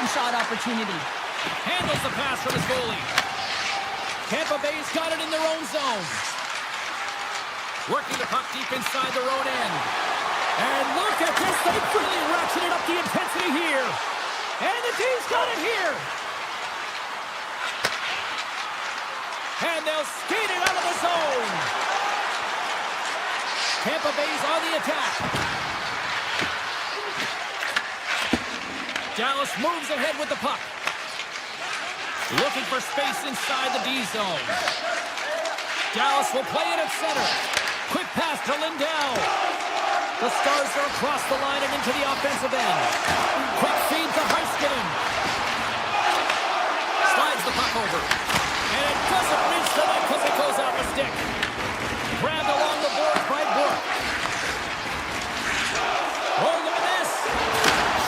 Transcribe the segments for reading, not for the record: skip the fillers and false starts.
own shot opportunity. Handles the pass from his goalie. Tampa Bay's got it in their own zone. Working the puck deep inside their own end. And look at this. They really ratcheted up the intensity here. And the D's got it here. And they'll skate it out of the zone. Tampa Bay's on the attack. Dallas moves ahead with the puck. Looking for space inside the D zone. Dallas will play it at center. Quick pass to Lindell. The Stars are across the line and into the offensive end. Quick feed to Heiskanen. Slides the puck over. And it doesn't reach the net because it goes out the stick. Grabbed along the boards by Bourque. Oh, look at this.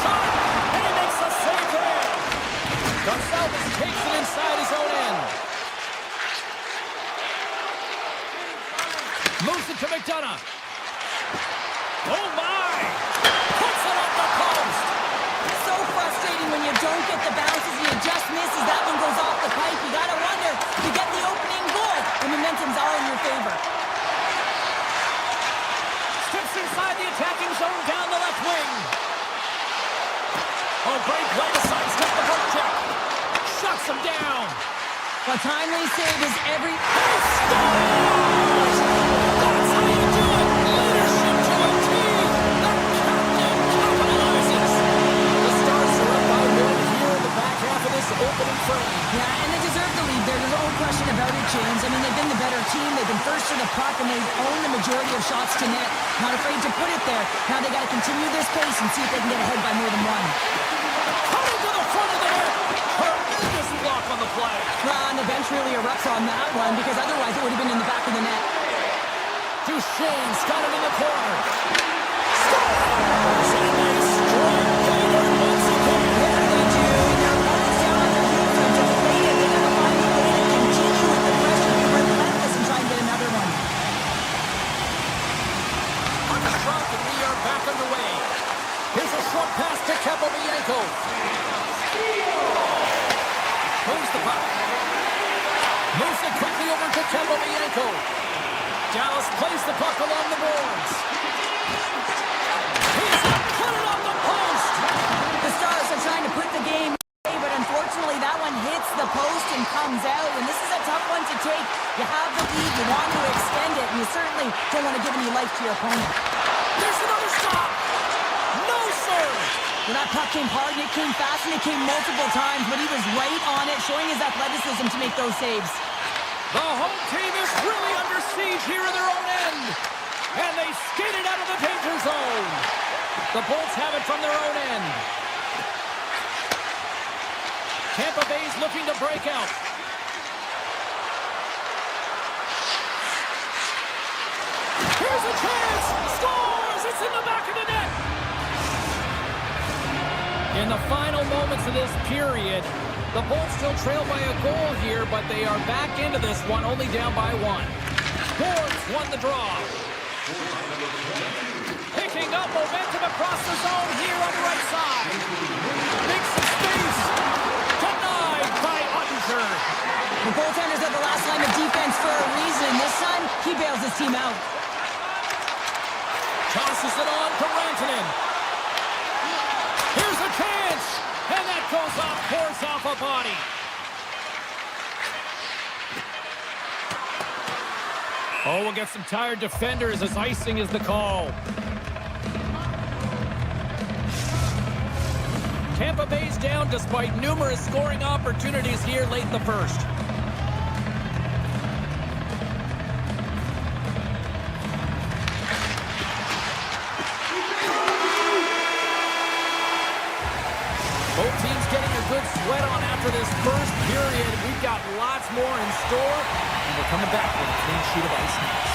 Shot. And he makes the save there. Gonzalez takes it inside his own end. Moves it to McDonough. Oh, my! Puts it up the post! So frustrating when you don't get the bounces and you just misses. That one goes off the pipe. You gotta wonder, you get the opening goal, the momentum's all in your favor. Steps inside the attacking zone down the left wing. Oh, great play to sidestep the poke check. Shuts him down. A timely save is every... Scores! That's how you do it! Leadership to a team! The captain capitalizes! The Stars are up by one here in the back half of this opening frame. Yeah, and they deserve the lead there. There's no question about it, James. I mean, they've been the better team. They've been first to the puck, and they've owned the majority of shots to net. Not afraid to put it there. Now they got to continue this pace and see if they can get ahead by more than one. Coming to the front of the net! Tremendous block on the play. And the bench really erupts on that one, because otherwise it would have been in the back of the net. Duchesne's got it in the corner. Scores! And they strike Bader once again. Yeah, they do. Their opponents down on their heels are deflated. They got to find a way to continue with the pressure, be relentless, and try and get another one. On the shot, and we are back underway. Here's a short pass to Capobianco. Moves the puck. Moves it quickly over to Capobianco. Dallas plays the puck along the boards. He's put it on the post. The Stars are trying to put the game away, but unfortunately that one hits the post and comes out, and this is a tough one to take. You have the lead, you want to extend it, and you certainly don't want to give any life to your opponent. There's another stop. No, sir. Well, that puck came hard, and it came fast, and it came multiple times, but he was right on it, showing his athleticism to make those saves. The home team is really under siege here in their own end. And they skated out of the danger zone. The Bolts have it from their own end. Tampa Bay's looking to break out. Here's a chance. Scores! It's in the back of the net. In the final moments of this period, the Bolts still trail by a goal here, but they are back into this one, only down by one. Boards won the draw. Picking up momentum across the zone here on the right side. Makes some space. Denied by Ottinger. The goaltenders are the last line of defense for a reason. This time, he bails his team out. Tosses it on to Rantanen. Here's a chance. And that goes off, pours off a body. Oh, we'll get some tired defenders as icing is the call. Tampa Bay's down despite numerous scoring opportunities here late in the first. Both teams getting a good sweat on after this first period. We've got lots more in store, and we're coming back with a clean sheet of ice next.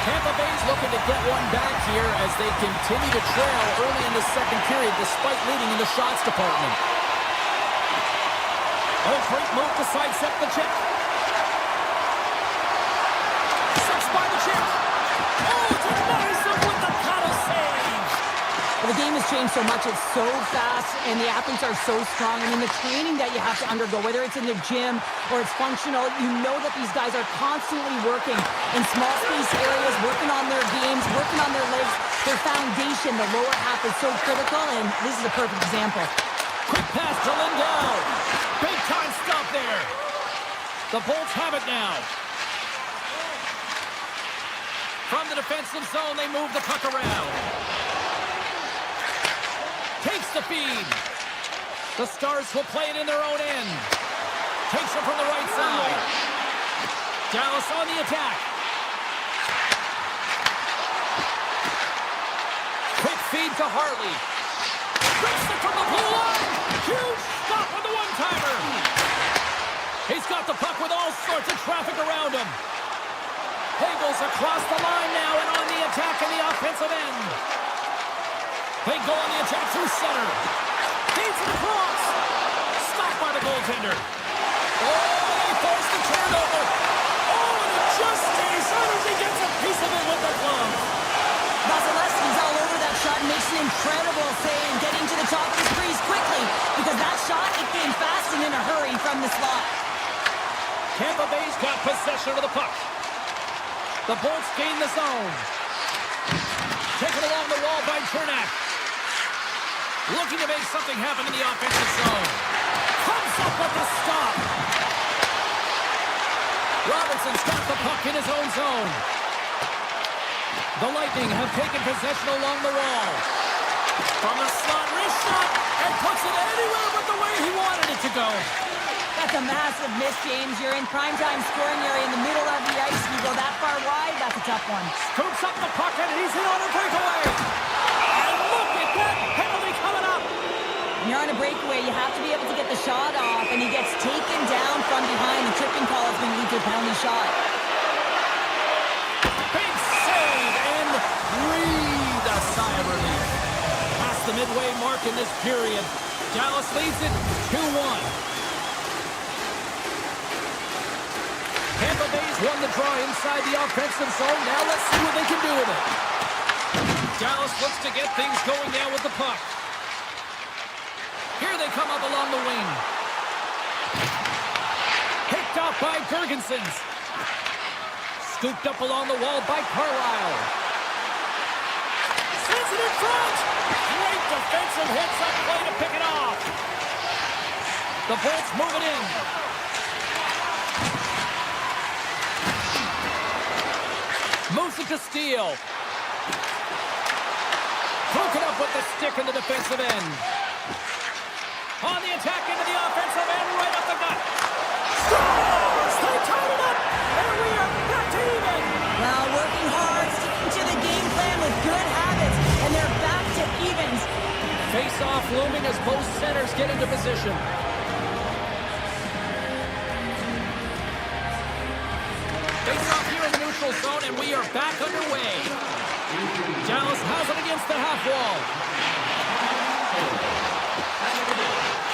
Tampa Bay's looking to get one back here as they continue to trail early in the second period despite leading in the shots department. Oh, great move to sidestep the check. Six by the check. Oh, denies him with the paddle save. Well, the game has changed so much. It's so fast, and the athletes are so strong. I mean, the training that you have to undergo, whether it's in the gym or it's functional, you know that these guys are constantly working in small space areas, working on their games, working on their legs. Their foundation, the lower half, is so critical, and this is a perfect example. Quick pass to Lindell. Big time stop there. The Bolts have it now. From the defensive zone, they move the puck around. Takes the feed. The Stars will play it in their own end. Takes it from the right side. Dallas on the attack. Quick feed to Hartley. Breaks it from the blue line. Huge stop on the one-timer. He's got the puck with all sorts of traffic around him. Hagel's across the line now and on the attack in the offensive end. They go on the attack through center. Feeds it across. Stopped by the goaltender. Oh, he forced the turnover. Oh, and it just stays on as he gets a piece of it with the glove. Vasilevsky's all over that shot and makes an incredible save, getting to the top of his crease quickly, because that shot, it came fast and in a hurry from the slot. Tampa Bay's got possession of the puck. The Bolts gain the zone. Taken along the wall by Chernak. Looking to make something happen in the offensive zone. Comes up with the stop. Robinson's got the puck in his own zone. The Lightning have taken possession along the wall. From the slot, wrist shot, and puts it anywhere but the way he wanted it to go. That's a massive miss, James. You're in primetime scoring area in the middle of the ice. You go that far wide, that's a tough one. Scoops up the puck, and he's in on a breakaway. And look at that penalty coming up. When you're on a breakaway, you have to be able to get the shot off, and he gets taken down from behind. The tripping call is going to lead to a penalty shot. Big save, and breathe a sigh of relief. Past the midway mark in this period, Dallas leads it 2-1. Tampa Bay's won the draw inside the offensive zone. Now let's see what they can do with it. Dallas looks to get things going now with the puck. Here they come up along the wing. Picked off by Gergensen. Scooped up along the wall by Carlisle. Sends it in front. Great defensive hits up play to pick it off. The Bolts move it in. Moves it to steal. Broken up with the stick in the defensive end. On the attack into the offensive end, right up the gut. Scores! They tied it up, and we are back to even. Well, working hard, sticking to the game plan with good habits, and they're back to evens. Face-off looming as both centers get into position. Face-off here in the neutral zone, and we are back underway. Dallas has it against the half wall.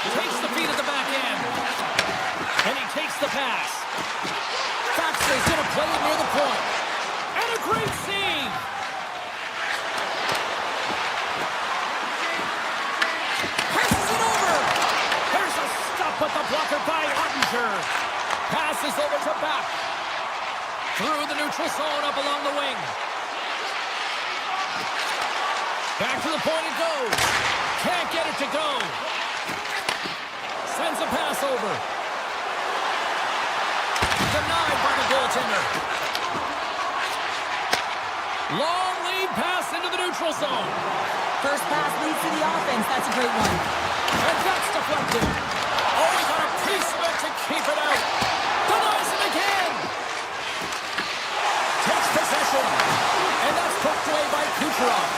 Takes the feed at the back end. And he takes the pass. Baxter's going to play it near the point. And a great save. Passes it over. There's a stop with the blocker by Ottinger. Passes over to Back. Through the neutral zone up along the wing. Back to the point it goes. Can't get it to go. Sends a pass over. Denied by the goaltender. Long lead pass into the neutral zone. First pass leads to the offense. That's a great one. And that's deflected. Oh, he got a piece of it to keep it out. Denies it again. Takes possession. And that's poked away by Kucherov.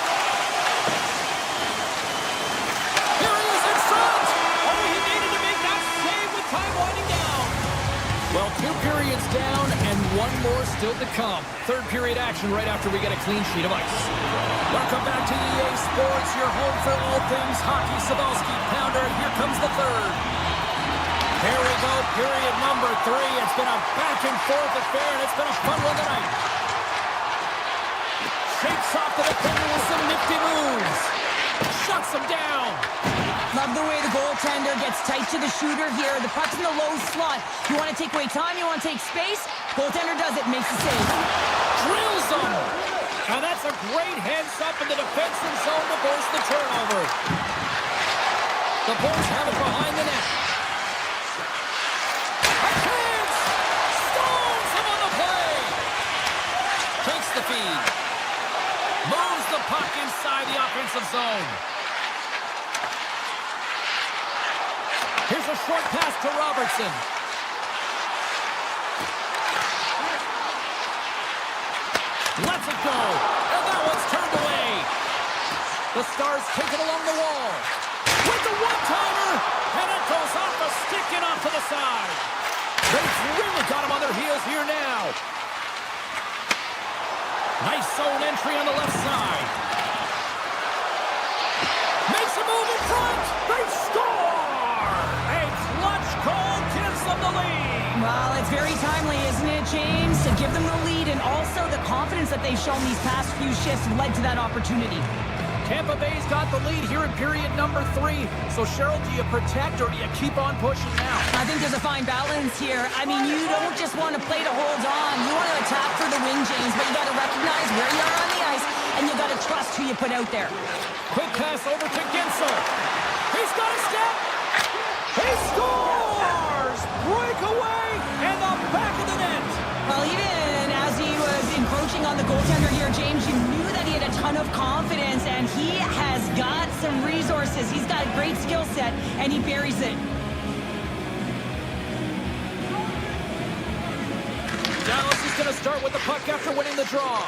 Here he is in front. Oh, he needed to make that save with time winding down. Well, 2 periods down and 1 more still to come. Third period action right after we get a clean sheet of ice. Welcome back to EA Sports, your home for all things hockey. Sabalski, Pounder, and here comes the third. Here we go, period number 3. It's been a back-and-forth affair, and it's been a fun one tonight. Shakes off the defender with some nifty moves. Shuts him down. Love the way the goaltender gets tight to the shooter here. The puck's in the low slot. You want to take away time, you want to take space. Goaltender does it, makes the save. Drills him. And that's a great heads-up in the defensive zone to force the turnover. The Bulls have it behind the net. A chance! Stones him on the play. Takes the feed. Moves the puck inside the offensive zone. Here's a short pass to Robertson. Lets it go. And that one's turned away. The Stars take it along the wall. With the one-timer. And it goes off the stick and off to the side. They've really got him on their heels here now. Nice zone entry on the left side. Makes a move in front. They score! A clutch goal gives them the lead. Well, it's very timely, isn't it, James? To give them the lead and also the confidence that they've shown these past few shifts led to that opportunity. Tampa Bay's got the lead here in period number 3. So, Cheryl, do you protect or do you keep on pushing now? I think there's a fine balance here. I mean, you don't just want to play to hold on. You want to attack for the win, James, but you got to recognize where you are on the ice, and you got to trust who you put out there. Quick pass over to Gensel. He's got a step. He scores! Breakaway in the back of the net. Well, even as he was encroaching on the goaltender here, James, you knew that he had a ton of confidence, and he has got some resources. He's got a great skill set, and he buries it. Dallas is going to start with the puck after winning the draw.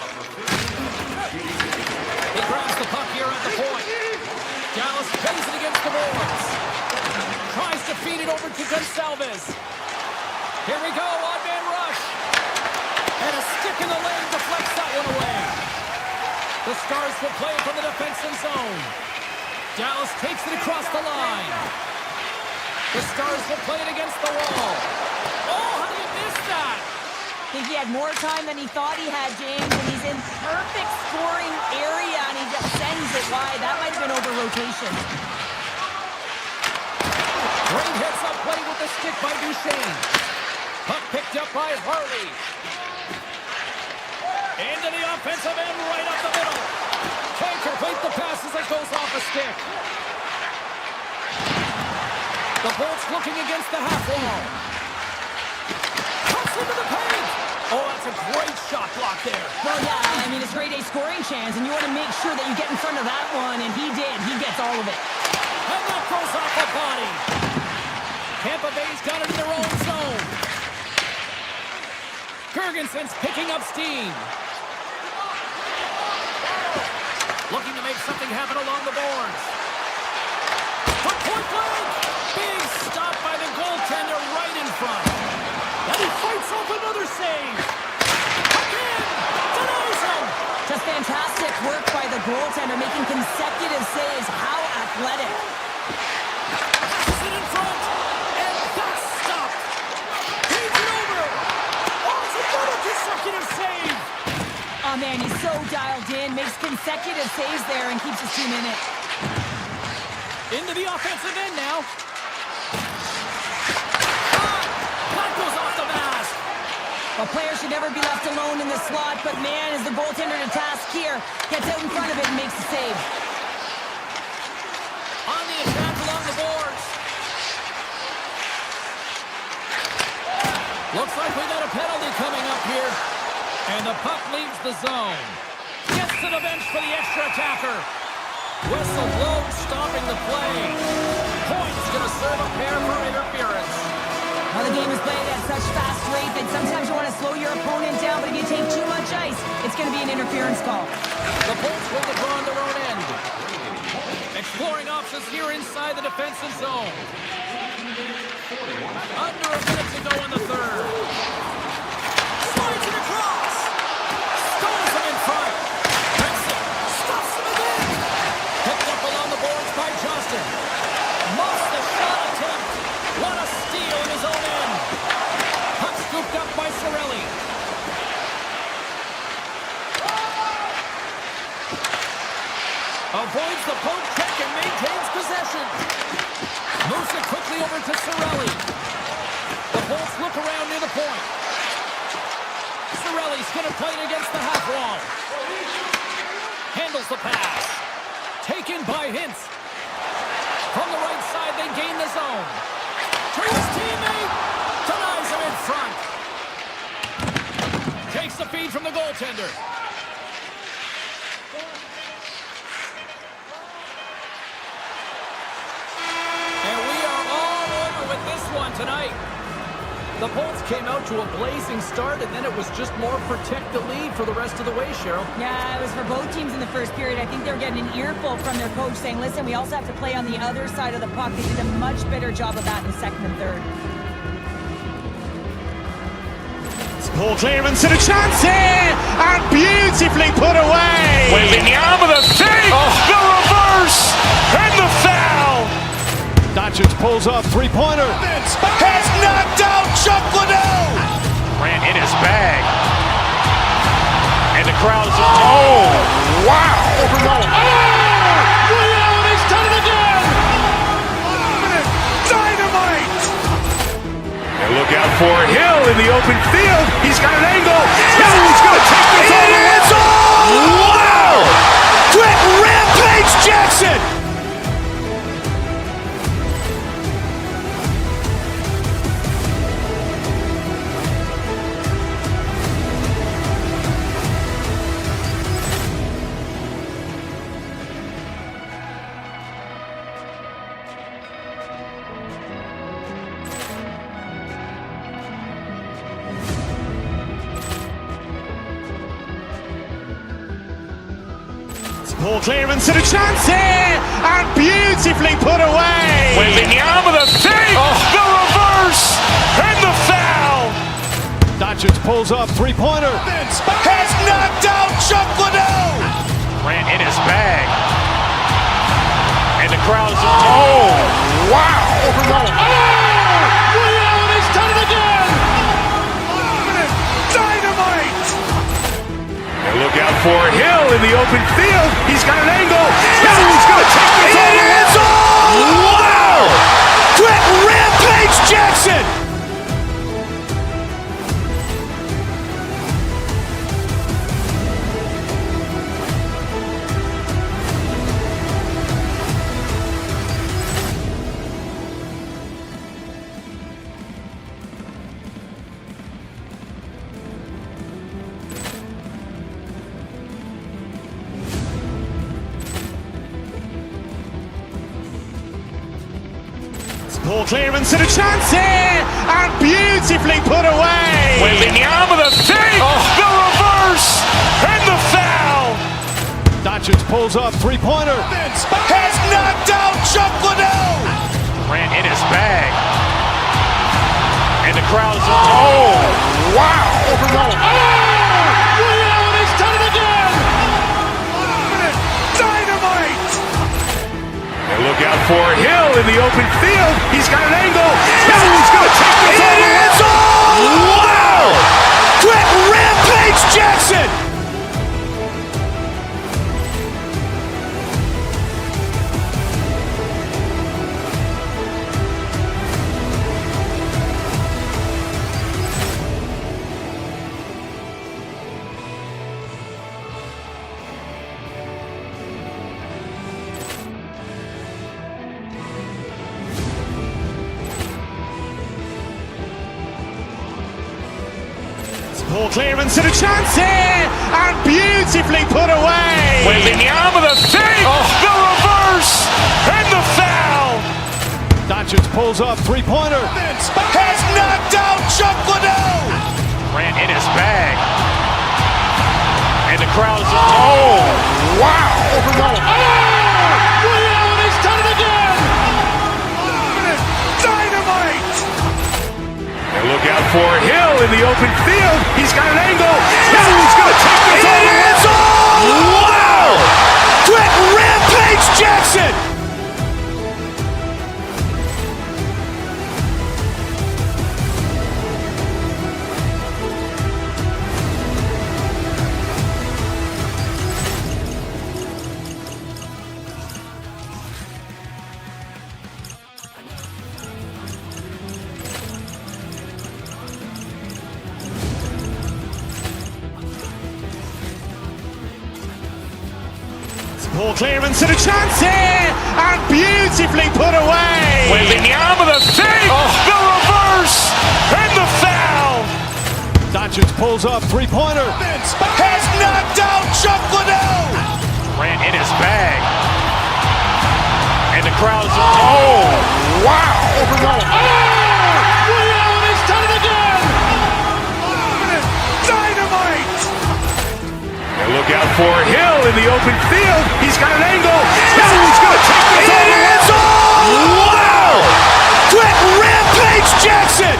He grabs the puck here at the point. Dallas pays it against the boards. Tries to feed it over to Gonsalves. Here we go, odd-man rush. And a stick in the leg deflects that one away. The Stars will play from the defensive zone. Dallas takes it across the line. The Stars will play it against the wall. Oh, how do you miss that? I think he had more time than he thought he had, James, and he's in perfect scoring area, and he just sends it wide. That might have been over rotation. Great heads-up play with the stick by Duchesne. Puck picked up by Harley. Into the offensive end, right up the middle. Can't complete the pass as it goes off a stick. The Bolts looking against the half wall. Cuts into the paint. Oh, that's a great shot block there. Well, yeah, I mean, it's grade A scoring chance, and you want to make sure that you get in front of that one, and he did. He gets all of it. And that goes off the body. Tampa Bay's got it in their own zone. Gergenson's picking up steam. Looking to make something happen along the boards. For point blank. Big stop by the goaltender right in front. And he fights off another save. Again. Denies him. Just fantastic work by the goaltender, making consecutive saves. How athletic. Sit in front. And that's stopped. Takes it over. Oh, it's another consecutive save. Oh, man, he's so dialed in, makes consecutive saves there, and keeps his team in it. Into the offensive end now. That goes off the mask. A player should never be left alone in the slot, but man, is the goaltender to task here. Gets out in front of it and makes the save. On the attack along the boards. Looks like we got a penalty coming up here. And the puck leaves the zone. Gets to the bench for the extra attacker. Whistle blows, stopping the play. Point's going to serve a pair for interference. Now the game is played at such fast rate that sometimes you want to slow your opponent down, but if you take too much ice, it's going to be an interference call. The Bolts will draw on their own end. Exploring options here inside the defensive zone. Under a minute to go in the third. Slides it across. Stones him in front. Benson stuffs him again. Picked up along the boards by Johnston. Muffs the shot attempt. What a steal in his own end. Puck scooped up by Cirelli. Avoids the poke check and playing against the half wall. Handles the pass. Taken by Hintz. From the right side, they gain the zone. To his teammate. Denies him in front. Takes the feed from the goaltender. And we are all over with this one tonight. The Bolts came out to a blazing start, and then it was just more protect the lead for the rest of the way, Cheryl. Yeah, it was for both teams in the first period. I think they were getting an earful from their coach saying, listen, we also have to play on the other side of the puck. They did a much better job of that in the second and third. Ball clearance and a chance here, and beautifully put away. Waving the arm of the save, the reverse, and the foul. Doncic pulls up, three-pointer. Has knocked out Chuck Liddell. Ran in his bag. And the crowd is, oh, wow. Liddell, and he's done it again. Dynamite. And look out for Hill in the open field. He's got an angle. He's going to take this all the way. Wow. Quick Rampage Jackson. Ball clearance and a chance here, and beautifully put away. Waving the arm of the save, the reverse, and the foul. Doncic pulls up, three-pointer. Has knocked out Chuck Liddell. Ran in his bag. And the crowd is, oh, wow. Liddell, and he's done it again. Dynamite. And look out for Hill in the open field. He's got an angle. He's going to take this all the way. Wow. Quick Rampage Jackson. Ball clearance and a chance here, and beautifully put away. Waving the arm of the save, the reverse, and the foul. Doncic pulls up, three-pointer. Has knocked out Chuck Liddell. Ran in his bag. And the crowd is, oh, wow. Liddell, and he's done it again. Dynamite. And look out for Hill in the open field. He's got an angle. He's going to take this all the way. Wow. Quick Rampage Jackson. Ball clearance and a chance here, and beautifully put away. Waving the arm of the save, the reverse, and the foul. Doncic pulls up, three-pointer. Has knocked out Chuck Liddell. Ran in his bag. And the crowd is, oh, wow. Liddell, and he's done it again. Dynamite. And look out for Hill in the open field. He's got an angle. He's going to take this all the way. Wow. Quick Rampage Jackson. Ball clearance and a chance here, and beautifully put away. Wembanyama the save, the reverse, and the foul. Doncic pulls up, three-pointer. Has knocked out Chuck Liddell. Ran in his bag. And the crowd's, oh, wow. Overall. Allen has done it again. Dynamite. And look out for Hill in the open field. He's got an angle. Hill's going to take this all the way. Wow. Quick Rampage Jackson.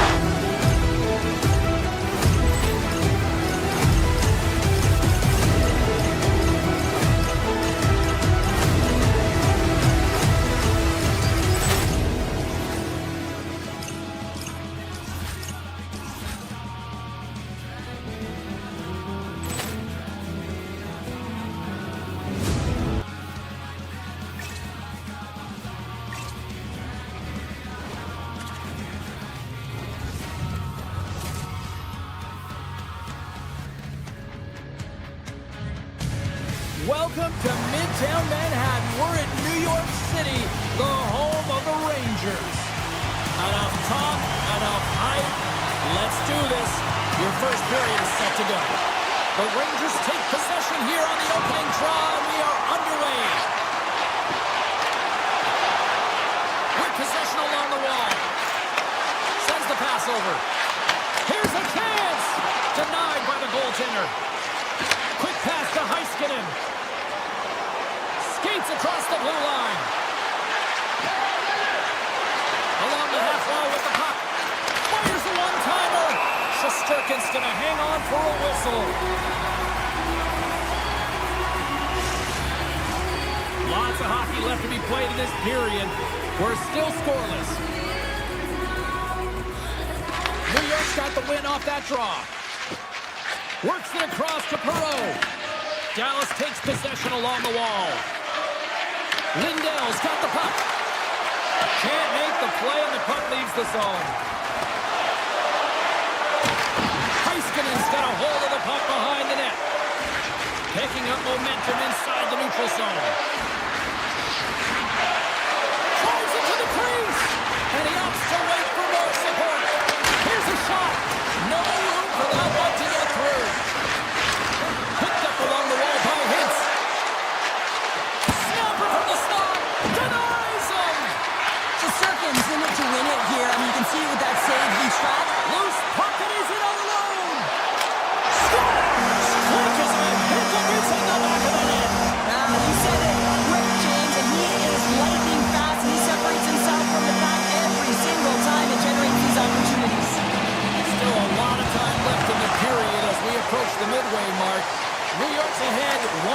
Welcome to Midtown Manhattan. We're in New York City, the home of the Rangers. Enough talk, enough hype. Let's do this. Your first period is set to go. The Rangers take possession here on the opening draw, and we are underway. With possession along the wall. Sends the pass over. Here's a chance! Denied by the goaltender. Quick pass to Heiskanen. Skates across the blue line. Along the half wall with the puck. Fires a one-timer. Shesterkin's going to hang on for a whistle. Lots of hockey left to be played in this period. We're still scoreless. New York's got the win off that draw. Works it across to Perreault. Dallas takes possession along the wall. Lindell's got the puck. Can't make the play, and the puck leaves the zone. Heiskanen's got a hold of the puck behind the net. Picking up momentum inside the neutral zone. Drives it to the crease, and he opts to wait for more support. Here's a shot. No room for that one to get through. Picked up along the wall by Hintz. Snapper from the slot. Denies him. Shesterkin's in it to win it here. I mean, you can see with that save, he trapped. Loose puck, and he's in all alone. Scores. Clinches it. Hitler gets in the back of the net. You said it. Quick change, and he is lightning fast, and he separates himself from the pack every single time and generates these opportunities. Still a lot of time left in the period as we approach the midway mark. New York's ahead 1-0.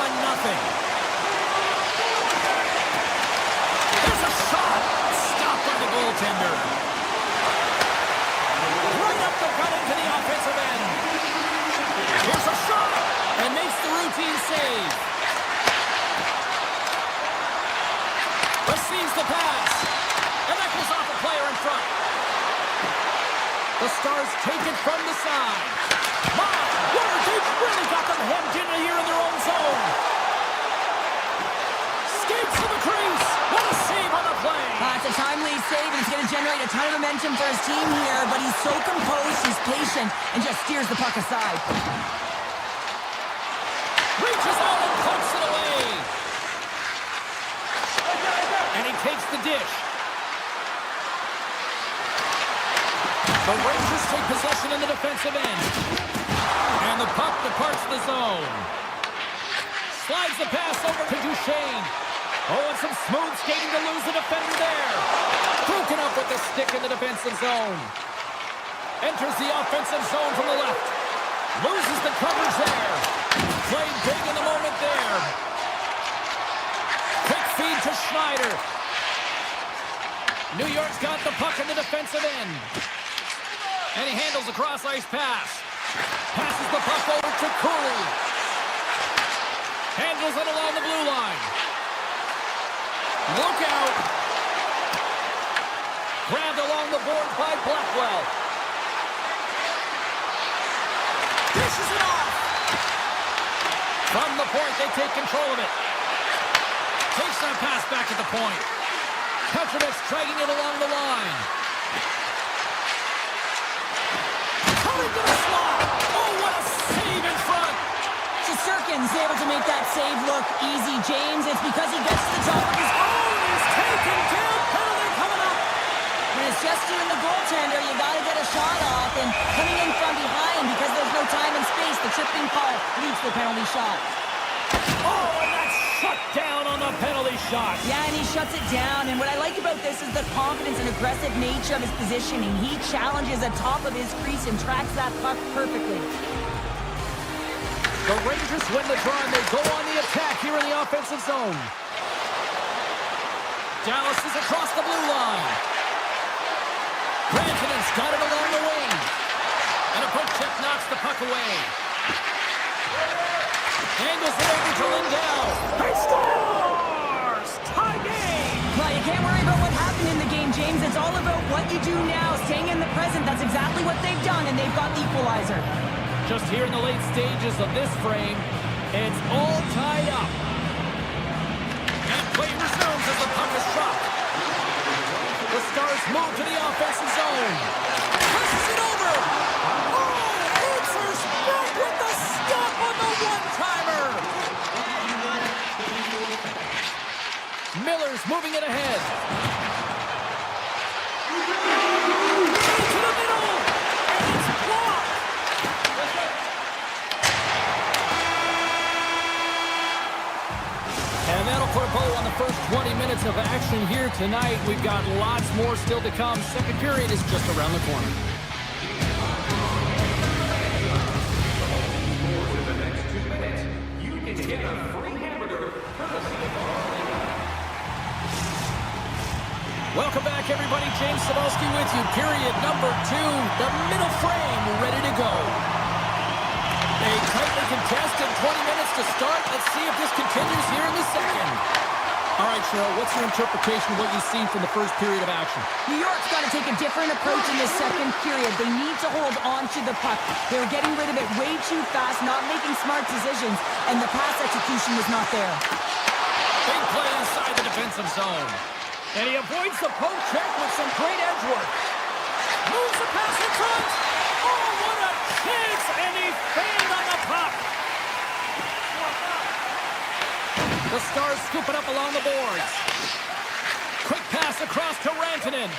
There's a shot. Stopped by the goaltender. Right up the gut into the offensive end. Here's a shot. And makes the routine save. Receives the pass. And that goes off a player in front. The Stars take it from the side. My word, they've really got them hemmed in here in their own zone. Skates to the crease. What a save on the play. It's a timely save, and it's going to generate a ton of momentum for his team here, but he's so composed, he's patient, and just steers the puck aside. Reaches out and pumps it away. And he takes the dish. The Rangers take possession in the defensive end. And the puck departs the zone. Slides the pass over to Duchesne. Oh, and some smooth skating to lose the defender there. Broken up with the stick in the defensive zone. Enters the offensive zone from the left. Loses the coverage there. Played big in the moment there. Quick feed to Schneider. New York's got the puck in the defensive end. And he handles a cross-ice pass. Passes the puck over to Cooley. Handles it along the blue line. Look out. Grabbed along the boards by Blackwell. Dishes it off. From the point, they take control of it. the pass back at the point. Petrovic's dragging it along the line. Coming to the slot. Oh, what a save in front. Shesterkin's able to make that save look easy, James. It's because he gets to the top of his... Oh, he's taken down. Penalty coming up. When it's just you and the goaltender, you got to get a shot off. And coming in from behind, because there's no time and space, the tripping call leads the penalty shot. Oh, and that's shut down on the penalty shot. Yeah, and he shuts it down. And what I like about this is the confidence and aggressive nature of his positioning. He challenges the top of his crease and tracks that puck perfectly. The Rangers win the draw, and they go on the attack here in the offensive zone. Dallas is across the blue line. Rantanen's got it along the wing. And a poke check knocks the puck away. Angles it over to Lindell. He scores! Tie game! Well, you can't worry about what happened in the game, James. It's all about what you do now, staying in the present. That's exactly what they've done, and they've got the equalizer. Just here in the late stages of this frame, it's all tied up. And play resumes as the puck is dropped. The Stars move to the offensive zone. Presses it over. Oh, answers back with the stop on the one-timer. Miller's moving it ahead. Into the middle. And it's blocked. And that'll put a bow on the first 20 minutes of action here tonight. We've got lots more still to come. Second period is just around the corner. Welcome back, everybody. James Cebulski with you. Period number 2. The middle frame ready to go. A tightly contested 20 minutes to start. Let's see if this continues here in the second. All right, Cheryl, what's your interpretation of what you've seen from the first period of action? New York's got to take a different approach in this second period. They need to hold on to the puck. They were getting rid of it way too fast, not making smart decisions, and the pass execution was not there. Big play inside the defensive zone. And he avoids the poke check with some great edge work. Moves the pass in front. Oh, what a chance! And he failed on the puck. The Stars scoop it up along the boards. Quick pass across to Rantanen.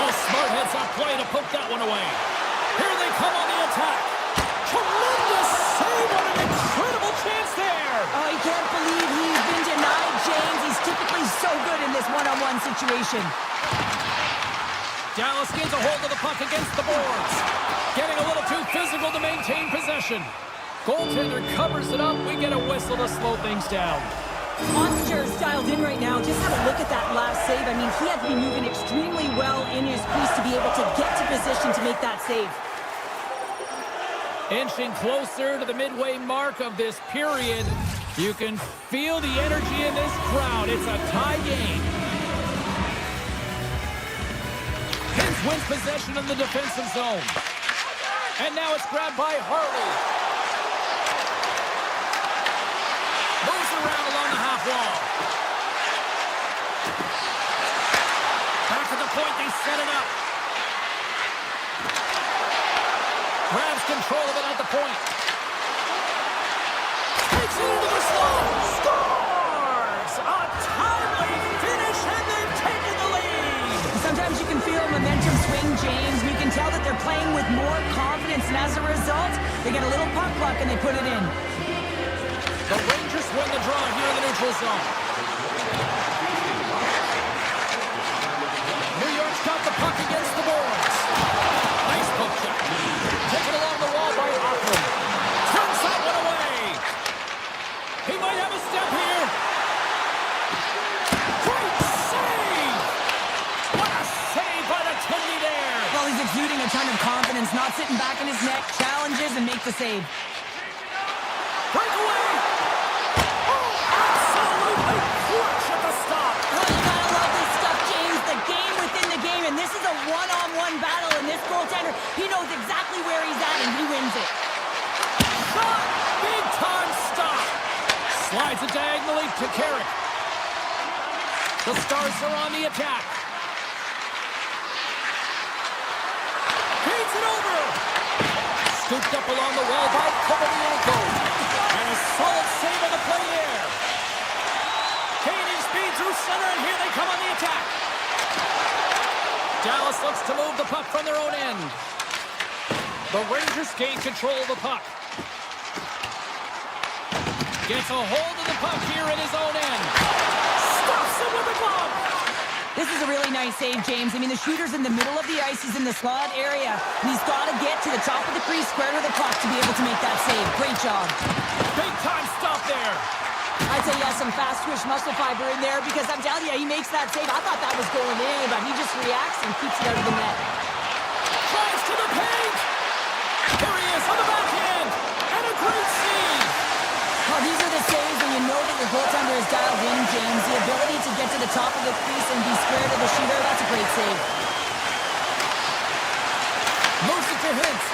Oh, smart heads-up play to poke that one away. Here they come on the attack. Tremendous save. What an incredible chance there. Oh, he can't believe he's been denied, James. He's typically so good in this one-on-one situation. Dallas gains a hold of the puck against the boards. Getting a little too physical to maintain possession. Goaltender covers it up. We get a whistle to slow things down. Monster's dialed in right now. Just have a look at that last save. I mean, he had to be moving extremely well in his crease to be able to get to position to make that save. Inching closer to the midway mark of this period. You can feel the energy in this crowd. It's a tie game. Hins wins possession in the defensive zone. And now it's grabbed by Harley. Moves around along the half wall. Back at the point, they set it up. Grabs control of it at the point. Takes it into the slot. Scores! A timely finish, and they've taken the lead. Sometimes you can feel momentum swing, James. You can tell that they're playing with more confidence, and as a result, they get a little puck luck and they put it in. The Rangers win the draw here in the neutral zone. New York's got the puck against the boards. Nice poke check. Taken along the wall by Hoffman. Turns that one away. He might have a step here. Great save! What a save by the Tindy there. Well, he's exuding a ton of confidence, not sitting back in his net, challenges and makes the save. Breakaway! Oh, absolutely clutch at the stop. Well, you gotta love this stuff, James. The game within the game, and this is a one-on-one battle, and this goaltender, he knows exactly where he's at, and he wins it. Shot! Big time stop! the lead to Carrick. The Stars are on the attack. Feeds it over. Scooped up along the wall by Kovalenko. And a solid save on the play there. Kane in speed through center, and here they come on the attack. Dallas looks to move the puck from their own end. The Rangers gain control of the puck. Gets a hold of the puck here in his own end. Stops it with a glove. This is a really nice save, James. I mean, the shooter's in the middle of the ice. He's in the slot area. And he's got to get to the top of the crease, square to the puck to be able to make that save. Great job. Big time stop there. I'd say he has some fast-twitch muscle fiber in there because I'm telling you, he makes that save. I thought that was going in, but he just reacts and keeps it out of the net. Tries to the paint. Here he is on the backhand. And a great save. Well, these are the saves when you know that your goaltender is dialed in, James. The ability to get to the top of the crease and be square to the shooter, that's a great save. Moves it to Hintz.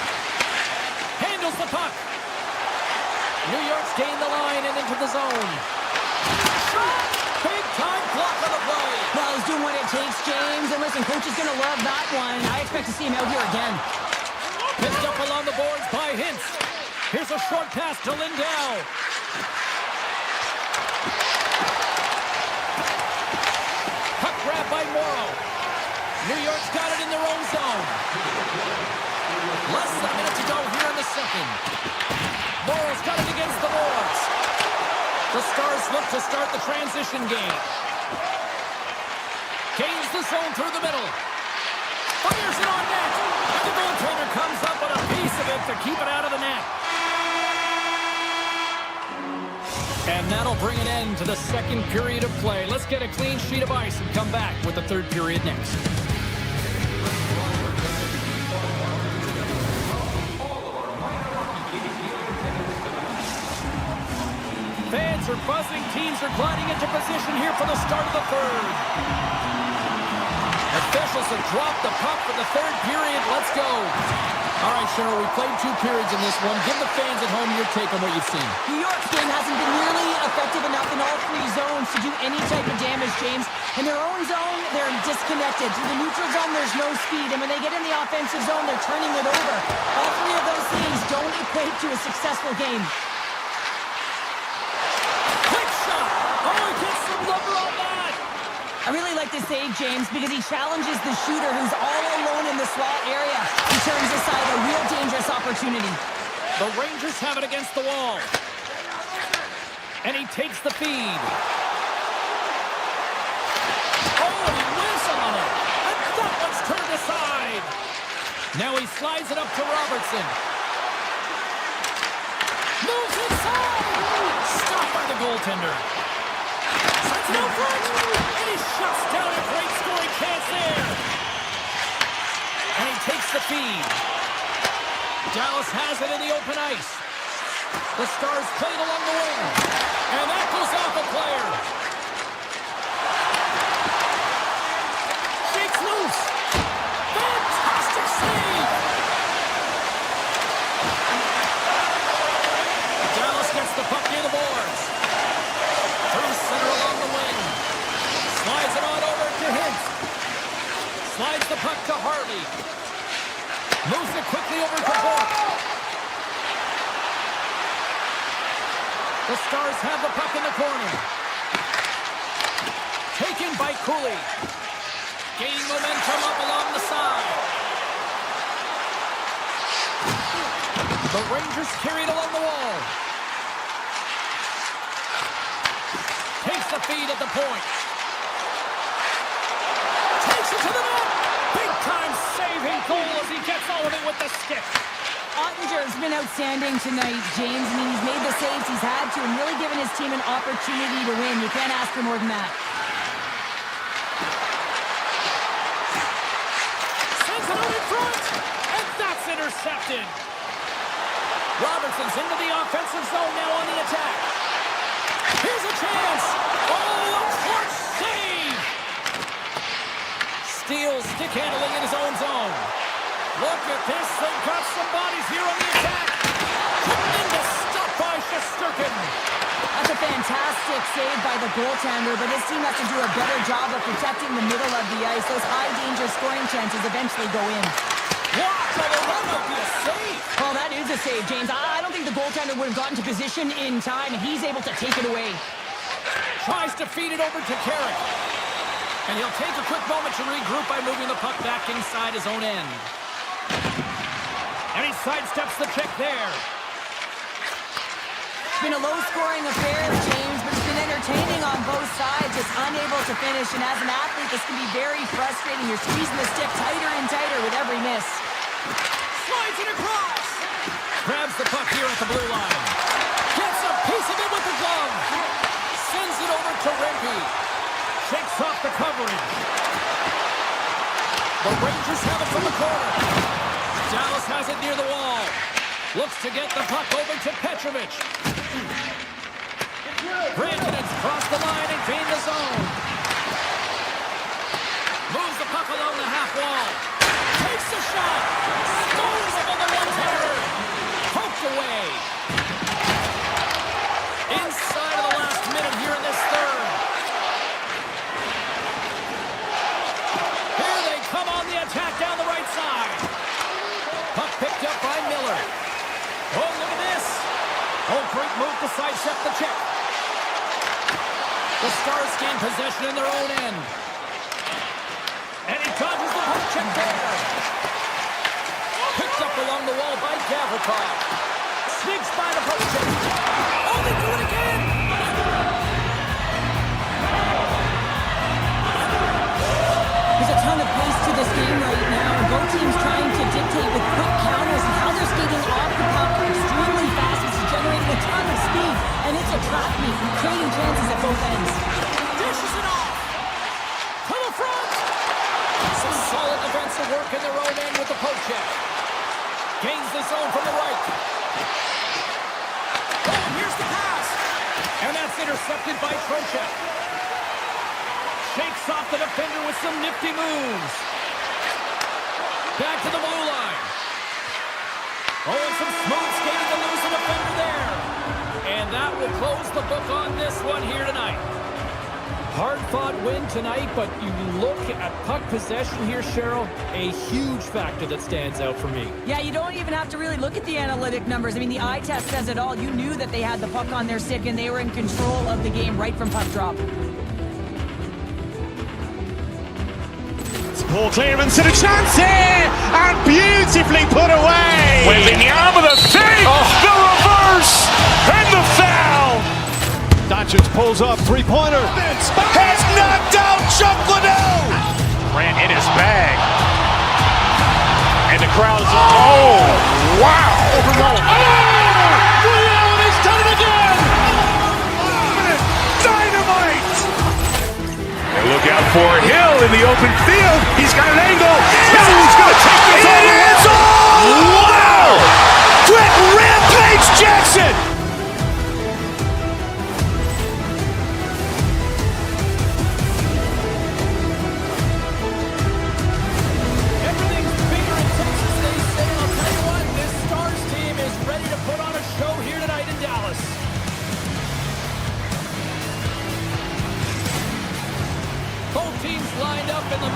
Handles the puck. New York's gained the line and into the zone. Shot! Big time block on the play. Well, he's doing what it takes, James. And listen, coach is going to love that one. I expect to see him out here again. Picked up along the boards by Hintz. Here's a short pass to Lindell. Puck grab by Morrow. New York's got it in their own zone. Less than a minute to go here in the second. Morrow's got it against the boards. The Stars look to start the transition game. Gains the zone through the middle. Fires it on net. And the goaltender comes up with a piece of it to keep it out of the net. And that'll bring an end to the second period of play. Let's get a clean sheet of ice and come back with the third period next. Fans are buzzing. Teams are gliding into position here for the start of the third. Officials have dropped the puck for the third period. Let's go. All right, Cheryl, we played 2 periods in this one. Give the fans at home your take on what you've seen. New York's game hasn't been nearly effective enough in all 3 zones to do any type of damage, James. In their own zone, they're disconnected. Through the neutral zone, there's no speed. And when they get in the offensive zone, they're turning it over. All 3 of those things don't equate to a successful game. Quick shot. Oh, he gets some rubber on that. I really like this save, James, because he challenges the shooter who's all alone in the slot area. He turns aside a real dangerous opportunity. The Rangers have it against the wall. And he takes the feed. Oh, he whiffs on it. And that one's turned aside. Now he slides it up to Robertson. Moves inside. Stopped by the goaltender. Sends it out front. And he shuts down a great scoring chance there. And he takes the feed. Dallas has it in the open ice. The Stars played along the wing. And that goes off a player. Shakes loose. Fantastic save. Dallas gets the puck near the boards. Through center along the wing. Slides it on over to Hintz. Slides the puck to Harvey. Moves it quickly over to Bourque. The Stars have the puck in the corner. Taken by Cooley. Gaining momentum up along the side. The Rangers carried along the wall. Takes the feed at the point. Takes it to the net. Big-time saving goal as he gets all of it with the stick. Ottinger's been outstanding tonight, James. I mean, he's made the saves he's had to and really given his team an opportunity to win. You can't ask for more than that. Sends it out in front, and that's intercepted. Robertson's into the offensive zone now on the attack. Here's a chance. Oh, a clutch save. Steals stick handling in his own zone. Look at this. They've got some bodies here on the attack. Tremendous stop by Shesterkin. That's a fantastic save by the goaltender, but his team has to do a better job of protecting the middle of the ice. Those high-danger scoring chances eventually go in. Watch, although that might be a save. Well, that is a save, James. I don't think the goaltender would have gotten to position in time, and he's able to take it away. Tries to feed it over to Carrick. And he'll take a quick moment to regroup by moving the puck back inside his own end. And he sidesteps the check there. It's been a low-scoring affair, James, but it's been entertaining on both sides, just unable to finish. And as an athlete, this can be very frustrating. You're squeezing the stick tighter and tighter with every miss. Slides it across. Grabs the puck here at the blue line. Gets a piece of it with the glove. Sends it over to Rempe. Shakes off the coverage. The Rangers have it from the corner. Dallas has it near the wall. Looks to get the puck over to Petrovic. Brandon has crossed the line and gained the zone. Moves the puck along the half wall. Takes the shot. Scores on the one-hander. Poked away. Inside of the last minute here in this third. Here they come on the attack down the right side. Puck picked up by Miller. Oh, look at this. Oh, great move to sidestep the check. The Stars gain possession in their own end. And he dodges the puck check there. Picked up along the wall by Gavrikov. Sneaks by the poke check. Oh, they do it again. There's a ton of pace to this game right now, and both teams trying to dictate with quick counters and how they're skating off the puck extremely fast. It's generating a ton of speed, and it's a trap meet, creating chances at both ends. Dishes it off. To the front. Some solid defensive work in their own end with the poke check. Gains the zone from the right. Oh, here's the pass. And that's intercepted by Trocheck. Shakes off the defender with some nifty moves. Back to the blue line. Oh, and some smooth skating to lose the defender there. And that will close the book on this one here tonight. Hard-fought win tonight, but you look at puck possession here, Cheryl, a huge factor that stands out for me. Yeah, you don't even have to really look at the analytic numbers. I mean, the eye test says it all. You knew that they had the puck on their stick, and they were in control of the game right from puck drop. Poor clearance and a chance here, and beautifully put away. With the arm of the fake, the reverse, and the foul. Doncic pulls up, three-pointer. Has knocked out Chuck Liddell. Ran in his bag. And the crowd is, oh, wow. He's done it again. Dynamite. And look out for Hill in the open field. He's got an angle. He's going to take this all the way. Wow. Quit Rampage Jackson. Everything's bigger in Texas, they say. And I'll tell you what, this Stars team is ready to put on a show here tonight in Dallas. Both teams lined up in the...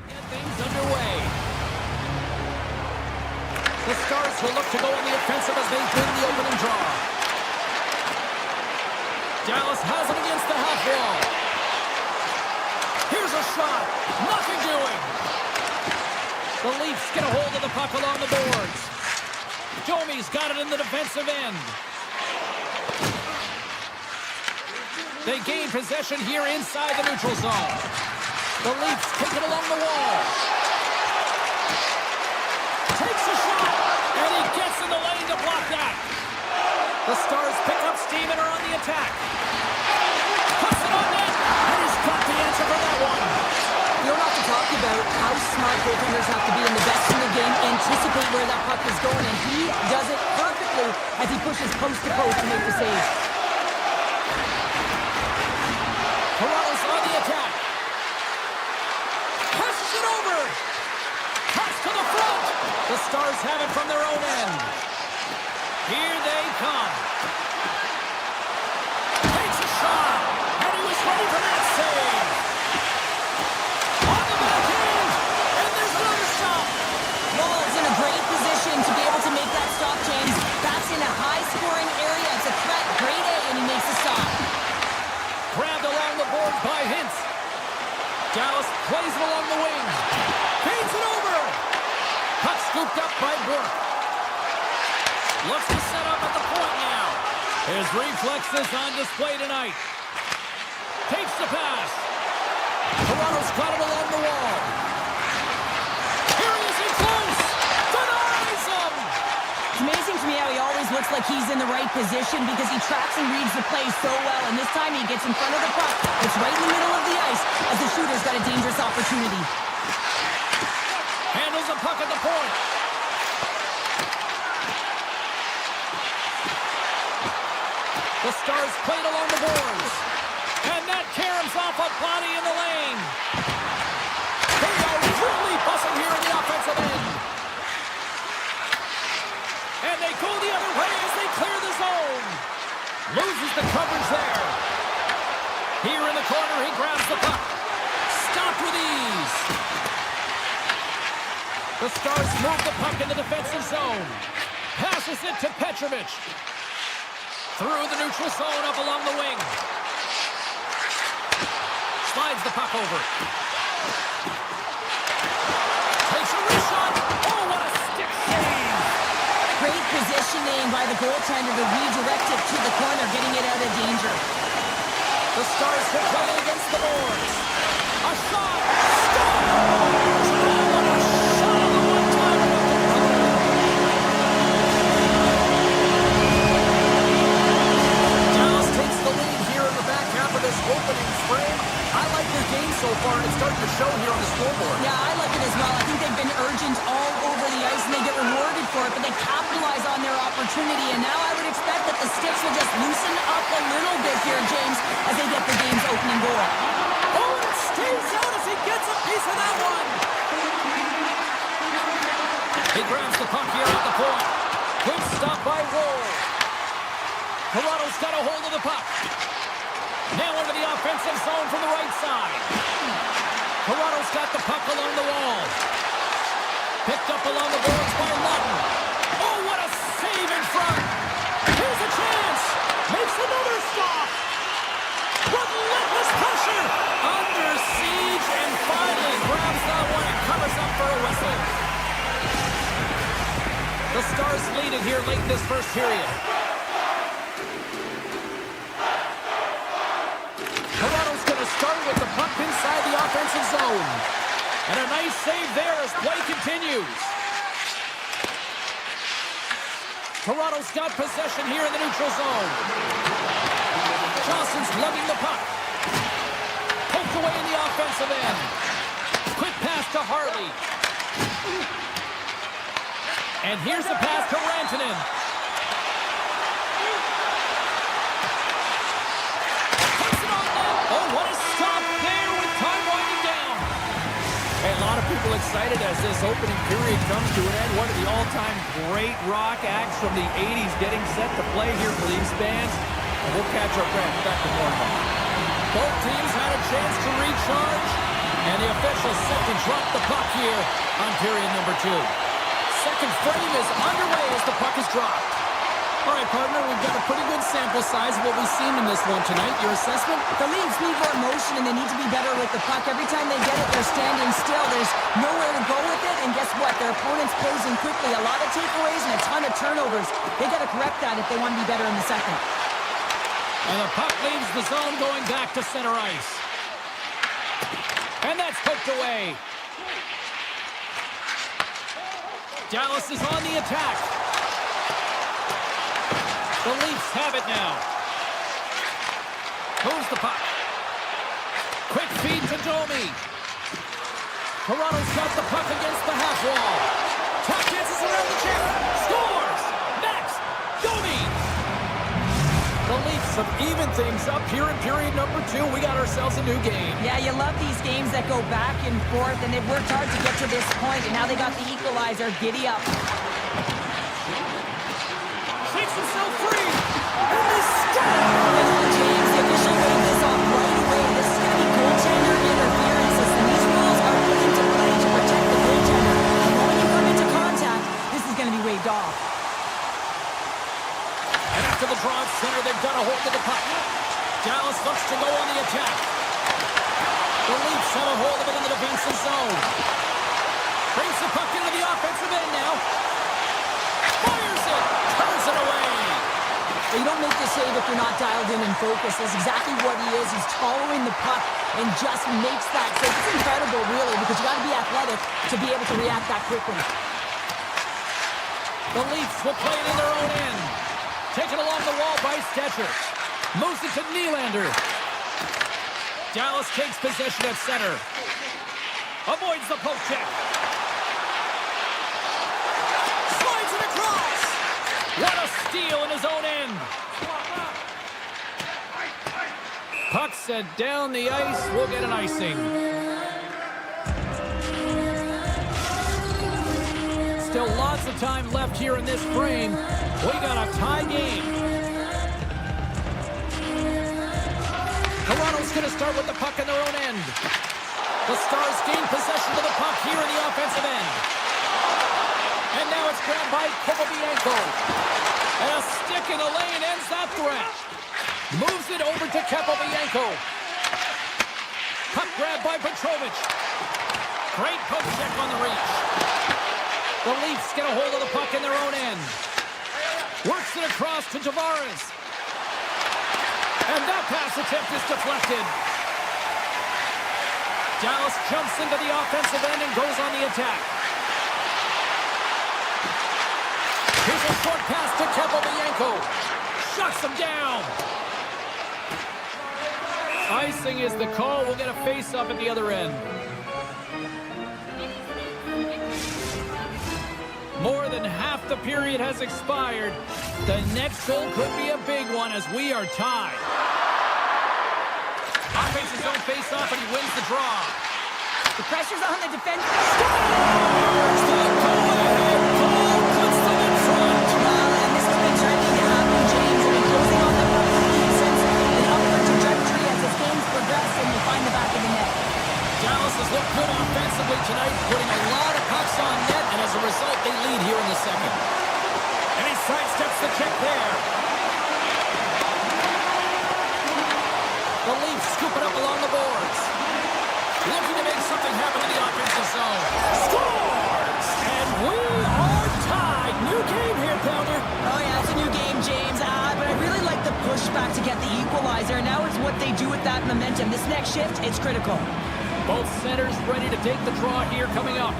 Get things underway. The Stars will look to go on the offensive as they win the opening draw. Dallas has it against the half wall. Here's a shot. Nothing doing. The Leafs get a hold of the puck along the boards. Domi's got it in the defensive end. They gain possession here inside the neutral zone. The Leafs take it along the wall. Takes a shot, and he gets in the lane to block that. The Stars pick up steam and are on the attack. Puts it on net, and he's got the answer for that one. You don't have to talk about how smart goaltenders have to be, and the best in the game anticipate where that puck is going, and he does it perfectly as he pushes post to post to make the save. Toronto's on the attack. Passes it over. Pass to the front. The Stars have it from their own end. Here they come. Takes a shot. And he was ready for that save. On the backhand. And there's another shot. Ball's in a great position to be able to make that stop, James. That's in a high-scoring area. It's a threat. Great A, and he makes the stop. Grabbed along the board by Hintz. Dallas plays it along the wing. Feeds it over. Puck scooped up by Burke. Looks to set up at the point now. His reflexes on display tonight. Takes the pass. Toronto's got him along the wall. Here he is in close. Denies him. It's amazing to me how he always looks like he's in the right position because he tracks and reads the play so well. And this time he gets in front of the puck. It's right in the middle of the ice as the shooter's got a dangerous opportunity. Handles the puck at the point. The Stars played along the boards. And that caroms off a body in the lane. They are really buzzing here in the offensive end. And they go the other way as they clear the zone. Loses the coverage there. Here in the corner, he grabs the puck. Stopped with ease. The Stars move the puck in the defensive zone. Passes it to Petrovic. Through the neutral zone, up along the wing. Slides the puck over. Takes a wrist shot. Oh, what a stick save. Great positioning by the goaltender to redirect it to the corner, getting it out of danger. The Stars will play it against the boards. A shot. Stop. Oh, what a shot on the one-timer. Dallas takes the lead here in the back half of this opening frame. I like their game so far, and it's starting to show here on the scoreboard. Yeah, I like it as well. I think they've been urgent all over the ice, and they get rewarded for it, but they capitalize on their opportunity, and now I would expect that the sticks will just loosen up a little bit here, James, as they get the game's opening goal. Oh, and it stays out as he gets a piece of that one. He grabs the puck here at the point. Good stop by Roll. Toronto's got a hold of the puck. Now into the offensive zone from the right side. Toronto's got the puck along the wall. Picked up along the boards by Lutton. Oh, what a save in front. Here's a chance. Makes another stop. Relentless pressure. Under siege and finally grabs that one and covers up for a whistle. The Stars lead it here late in this first period. Toronto's going to start with the puck inside the offensive zone. And a nice save there as play continues. Toronto's got possession here in the neutral zone. Johnson's lugging the puck. Poked away in the offensive end. Quick pass to Harley. And here's the pass to Rantanen. Puts it on net. Oh, what a stop there with time winding down. Hey, a lot of people excited as this opening period comes to an end. One of the all-time great rock acts from the 80s getting set to play here for these fans. And we'll catch our breath back to more. Both teams had a chance to recharge. And the officials set to drop the puck here on period number 2. Second frame is underway as the puck is dropped. All right, partner, we've got a pretty good sample size of what we've seen in this one tonight. Your assessment? The Leafs need more motion, and they need to be better with the puck. Every time they get it, they're standing still. There's nowhere to go with it, and guess what? Their opponent's closing quickly. A lot of takeaways and a ton of turnovers. They got to correct that if they want to be better in the second. And the puck leaves the zone going back to center ice. And that's poked away. Dallas is on the attack. The Leafs have it now. Moves the puck. Quick feed to Domi. Toronto's got the puck against the half wall. Tap dances around the chest. Scores! Next! Domi! The Leafs chance of even things up here in period number 2. We got ourselves a new game. Yeah, you love these games that go back and forth, and they've worked hard to get to this point, and now they got the equalizer. Giddy up. Takes himself free. And the stop! James, the official waved this off right away. This is going to be goaltender interference. Listen, these rules are put into play to protect the goaltender. And when you come into contact, this is going to be waved off. And after the draw at center, they've got a hold of the puck. Dallas looks to go on the attack. The Leafs have a hold of it in the defensive zone. Brings the puck into the offensive end now. Fires it. Turns it away. You don't make the save if you're not dialed in and focused. That's exactly what he is. He's following the puck and just makes that save. It's incredible, really, because you got to be athletic to be able to react that quickly. The Leafs will play it in their own end. Taken along the wall by Stetcher. Moves it to Nylander. Dallas takes possession at center. Avoids the poke check. Slides it across. What a steal in his own end. Puck sent down the ice. We'll get an icing. Still lots of time left here in this frame. We got a tie game. Toronto's going to start with the puck in their own end. The Stars gain possession of the puck here in the offensive end. And now it's grabbed by Kopobianko. And a stick in the lane ends that threat. Moves it over to Kopobianko. Puck grabbed by Petrovic. Great poke check on the reach. The Leafs get a hold of the puck in their own end. Works it across to Tavares. And that pass attempt is deflected. Dallas jumps into the offensive end and goes on the attack. Here's a short pass to Kopobianko. Shuts him down. Icing is the call. We'll get a face-off at the other end. More than half the period has expired. The next goal could be a big one as we are tied. Offense his own face-off and he wins the draw. The pressure's on the defense. Scores! The go-ahead goal puts them in front. And this has been starting to happen, James. I mean, closing on the puck since an upward trajectory as this game's progressed, and you find the back of the net. Dallas has looked good offensively tonight, putting a lot of pucks on net, and as a result, they lead here in the second. And he sidesteps the check there. The Leafs scoop it up along the boards. Looking to make something happen in the offensive zone. Scores! And we are tied. New game here, Pounder. Oh, yeah, it's a new game, James. But I really like the pushback to get the equalizer. Now it's what they do with that momentum. This next shift, it's critical. Both centers ready to take the draw here coming up.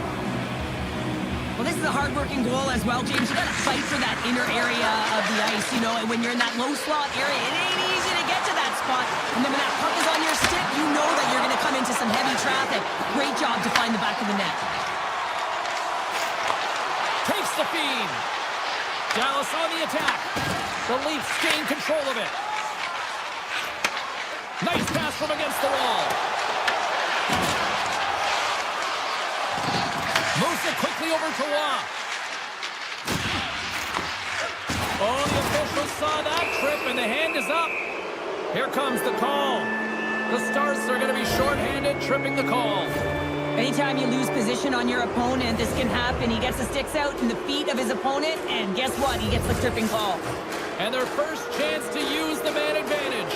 Well, this is a hard-working goal as well, James. You got to fight for that inner area of the ice, you know, and when you're in that low slot area, it ain't easy to get to that spot. And then when that puck is on your stick, you know that you're going to come into some heavy traffic. Great job to find the back of the net. Takes the feed. Dallas on the attack. The Leafs gain control of it. Nice pass from against the wall. Moves it quickly over to Waugh. Oh, the officials saw that trip, and the hand is up. Here comes the call. The Stars are going to be shorthanded, tripping the call. Anytime you lose position on your opponent, this can happen. He gets the sticks out in the feet of his opponent, and guess what? He gets the tripping call. And their first chance to use the man advantage.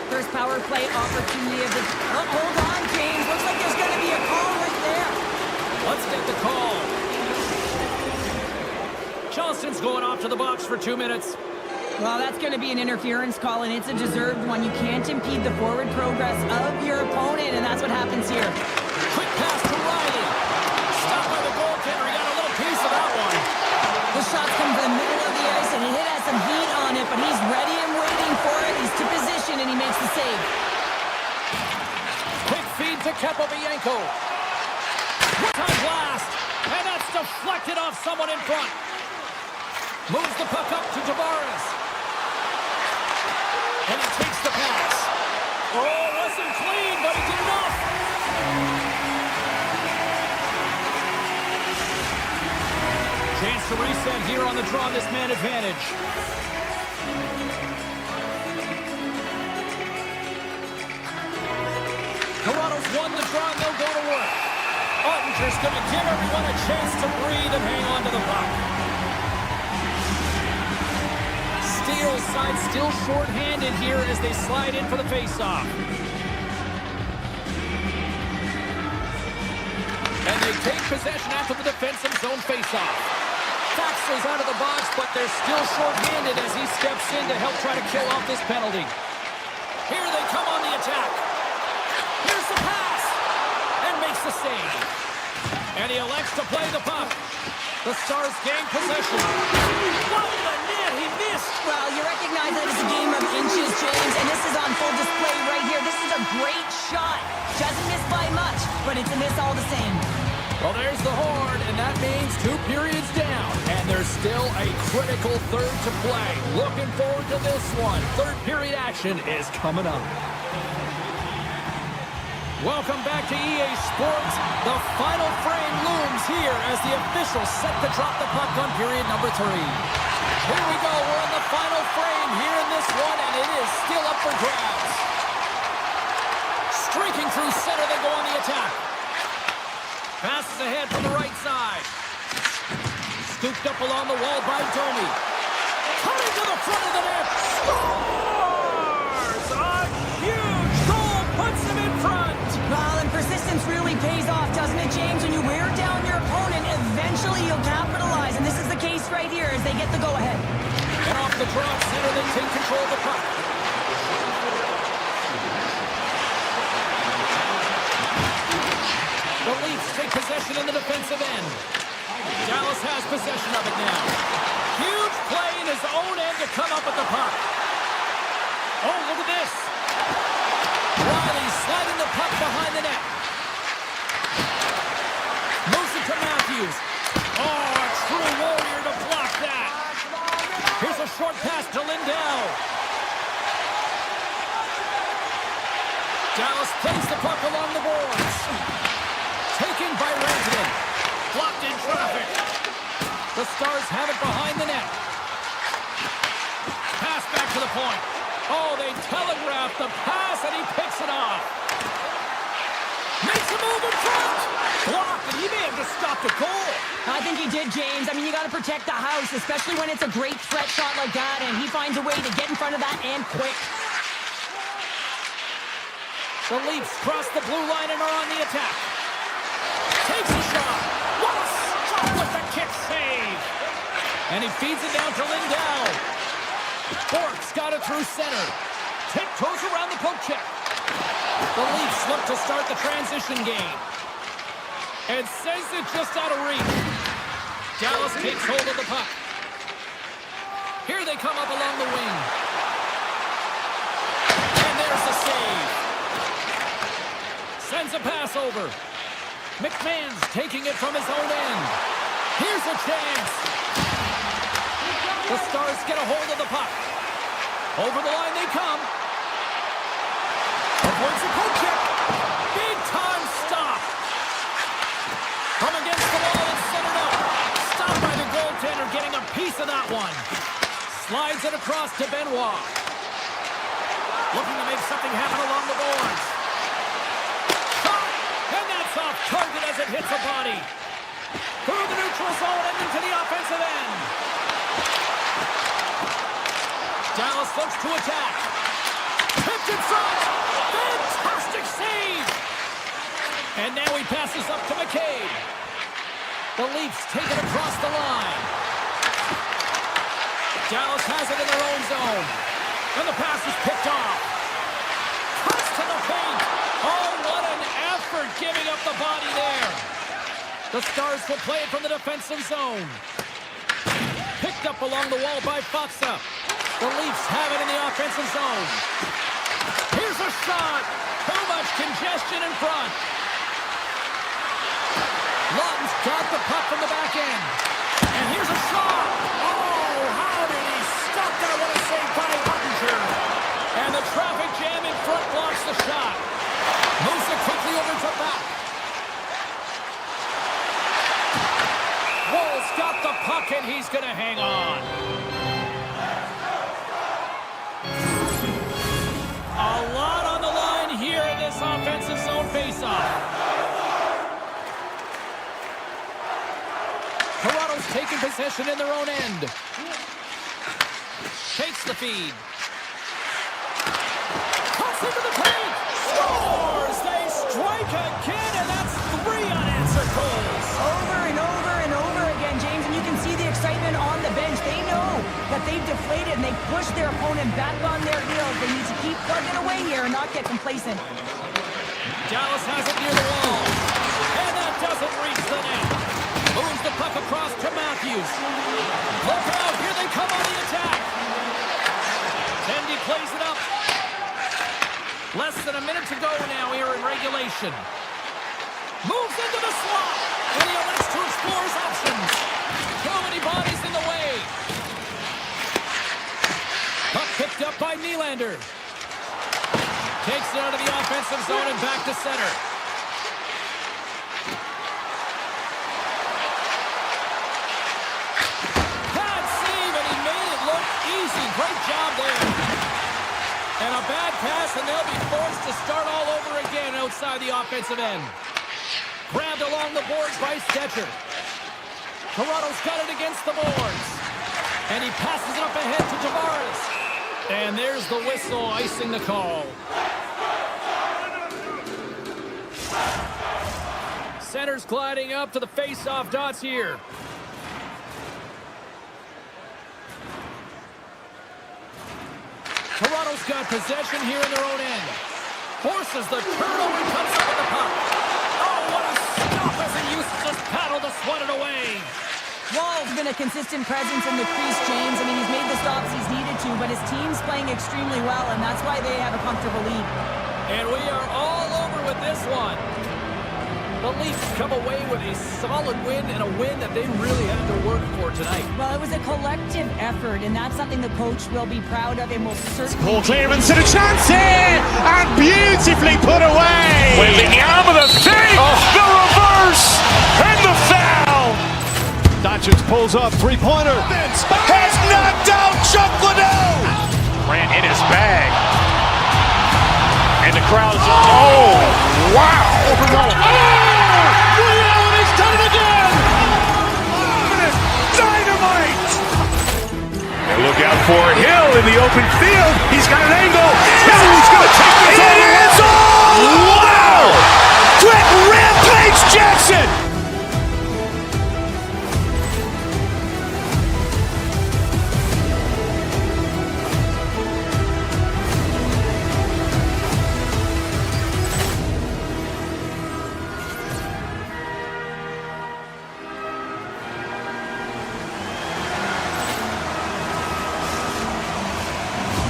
First power play opportunity of the... Oh, hold on, James. Looks like there's going to be a call right there. Let's get the call. Johnston's going off to the box for 2 minutes. Well, that's going to be an interference call, and it's a deserved one. You can't impede the forward progress of your opponent, and that's what happens here. Quick pass to Riley. Stopped by the goaltender. He got a little piece of that one. The shot's come to the middle of the ice, and it has some heat on it, but he's ready and waiting for it. He's to position, and he makes the save. Quick feed to Kopobianko. One-time blast, and that's deflected off someone in front. Moves the puck up to Tavares. And the pass. Oh, wasn't clean, but he did enough. Chance to reset here on the draw, this man advantage. Toronto's won the draw, and they'll go to work. Ottinger's going to give everyone a chance to breathe and hang on to the puck. Steele's side still short-handed here as they slide in for the face-off. And they take possession after the defensive zone face-off. Faxler's out of the box, but they're still short-handed as he steps in to help try to kill off this penalty. Here they come on the attack. Here's the pass. And makes the save. And he elects to play the puck. The Stars gain possession. What the net? He missed. Well, you recognize that it's a game of inches, James, and this is on full display right here. This is a great shot. Doesn't miss by much, but it's a miss all the same. Well, there's the horn, and that means 2 periods down. And there's still a critical third to play. Looking forward to this one. Third period action is coming up. Welcome back to EA Sports. The final frame looms here as the officials set to drop the puck on period number 3. Here we go. We're in the final frame here in this one, and it is still up for grabs. Streaking through center, they go on the attack. Passes ahead from the right side. Scooped up along the wall by Domi. Cutting to the front of the net. Scores! A huge goal puts him in front. Well, and persistence really pays off, doesn't it, James? When you wear down your opponent, eventually you'll capitalize. And this is the case right here as they get the go-ahead. And off the draw at center, they take control of the puck. The Leafs take possession in the defensive end. Dallas has possession of it now. Huge play in his own end to come up with the puck. Oh, look at this. Riley sliding the puck behind the net. Moves it to Matthews. Oh, a true warrior to block that. Here's a short pass to Lindell. Dallas plays the puck along the boards. Taken by Rantanen. Blocked in traffic. The Stars have it behind the net. Pass back to the point. Oh, they telegraph the pass, and he picks it off. Makes a move in front. Blocked, and he may have just stopped a goal. I think he did, James. I mean, you got to protect the house, especially when it's a great threat shot like that, and he finds a way to get in front of that and quick. The Leafs cross the blue line and are on the attack. Takes a shot. What a stop with the kick save. And he feeds it down to Lindell. Bork's got it through center. Tiptoes around the poke check. The Leafs look to start the transition game. And sends it just out of reach. Dallas takes hold of the puck. Here they come up along the wing. And there's the save. Sends a pass over. McMahon's taking it from his own end. Here's a chance. The Stars get a hold of the puck. Over the line they come. Avoids a poke check. Big time stop. From against the wall and centered up. Stopped by the goaltender, getting a piece of that one. Slides it across to Benoit. Looking to make something happen along the boards. Off target as it hits a body. Through the neutral zone and into the offensive end. Dallas looks to attack. Tipped in front. Fantastic save. And now he passes up to McCabe. The Leafs take it across the line. Dallas has it in their own zone. And the pass is picked off. Cuts to the paint. Oh, what an effort giving up the body there. The Stars will play it from the defensive zone. Picked up along the wall by Faksa. The Leafs have it in the offensive zone. Here's a shot. Too much congestion in front. Lawton's got the puck from the back end. And here's a shot. Oh, how did he stop that? What a save by Ottinger. And the traffic the puck, and he's going to hang on. A lot on the line here in this offensive zone faceoff. Toronto's taking possession in their own end. Takes the feed. Cuts into the paint. Scores! They strike again, and that's 3 unanswered goals. Over and over and over again, James, and you can see the excitement on the bench. They know that they've deflated and they've pushed their opponent back on their heels. They need to keep plugging away here and not get complacent. Dallas has it near the wall, and that doesn't reach the net. Moves the puck across to Matthews. Look out, here they come on the attack. Tendy plays it up. Less than a minute to go now here in regulation. Moves into the slot, and he elects to explore his options. Too many bodies in the way. Puck picked up by Nylander. Takes it out of the offensive zone and back to center. Bad save, and he made it look easy. Great job there. And a bad pass, and they'll be forced to start all over again outside the offensive end. Grabbed along the boards by Stetcher. Toronto's got it against the boards. And he passes it up ahead to Tavares. And there's the whistle, icing the call. Center's gliding up to the face-off dots here. Toronto's got possession here in their own end. Forces the turnover, comes up with the puck. Oh, what a stop as he used to just paddle to swat it away. Wall's been a consistent presence in the crease, James. I mean, he's made the stops he's needed to, but his team's playing extremely well, and that's why they have a comfortable lead. And we are all over with this one. The Leafs come away with a solid win and a win that they really had to work for tonight. Well, it was a collective effort, and that's something the coach will be proud of and will certainly... Ball clearance and a chance here, and beautifully put away. With the arm of the save, the reverse, and the foul. Doncic pulls up, three-pointer. Has knocked out Chuck Liddell. Ran in his bag. And the crowd's, oh, wow. He's done it again. Dynamite. And look out for Hill in the open field. He's got an angle. Hill's going to take this all the way. Wow. Quick Rampage Jackson.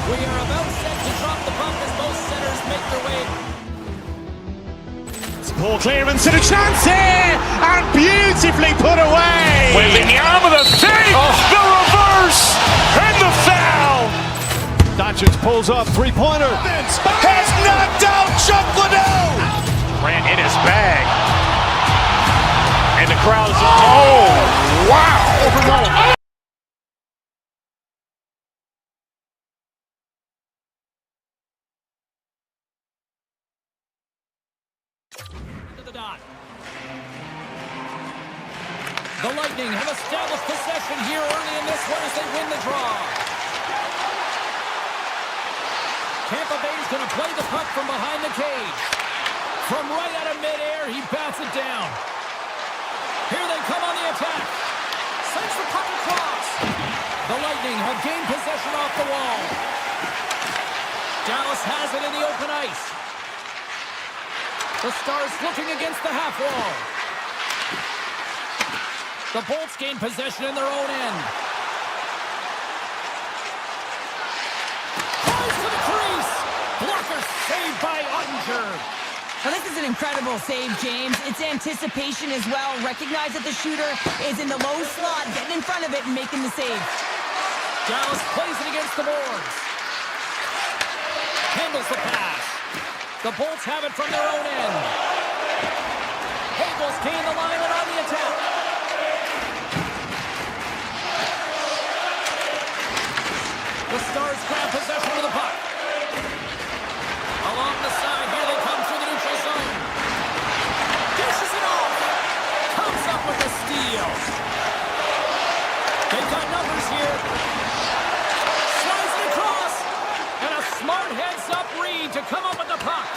We are about set to drop the puck as both centers make their way. Ball clearance and a chance here, and beautifully put away. With the arm of the save, the reverse, and the foul. Doncic pulls up, three-pointer. Has knocked out Chuck Liddell. Ran in his bag. And the crowd's, oh, wow. To the dot. The Lightning have established possession here early in this one as they win the draw. Tampa Bay's going to play the puck from behind the cage. From right out of midair, he bats it down. Here they come on the attack. Sends the puck across. The Lightning have gained possession off the wall. Dallas has it in the open ice. The Stars looking against the half wall. The Bolts gain possession in their own end. Flies to the crease. Blocker saved by Ottinger. Well, this is an incredible save, James. It's anticipation as well. Recognize that the shooter is in the low slot, getting in front of it and making the save. Dallas plays it against the boards. Handles the pass. The Bolts have it from their own end. Hagel's gained the line and on the attack. Steel. They've got numbers here. Slides it across. And a smart heads-up read to come up with the puck.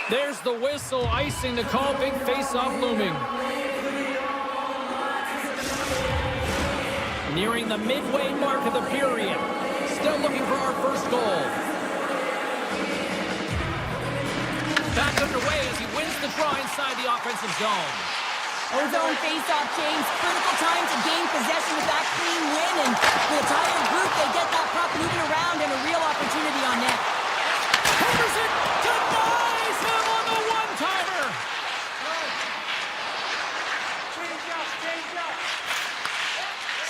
There's the whistle, icing to call, big face-off looming. Nearing the midway mark of the period. Still looking for our first goal. Back underway as he wins the draw inside the offensive zone. Ozone face-off, James. Critical time to gain possession with that clean win. And the entire group, they get that puck moving around and a real opportunity on net. Henderson denies him on the one-timer.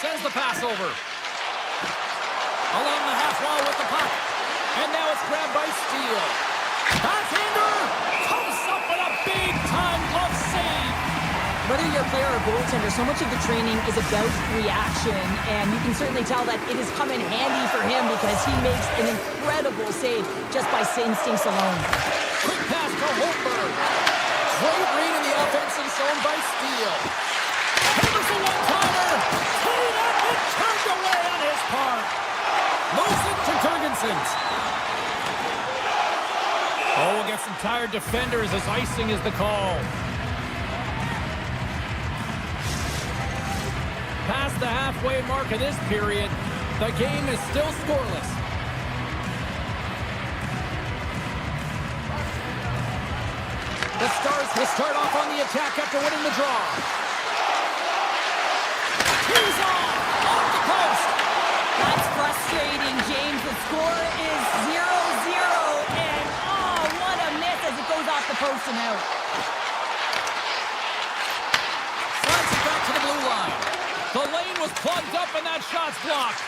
Sends the pass over. Along the half wall with the puck. And now it's grabbed by Steel. Backhander comes up with a big-time glove save. Whether you're a player or goaltender, so much of the training is about reaction, and you can certainly tell that it has come in handy for him because he makes an incredible save just by instincts alone. Quick pass to Holmberg. Great read in the offensive zone by Steel. Henderson one-timer. Teed up and turned away on his part. Moves it to Jurgensen's. Oh, we'll get some tired defenders as icing is the call. Past the halfway mark of this period, the game is still scoreless. The Stars will start off on the attack after winning the draw. He's off the post. That's frustrating, James. The score is 0-0, and oh, what a miss as it goes off the post and out. Slides it back to the blue line. The lane was plugged up and that shot's blocked.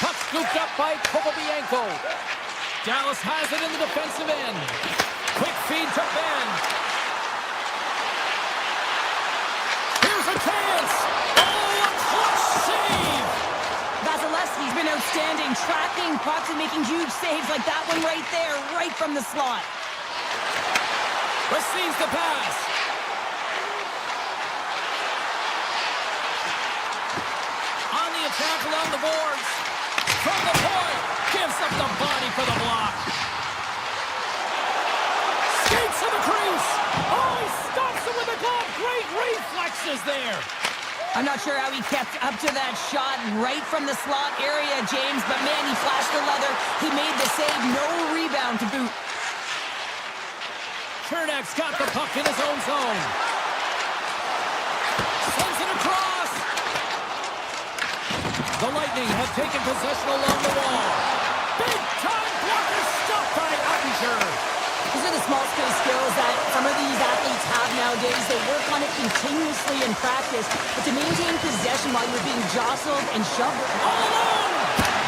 Puck scooped up by Kokobienko. Dallas has it in the defensive end. Quick feed to Ben. Here's a chance. Oh, a clutch save. Vasilevsky's been outstanding, tracking pucks and making huge saves like that one right there, right from the slot. Receives the pass. On the attack along the boards. From the point. Gives up the body for the block. Skates to the crease. Oh, he stops it with a glove. Great reflexes there. I'm not sure how he kept up to that shot right from the slot area, James, but man, he flashed the leather. He made the save. No rebound to boot. Chernak's got the puck in his own zone. Sends it across. The Lightning have taken possession along the wall. Big-time blocker stopped by Ottinger. These are the small space skills that some of these athletes have nowadays. They work on it continuously in practice, but to maintain possession while you're being jostled and shoved All alone!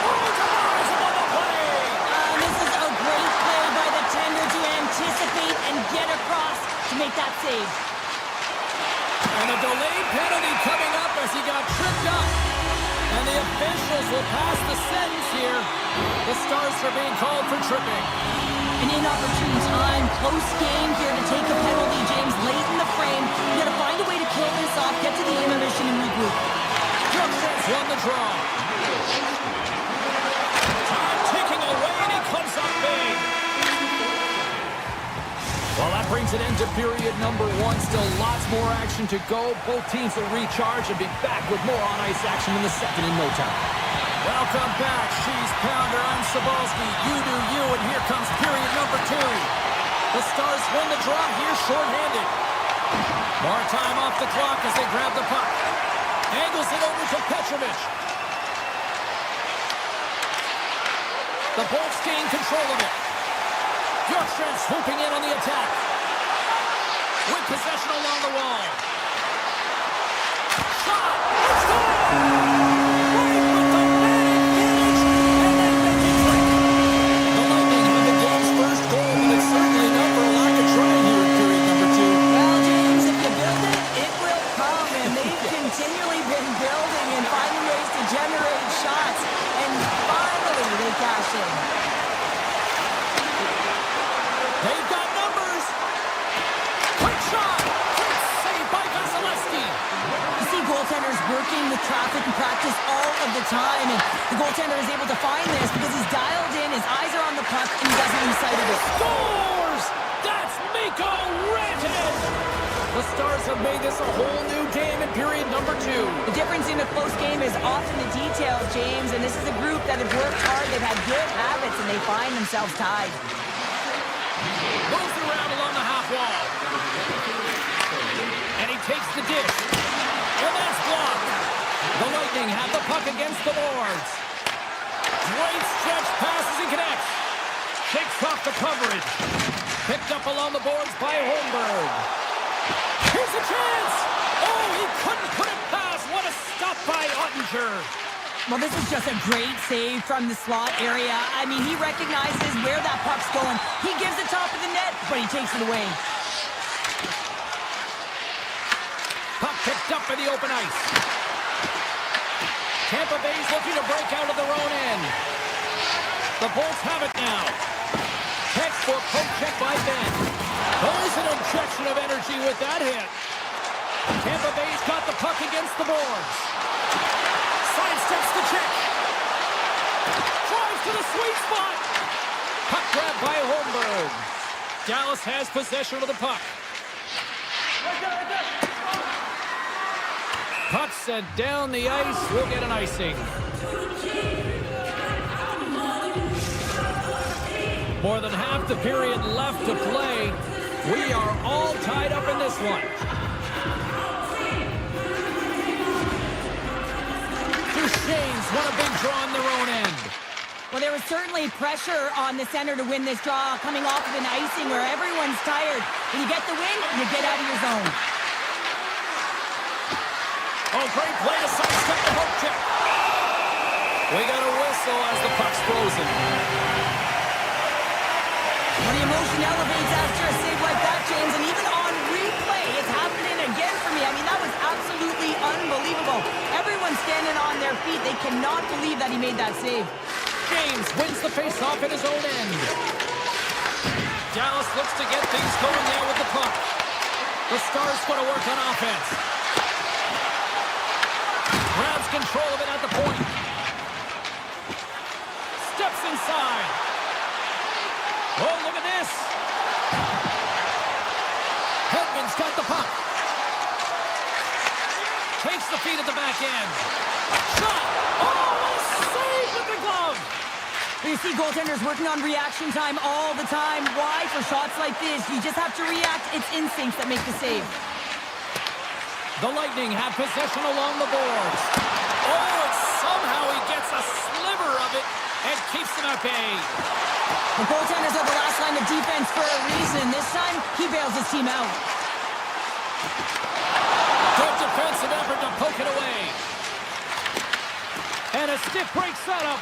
Oh, Tavares on the play! this is a great play by the tender to anticipate and get across to make that save. And a delayed penalty coming up as he got tripped up. And the officials will pass the sentence here. The Stars are being called for tripping. An inopportune time, close game here to take a penalty, James, late in the frame. You got to find a way to kill this off, get to the aim of mission and regroup. Jurgensen's won the draw. Time ticking away and he comes up big. Well, that brings an end to period number one. Still lots more action to go. Both teams will recharge and be back with more on-ice action in the second in no time. Welcome back, Cheese Pounder. I'm Sabalski. You do you, and here comes period number two. The Stars win the draw here shorthanded. More time off the clock as they grab the puck. Angles it over to Petrovic. The Bolts gain control of it. Bjorkstrand swooping in on the attack. With possession along the wall. Shot! It's good! Right with the man advantage, and then making click. The Lightning have the game's first goal, but it's certainly not for a lack of trying here in period number two. Well, James, if you build it, it will come, and they've continually been building and finding ways to generate shots, and finally they cash in. They've got numbers. Quick shot. Quick goaltender's working with traffic and practice all of the time, and the goaltender is able to find this because he's dialed in, his eyes are on the puck, and he doesn't lose sight of it. Scores! That's Mikko Rantanen! The Stars have made this a whole new game in period number 2. The difference in a close game is often the details, James, and this is a group that have worked hard, they've had good habits, and they find themselves tied. Moves around along the half wall. And he takes the dish. And that's blocked. The Lightning have the puck against the boards. Great stretch passes and connects. Shakes off the coverage. Picked up along the boards by Holmberg. Here's a chance! Oh, he couldn't put it past. What a stop by Ottinger. Well, this is just a great save from the slot area. I mean, he recognizes where that puck's going. He gives it top of the net, but he takes it away. Puck picked up in the open ice. Tampa Bay's looking to break out of their own end. The Bolts have it now. Textbook poke check by Ben. There's an injection of energy with that hit. Tampa Bay's got the puck against the boards. Sidesteps the check. Drives to the sweet spot. Puck grabbed by Holmberg. Dallas has possession of the puck. Puck sent down the ice. We'll get an icing. More than half the period left to play. We are all tied up in this one. Duchesne's won a big draw on their own end. Well, there was certainly pressure on the center to win this draw, coming off of an icing where everyone's tired. When you get the win, you get out of your zone. Oh, great play to sidestep the poke check. We got a whistle as the puck's frozen. When the emotion elevates after a save like that, James, and even on replay, it's happening again for me. I mean, that was absolutely unbelievable. Everyone's standing on their feet. They cannot believe that he made that save. James wins the faceoff at his own end. Dallas looks to get things going there with the puck. The Stars going to work on offense. Grabs control of it at the point. Steps inside. Oh, look at this. Hedman's got the puck. Takes the feed at the back end. Shot. Oh, a save with the glove. You see goaltenders working on reaction time all the time. Why? For shots like this, you just have to react. It's instincts that make the save. The Lightning have possession along the boards. Oh, and somehow he gets a sliver of it and keeps them at bay. The goaltenders are the last line of defense for a reason. This time, he bails his team out. Good defensive effort to poke it away. And a stiff break setup.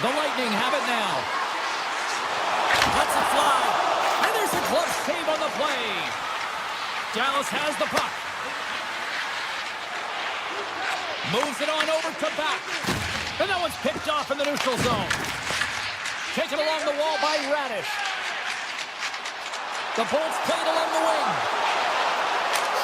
The Lightning have it now. Lets it fly. And there's a glove save on the play. Dallas has the puck. Moves it on over to back. And that one's picked off in the neutral zone. Taken along the wall by Radish. The Bolts played along the wing.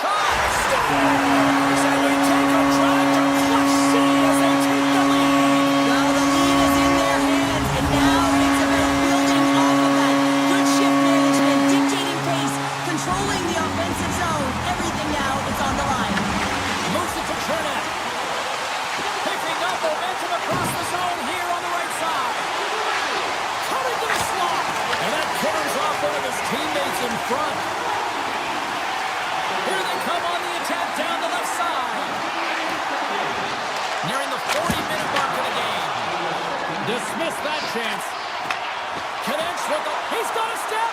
Shot! Scores! And we take a drive to Clutch City as they take the lead. Well, the lead is in their hands, and now it's about building off of that. Good shift management, dictating pace, controlling the offensive zone. Everything now is on the line. Moves it to Chernak. Picking up momentum across the zone here on the right side. Coming to the slot. And that corners off one of his teammates in front. Here they come on the attack down the left side. Nearing the 40-minute mark of the game. Dismiss that chance. Connects with the... He's got a step.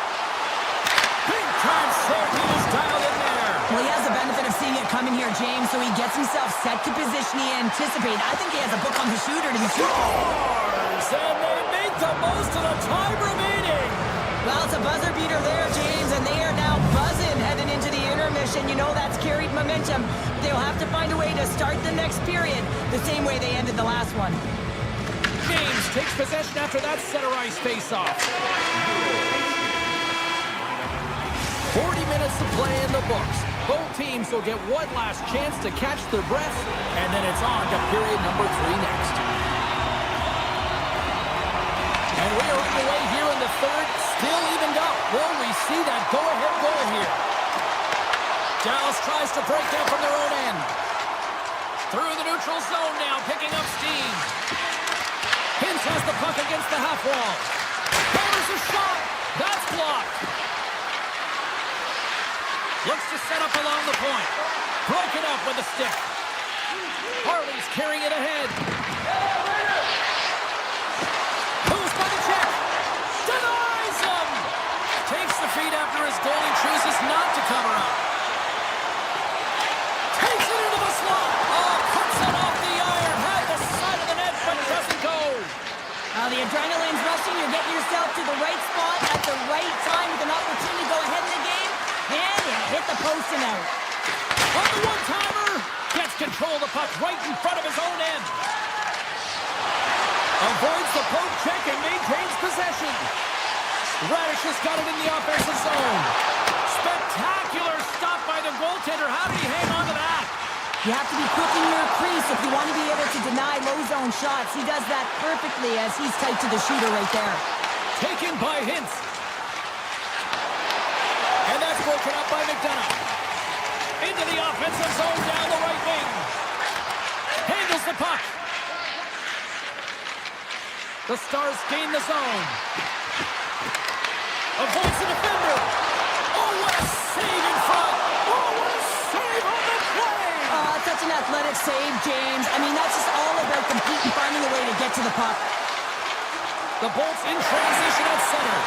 Big time save. He is dialed in there. Well, he has the benefit of seeing it coming here, James, so he gets himself set to position he anticipated. I think he has a book on the shooter to be shooting. Scores! And they make the most of the time remaining. Well, it's a buzzer beater there, James, and they are now buzzing heading into the intermission. You know that's carried momentum. They'll have to find a way to start the next period the same way they ended the last one. James takes possession after that center ice face-off. 40 minutes to play in the books. Both teams will get one last chance to catch their breath, and then it's on to period number 3 next. And we are underway here in the third, still evened up. Will we see that go-ahead goal here? Dallas tries to break down from their own end. Through the neutral zone now, picking up steam. Hintz has the puck against the half wall. There's a shot. That's blocked. Looks to set up along the point. Broken up with a stick. Harley's carrying it ahead. Who's by the check? Denies him! Takes the feed after his goalie chooses not to cover up. Takes it into the slot. Oh, puts it off the iron. Had the side of the net, but doesn't go. The adrenaline's rushing. You're getting yourself to the right spot at the right time with an opportunity to go ahead in the game. And you hit the post and out. On the one-timer. Gets control of the puck right in front of his own end. Avoids the poke check and maintains possession. Radish has got it in the offensive zone. Spectacular stop by the goaltender. How did he hang on to that? You have to be quick in your crease if you want to be able to deny low zone shots. He does that perfectly as he's tight to the shooter right there. Taken by Hintz. And that's broken up by McDonough. Into the offensive zone down the right wing. Handles the puck. The Stars gain the zone. Avoids the defender. Oh, what a save in front. Oh, what a save on the play. Such an athletic save, James. I mean, that's just all about competing, finding a way to get to the puck. The Bolts in transition at center.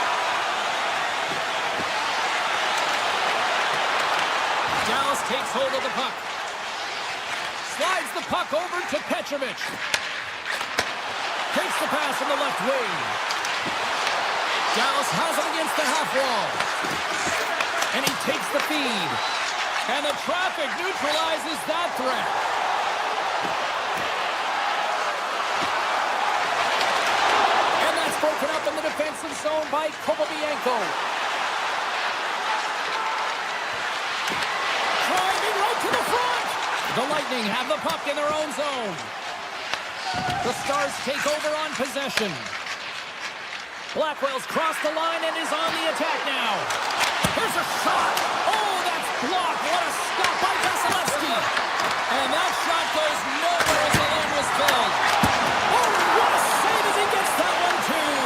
Dallas takes hold of the puck. Slides the puck over to Petrovic. Takes the pass from the left wing. Dallas has it against the half wall. And he takes the feed. And the traffic neutralizes that threat. And that's broken up in the defensive zone by Kopobianko. Driving right to the front. The Lightning have the puck in their own zone. The Stars take over on possession. Blackwell's crossed the line and is on the attack now. Here's a shot. Oh, that's blocked. What a stop by Vasilevsky. And that shot goes nowhere as the lane was filled. Oh, what a save as he gets that one, too.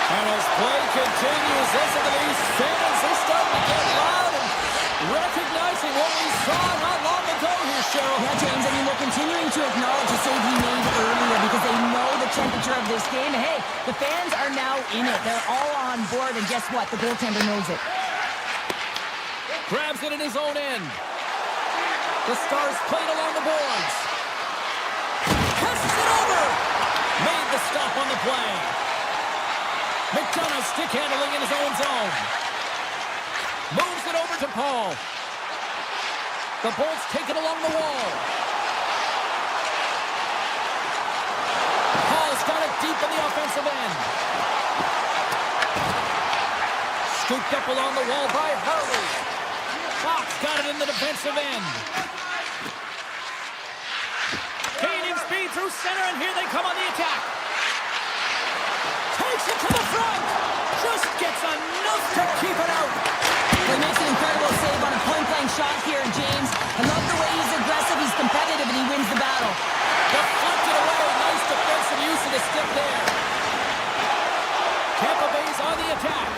And as play continues, listen to these fans. They're starting to get loud and recognizing what we saw not long ago here, Cheryl. Yeah, James, I mean, they're continuing to acknowledge the save he made earlier because they know the temperature of this game. And hey, the fans are now in it. They're all on board, and guess what? The goaltender knows it. Grabs it in his own end. The Stars played along the boards. Passes it over. Made the stop on the play. McDonough stick handling in his own zone. Moves it over to Paul. The Bolts take it along the wall. Paul's got it deep in the offensive end. Scooped up along the wall by Harley. Fox got it in the defensive end. Gaining speed through center, and here they come on the attack. Takes it to the front. Just gets enough to keep it out. He makes an incredible save on a point-blank shot here, James. I love the way he's aggressive, he's competitive, and he wins the battle. Deflected away. Nice defensive use of the stick there. Tampa Bay's on the attack.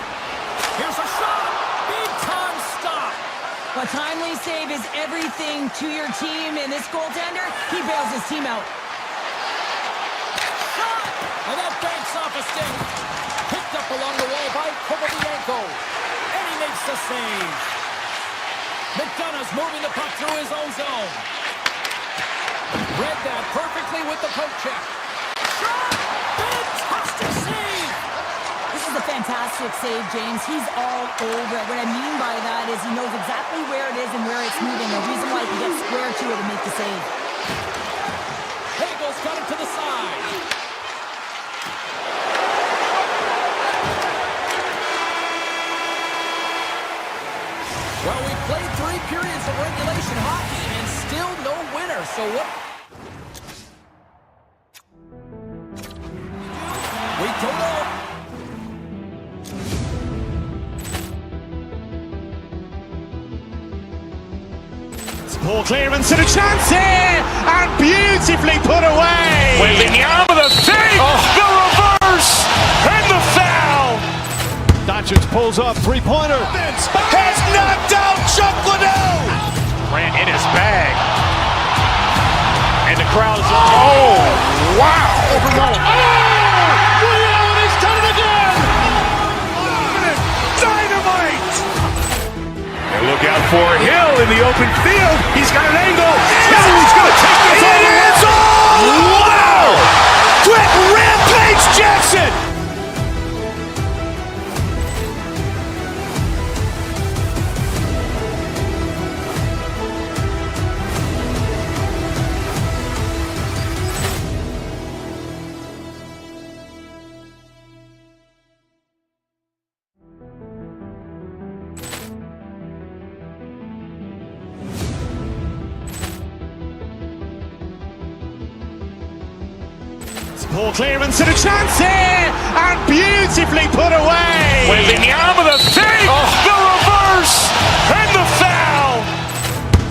Here's a shot. Big-time stop. A timely save is everything to your team, and this goaltender, he bails his team out. Shot! And that banks off a stick. Picked up along the wall by Kopobianko. And he makes the save. McDonough's moving the puck through his own zone. Read that perfectly with the poke check. Shot! Fantastic save! This is a fantastic save, James. He's all over it. What I mean by that is he knows exactly where it is and where it's moving. The reason why he can get square to it and make the save. Hagel's got it to the side. Well, we played 3 periods of still no winner. So what? We don't know. Ball clearance and a chance here, and beautifully put away. Waving the arm of the fake, the reverse, and the foul. Doncic pulls up, three-pointer. Has knocked out Chuck Liddell. Ran in his bag. And the crowd is, oh, wow. He's done it again. Dynamite. And look out for Hill in the open field. He's got an angle. He's going to take this all the way. Wow. Quick Rampage Jackson. Ball clearance and a chance here, and beautifully put away. Waving the arm of the fake, the reverse, and the foul.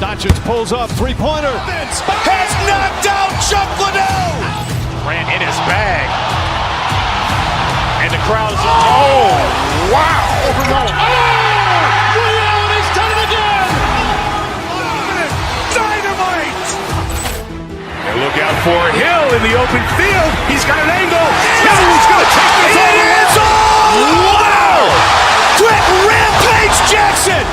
Doncic pulls up, three-pointer. Has knocked out Chuck Liddell. Ran in his bag. And the crowd is, oh, wow. He's done it again. Dynamite. And look out for Hill in the open field. He's got an angle. He's going to take this all the way. Wow. Quick Rampage Jackson.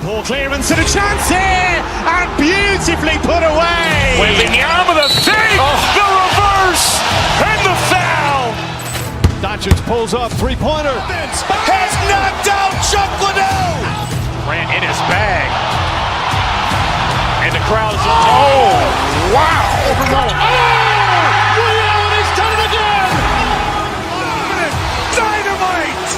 Ball clearance and a chance here, and beautifully put away. Waving the arm of the fake, the reverse, and the foul. Doncic pulls up, three-pointer. Has knocked out Chuck Liddell. Ran in his bag. And the crowd is, oh, wow. He's done it again. Dynamite.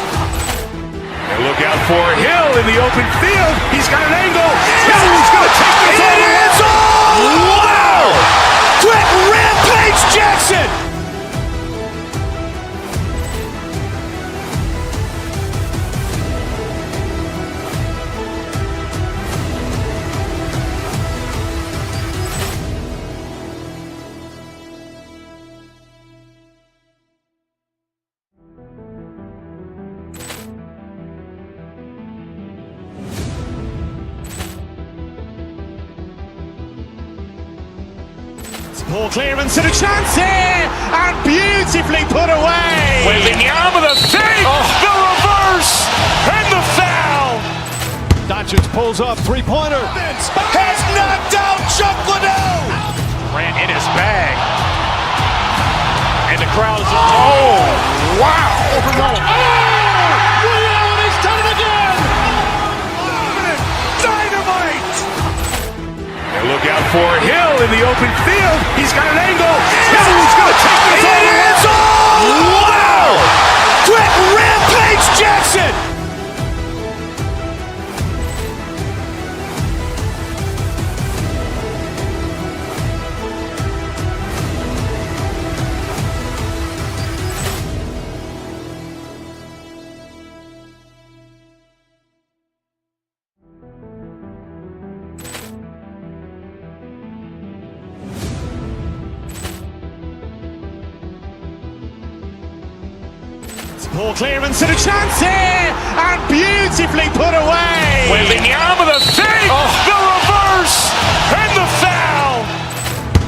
And look out for Hill in the open field. He's got an angle. He's going to take this all the way. Wow. Quick Rampage Jackson. Ball clearance and a chance here, and beautifully put away. Waving the arm of the fake, the reverse, and the foul. Doncic pulls up, three-pointer. Has knocked out Chuck Liddell. Ran in his bag. And the crowd is, oh, wow. He's done it again. Dynamite. And look out for Hill in the open field. He's got an angle. He's going to take this all the way. Wow. Quick Rampage Jackson. Ball clearance and a chance here, and beautifully put away. Waving the arm of the fake, the reverse, and the foul.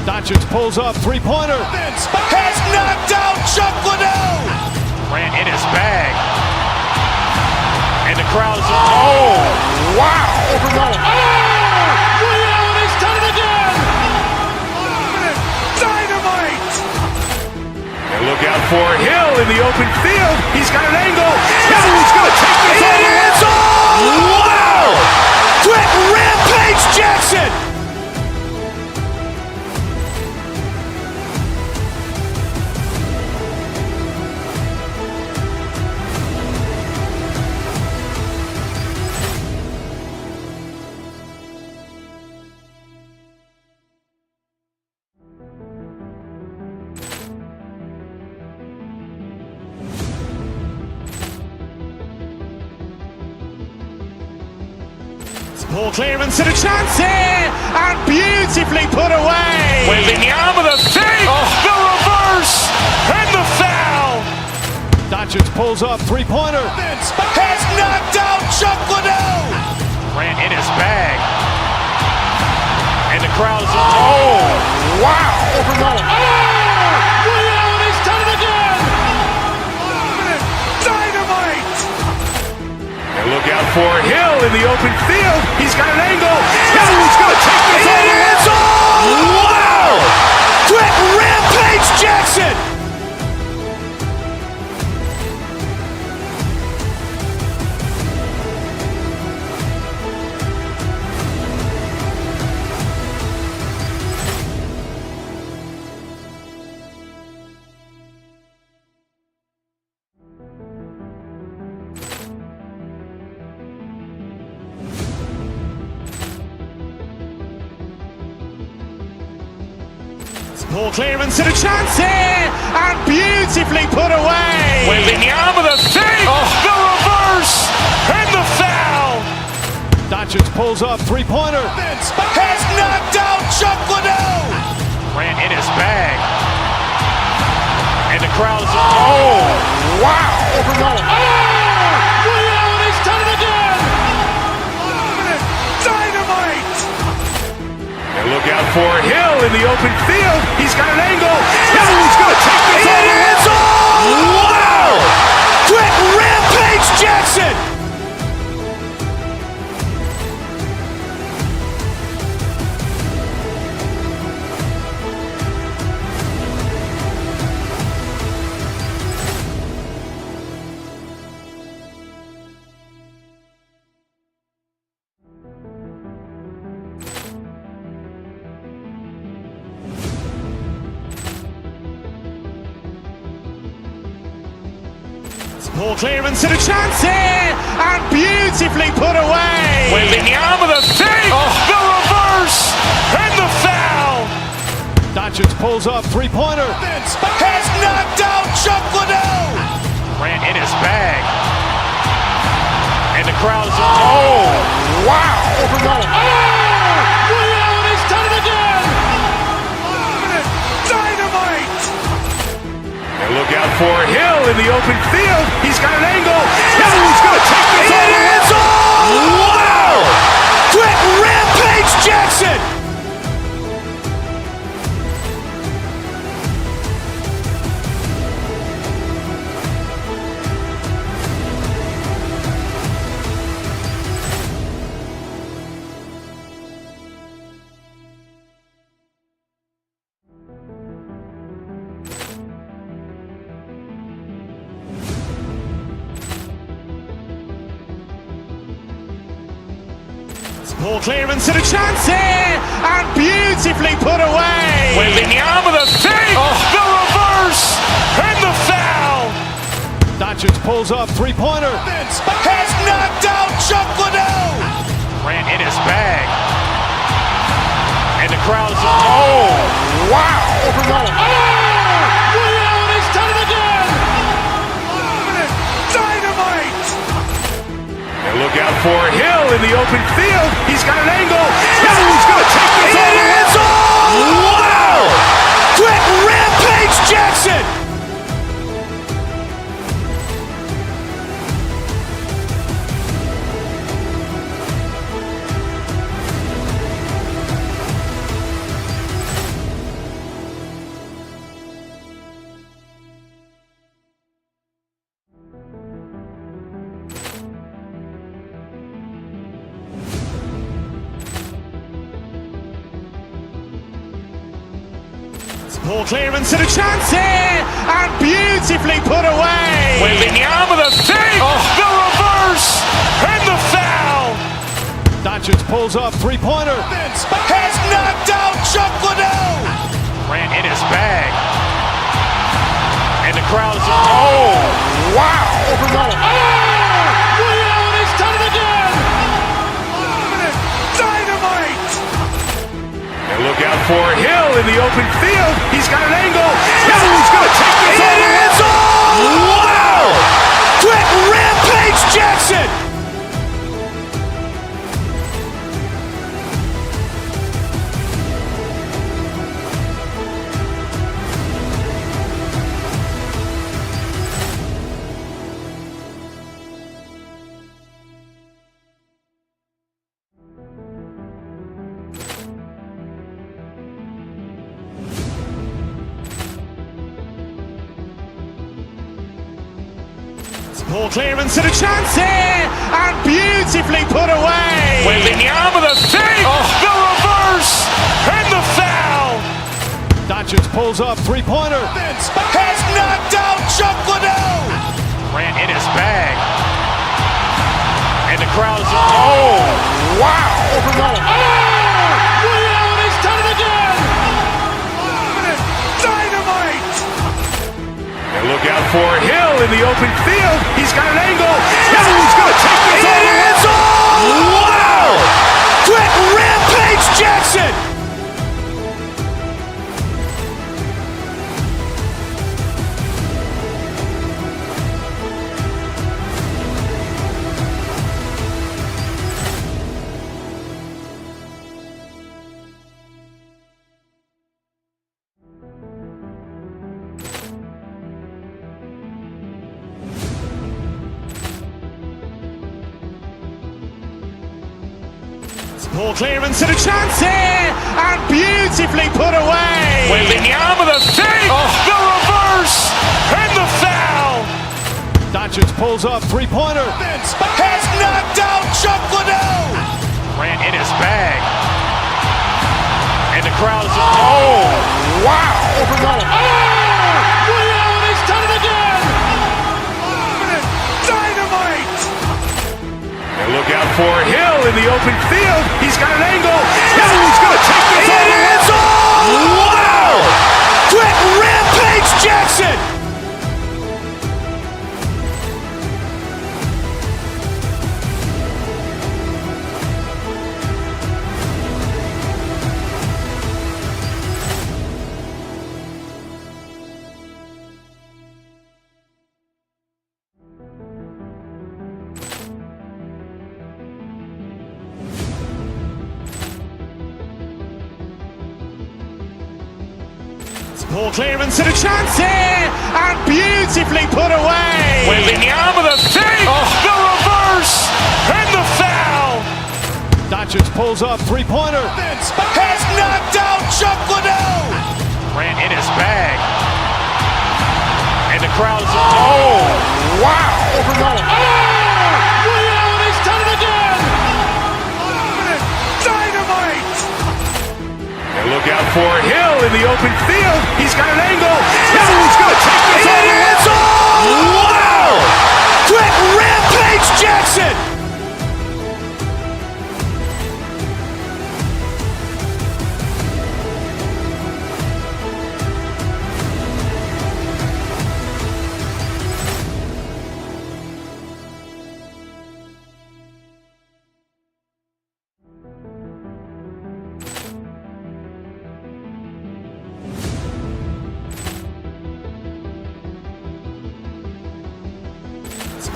Doncic pulls up, three-pointer. Has knocked out Chuck Liddell. Ran in his bag. And the crowd is, oh, wow. He's done it again. Dynamite. for Hill in the open field. He's got an angle. Hill's going to take this all the way. Wow! Quick Rampage Jackson! Ball clearance and a chance here, and beautifully put away. Waving the arm of the fake, the reverse, and the foul. Doncic pulls up, three-pointer. Has knocked out Chuck Liddell. Ran in his bag. And the crowd is, oh, wow. He's done it again. Dynamite. And look out for Hill in the open field. He's got an angle. Hill's going to take this all the way. Wow. Quick Rampage Jackson. Ball clearance and a chance here, and beautifully put away. Waving the arm of the fake, the reverse, and the foul. Doncic pulls up, three-pointer. Has knocked out Chuck Liddell. Ran in his bag. And the crowd is, oh, wow. He's done it again. Dynamite. And look out for Hill in the open field. He's got an angle. Hill's going to take this all the way. Wow. Quick Rampage Jackson. Ball clearance and a chance here, and beautifully put away. Waving the arm of the fake, the reverse, and the foul. Doncic pulls up, three-pointer. Has knocked out Chuck Liddell. Ran in his bag. And the crowd is, oh, wow. He's done it again. Dynamite. And look out for Hill in the open field. He's got an angle. Hill's going to take this all the way. Wow. Quick Rampage Jackson. Ball clearance and a chance here, and beautifully put away. Waving the arm of the fake, the reverse, and the foul. Doncic pulls up, three-pointer. Has knocked out Chuck Liddell. Ran in his bag. And the crowd is, oh, wow. He's done it again. Dynamite. And look out for Hill in the open field. He's got an angle. Hill's going to take this all the way. Wow. Quick Rampage Jackson. Ball clearance and a chance here, and beautifully put away. Wembanyama the save, the reverse, and the foul. Doncic pulls up, three-pointer. Has knocked out Chuck Liddell. Grant in his bag. And the crowd is, oh, wow. Ray Allen has done it again. Dynamite. And look out for Hill in the open field. He's got an angle. Hill's going to take this all the way. Wow. Quick Rampage Jackson. Ball clearance and a chance here, and beautifully put away. Wembanyama the save, the reverse, and the foul. Doncic pulls up, three-pointer. Has knocked out Chuck Liddell. Grant in his bag. And the crowd is, oh, wow. Ray Allen has done it again. Dynamite. And look out for Hill in the open field. He's got an angle. Hill's going to take this all the way. Wow. Quick Rampage Jackson. Ball clearance and a chance here, and beautifully put away. Wembanyama the save, the reverse, and the foul. Doncic pulls up, three-pointer. Has knocked out Chuck Liddell. Grant in his bag. And the crowd is, oh, wow. Ray Allen has done it again. Dynamite. And look out for Hill in the open field. He's got an angle. Hill's going to take this all the way. Wow. Quick Rampage Jackson. Ball clearance and a chance here, and beautifully put away. Wembanyama the save, the reverse, and the foul. Doncic pulls up, three-pointer. Has knocked out Chuck Liddell. Grant in his bag. And the crowd is, oh, wow. Ray Allen has done it again. Dynamite. And look out for Hill in the open field. He's got an angle. Hill's going to take this all the way. Wow. Quick Rampage Jackson.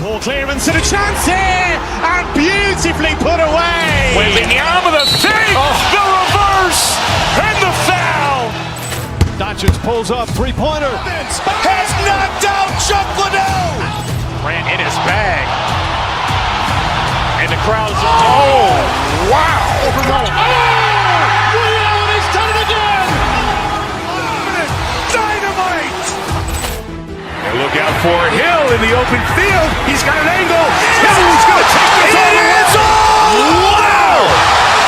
Ball clearance and a chance here, and beautifully put away. Wembanyama the save, the reverse, and the foul. Doncic pulls up, three-pointer. Has knocked out Chuck Liddell. Grant in his bag. And the crowd is, oh, wow. Ray Allen has done it again. Dynamite. And look out for Hill in the open field. He's got an angle. Hill's going to take this all the way. Wow.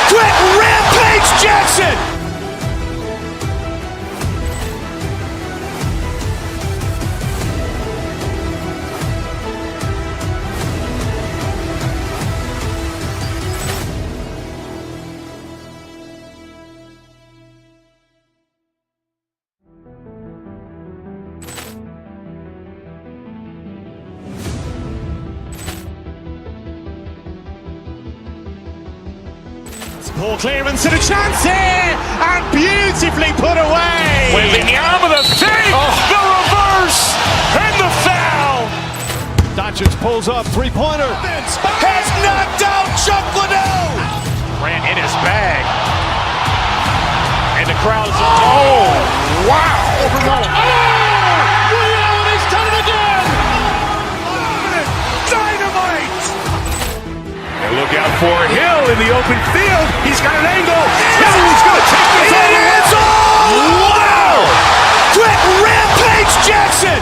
Quick Rampage Jackson. Poor clearance and a chance here, and beautifully put away. Wembanyama with a fake, the reverse, and the foul. Doncic pulls up, three-pointer. Has knocked out Chuck Liddell. Ran in his bag. And the crowd is, wow. He's done it again. Dynamite. And look out for Hill in the open field. He's got an angle. He's going to take this all the way. Wow. Quick Rampage Jackson.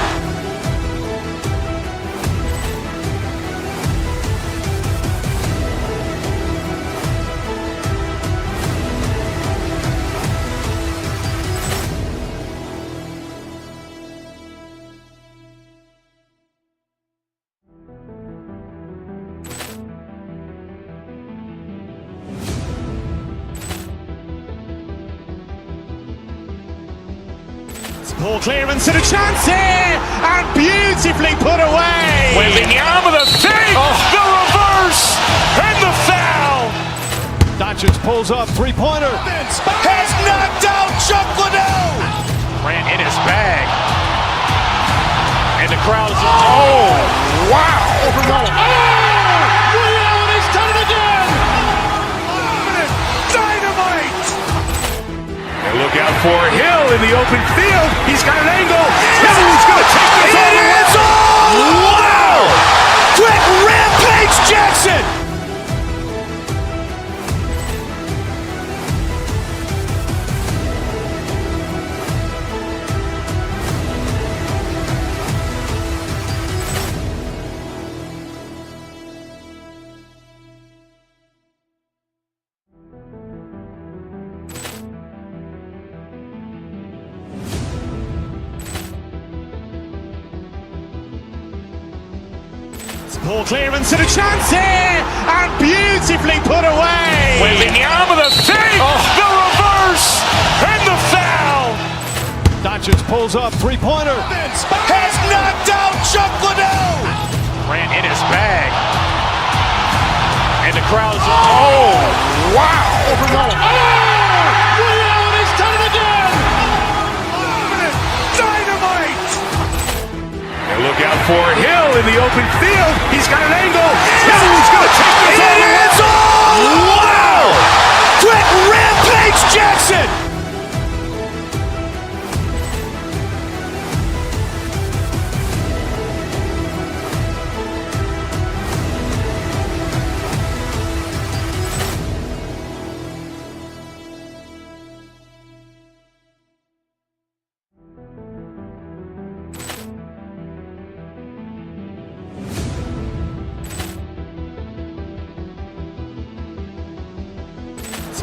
Poor clearance and a chance here, and beautifully put away. Wembanyama with a fake, the reverse, and the foul. Doncic pulls up, three-pointer. Has knocked out Chuck Liddell. Ran in his bag. And the crowd is, wow. He's done it again. Dynamite. And look out for Hill in the open field. He's got an angle. He's going to take this all the way. Wow. Quick Rampage Jackson. Poor clearance and a chance here, and beautifully put away. Wembanyama with a fake, the reverse, and the foul. Doncic pulls up, three-pointer. Has knocked out Chuck Liddell. Ran in his bag. And the crowd is, wow. He's done it again. Dynamite. And look out for Hill in the open field. He's got an angle. He's going to take this all the way. Wow. Quick Rampage Jackson.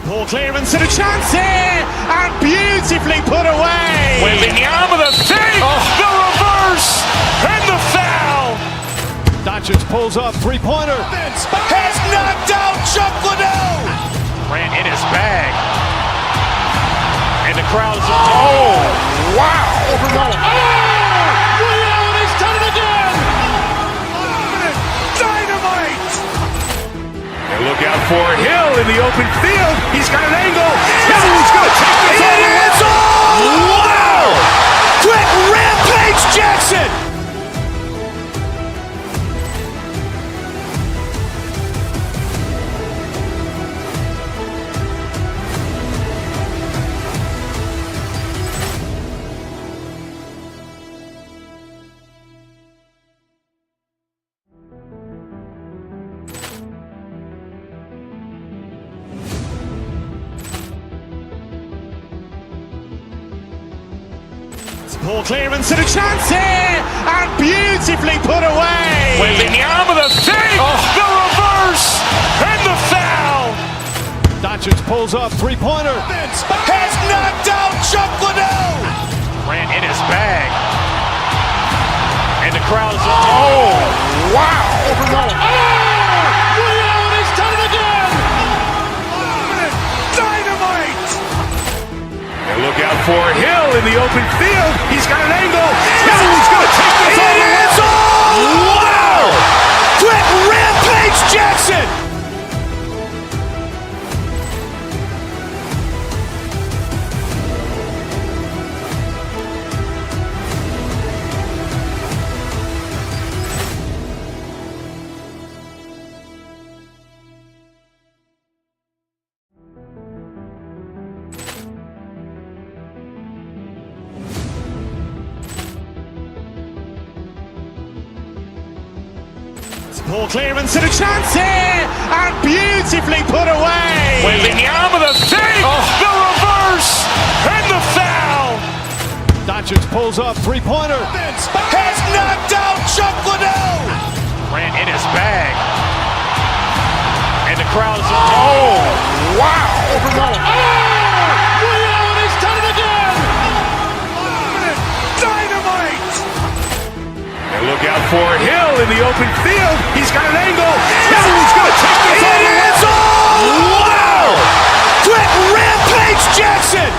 Poor clearance and a chance here, and beautifully put away. Wembanyama with a fake, the reverse, and the foul. Doncic pulls up, three-pointer. Has knocked out Chuck Liddell. Ran in his bag. And the crowd is, wow. He's done it again. Dynamite. And look out for Hill in the open field. He's got an angle. He's going to take this all the way. Wow. Quick Rampage Jackson. Poor clearance and a chance here, and beautifully put away. Wembanyama with a fake, the reverse, and the foul. Doncic pulls up, three-pointer. Has knocked out Chuck Liddell. Ran in his bag. And the crowd is, wow. He's done it again. Dynamite. And look out for Hill in the open field. He's got an angle. He's going to take this all the way. Wow. Quick Rampage Jackson. Ball clearance and a chance here, and beautifully put away. Wembanyama the save, the reverse, and the foul. Doncic pulls up, three-pointer. Has knocked out Chuck Liddell. Grant in his bag. And the crowd is, oh, wow. Ray Allen has done it again. Dynamite. And look out for Hill in the open field. He's got an angle. Hill's going to take this all the way. Wow. Brett Rampage Jackson.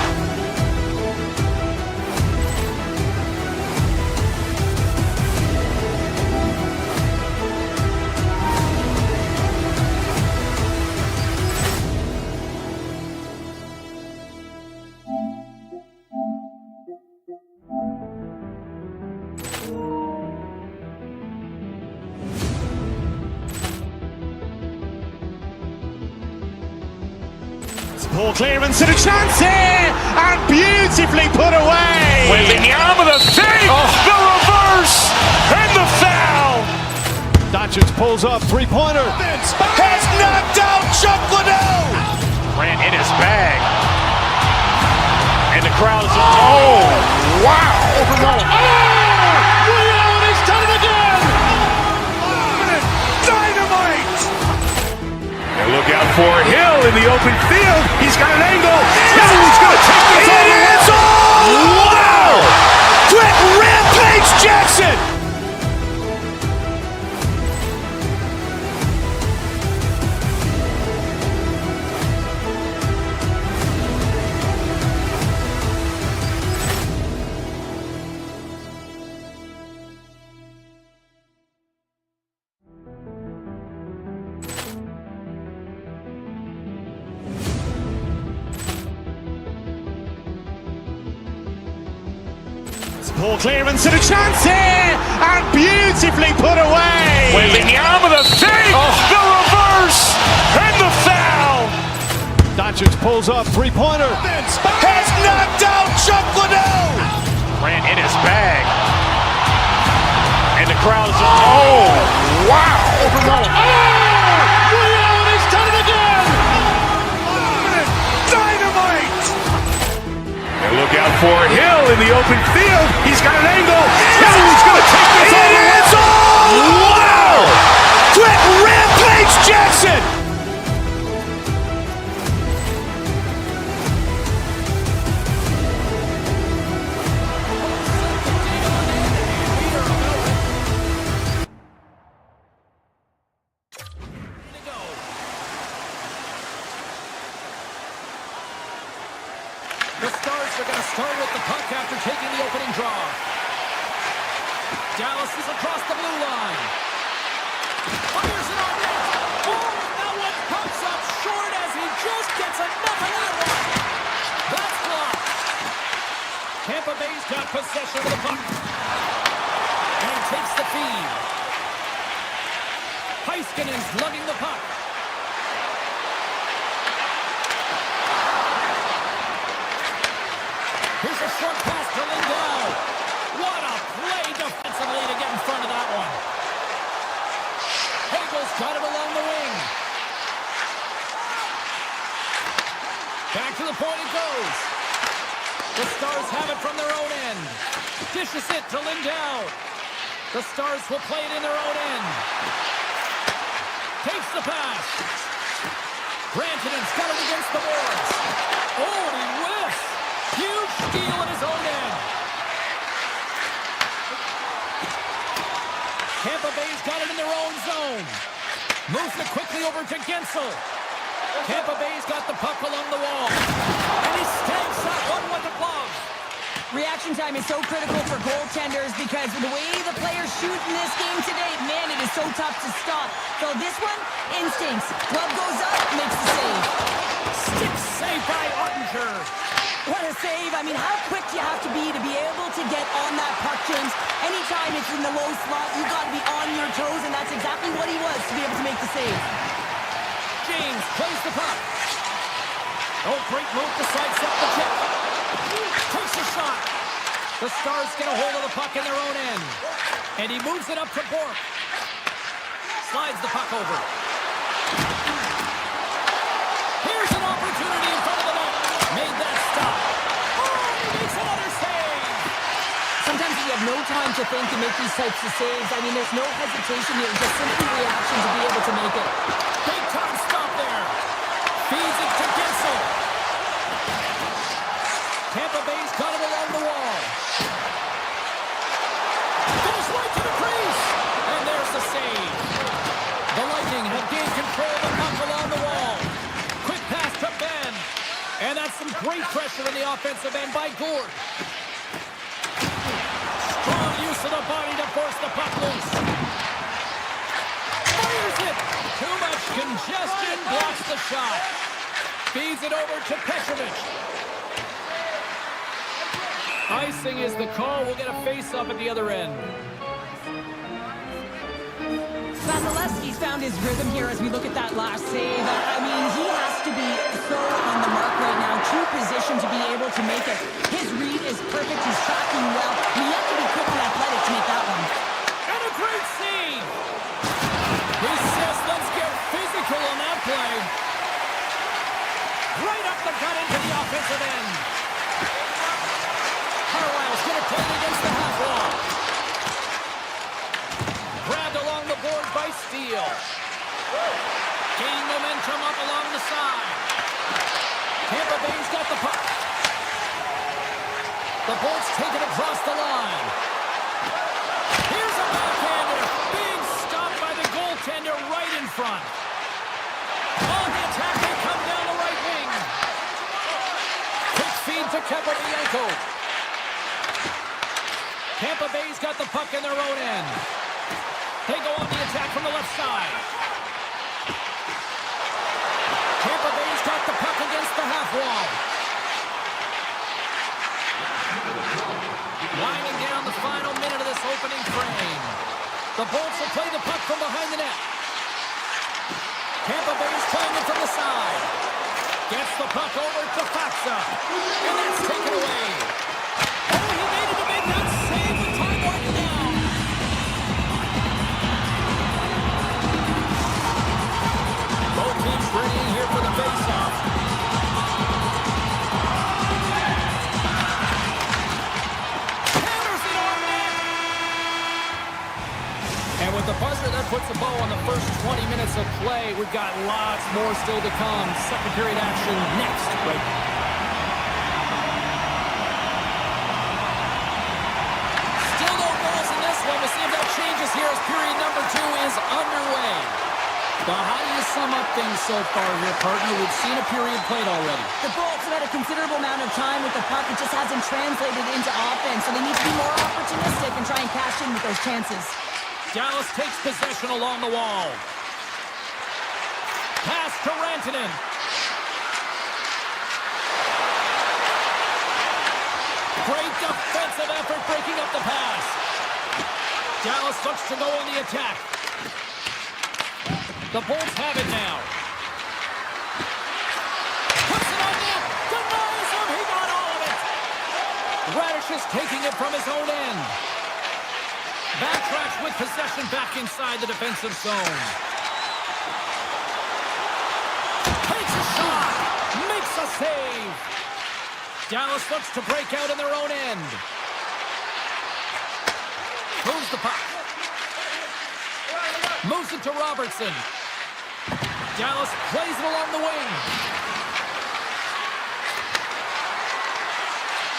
Ball clearance and a chance here, and beautifully put away. Wembanyama the save, the reverse, and the foul. Doncic pulls up, three-pointer. Has knocked out Chuck Liddell. Grant in his bag. And the crowd is, oh, wow. Ray Allen has done it again. Dynamite. And look out for Hill in the open field. He's got an angle. Hill's going to take this all the way. Wow. Brett Rampage Jackson. Ball clearance and a chance here, and beautifully put away. Wembanyama the save, the reverse, and the foul. Doncic pulls up, three-pointer. Has knocked out Chuck Liddell. Grant in his bag. And the crowd is, oh, wow. Ray Allen has done it again. Dynamite. And look out for Hill in the open field. He's got an angle. Hill's going to take this all the way. Wow. Brett Rampage Jackson. The Stars are going to start with the puck after taking the opening draw. Dallas is across the blue line. Fires it on net. Oh, that one pops up short as he just gets enough of that one. That's blocked. Tampa Bay's got possession of the puck. And takes the feed. Heiskanen's lugging the puck. Here's a short pass to Lindell. What a play defensively to get in front of that one. Hagel's got it along the wing. Back to the point it goes. The Stars have it from their own end. Dishes it to Lindell. The Stars will play it in their own end. Takes the pass. Rantanen's got it against the boards. Oh, he whiffs. Huge steal at his own end. Tampa Bay's got it in their own zone. Moves it quickly over to Gensel. Tampa Bay's got the puck along the wall. And he stakes that one with a glove. Reaction time is so critical for goaltenders because the way the players shoot in this game today, man, it is so tough to stop. So this one, instincts. Glove goes up, makes the save. Stick save by Ottinger. What a save. I mean, how quick do you have to be able to get on that puck, James? Anytime it's in the low slot, you got to be on your toes, and that's exactly what he was to be able to make the save. James plays the puck. Oh, great move to sidestep the chip. Takes a shot. The Stars get a hold of the puck in their own end. And he moves it up to Bork. Slides the puck over. Here's an opportunity in front of the net. Made that stop. Oh, he makes another save. Sometimes you have no time to think and make these types of saves. I mean, there's no hesitation here. Just simply reaction to be able to make it. Big time stop there. Feeds it to Gensel. Tampa Bay's got it along the wall. Goes right to the crease. And there's the save. The Lightning have gained control of the puck along the wall. Quick pass to Ben. And that's some great pressure in the offensive end by Gord. Strong use of the body to force the puck loose. Fires it. Too much congestion blocks the shot. Feeds it over to Petrovic. Icing is the call. We'll get a face-off at the other end. Vasilevsky's found his rhythm here as we look at that last save. I mean, he has to be so on the mark right now, true position to be able to make it. His read is perfect. He's tracking well. You have to be quick and athletic to make that one. And a great save. He says, let's get physical on that play. Right up the gut into the offensive end. Carlisle's going to play it against the half wall. Grabbed along the board by Steele. Gaining momentum up along the side. Tampa Bay's got the puck. The Bolts take it across the line. Here's a backhander. Big stop by the goaltender right in front. On the attack, they come down the right wing. Quick feed to Kepler-Bianco. Tampa Bay's got the puck in their own end. They go on the attack from the left side. Tampa Bay's got the puck against the half wall. Winding down the final minute of this opening frame. The Bolts will play the puck from behind the net. Tampa Bay's playing it from the side. Gets the puck over to Faksa. And that's taken away. Oh, he needed to make that save with time winding down. Both teams ready here for the face-off. Hammers it on net. And with the buzzer, that puts a bow on the first 20 minutes of play. We've got lots more still to come. Second period action next. Right. Still no goals in this one. We'll see if that changes here as period number 2 is underway. But how do you sum up things so far here, partner? We've seen a period played already. The Bolts have had a considerable amount of time with the puck. It just hasn't translated into offense, so they need to be more opportunistic and try and cash in with those chances. Dallas takes possession along the wall. Pass to Rantanen. Great defensive effort breaking up the pass. Dallas looks to go on the attack. The Bolts have it now. Puts it on net. Denies him. He got all of it. Radish is taking it from his own end. Backtracks with possession back inside the defensive zone. Takes a shot. Makes a save. Dallas looks to break out in their own end. Moves the puck. Moves it to Robertson. Dallas plays it along the wing.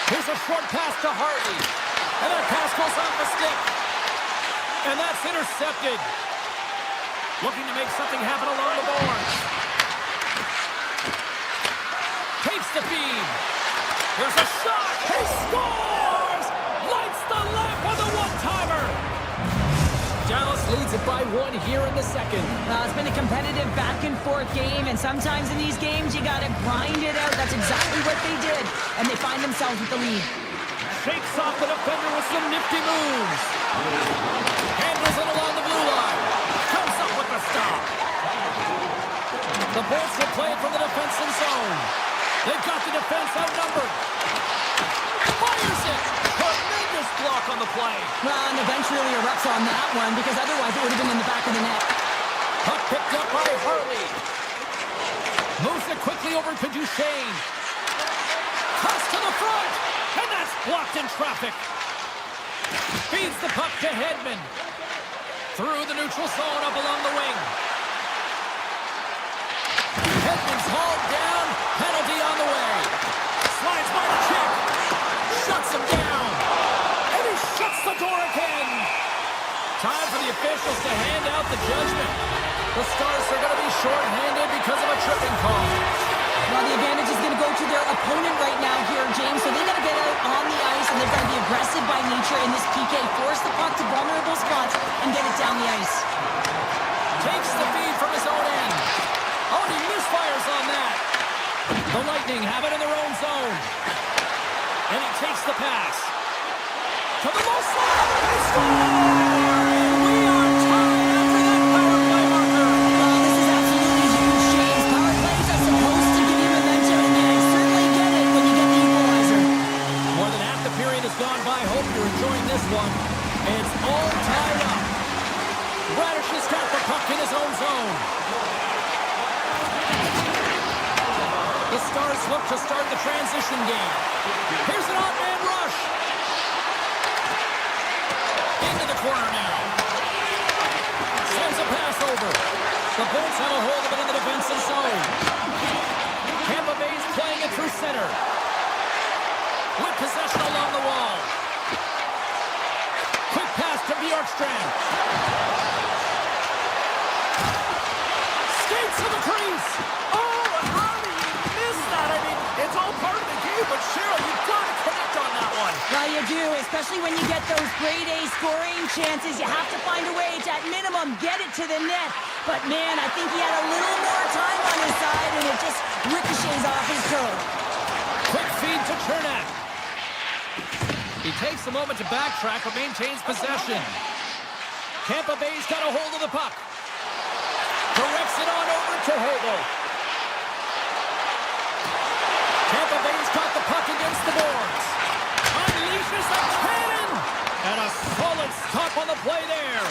Here's a short pass to Hartley. And that pass goes off the stick. And that's intercepted. Looking to make something happen along the boards. Takes the feed. Here's a shot. He scores! Lights the lamp with a one-timer. Dallas leads it by 1 here in the second. It's been a competitive back-and-forth game, and sometimes in these games, you got to grind it out. That's exactly what they did, and they find themselves with the lead. Shakes off the defender with some nifty moves. Handles it along the blue line. Comes up with the stop. The Bolts will play it from the defensive zone. They've got the defense outnumbered. Fires it. Tremendous block on the play. Well, and the bench really erupts on that one because otherwise it would have been in the back of the net. Puck picked up by Harley. Moves it quickly over to Duchesne. Cuts to the front, and that's blocked in traffic. Feeds the puck to Hedman. Through the neutral zone up along the wing. Hedman's hauled down. Penalty on the way. Slides by the check. Shuts him down. And he shuts the door again. Time for the officials to hand out the judgment. The Stars are going to be short-handed because of a tripping call. Well, the advantage is going to go to their opponent right now here, James. So they got to get out on the ice, and they've got to be aggressive by nature in this PK. Force the puck to vulnerable spots and get it down the ice. Takes the feed from his own end. Oh, he misfires on that. The Lightning have it in their own zone. And he takes the pass. To the low slot. They score! We are tied after that power play marker. Well, this is absolutely huge, James. Power plays are supposed to give you momentum, and I certainly get it when you get the equalizer. More than half the period has gone by. Hope you're enjoying this one. It's all tied up. Radish has got the puck in his own zone. The Stars look to start the transition game. Here's an odd man rush. Into the corner now. Sends a pass over. The Bolts have a hold of it in the defensive zone. Tampa Bay's playing it through center. With possession along the wall. Quick pass to Bjorkstrand. Skates to the crease. Oh, and how do you miss that? I mean, it's all part of the game, but Cheryl, you've got to connect on that one. Well, you do, especially when you get those grade A scoring chances. You have to find a way to, at minimum, get it to the net. But, man, I think he had a little more time on his side, and it just ricochets off his toe. Quick feed to Chernak. He takes a moment to backtrack, but maintains possession. Tampa Bay's got a hold of the puck. Directs it on over to Hagel. Tampa Bay's got the puck against the boards. Unleashes a cannon! And a solid stop on the play there.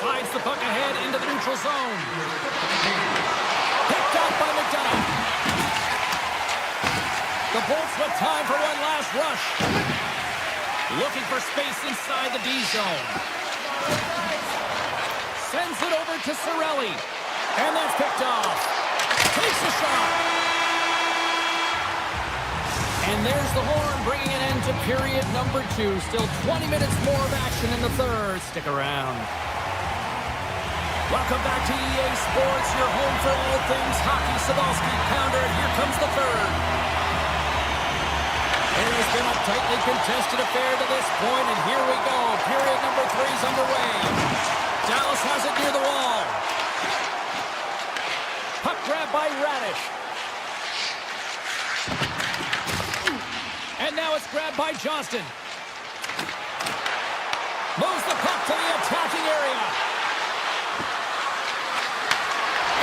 Slides the puck ahead into the neutral zone. Picked up by McDonough. The Bolts with time for one last rush. Looking for space inside the D zone. Sends it over to Cirelli. And that's picked off. Takes a shot. And there's the horn, bringing an end to period number 2. Still 20 minutes more of action in the third. Stick around. Welcome back to EA Sports, your home for all things hockey. Sabalski pounder. Here comes the third. It has been a tightly contested affair to this point, and here we go. Period number 3 is underway. Dallas has it near the wall. Puck grab by Radish. And now it's grabbed by Johnston. Moves the puck to the attacking area.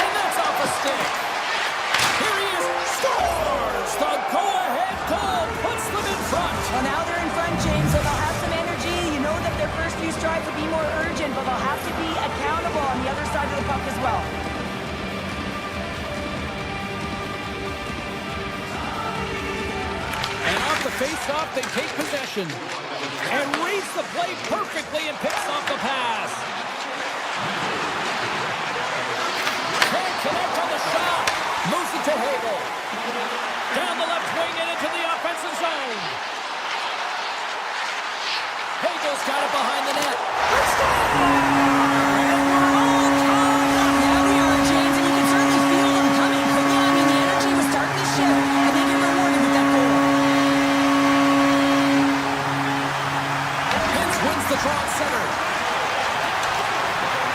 And that's off a stick. Here he is. Scores! The go-ahead goal puts them in front. Well, now they're in front, James, so they'll have some energy. You know that their first few strides will be more urgent, but they'll have to be accountable on the other side of the puck as well. And off the face-off, they take possession. And reads the play perfectly and picks off the pass. Can't connect on the shot. Moves it to Hagel. Down the left wing and into the offensive zone. Hagel's got it behind the net. Now we are, James, and you can certainly feel them coming quickly. I mean, the energy was starting to shift, and they get rewarded with that goal. Hintz wins the draw at center.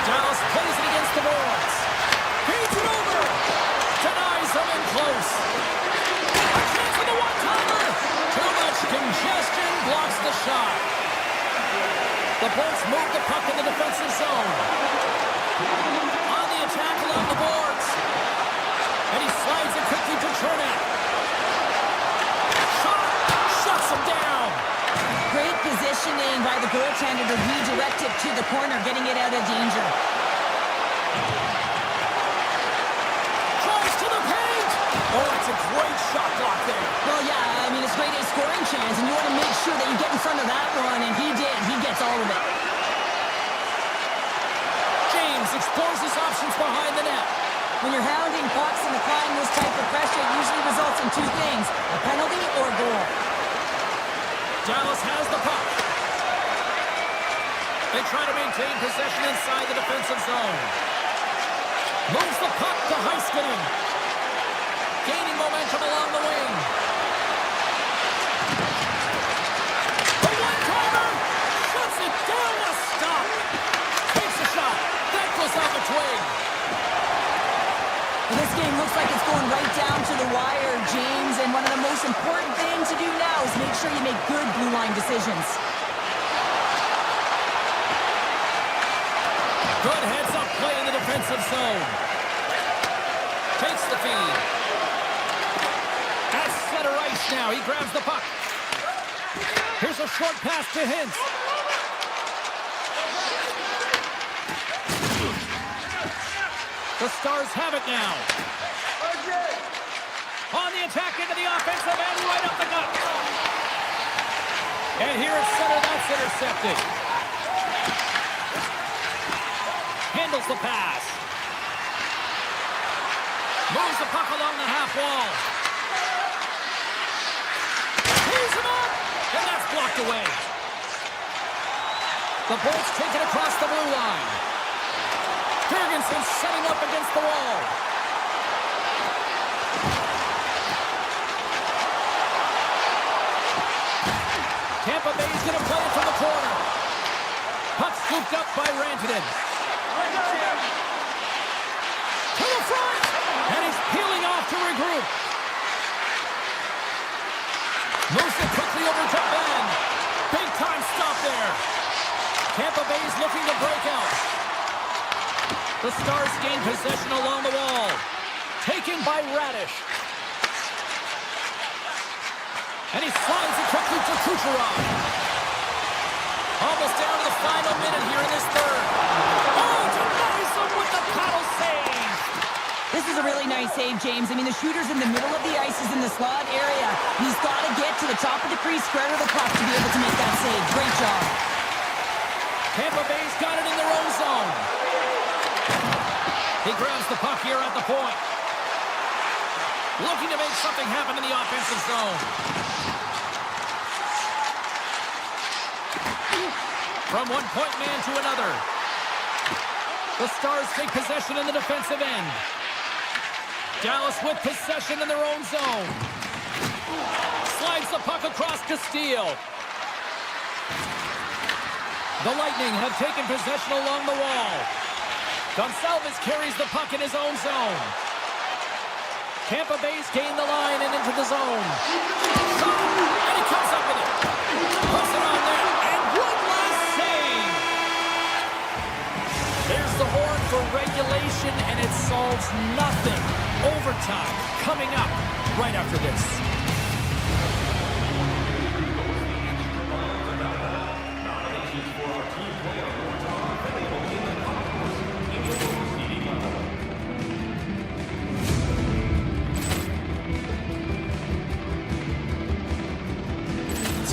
Dallas plays it against the boards. Feeds it over. Denies them in close. A chance for the one-timer. Too much congestion blocks the shot. The Bolts move the puck in the defensive zone. On the attack along the boards. And he slides it quickly to Chernak. Shot! Shuts him down. Great positioning by the goaltender to redirect it to the corner, getting it out of danger. scores his options behind the net. When you're hounding pucks and applying this type of pressure, it usually results in two things, a penalty or a goal. Dallas has the puck. They try to maintain possession inside the defensive zone. Moves the puck to Heiskanen. Gaining momentum along the wing. The one-timer shuts it down. A stop. Takes a shot. That goes off its wing. Well, this game looks like it's going right down to the wire, James, and one of the most important things to do now is make sure you make good blue line decisions. Good heads-up play in the defensive zone. Takes the feed. At center ice now. He grabs the puck. Here's a short pass to Hintz. The Stars have it now. On the attack into the offensive end, right up the gut. And here at center, that's intercepted. Handles the pass. Moves the puck along the half wall. Tees him up, and that's blocked away. The Bolts take it across the blue line. Ferguson setting up against the wall. Tampa Bay's going to play it from the corner. Puck scooped up by Rantanen. To the front! And he's peeling off to regroup. Moves it quickly over to Ben. Big time stop there. Tampa Bay's looking to break out. The Stars gain possession along the wall. Taken by Radish. And he slides it quickly to Kucherov. Almost down to the final minute here in this third. Oh, denies him with the paddle save. This is a really nice save, James. I mean, the shooter's in the middle of the ice, is in the slot area. He's got to get to the top of the crease, square to the puck to be able to make that save. Great job. Tampa Bay's got it in their own zone. He grabs the puck here at the point. Looking to make something happen in the offensive zone. From one point man to another. The Stars take possession in the defensive end. Dallas with possession in their own zone. Slides the puck across to Steele. The Lightning have taken possession along the wall. Gonçalves carries the puck in his own zone. Tampa Bay's gained the line and into the zone. Shot, and he comes up with it. Puts it on there, and one last save. There's the horn for regulation, and it solves nothing. Overtime coming up right after this.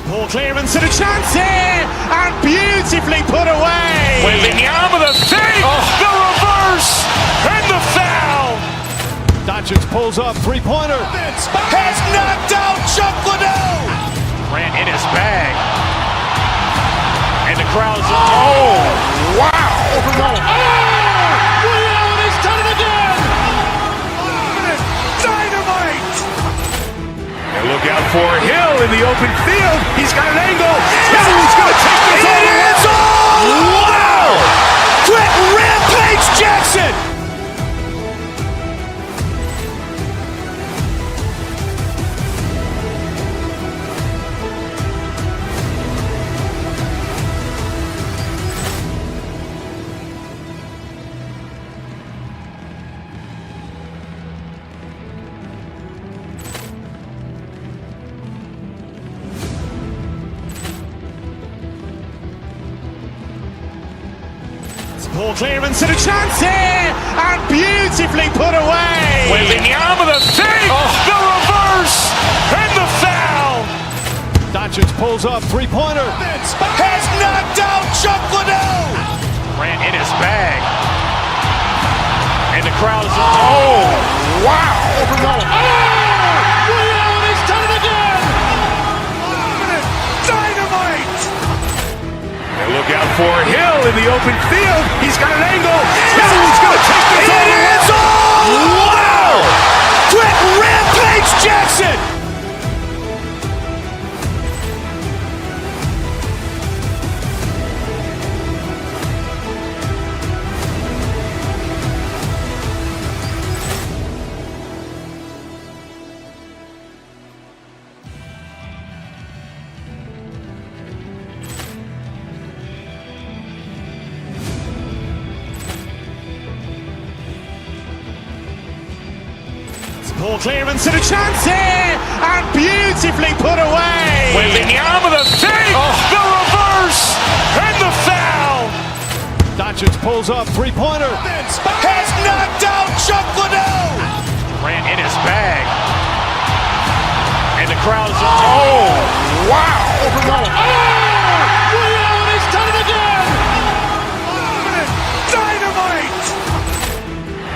Ball clearance and a chance here, and beautifully put away. Wembanyama the save, the reverse, and the foul. Doncic pulls up, three-pointer. Has knocked out Chuck Liddell. Grant in his bag. And the crowd's, oh, wow. Ray Allen has done it again. Dynamite. And look out for Hill in the open field. He's got an angle. Hill's going to take this all the way. Wow. Quit Rampage Jackson. Ball clearance and a chance here, and beautifully put away. Wembanyama the save, the reverse, and the foul. Doncic pulls up, three-pointer. Has knocked out Chuck Liddell. Grant in his bag. And the crowd is, oh, wow. Overwhelmed. Oh! Reality's done it again! Dynamite! And look out for Hill in the open field. He's got an angle. He's going to take this all the way. Wow! Quick Rampage Jackson! Poor clearance and a chance here, and beautifully put away. Wembanyama the save, the reverse, and the foul. Doncic pulls up, three-pointer. Has knocked out Chuck Liddell. Grant in his bag. And the crowd is, oh, wow. Overwhelmed. Oh! Reality's done it again! Dynamite!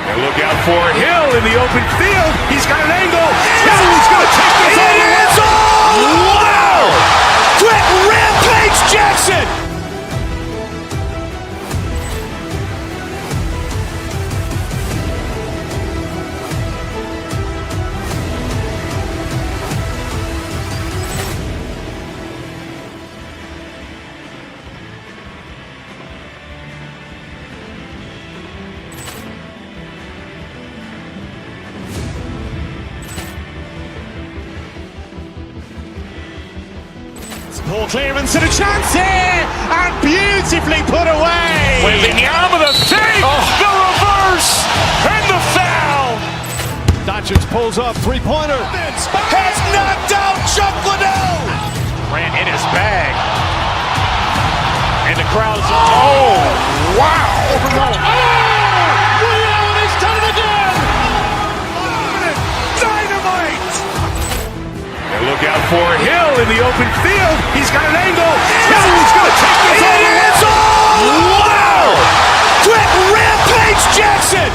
And look out for Hill in the open field. He's got an angle. He's going to take this all the way. Wow! Quick Rampage Jackson! Poor clearance and a chance here, and beautifully put away. Wembanyama the save, the reverse, and the foul. Doncic pulls up, three-pointer. Has knocked out Chuck Liddell. Grant in his bag. And the crowd is, oh, wow. Overwhelmed. Oh! Reality's done it again! Dynamite! And look out for Hill in the open field. He's got an angle. He's going to take this all the way. Wow! Quick Rampage Jackson!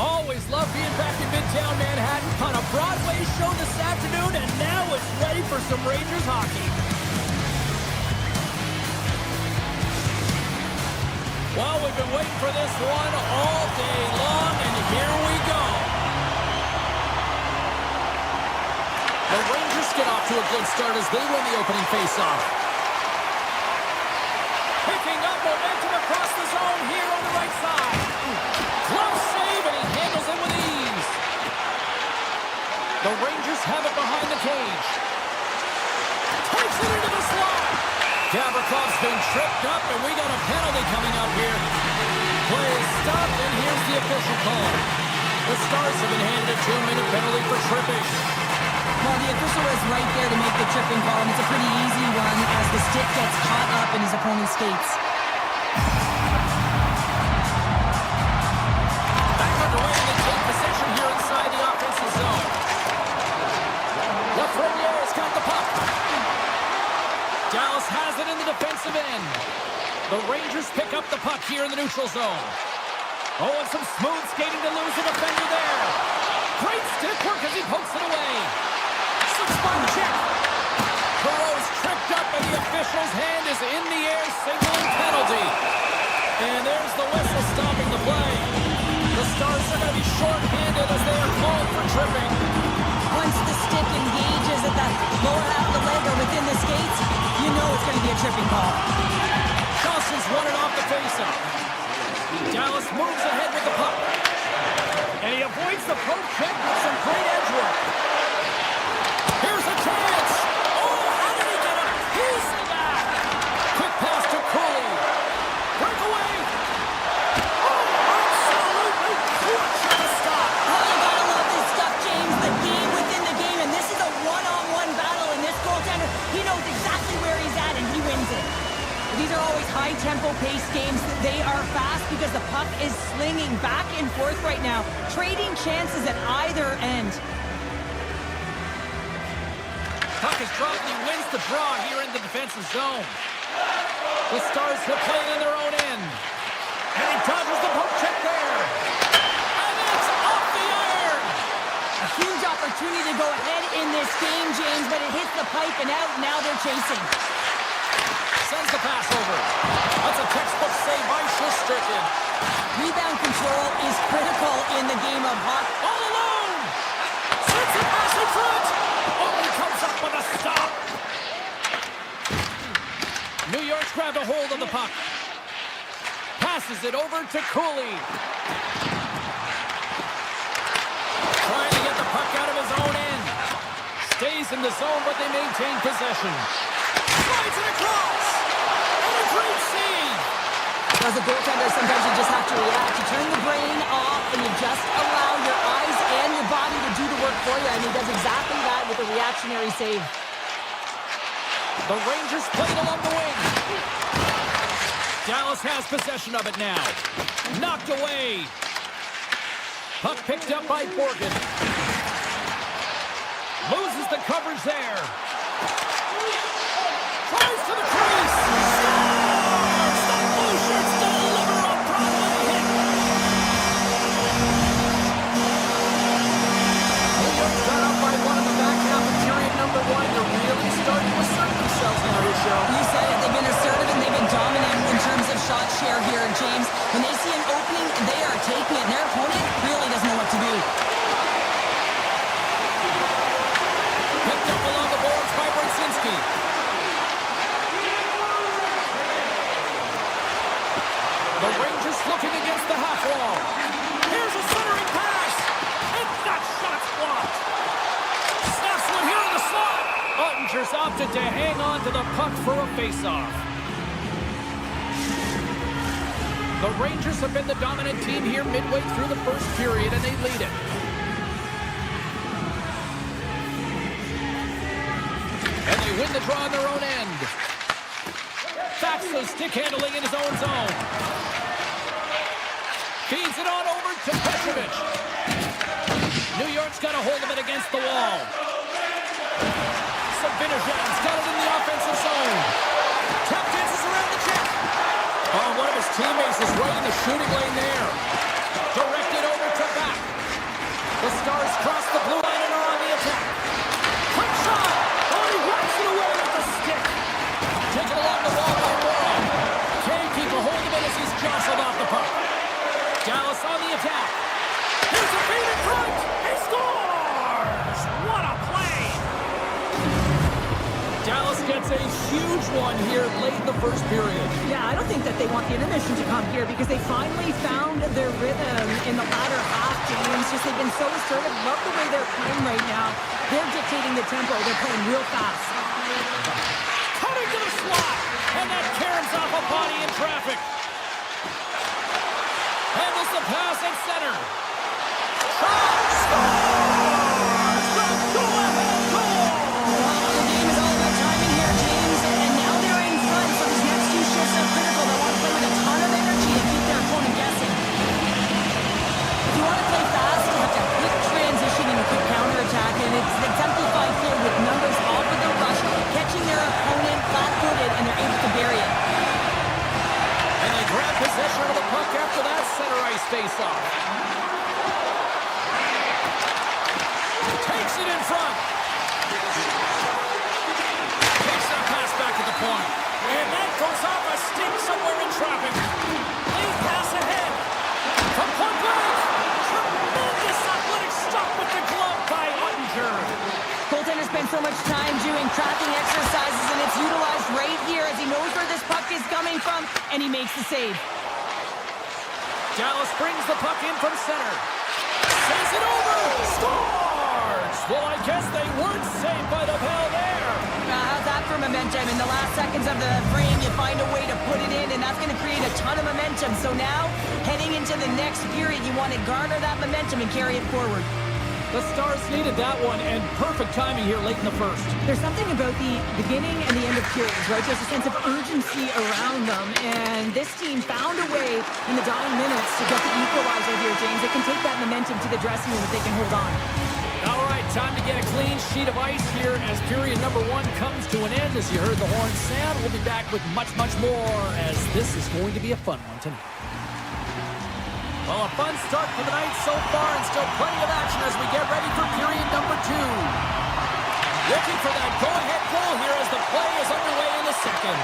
Always love being back in Midtown Manhattan on a Broadway show this afternoon, and now it's ready for some Rangers hockey. Well, we've been waiting for this one all day long, and here we go. The Rangers get off to a good start as they win the opening faceoff. Picking up momentum across the zone here on the right side. Close save, and he handles it with ease. The Rangers have it behind the cage. Takes it into the slot. Gavrikov's been tripped up, and we got a penalty coming up here. Play is stopped, and here's the official call. The Stars have been handed a 2-minute penalty for tripping. Well, the official is right there to make the tripping call, and it's a pretty easy one as the stick gets caught up in his opponent's skates. Back underway, and they take possession here inside the offensive zone. Lafreniere has got the puck. Dallas has it in the defensive end. The Rangers pick up the puck here in the neutral zone. Oh, and some smooth skating to lose a defender there. Great stick work as he pokes it away. Spot check. Perot's tripped up, and the official's hand is in the air, signaling penalty. And there's the whistle stopping the play. The Stars are going to be short-handed as they are called for tripping. Once the stick engages at the lower half of the leg or within the skates, you know it's going to be a tripping call. Johnson's running off the faceoff. Dallas moves ahead with the puck. And he avoids the poke check with some great edge work. Here's a chance. Oh, how did he get up? He's back. Quick pass to Cooley. Breakaway. Oh, absolutely clutch at the stop. Oh, you gotta love this stuff, James. The game within the game, and this is a one-on-one battle, and this goaltender, he knows exactly where he's at, and he wins it. These are always high-tempo pace games. They are fast because the puck is slinging back and forth right now, trading chances at either end. Puck is dropped, and he wins the draw here in the defensive zone. The Stars are playing in their own end. And he dodges the poke check there. And it's off the iron. A huge opportunity to go ahead in this game, James, but it hits the pipe and out. Now they're chasing. Sends the pass over. That's a textbook save by Shesterkin. Rebound control is critical in the game of hockey. All alone. Sends the pass in front. Oh, he comes up with a stop. New York's grabbed a hold of the puck. Passes it over to Cooley. Trying to get the puck out of his own end. Stays in the zone, but they maintain possession. Slides it across. And a great save. As a goaltender, sometimes you just have to react. You turn the brain off and you just allow your eyes and your body to do the work for you. And he does exactly that with a reactionary save. The Rangers played along the wing. Dallas has possession of it now. Knocked away. Puck picked up by Borgen. Loses the coverage there. Tries to the crease. Scores! The Blue Shirts deliver a Broadway hit. New York's got up by one in the back half of period number one. They're really starting to assert themselves now, Rochelle. You said it. They've been assertive and they've been dominant in terms of shot share here, James. When they see an opening, they are taking it. And their opponent really doesn't know what to do. Picked up along the boards by Brzezinski. The Rangers looking against the half wall. Here's a centering pass. And that shot's blocked. Snaps one here in the slot. Ottinger's opted to hang on to the puck for a faceoff. The Rangers have been the dominant team here midway through the first period, and they lead it. And they win the draw on their own end. Faxo stick handling in his own zone. Feeds it on over to Petrovic. New York's got a hold of it against the wall. Sabinajad's got it in the offensive zone. Tap dances around the check. Oh, one of his teammates is right in the shooting lane there. Directed over to back. The Stars cross the blue line and are on the attack. Quick shot. Oh, he whacks it away with the stick. Taken along the wall by Morrow. Can't keep a hold of it as he's jostled off the puck. Dallas on the attack. Here's a feed in front. He scores! What a play! Dallas gets a huge one here late in the first period. Yeah, I don't think that they want the intermission to come here because they finally found their rhythm in the latter half, James. Just they've been so assertive. Love the way they're playing right now. They're dictating the tempo. They're playing real fast. Cutting to the slot. And that caroms off a body in traffic. Handles the pass at center. Scores! The go-ahead goal! The game is all about timing here, James. And now they're in front, so these next two shifts are critical. They want to play with a ton of energy and keep their opponent guessing. If you want to play fast, you have to have quick transition and a quick counterattack. And it's exemplified here with numbers off of the rush, catching their opponent flat-footed, and they're able to bury it. And they grab possession of the puck after that center ice face-off. Takes it in front. Takes that pass back to the point. And that goes off a stick somewhere in traffic. Lead pass ahead. From point blank. Tremendous athletic stop with the glove by Ottinger. Goaltender spends so much time doing tracking exercises, and it's utilized right here as he knows where this puck is coming from, and he makes the save. Dallas brings the puck in from center. Sends it over. Scores! Well, I guess they weren't saved by the bell there. How's that for momentum? In the last seconds of the frame, you find a way to put it in, and that's going to create a ton of momentum. So now, heading into the next period, you want to garner that momentum and carry it forward. The Stars needed that one, and perfect timing here late in the first. There's something about the beginning and the end of periods, right? There's a sense of urgency around them, and this team found a way in the dying minutes to get the equalizer here, James. They can take that momentum to the dressing room if they can hold on. All right, time to get a clean sheet of ice here as period number 1 comes to an end. As you heard the horn sound, we'll be back with much, much more, as this is going to be a fun one tonight. Well, a fun start for the night so far, and still plenty of action as we get ready for period number 2. Looking for that go-ahead goal here as the play is underway in the second.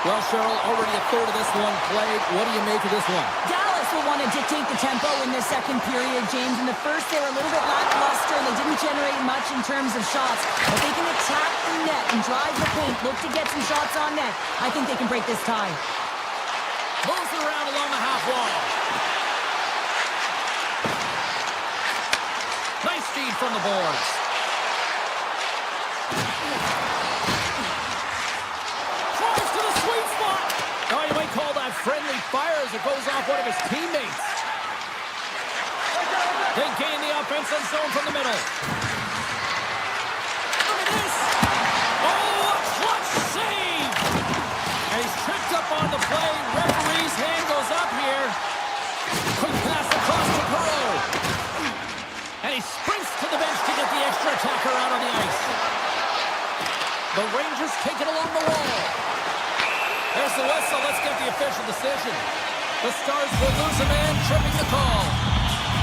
Well, Cheryl, already a third of this one played. What do you make of this one? Dallas will want to dictate the tempo in this second period, James. In the first, they were a little bit lackluster, and they didn't generate much in terms of shots. If they can attack the net and drive the paint, look to get some shots on net, I think they can break this tie. Moves it around along the half wall. Nice feed from the boards. Tries to the sweet spot. Oh, you might call that friendly fire as it goes off one of his teammates. They gain the offensive zone from the middle. Look at this. Oh, a clutch save. And he's tripped up on the play. Referee's hand goes up here. Quick pass across to Perot. And he sprints to the bench to get the extra attacker out on the ice. The Rangers take it along the wall. There's the whistle. Let's get the official decision. The Stars will lose a man, tripping the call.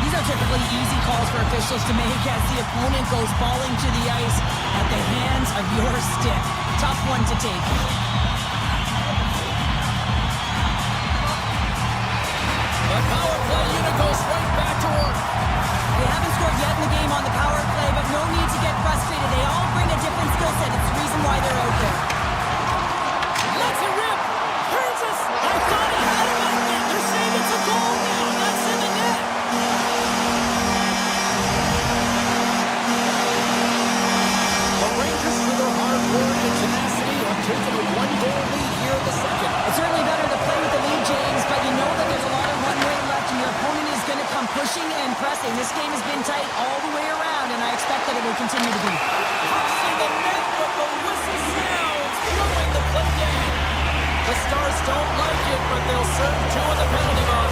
These are typically easy calls for officials to make as the opponent goes falling to the ice at the hands of your stick. Tough one to take. The power play unit goes right back to work. They haven't scored yet in the game on the power play, but no need to get frustrated. They all bring a different skill set. It's the reason why they're out there. Let's it rip. Turns us. I thought he had it on net. They're saying it's a goal now. That's in the net. The Rangers, through their hard work and tenacity, have taken a 1-goal lead here in the second. It's certainly better to play with the lead, James, but you know that there's a lot of runway left, and your opponent is going to come pushing and pressing. This game has been tight all the way around, and I expect that it will continue to be. Pucks in the net, but the whistle sounds, throwing the play down. The Stars don't like it, but they'll serve 2 in the penalty box.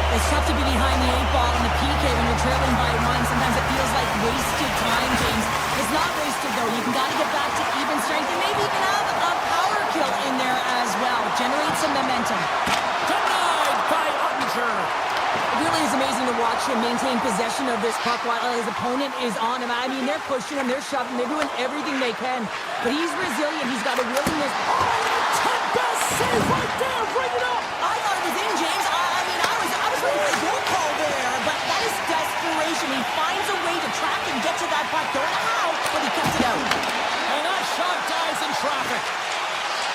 It's tough to be behind the 8-ball in the PK when you're trailing by 1. Sometimes it feels like wasted time, James. It's not wasted, though. You can got to get back to even strength and maybe even have a power kill in there as well. Generate some momentum. Denied by Ottinger. It really is amazing to watch him maintain possession of this puck while his opponent is on him. I mean, they're pushing him, they're shoving, they're doing everything they can. But he's resilient. He's got a willingness. Oh, 10 best save right there. Bring it up. I thought it was in, James. I was ready for a goal call there, but that is desperation. He finds a way to track and get to that puck. Don't know how, but he kept it out. And that shot dies in traffic.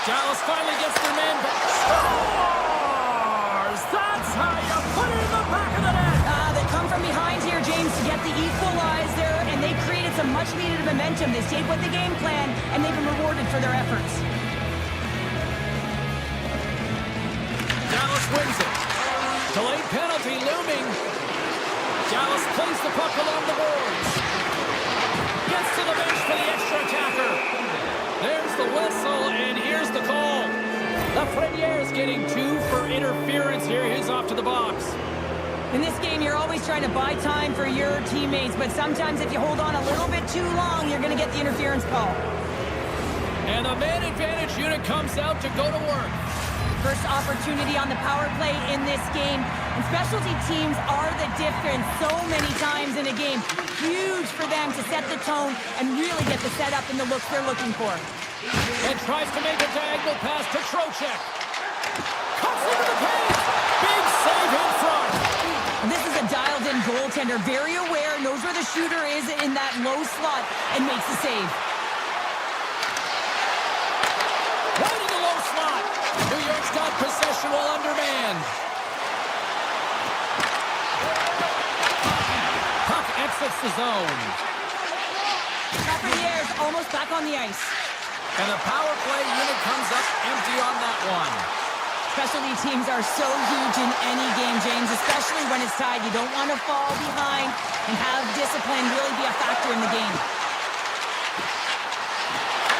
Dallas finally gets their man back. Stars! That's how you put it in the back of the net. They come from behind here, James, to get the equalizer, and they created some much-needed momentum. They stayed with the game plan, and they've been rewarded for their efforts. Dallas wins it. Delayed penalty looming. Dallas plays the puck along the boards. Gets to the bench for the extra attacker. There's the whistle, and here's the call. Lafreniere's getting 2 for interference here. He's off to the box. In this game, you're always trying to buy time for your teammates, but sometimes if you hold on a little bit too long, you're going to get the interference call. And the man advantage unit comes out to go to work. First opportunity on the power play in this game. And specialty teams are the difference so many times in a game. Huge for them to set the tone and really get the setup and the looks they're looking for. And tries to make a diagonal pass to Trocheck. Cuts into the paint. Big save in front. And this is a dialed-in goaltender. Very aware, knows where the shooter is in that low slot, and makes the save. Right in the low slot. New York's got possession while undermanned. exits the zone. Top of the air is almost back on the ice. And the power play unit comes up empty on that one. Specialty teams are so huge in any game, James, especially when it's tied. You don't want to fall behind and have discipline really be a factor in the game.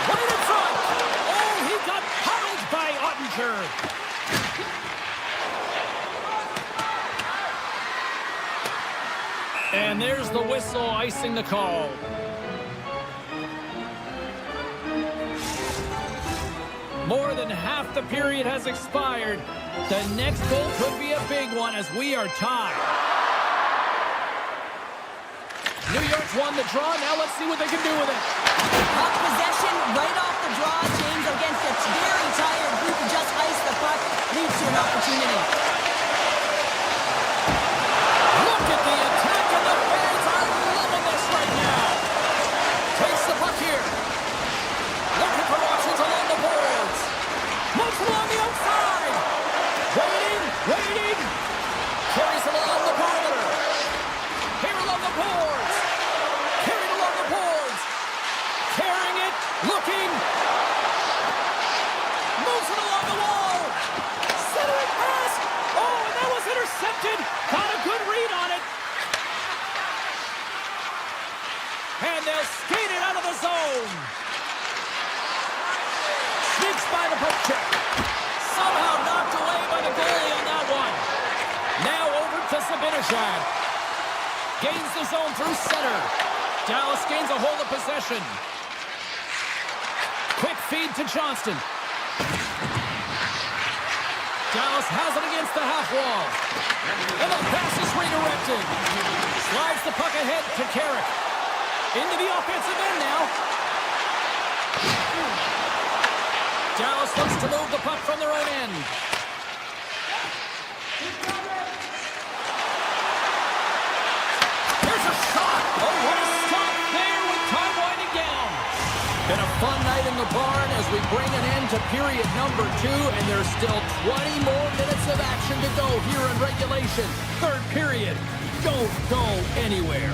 Right in front. Oh, he got pummeled by Ottinger. And there's the whistle icing the call. More than half the period has expired. The next goal could be a big one as we are tied. New York's won the draw. Now let's see what they can do with it. Puck possession right off the draw, James, against a very tired group who just iced the puck, leads to an opportunity. Look at the attack, and the fans are loving this right now. Takes the puck here. Looking for options along the boards. Moves along the outside. Waiting. Carries it along the perimeter. Here along the boards. Carried along the boards. Carrying it. Looking. Moves it along the wall. Centering pass. Oh, and that was intercepted. Got a good read on it. And they'll skate it out of the zone. Sneaks by the poke check. Somehow knocked away by the goalie on that one. Now over to Zibanejad. Gains the zone through center. Dallas gains a hold of possession. Quick feed to Johnston. Dallas has it against the half wall. And the pass is redirected. Slides the puck ahead to Carrick. Into the offensive end now. Dallas looks to move the puck from their own end. There's a shot. Oh, what a stop there with time winding down. Been a fun night in the barn as we bring an end to period number 2, and there's still 20 more minutes of action to go here in regulation. Third period. Don't go anywhere.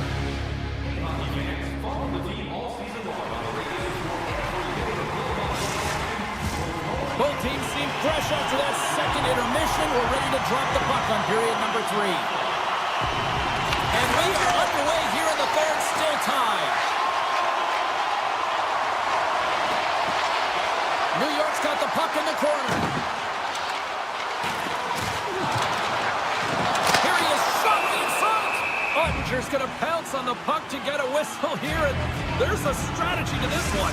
Both teams seem fresh after that second intermission. We're ready to drop the puck on period number 3. And we are underway here in the third, still tied. New York's got the puck in the corner. Here he is, shot in front. Ottinger's going to pounce on the puck to get a whistle here. And there's a strategy to this one.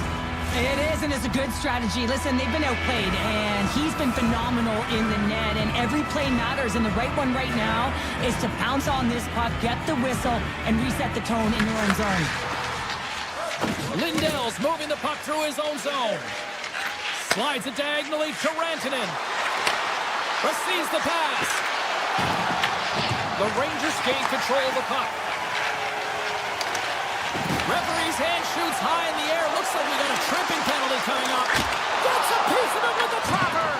It is, and it's a good strategy. Listen, they've been outplayed, and he's been phenomenal in the net, and every play matters, and the right one right now is to pounce on this puck, get the whistle, and reset the tone in your own zone. Lindell's moving the puck through his own zone. Slides it diagonally to Rantanen. Receives the pass. The Rangers gain control of the puck. Referee's hand shoots high in the air. Looks like we got a tripping penalty coming up. Gets a piece of it with the topper.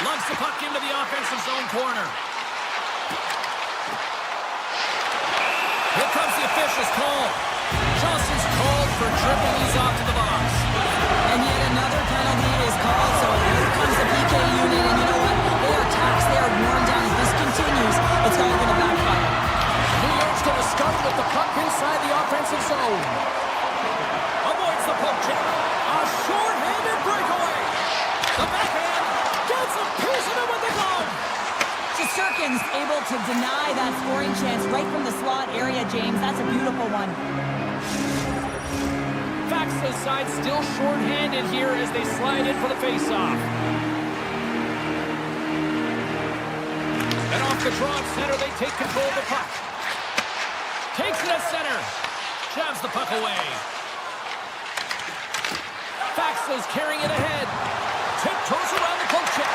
Lugs the puck into the offensive zone corner. Here comes the official's call. Johnston's called for tripping. He's off to the box. And yet another penalty is called, so here comes the PK unit, and you know what? They are taxed, they are worn down. If this continues, it's all going to backfire. New York's going to start with the puck inside the offensive zone. Avoids the poke check. A short-handed breakaway. The backhand gets a piece of it with the glove. Shesterkin's able to deny that scoring chance right from the slot area, James. That's a beautiful one. Faxa's side still short-handed here as they slide in for the face-off. And off the draw at center, they take control of the puck. Takes it at center. Jabs the puck away. Faxa's carrying it ahead. Tiptoes around the poke check.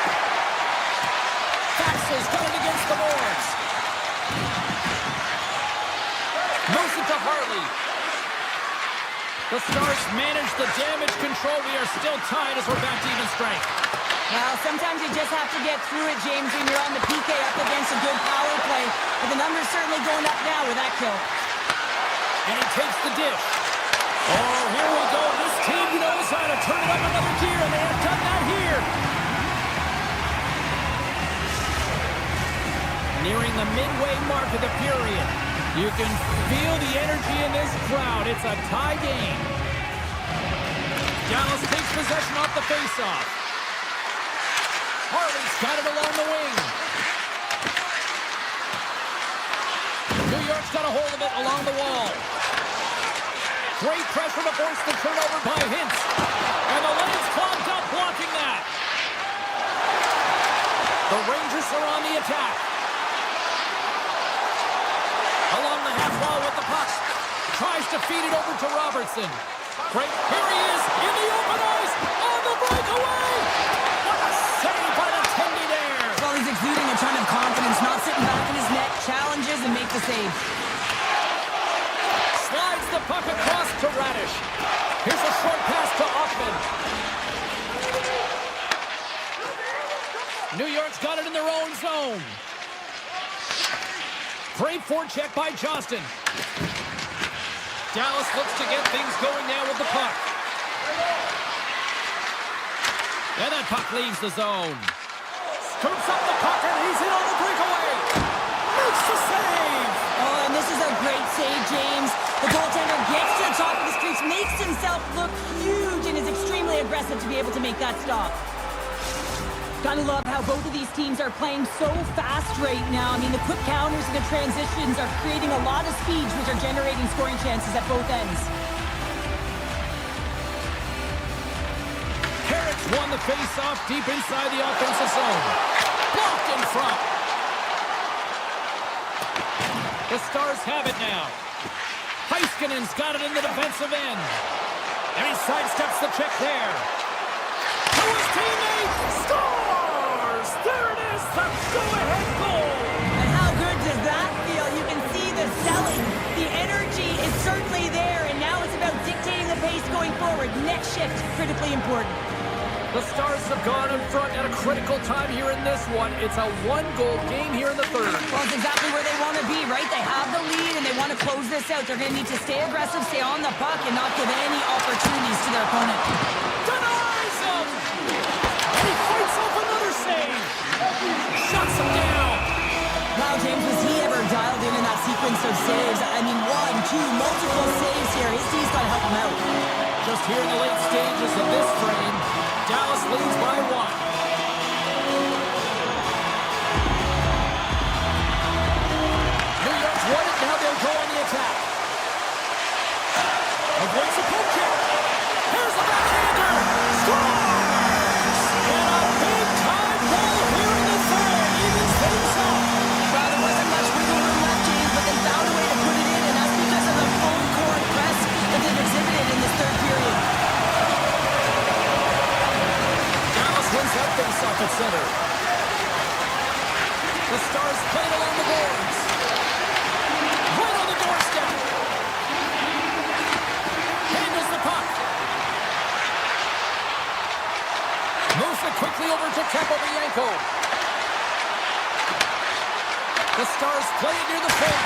Faxa's going against the boards. Moves it to Harley. The Stars manage the damage control. We are still tied as we're back to even strength. Well, sometimes you just have to get through it, James, when you're on the PK up against a good power play. But the number's certainly going up now with that kill. And he takes the dish. Oh, here we go. This team knows how to turn it up another gear, and they have done that here. Nearing the midway mark of the period. You can feel the energy in this crowd. It's a tie game. Dallas takes possession off the faceoff. Harley's got it along the wing. New York's got a hold of it along the wall. Great pressure to force the turnover by Hintz. And the lane's clogged up blocking that. The Rangers are on the attack. Along the half wall with the puck. Tries to feed it over to Robertson. Great. Here he is in the open ice. On the breakaway. What a save by the Tendy there. Well, he's exuding a ton of confidence, not sitting back in his net, challenges and make the save. Slides the puck across to Radish. Here's a short pass to Hoffman. New York's got it in their own zone. Great forecheck by Johnston. Dallas looks to get things going now with the puck. And that puck leaves the zone. Scoops up the puck and he's in on the breakaway. Makes the save. Oh, and this is a great save, James. The goaltender gets to the top of the crease, makes himself look huge, and is extremely aggressive to be able to make that stop. Gotta love how both of these teams are playing so fast right now. I mean, the quick counters and the transitions are creating a lot of speed, which are generating scoring chances at both ends. Carrick's won the face-off deep inside the offensive zone. Blocked in front. The Stars have it now. Heiskanen's got it in the defensive end. And he sidesteps the check there. To his teammate, scores! There it is, the go-ahead goal! And how good does that feel? You can see the selling. The energy is certainly there, and now it's about dictating the pace going forward. Next shift, critically important. The Stars have gone in front at a critical time here in this one. It's a one-goal game here in the third. Well, it's exactly where they want to be, right? They have the lead, and they want to close this out. They're going to need to stay aggressive, stay on the puck, and not give any opportunities to their opponent. Denies him! And he fights off another save. Shuts him down. Wow, James, was he ever dialed in that sequence of saves? I mean, 1, 2, multiple saves here. His team's got to help him out. Just here in the late stages of this frame, Dallas leads by 1. New York's won it, now they'll go on the attack. Avoids the poke check. Here's the backhander. Scores! And a big-time goal here in the third. Even things up. Well, there wasn't much wiggle room left, James, but they found a way to put it in, and that's because of the full court press that they've exhibited in this third period. Dallas wins that face-off at center. The Stars play it along the boards. Right on the doorstep. Handles the puck. Moves it quickly over to Capobianco. The Stars play it near the point.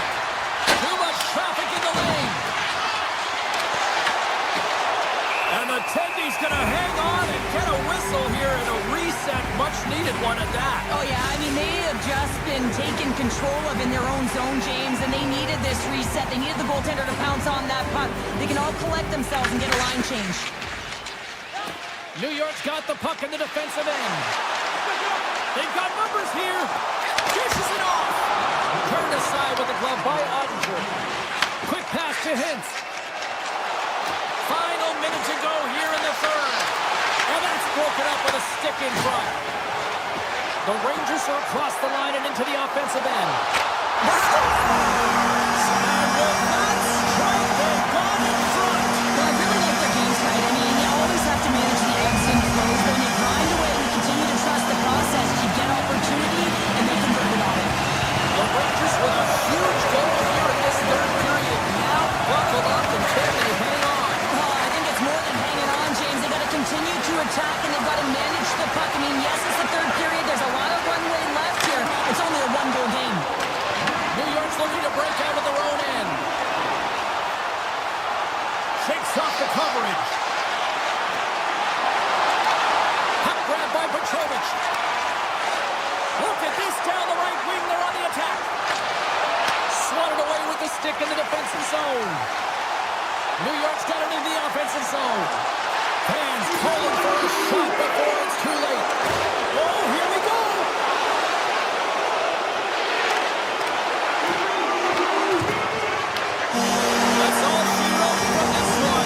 Too much traffic in the lane. And the Tendy's going to hang on and get a whistle here and a reset. Much needed one at that. Oh, yeah, I mean, they have just been taken control of in their own zone, James, and they needed this reset. They needed the goaltender to pounce on that puck. They can all collect themselves and get a line change. New York's got the puck in the defensive end. They've got numbers here. Dishes it off. Turned aside with the glove by Ottinger. Quick pass to Hintz. Final minute to go here in the third. And that's broken up with a stick in front. The Rangers are across the line and into the offensive end. And with that strike, they've gone in front. Well, I really like their game tonight. I mean, you always have to manage the ebbs and flows, but when you grind away and you continue to trust the process, you get opportunity, and they converted on it. The Rangers with a huge goal here in this third period. Now buckled up and can they hang on? Oh, I think it's more than hanging on, James. They've got to continue to attack, and they've got to manage the puck. I mean, yes, it's the third period. There's a lot of runway left here. It's only a one-goal game. New York's looking to break out of their own end. into the offensive zone. Fans calling for a shot before it's too late. Oh, here we go. That's all she wrote from this one.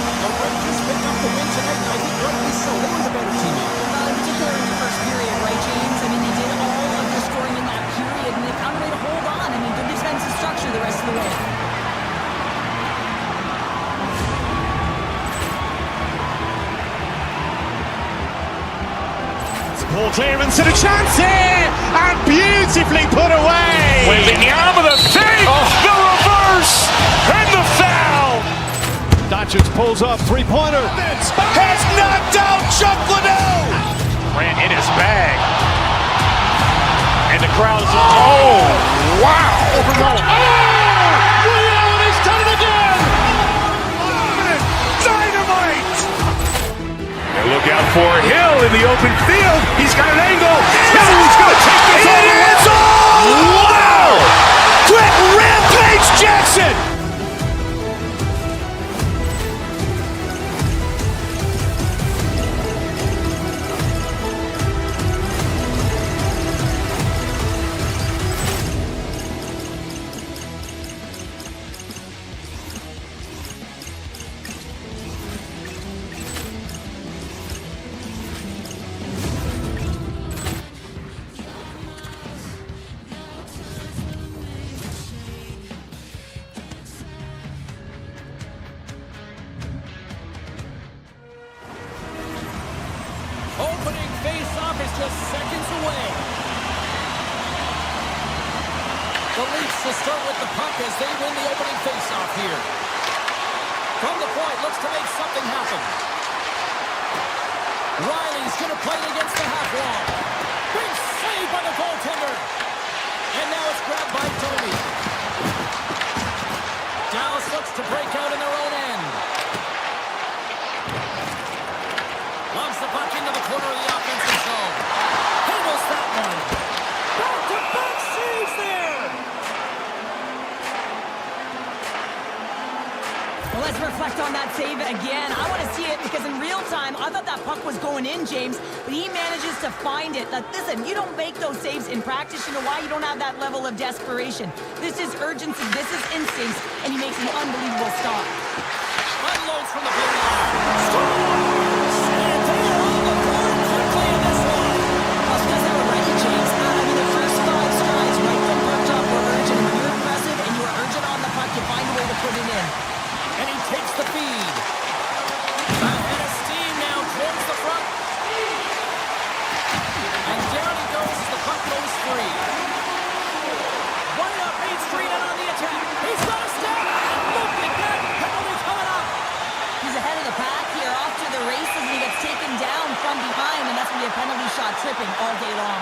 The Rangers pick up the win tonight, and I think rightly so. They were the better team. In particular in the first period, right, James? I mean, they did all of the scoring in that period, and they found a way to hold on. I mean, good defensive structure the rest of the way. Ball clearance and a chance here, and beautifully put away. With the arm of the fake, the reverse, and the foul. Doncic pulls up, three-pointer. Has knocked out Chuck Liddell. Ran in his bag. And the crowd is, oh, wow. Ray Allen has done it again. Dynamite. And look out for Hill in the open field. He's got an angle. Hill's going to take this all the way. Wow. Quick Rampage Jackson. Opening face-off is just seconds away. The Leafs to start with the puck as they win the opening face-off here. From the point, looks to make something happen. Riley's going to play it against the half wall. Big save by the goaltender. And now it's grabbed by Tony. Dallas looks to break out in their own end. Loves the puck into the corner of the offensive zone. Handles that one. Back-to-back saves there. Well, let's reflect on that save again. I want to see it because in real time, I thought that puck was going in, James, but he manages to find it. Now, listen, you don't make those saves in practice. You know why? You don't have that level of desperation. This is urgency. This is instincts, and he makes an unbelievable stop. Unloads from the blue line. Scores! And they are on the board quickly in this one. That's because they were ready, James. I mean, the first 5 strides right from puck top were urgent. When you're aggressive and you are urgent on the puck, you find a way to put it in. And he takes the feed. Ahead of steam now towards the front. And down he goes as the puck goes free. Running up Main Street and on the attack. He's got a step. Look at that. Penalty coming up. He's ahead of the pack here, off to the races, and he gets taken down from behind, and that's going to be a penalty shot tripping all day long.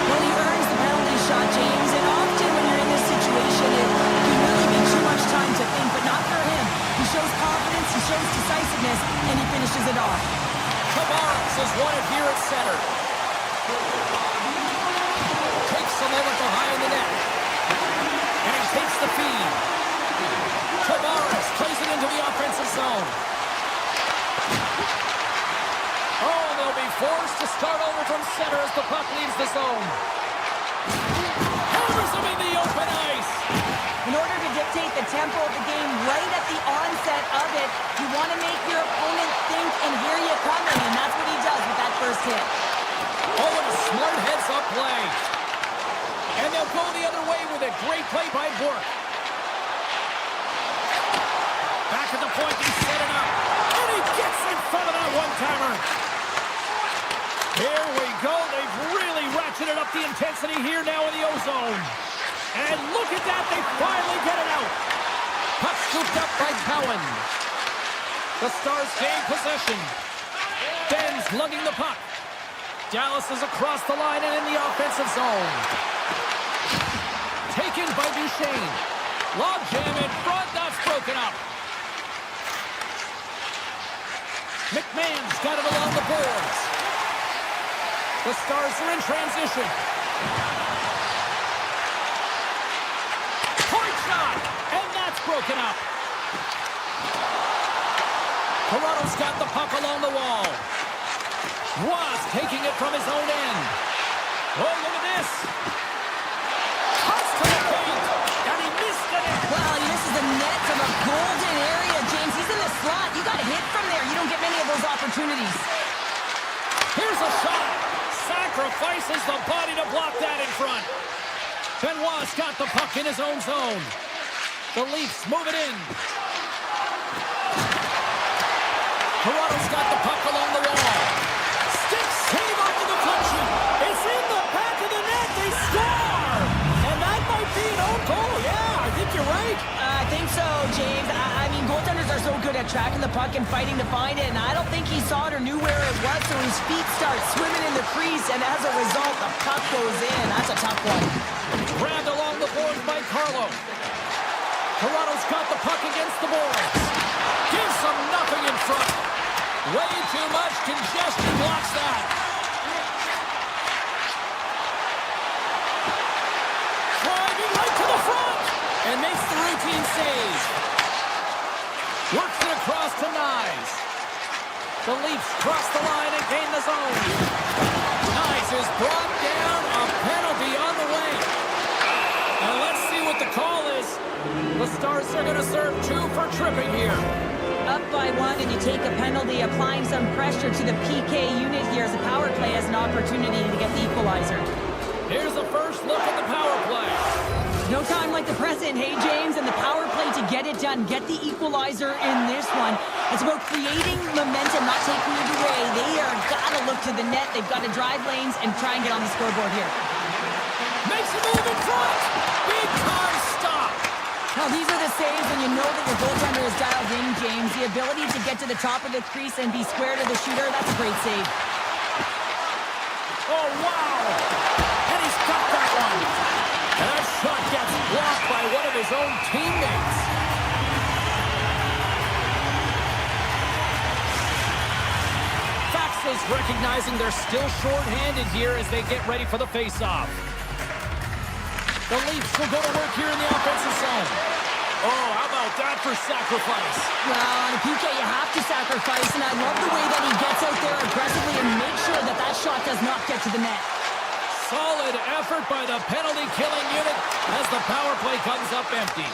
Well, he earns the penalty shot, James, and often when you're in this situation, it can really be too much time to think, but not for him. He shows confidence, he shows decisiveness, and he finishes it off. Tavares is wanted here at center. Takes a moment behind the net. And he takes the feed. Tavares plays it into the offensive zone. Oh, they'll be forced to start over from center as the puck leaves the zone. Hammers him in the open ice. In order to dictate the tempo of the game right at the onset of it, you want to make your opponent think and hear you coming, and that's what he does with that first hit. Oh, and a smart heads-up play. And they'll go the other way with it. Great play by Burke. Back at the point, he's set it up. And he gets in front of that one-timer. Here we go. They've really ratcheted up the intensity here now in the O-zone. And look at that. They finally get it out. Puck scooped up by Cowan. The Stars gain possession. Ben's lugging the puck. Dallas is across the line and in the offensive zone. Taken by Duchesne. Log jam in front. That's broken up. McMahon's got it along the boards. The Stars are in transition. shot, and that's broken up. Toronto's got the puck along the wall. Ross taking it from his own end. Oh, look at this. Cuts to the paint, and he missed it. Wow, he misses the net from a golden area, James. He's in the slot. You got to hit from there. You don't get many of those opportunities. Here's a shot. Sacrifices the body to block that in front. Benoit's got the puck in his own zone. The Leafs move it in. Toronto's got the puck along the wall. Stick save off the deflection. It's in the back of the net. They score! And that might be an own goal. Yeah, I think you're right. I think so, James. I mean, goaltenders are so good at tracking the puck and fighting to find it, and I don't think he saw it or knew where it was, so his feet start swimming in the crease, and as a result, the puck goes in. That's a tough one. Grabbed along the boards by Carlo. Toronto's got the puck against the boards. Gives them nothing in front. Way too much congestion blocks that. Driving right to the front and makes the routine save. Works it across to Nyes. The Leafs cross the line and gain the zone. Nyes is brought down. A penalty on the way. And let's see what the call is. The Stars are going to serve 2 for tripping here. Up by 1, and you take a penalty, applying some pressure to the PK unit here as the power play has an opportunity to get the equalizer. Here's a first look at the power play. No time like the present, hey, James, and the power play to get it done, get the equalizer in this one. It's about creating momentum, not taking it away. They are got to look to the net. They've got to drive lanes and try and get on the scoreboard here. Makes a move in front. Big time stop. Now, these are the saves when you know that your goaltender is dialed in, James. The ability to get to the top of the crease and be square to the shooter, that's a great save. Oh, wow. And he's got that one. And that shot gets blocked by one of his own teammates. Fax is recognizing they're still short-handed here as they get ready for the face-off. The Leafs will go to work here in the offensive zone. Oh, how about that for sacrifice? Well, on a PK, you have to sacrifice, and I love the way that he gets out there aggressively and makes sure that that shot does not get to the net. Solid effort by the penalty-killing unit as the power play comes up empty.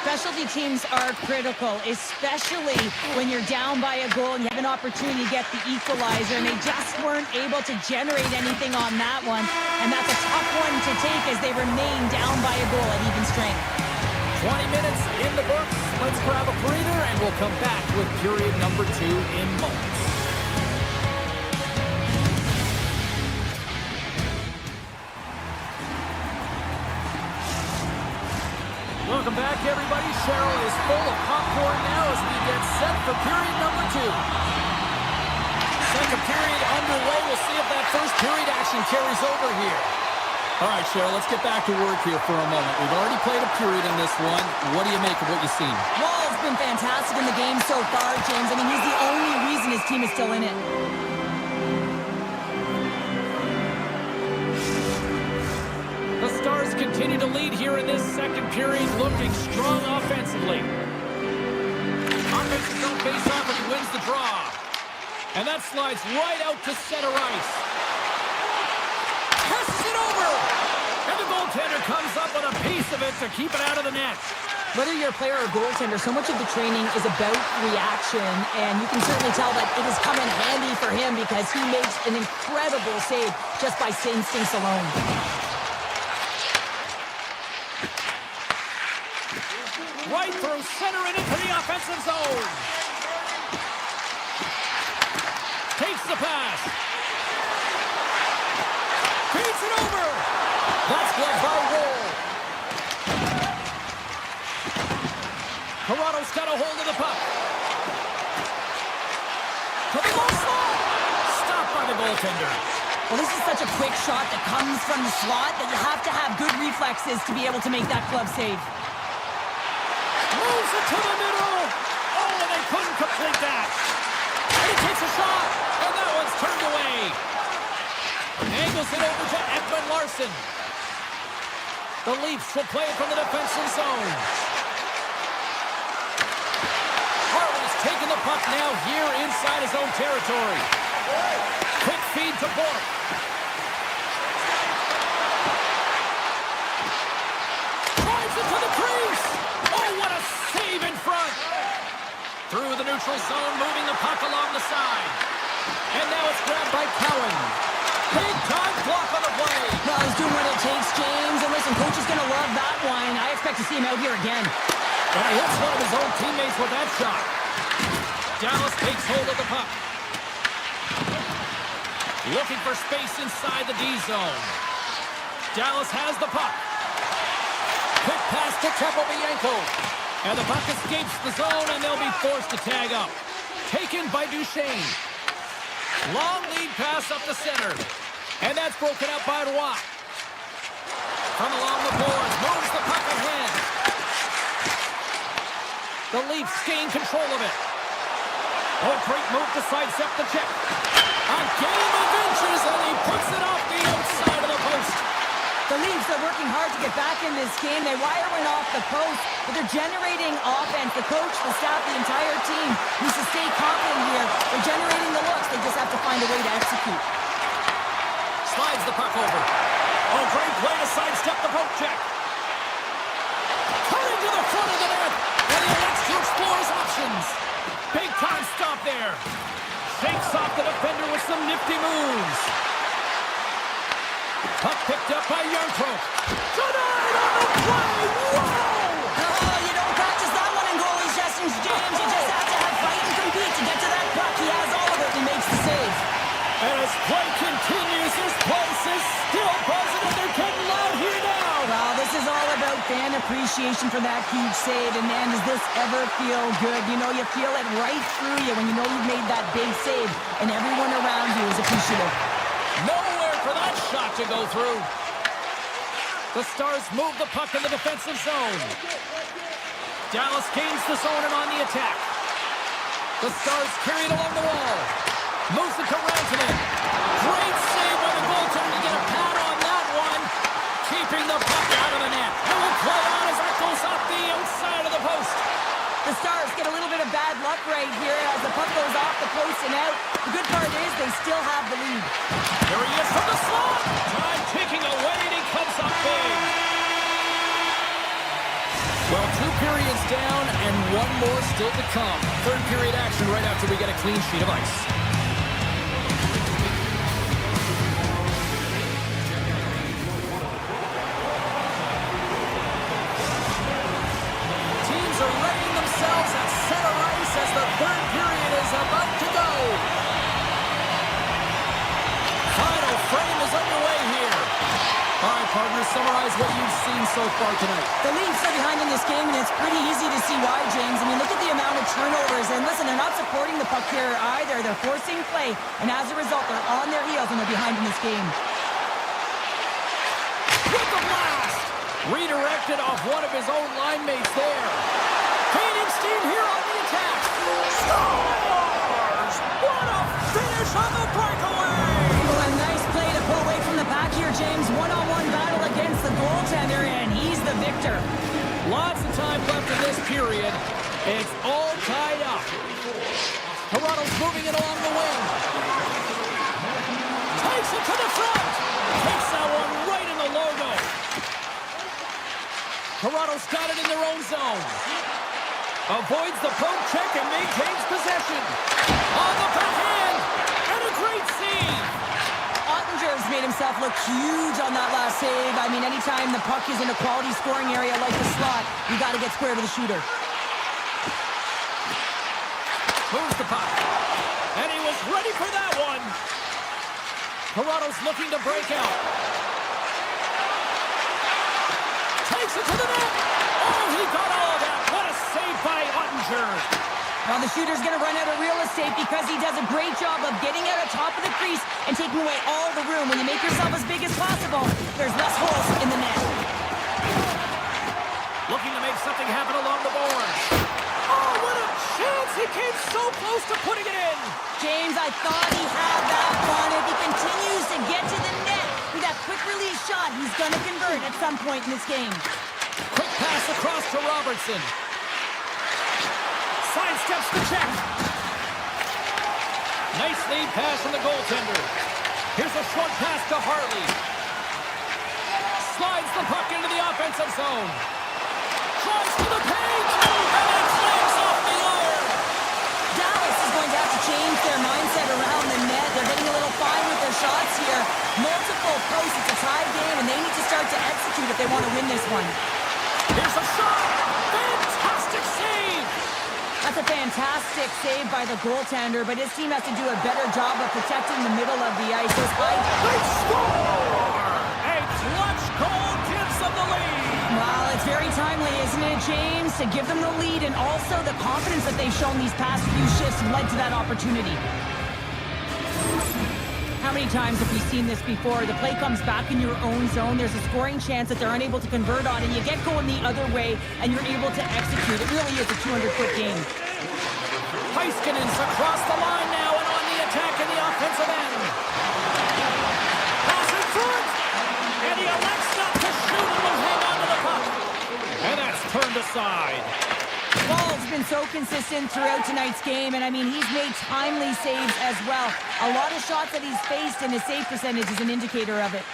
Specialty teams are critical, especially when you're down by a goal and you have an opportunity to get the equalizer, and they just weren't able to generate anything on that one, and that's a tough one to take as they remain down by a goal at even strength. 20 minutes in the books. Let's grab a breather, and we'll come back with period number 2 in moments. Welcome back, everybody. Cheryl is full of popcorn now as we get set for period number 2. Second period underway. We'll see if that first period action carries over here. All right, Cheryl, let's get back to work here for a moment. We've already played a period in this one. What do you make of what you've seen? Wall's been fantastic in the game so far, James. I mean, he's the only reason his team is still in it. The Stars continue to lead here in this second period, looking strong offensively. Offensive zone face-off, and he wins the draw. And that slides right out to center ice. Passes it over! And the goaltender comes up with a piece of it to keep it out of the net. Whether you're a player or goaltender, so much of the training is about reaction, and you can certainly tell that it has come in handy for him because he makes an incredible save just by instincts alone. Right through center and into the offensive zone. Takes the pass. Feeds it over. That's blocked by Woll. Toronto's got a hold of the puck. To the goal slot. Stopped by the goaltender. Well, this is such a quick shot that comes from the slot that you have to have good reflexes to be able to make that glove save. Moves it to the middle. Oh, and they couldn't complete that. And he takes a shot, and that one's turned away. Angles it over to Ekman Larson. The Leafs will play it from the defensive zone. Harley's taking the puck now here inside his own territory. Quick feed to Bork. Drives it to the crease. Oh, what a save in front. Through the neutral zone, moving the puck along the side. And now it's grabbed by Cowan. Big time block on the play. Well, he's doing what it takes, James. And listen, coach is going to love that one. I expect to see him out here again. And he hits one of his own teammates with that shot. Dallas takes hold of the puck. Looking for space inside the D zone. Dallas has the puck. Quick pass to Chepovienko. And the puck escapes the zone, and they'll be forced to tag up. Taken by Duchesne. Long lead pass up the center. And that's broken up by Roy. From along the boards, moves the puck ahead. The Leafs gain control of it. Oh, great move to sidestep the check. A game of inches, and he puts it off the outside of the post. The Leafs are working hard to get back in this game. They wire one off the post, but they're generating offense. The coach, the staff, the entire team needs to stay confident here. They're generating the looks. They just have to find a way to execute. Slides the puck over. Oh, great play to sidestep the poke check. Turning to the front of the net, and he elects to explore his options. Big time stop there. Shakes off the defender with some nifty moves. Puck picked up by Yarncroke. Tonight on the play. Whoa! Oh, you don't practice that one in goalie sessions, James. You just have to have fight and compete to get to that puck. He has all of it and he makes the save. And as play continues, this place is still buzzing and they're getting loud here now. Well, this is all about fan appreciation for that huge save. And man, does this ever feel good? You know, you feel it right through you when you know you've made that big save and everyone around you is appreciative. Nowhere for that shot to go through. The Stars move the puck in the defensive zone. Dallas gains the zone and on the attack. The Stars carry it along the wall. Moves it to Rantanen. Great save by the goaltender to get a pad on that one. Keeping the puck out of the net. And will play on as that goes off the outside of the post. The Stars get a little bit of bad luck right here as the puck goes off the post and out. The good part is they still have the lead. There he is from the slot. Time ticking away and he comes up big. Well, 2 periods down and 1 more still to come. Third period action right after we get a clean sheet of ice. Teams are readying themselves at center ice as the third period is about to go. Final frame is underway here. All right, partners, summarize what you've seen so far tonight. The Leafs are behind in this game, and it's pretty easy to see why, James. I mean, look at the amount of turnovers. And listen, they're not supporting the puck here either. They're forcing play, and as a result, they're on their heels, and they're behind in this game. With the blast! Redirected off one of his own line mates there. Gaining steam here on the attack. Stars! What a finish on the breakaway! Well, a nice play to pull away from the back here, James. One-on-one battle against the goaltender, and he's the victor. Lots of time left in this period. It's all tied up. Toronto's moving it along the wing. Takes it to the front. Takes that one right in the logo. Toronto's got it in their own zone. Avoids the poke check and maintains possession. On the backhand. And a great save. Ottinger's made himself look huge on that last save. I mean, anytime the puck is in a quality scoring area like the slot, you got to get square to the shooter. Moves the puck. And he was ready for that one. Toronto's looking to break out. Takes it to the net. Oh, he got all of that. What a save by Ottinger. Well, the shooter's going to run out of real estate because he does a great job of getting out of top of the crease and taking away all the room. When you make yourself as big as possible, there's less holes in the net. Looking to make something happen along the boards. Oh, what a chance. He came so close to putting it in. James, I thought he had that one. If he continues to get to the net with that that quick release shot, he's going to convert at some point in this game. Quick pass across to Robertson. Sidesteps the check. Nice lead pass from the goaltender. Here's a short pass to Hartley. Slides the puck into the offensive zone. Tries to the page. And it slams off the iron. Dallas is going to have to change their mindset around the net. They're getting a little fine with their shots here. Multiple posts. It's a tied game, and they need to start to execute if they want to win this one. Here's a shot. Fantastic save. That's a fantastic save by the goaltender, but his team has to do a better job of protecting the middle of the ice. They score! A clutch goal gives them the lead. Well, it's very timely, isn't it, James, to give them the lead, and also the confidence that they've shown these past few shifts led to that opportunity. How many times have we seen this before? The play comes back in your own zone. There's a scoring chance that they're unable to convert on, and you get going the other way, and you're able to execute. It really is a 200-foot game. Heiskanen's across the line now and on the attack in the offensive end. Pass in front, and he elects not to shoot and will hang on to the puck. And that's turned aside. Ball's been so consistent throughout tonight's game, and I mean, he's made timely saves as well. A lot of shots that he's faced, and his save percentage is an indicator of it.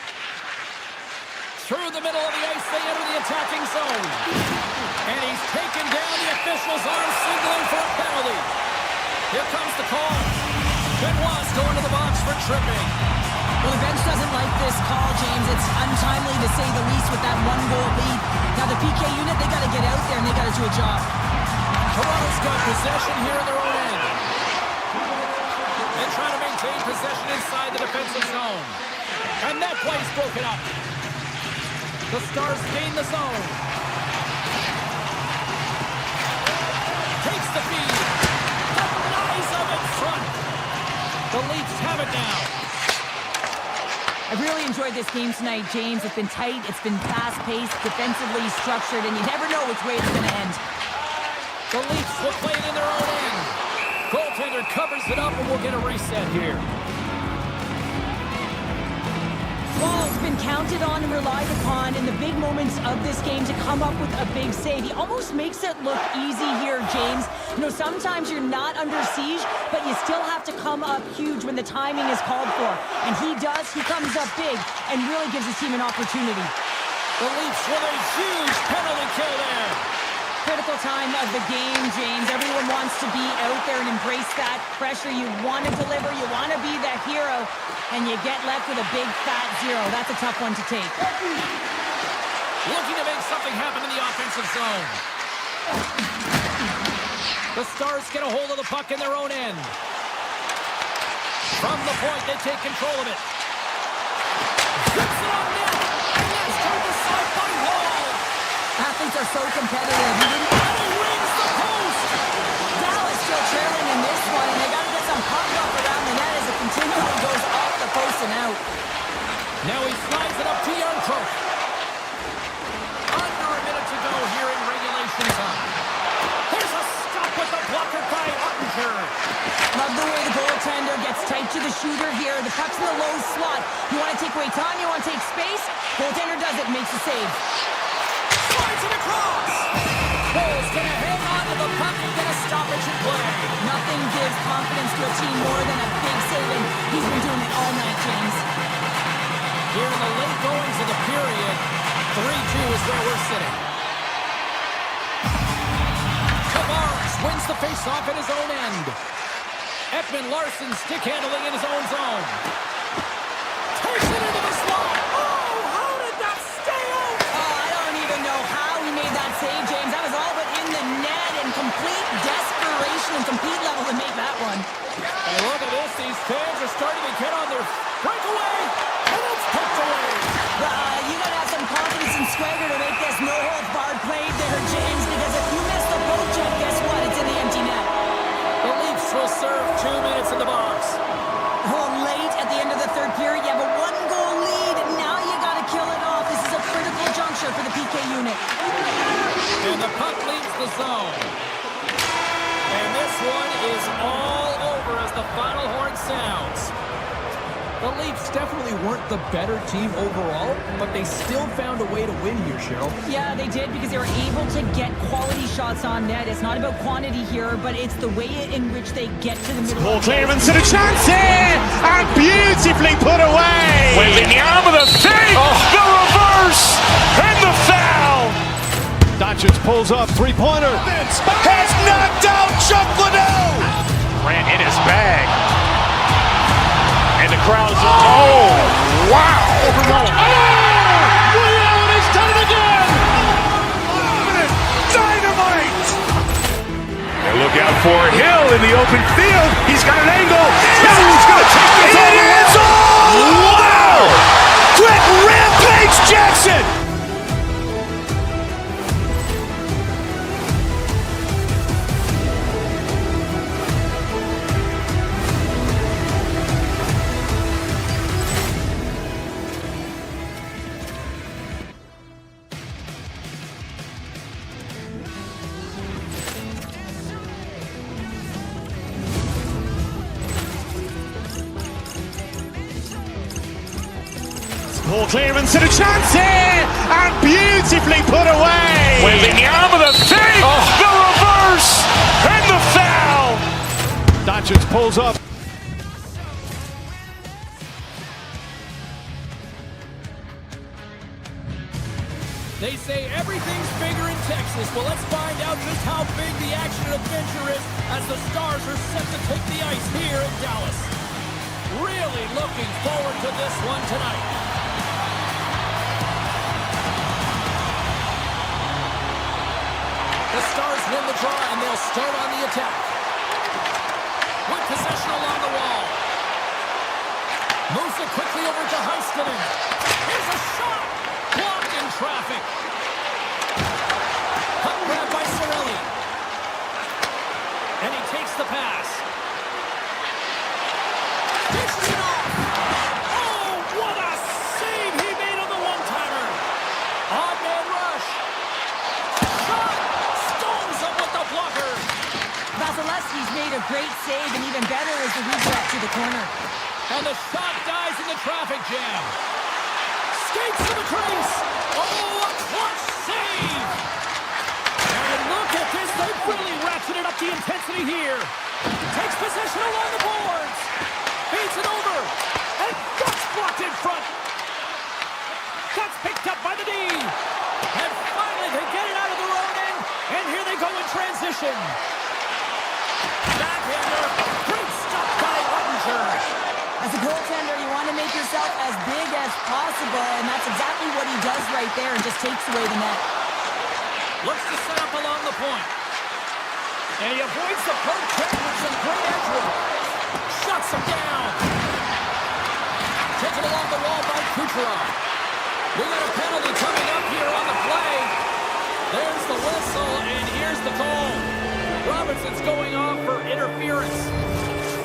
Through the middle of the ice, they enter the attacking zone. And he's taken down. The officials are signaling for a penalty. Here comes the call. Benoit's going to the box for tripping. Well, the bench doesn't like this call, James. It's untimely to say the least with that one-goal lead. Now, the PK unit, they got to get out there, and they got to do a job. Toronto's got possession here in their own end. They're trying to maintain possession inside the defensive zone. And that play's broken up. The Stars gain the zone. Takes the feed. Denies them in front. The Leafs have it now. I've really enjoyed this game tonight, James. It's been tight, it's been fast-paced, defensively structured, and you never know which way it's going to end. The Leafs will play it in their own end. Goaltender covers it up, and we'll get a reset here. Ball's been counted on and relied upon in the big moments of this game to come up with a big save. He almost makes it look easy here, James. You know, sometimes you're not under siege, but you still have to come up huge when the timing is called for. And he does. He comes up big and really gives his team an opportunity. The Leafs with a huge penalty kill there. Critical time of the game, James. Everyone wants to be out there and embrace that pressure. You want to deliver. You want to be the hero. And you get left with a big, fat zero. That's a tough one to take. Looking to make something happen in the offensive zone. The Stars get a hold of the puck in their own end. From the point, they take control of it. Gets it on net. And that's turned aside by Hall. Athletes are so competitive. And he rings the post. Dallas still trailing in this one, and they got to get some puck up around the net as it continually goes off the post and out. Now he slides it up to Yarncroke. Under a minute to go here in regulation time. There's a stop with the blocker by Ottinger. Love the way the goaltender gets tight to the shooter here. The puck's in the low slot. You want to take away time, you want to take space. Goaltender does it, makes the save. Slides it across. Cole's going to hang on to the puck and get a stoppage in play. Nothing gives confidence to a team more than a big save, and he's been doing it all night, James. Here in the late goings of the period, 3-2 is where we're sitting. Tavares wins the faceoff in his own end. Ekman-Larsson stick handling in his own zone. Takes it into the slot. Oh, how did that stay out? Oh, I don't even know how he made that save, James. That was all but in the net and complete desperation and compete level to make that one. And look at this. These fans are starting to get on their breakaway. And it's poked away. You got to have some confidence and swagger to make this no-holds-barred play there, James, because if you miss the poke check, guess what? It's in the empty net. The Leafs will serve 2 minutes in the box. Oh, late at the end of the third period, you have a one-goal lead, and now you got to kill it off. This is a critical juncture for the PK unit. And the puck leaves the zone. And this one is all over as the final horn sounds. The Leafs definitely weren't the better team overall, but they still found a way to win here, Cheryl. Yeah, they did because they were able to get quality shots on net. It's not about quantity here, but it's the way in which they get to the middle. Ball clearance and a chance here, and beautifully put away. Wembanyama the fake, the reverse, and the foul. Doncic pulls up, three-pointer. Has knocked out Chuck Liddell. Grant in his bag. And the crowd's oh, wow. He's done it again. Dynamite. And look out for Hill in the open field. He's got an angle. He's going to take this all the way. Wow. Quick rampage Jackson. Ball clearance and a chance here, and beautifully put away. Wembanyama the fake, the reverse, and the foul. Doncic pulls up. They say everything's bigger in Texas. Well, let's find out just how big the action and adventure is as the Stars are set to take the ice here in Dallas. Really looking forward to this one tonight. The Stars win the draw, and they'll start on the attack. With possession along the wall. Moves it quickly over to Heiskanen. Here's a shot! Blocked in traffic. Puck grab by Cirelli. And he takes the pass. Dishes it off! Oh, what a save he made on the one-timer! On-man rush. Shot! Stones up with the blocker. Vasilevsky's made a great save, and even better is the redirect to the corner. And the shot dies in the traffic jam. Skates to the crease. Oh, a clutch save. And look at this. They've really ratcheted up the intensity here. Takes possession along the boards. Feeds it over. And that's blocked in front. That's picked up by the D. And finally they get it out of their own end. And here they go in transition. Backhander. Great stop by Ottinger. As a goaltender, you want to make yourself as big as possible, and that's exactly what he does right there and just takes away the net. Looks to set up along the point. And he avoids the poke check with some great entry. Shuts him down. Taken along the wall by Kucherov. We got a penalty coming up here on the play. There's the whistle, and here's the call. Robinson's going off for interference.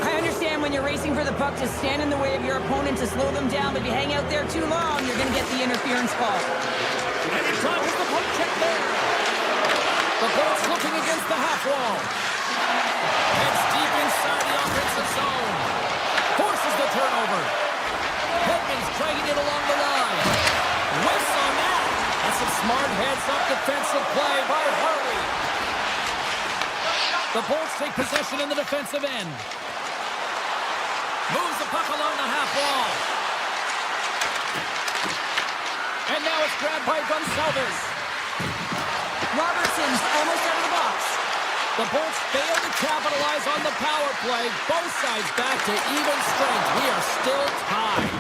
I understand when you're racing for the puck to stand in the way of your opponent to slow them down, but if you hang out there too long, you're going to get the interference call. And he drops the poke check there. The Bolts looking against the half wall. Heads deep inside the offensive zone. Forces the turnover. Hedman's dragging it along the line. Whiffs on that. That's a smart heads-up defensive play by Harley. The Bolts take possession in the defensive end. Moves the puck along the half wall. And now it's grabbed by Gonçalves. Robertson's almost out of the box. The Bolts fail to capitalize on the power play. Both sides back to even strength. We are still tied.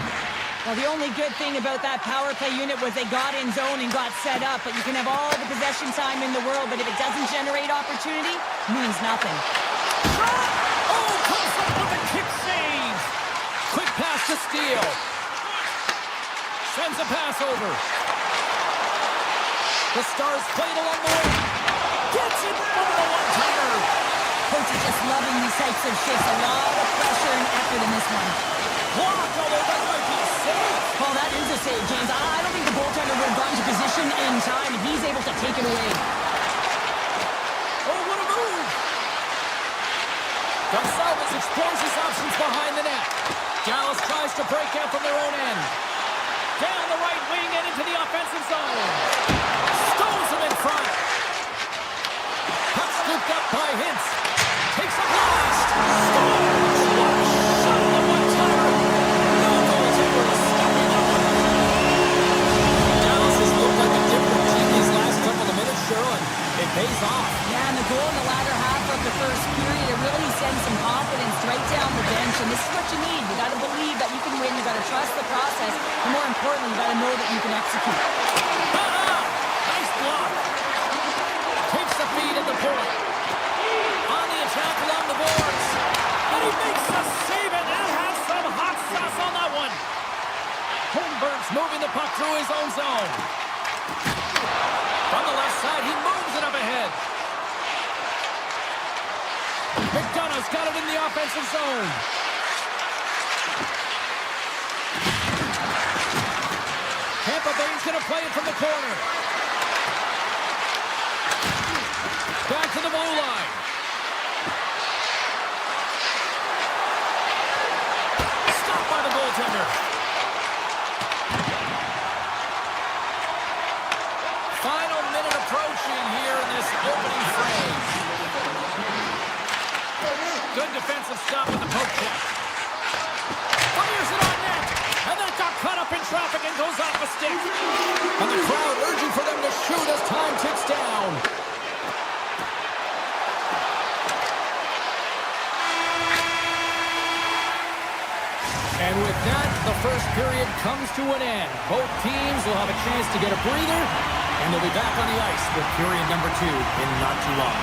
Well, the only good thing about that power play unit was they got in zone and got set up, but you can have all the possession time in the world, but if it doesn't generate opportunity, it means nothing. Oh, comes up with a kick save. Quick pass to Steele. Sends a pass over. The Stars played along the wing. Gets it over the one-timer. Coach is just loving these types of shifts. A lot of pressure and effort in this one. Blocked, although that might be a save. Oh, that is a save, James. I don't think the goaltender would have gotten to position in time, and he's able to take it away. Oh, what a move. Gonçalves explores his options behind the net. Dallas tries to break out from their own end. Down the right wing and into the offensive zone. Stones him in front. Puck scooped up by Hintz. Takes a blast. Scores. What a shot on the one-timer. No goaltender is stopping that one. Dallas has looked like a different team these last couple of minutes, Cheryl, and it pays off. Yeah, and the goal in the latter half of the first period, it really sends some confidence right down the bench, and this is what you need. You got to believe that you can win. You got to trust the process, and more importantly, you got to know that you can execute. Nice block. Takes the feed at the point. On the attack along the boards. And he makes the save, and that has some hot sauce on that one. Holmberg's moving the puck through his own zone. From the left side, he moves it up ahead. McDonough's got it in the offensive zone. Tampa Bay's going to play it from the corner. Back to the blue line. Stopped by the goaltender. Final minute approaching here in this opening frame. Good defensive stop with the poke check. Fires it on net. And then it got caught up in traffic and goes off a stick. And the crowd urging for them to shoot as time ticks down. And with that, the first period comes to an end. Both teams will have a chance to get a breather, and they'll be back on the ice with period number 2 in not too long.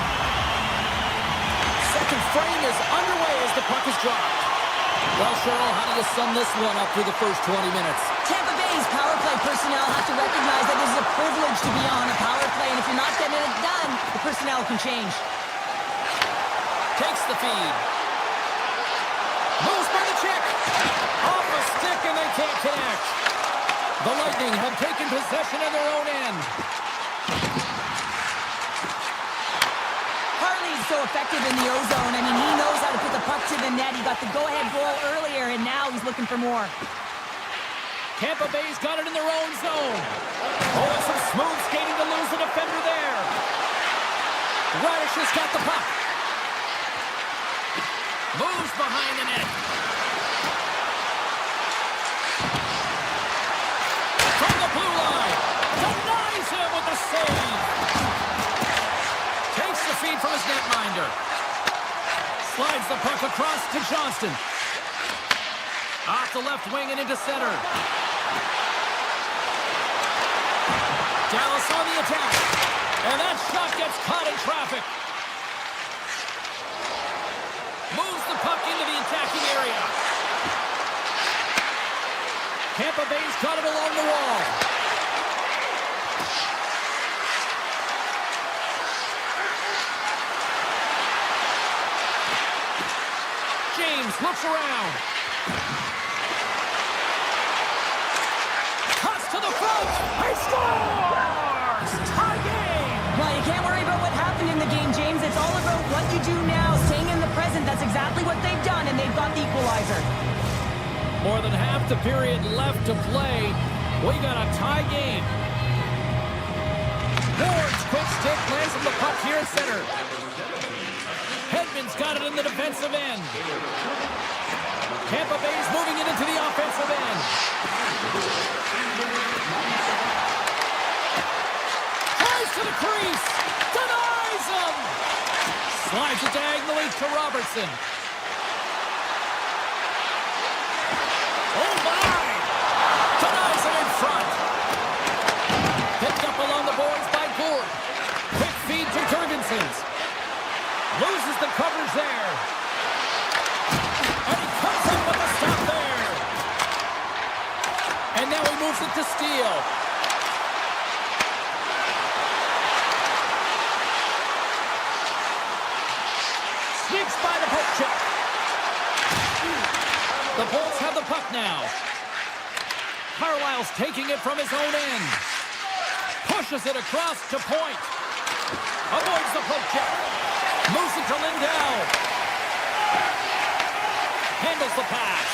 Second frame is underway as the puck is dropped. Well, Cheryl, how do you sum this one up through the first 20 minutes? Tampa Bay's power play personnel have to recognize that this is a privilege to be on a power play, and if you're not getting it done, the personnel can change. Takes the feed. Moves by the check. Off a stick, and they can't connect. The Lightning have taken possession of their own end. Harley's so effective in the O-zone. I mean, he knows how to put the puck to the net. He got the go-ahead goal earlier, and now he's looking for more. Tampa Bay's got it in their own zone. Oh, and some smooth skating to lose the defender there. Radish has got the puck. Moves behind the net. From the blue line. Denies him with the save. Takes the feed from his netminder. Slides the puck across to Johnston. Off the left wing and into center. Dallas on the attack. And that shot gets caught in traffic. Moves the puck into the attacking area. Tampa Bay's got it along the wall. James looks around. Cuts to the front. He scores! Tie game! Well, you can't worry about what happened in the game, James. It's all about what you do now, staying in the present. That's exactly what they've done, and they've got the equalizer. More than half the period left to play. We got a tie game. Ward's quick stick lands on the puck here at center. Hedman's got it in the defensive end. Tampa Bay's moving it into the offensive end. Tries to the crease. Denies him. Slides it diagonally to Robertson. Oh, my! Denies it in front. Picked up along the boards by Gourde. Quick feed to Jurgensen. Loses the coverage there. And he comes up with a stop there. And now he moves it to Steele. Sneaks by the poke check. The Bolts have the puck now. Carlisle's taking it from his own end. Pushes it across to point. Avoids the poke check. Moves it to Lindell. Handles the pass.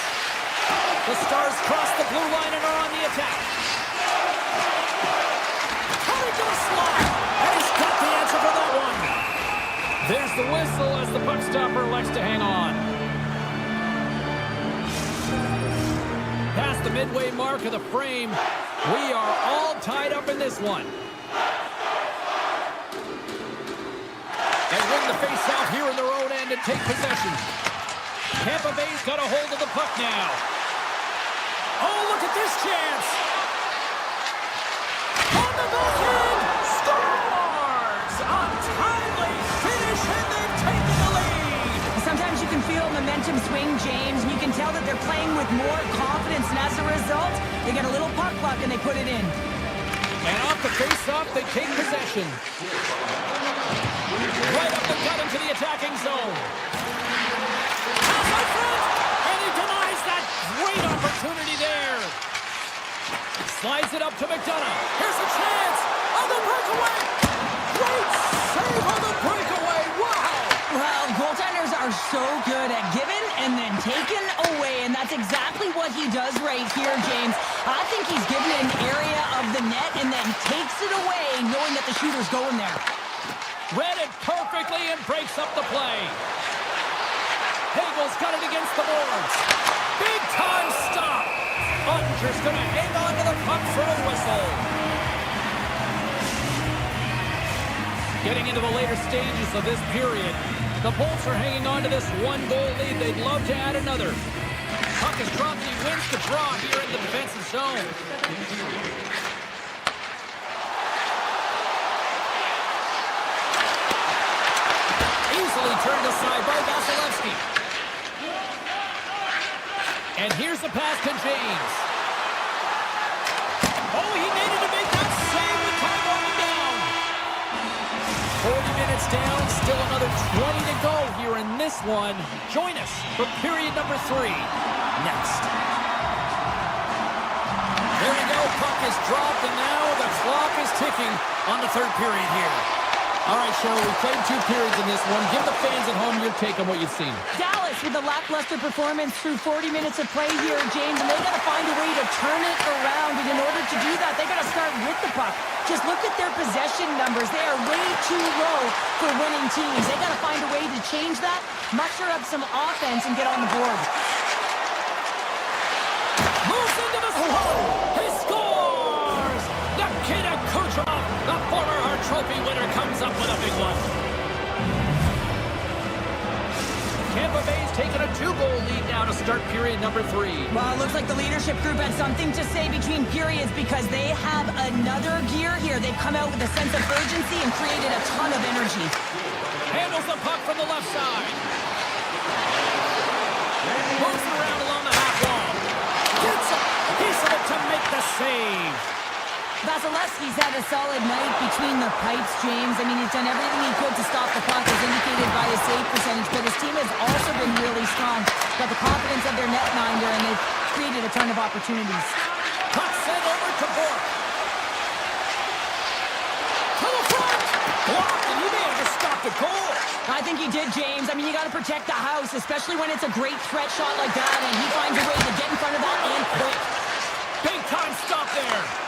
The Stars cross the blue line and are on the attack. Coming to the slot. And he's got the answer for that one. There's the whistle as the puck stopper elects to hang on. Past the midway mark of the frame, we are all tied up in this one. They win the face-off here in their own end and take possession. Tampa Bay's got a hold of the puck now. Oh, look at this chance! On the backhand! Scores! A timely finish, and they've taken the lead! Sometimes you can feel momentum swing, James, and you can tell that they're playing with more confidence, and as a result, they get a little puck luck and they put it in. And off the face-off, they take possession. Right up the gut into the attacking zone. Pass up front, and he denies that great opportunity there. Slides it up to McDonough. Here's a chance on the breakaway. Great save on the breakaway. Wow. Well, goaltenders are so good at giving and then taking away, and that's exactly what he does right here, James. I think he's given an area of the net and then takes it away, knowing that the shooter's going there. Read it perfectly and breaks up the play. Hagel's got it against the boards. Big time stop. Ottinger's going to hang on to the puck for a whistle. Getting into the later stages of this period, the Bolts are hanging on to this one-goal lead. They'd love to add another. Puck is dropped and he wins the draw here in the defensive zone. Easily turned aside by Vasilevsky. And here's the pass to James. Oh, he needed to make that save with time running down. 40 minutes down, still another 20 to go here in this one. Join us for period number 3 next. There we go, puck is dropped, and now the clock is ticking on the third period here. All right, Cheryl, we played 2 periods in this one. Give the fans at home your take on what you've seen. Dallas with a lackluster performance through 40 minutes of play here, James, and they got to find a way to turn it around. And in order to do that, they got to start with the puck. Just look at their possession numbers. They are way too low for winning teams. They got to find a way to change that, muster up some offense, and get on the board. Moves into the slot. He scores! Nikita Kucherov, the former Hart Trophy winner, comes up with a big one. Tampa Bay's taken a 2-goal lead now to start period number 3. Well, it looks like the leadership group had something to say between periods because they have another gear here. They've come out with a sense of urgency and created a ton of energy. Handles the puck from the left side. Moves it around along the half wall. Gets a piece of it to make the save. Vasilevsky's had a solid night between the pipes, James. I mean, he's done everything he could to stop the puck, as indicated by his save percentage, but his team has also been really strong. Got the confidence of their netminder, and they've created a ton of opportunities. Puck sent over to Bork. To the front! Blocked, and he may have just stopped a goal. I think he did, James. I mean, you got to protect the house, especially when it's a great threat shot like that, and he finds a way to get in front of that and quick. Big time stop there.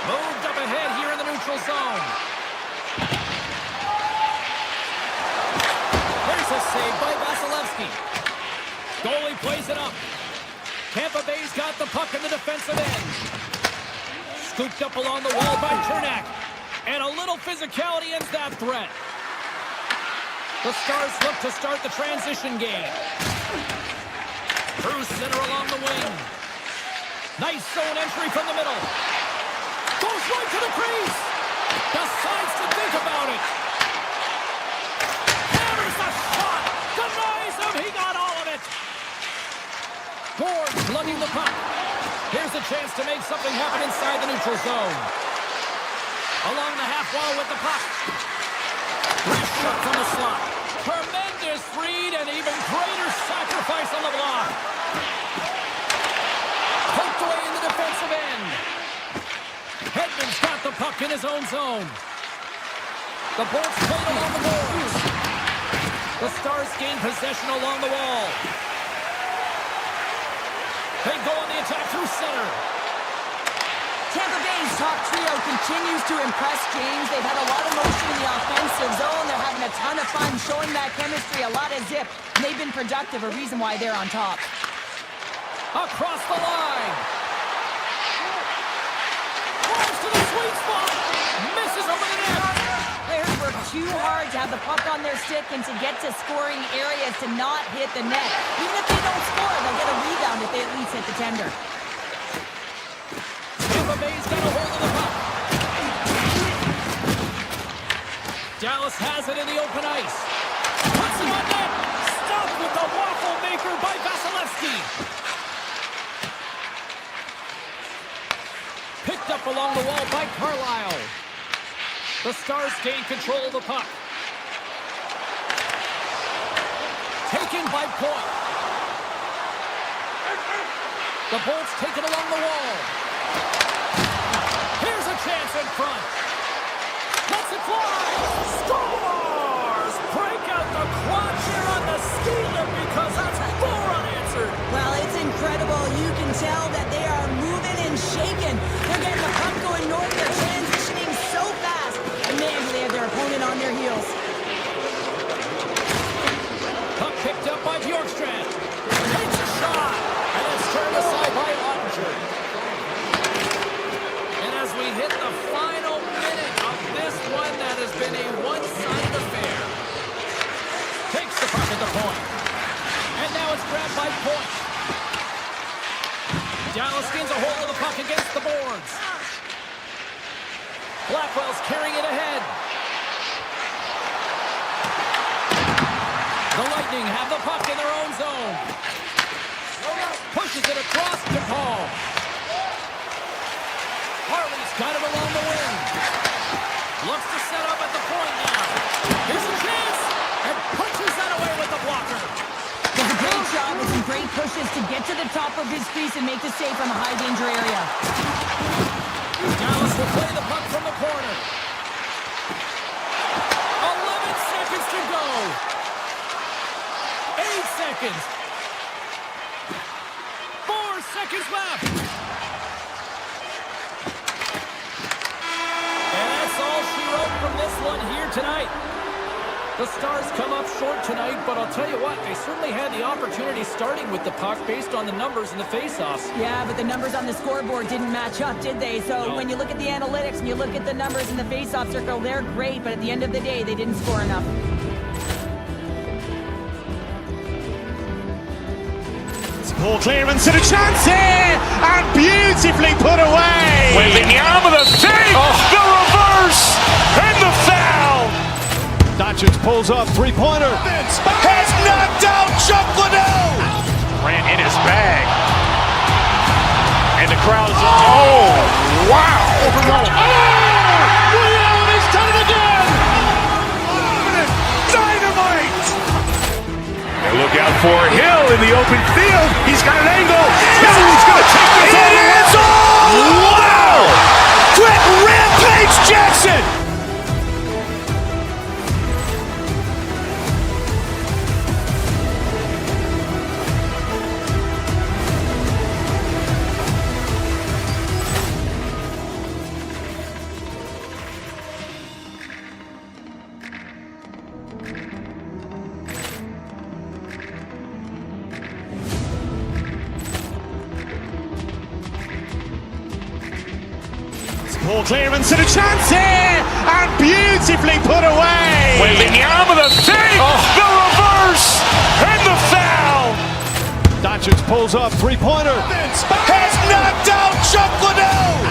Moved up ahead here in the neutral zone. There's a save by Vasilevsky. Goalie plays it up. Tampa Bay's got the puck in the defensive end. Scooped up along the wall by Chernak. And a little physicality ends that threat. The Stars look to start the transition game. Through center along the wing. Nice zone entry from the middle. Goes right to the crease. Decides to think about it. Hammers the shot. Denies him. He got all of it. Gord lugging the puck. Here's a chance to make something happen inside the neutral zone. Along the half wall with the puck. Wrist shot from the slot. Tremendous read and even greater sacrifice on the block. Poked away in the defensive end. Hedman's got the puck in his own zone. The Bolts played along the boards. The Stars gain possession along the wall. They go on the attack through center. Tampa Bay's top trio continues to impress, James. They've had a lot of motion in the offensive zone. They're having a ton of fun, showing that chemistry, a lot of zip. And they've been productive, a reason why they're on top. Across the line. Falls to the sweet spot. Misses over the net. Players work too hard to have the puck on their stick and to get to scoring areas to not hit the net. Even if they don't score, they'll get a rebound if they at least hit the tender. Tampa Bay's got a hold of the puck. Dallas has it in the open ice. Puts him on net. Stopped with the waffle maker by Vasilevsky. Picked up along the wall by Carlisle. The Stars gain control of the puck. Taken by Point. The Bolts take it along the wall. Here's a chance in front. Lets it fly. Scores! Break out the crotch here on the ski lift because that's 4 unanswered. Well, it's incredible. You can tell that they are moving and shaking. They're getting the puck going north. They're transitioning so fast. And man, do they have their opponent on their heels. Puck picked up by Bjorkstrand. Takes a shot. And it's turned aside by Ottinger. And as we hit the final minute of this one, that has been a one-sided affair. Takes the puck at the point. And now it's grabbed by Point. Dallas gains a hold of the puck against the boards. Blackwell's carrying it ahead. The Lightning have the puck in their own zone. Pushes it across to Paul. Harley's got it along the wing. Looks to set up at the point now. Here's a chance. And punches that away with the blocker. Does a great job with some great pushes to get to the top of his crease and make the save from a high-danger area. Dallas will play the puck from the corner. 11 seconds to go. 8 seconds. 4 seconds left. And that's all she wrote from this one here tonight. The Stars come up short tonight, but I'll tell you what, they certainly had the opportunity starting with the puck based on the numbers in the faceoffs. Yeah, but the numbers on the scoreboard didn't match up, did they? So when you look at the analytics and you look at the numbers in the faceoff circle, they're great, but at the end of the day, they didn't score enough. Ball clearance and a chance here, and beautifully put away. Wembanyama the save, the reverse, and the foul. Doncic pulls up, three-pointer. Has knocked out Chuck Liddell. Ran in his bag. And the crowd is, oh, wow. Ray Allen has done it again. Dynamite. And look out for Hill in the open field. He's got an angle. He's going to take this all the way. Wow. Quick Rampage Jackson. Ball clearance and a chance here, and beautifully put away. Wembanyama the save, the reverse, and the foul. Doncic pulls up, three-pointer. Has knocked out Chuck Liddell.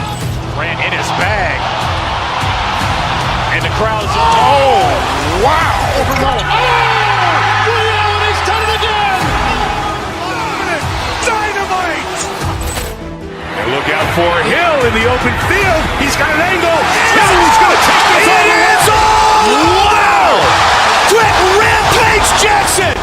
Ran in his bag. And the crowd is, oh, wow. Ray Allen has done it again. Dynamite. And look out for Hill in the open field. He's got an angle. He's going to take this all the way. Wow. Quick Rampage Jackson.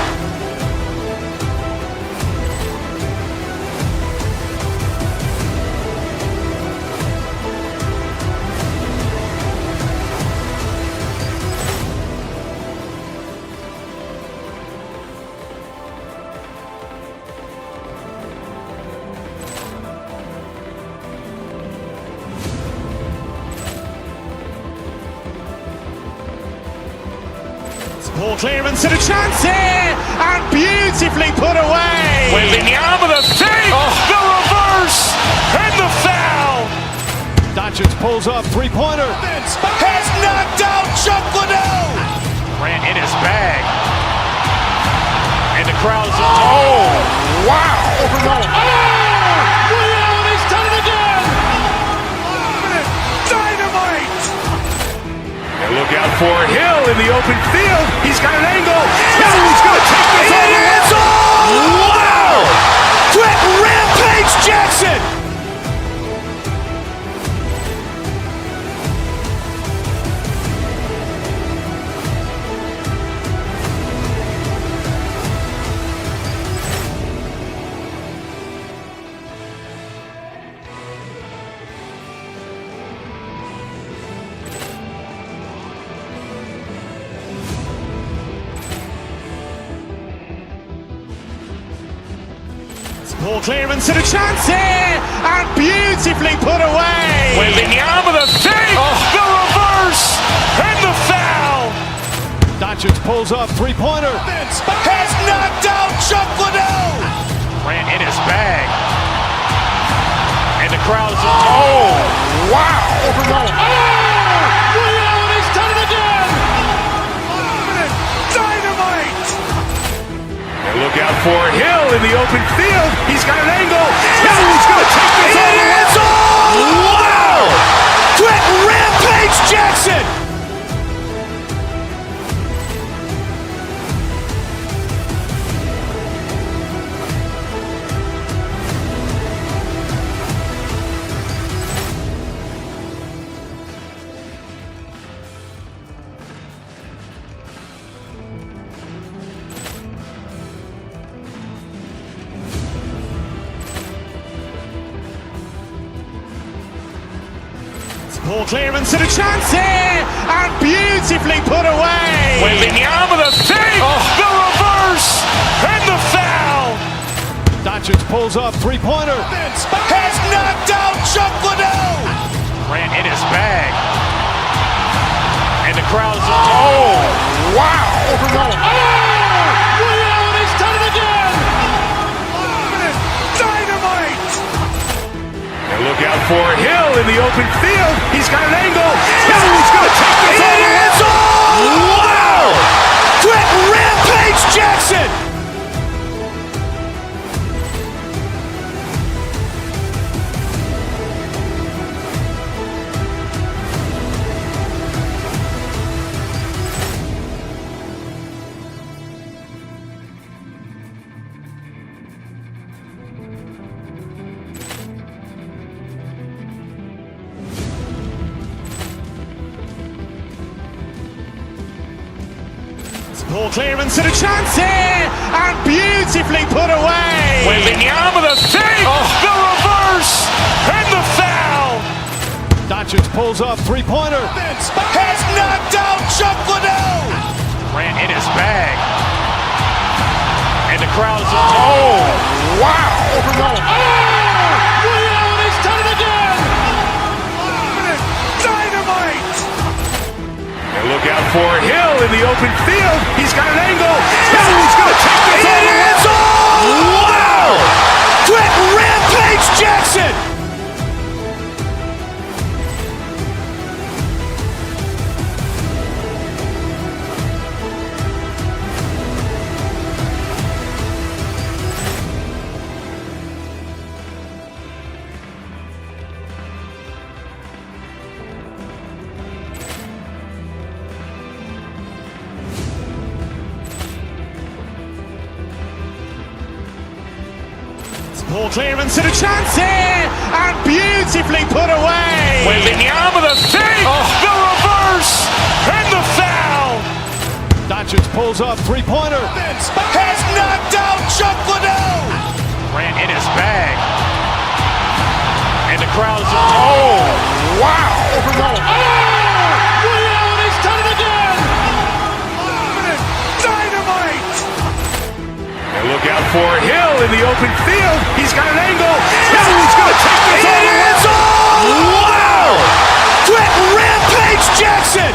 Ball clearance and a chance here, and beautifully put away. Wembanyama the save, the reverse, and the foul. Doncic pulls up, three-pointer. Has knocked out Chuck Liddell. Grant in his bag. And the crowd's, oh, wow. Ray Allen has done it again. Dynamite. And look out for Hill in the open field. He's got an angle. He's going to take this all the way. Wow. Quick Rampage Jackson. Ball clearance and a chance here, and beautifully put away. Wembanyama the save, the reverse, and the foul. Doncic pulls up, three-pointer. Has knocked out Chuck Liddell. Grant in his bag. And the crowd's, oh, wow. Ray Allen has done it again. Dynamite. And look out for Hill in the open field. He's got an angle. He's going to take this all the way. Wow. Quick Rampage Jackson. Ball clearance and a chance here, and beautifully put away. Wembanyama the save, the reverse, and the foul. Doncic pulls up, three-pointer. Has knocked out Chuck Liddell. Grant in his bag. And the crowd's, oh, wow. Ray Allen has done it again. Dynamite. And look out for Hill in the open field. He's got an angle. He's going to take this all the way. Wow. Quick Rampage Jackson. Ball clearance and a chance here, and beautifully put away. Wembanyama the save, the reverse, and the foul. Doncic pulls up, three-pointer. Has knocked out Chuck Liddell. Grant in his bag. And the crowd's, oh, wow. Ray Allen has done it again. Dynamite. And look out for Hill in the open field. He's got an angle. He's going to take this all the way. Wow. Quick Rampage Jackson. Ball clearance and a chance here, and beautifully put away. Wembanyama the save, the reverse, and the foul. Doncic pulls up, three-pointer. Has knocked out Chuck Liddell. Grant in his bag. And the crowd's, oh, wow. Ray Allen has done it again. Dynamite. And look out for Hill in the open field. He's got an angle. He's going to take this all the way. Wow. Quick Rampage Jackson.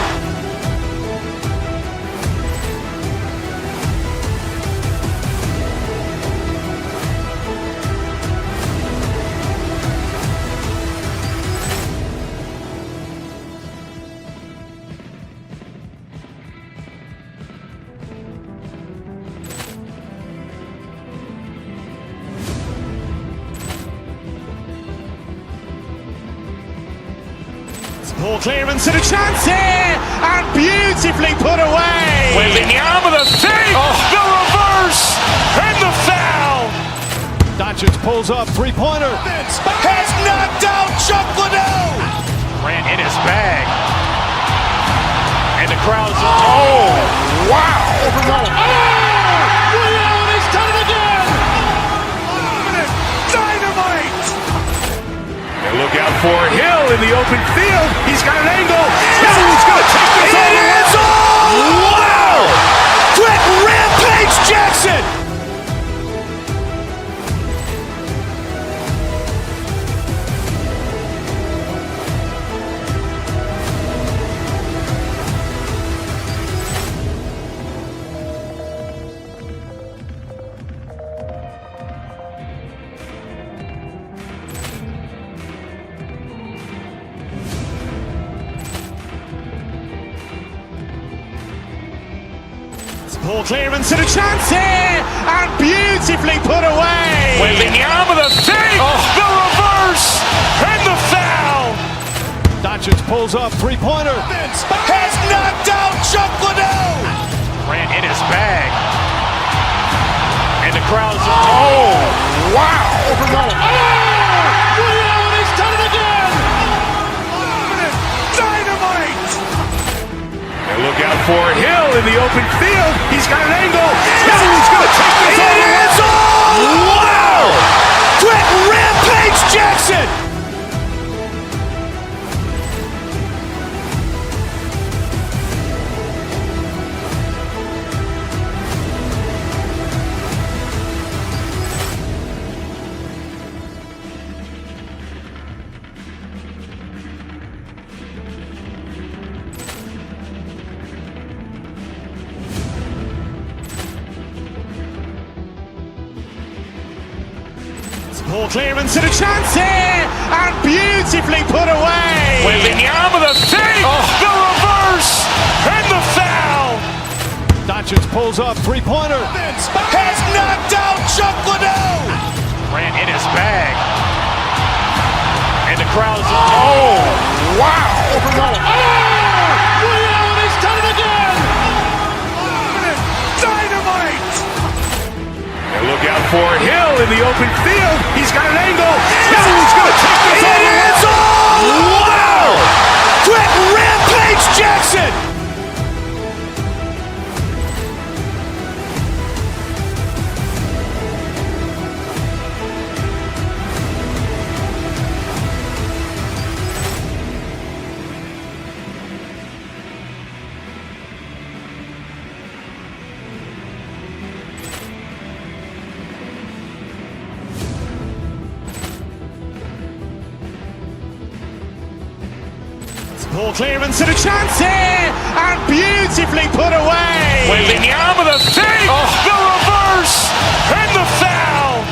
Ball clearance and a chance here, and beautifully put away. Wembanyama with a fake, the reverse, and the foul. Doncic pulls up, three-pointer. Has knocked out Chuck Liddell. Ran in his bag. And the crowd's, oh, wow. Ray Allen has done it again. Dynamite. And look out for Hill in the open field. He's got an angle. He's going to take this all the way. Wow. Quick Rampage Jackson. Ball clearance and a chance here, and beautifully put away. Wembanyama with a fake, the reverse, and the foul. Doncic pulls up, three-pointer. Has knocked out Chuck Liddell. Ran in his bag. And the crowd's, oh, wow. Ray Allen has done it again. Dynamite. And look out for Hill in the open field. He's got an angle. He's going to take this all the way. Wow. Quick Rampage Jackson. Ball clearance and a chance here, and beautifully put away. Wembanyama with a fake, the reverse, and the foul. Doncic pulls up, three-pointer. Has knocked out Chuck Liddell. Ran in his bag. And the crowd's, oh, wow. Ray Allen has done it again. Dynamite. And look out for Hill in the open field. He's got an angle. He's going to take this all the way. Wow. Quick Rampage Jackson. Ball clearance and a chance here, and beautifully put away. Wembanyama with a fake, the reverse, and the foul.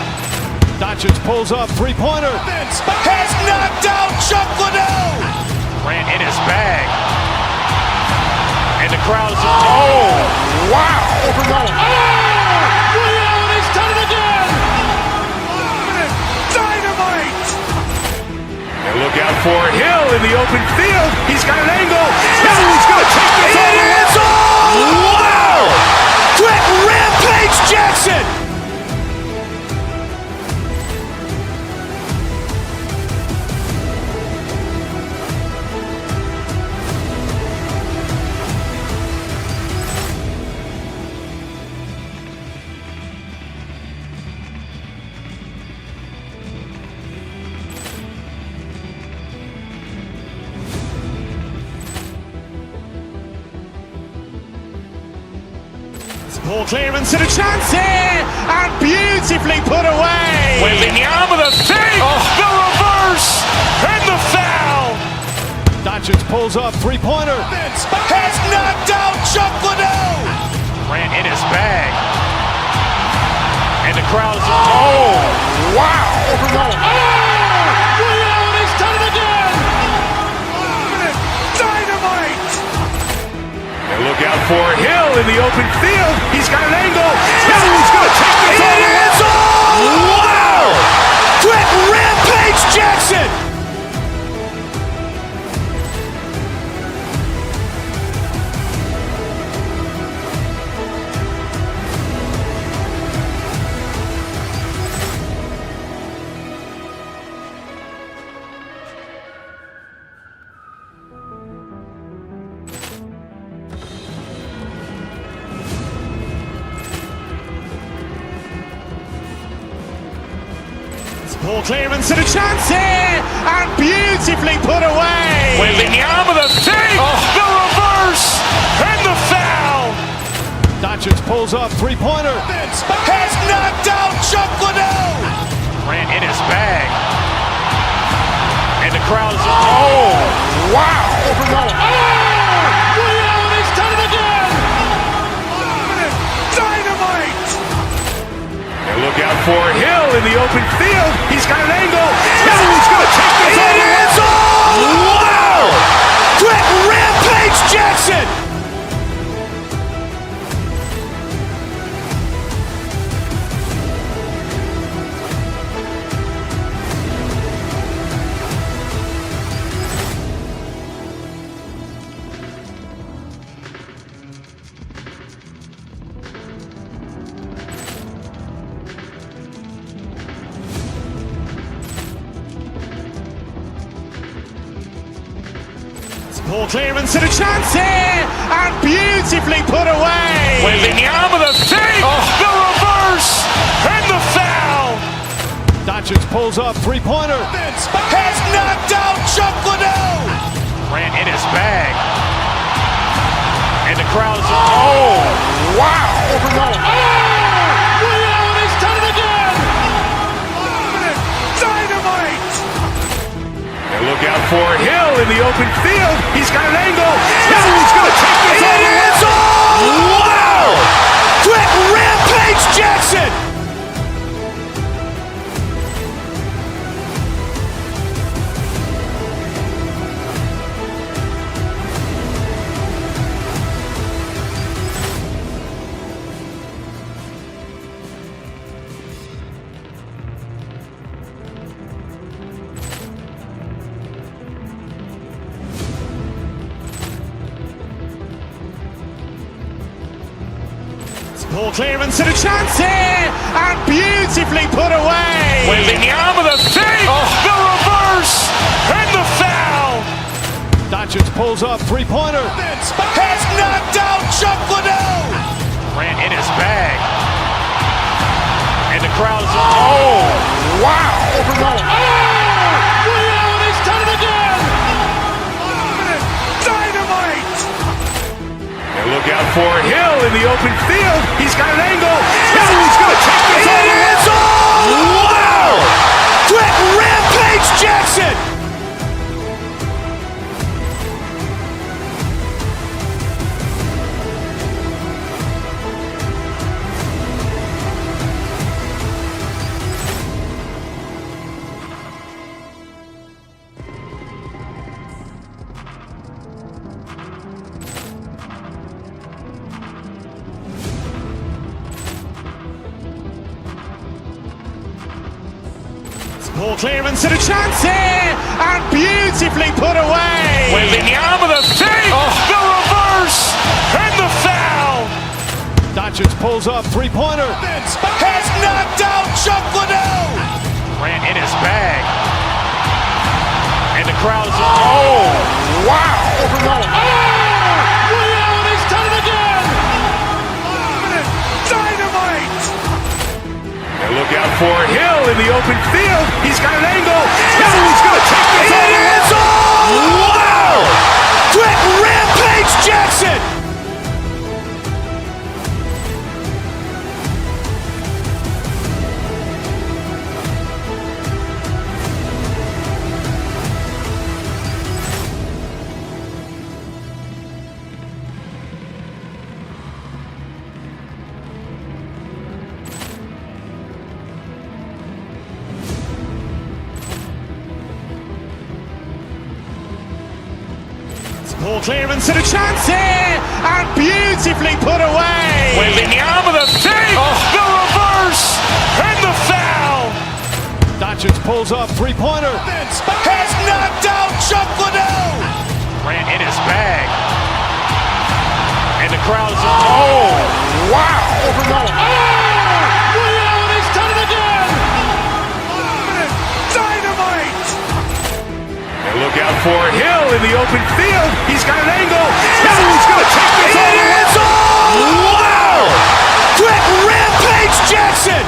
Doncic pulls up, three-pointer. Has knocked out Chuck Liddell. Ran in his bag. And the crowd's, oh, wow. Ray Allen has done it again. Dynamite. And look out for Hill in the open field. He's got an angle. He's going to take this all the way. Wow. Quick Rampage Jackson. Ball clearance and a chance here, and beautifully put away. Wembanyama with a fake, the reverse, and the foul. Doncic pulls up, three-pointer. Has knocked out Chuck Liddell. Ran in his bag. And the crowd's, oh, wow. Ray Allen has done it again. Dynamite. And look out for Hill in the open field. He's got an angle. He's going to take this all the way. Wow. Quick Rampage Jackson. Ball clearance and a chance here, and beautifully put away. Wembanyama the save, the reverse, and the foul. Doncic pulls up, three-pointer. Has knocked out Chuck Liddell. Grant in his bag. And the crowd is, oh, wow. Ray Allen has done it again. Dynamite. And look out for Hill in the open field. He's got an angle. Hill's going to take this all the way. Wow. Brett Rampage Jackson. Ball clearance and a chance here, and beautifully put away. Wembanyama the save, the reverse, and the foul. Doncic pulls up, three-pointer. Has knocked out Chuck Liddell. Grant in his bag. And the crowd is, oh, wow. Ray Allen has done it again. Dynamite. And look out for Hill in the open field. He's got an angle. Hill's going to take this all the way. Wow. Brett Rampage Jackson. Ball clearance and a chance here, and beautifully put away. Wembanyama the save, the reverse, and the foul. Doncic pulls up, three-pointer. Has knocked out Chuck Liddell. Grant in his bag. And the crowd is, oh, wow. Ray Allen has done it again. Dynamite. And look out for Hill in the open field. He's got an angle. Hill's going to take this all the way. Wow. Brett Rampage Jackson. Ball clearance and a chance here, and beautifully put away. Wembanyama the save, the reverse, and the foul. Doncic pulls up, three-pointer. Has knocked out Chuck Liddell. Grant in his bag. And the crowd is, oh, wow. Ray Allen has done it again. Dynamite. And look out for Hill in the open field. He's got an angle. Hill's going to take this all the way. Wow. Brett Rampage Jackson. Ball clearance and a chance here, and beautifully put away. Wembanyama the save, the reverse, and the foul. Doncic pulls up, three-pointer. Has knocked out Chuck Liddell. Grant in his bag. And the crowd is, oh, wow. Ray Allen has done it again. Dynamite. And look out for Hill in the open field. He's got an angle. Hill's going to take this all the way. Wow. Brett Rampage Jackson.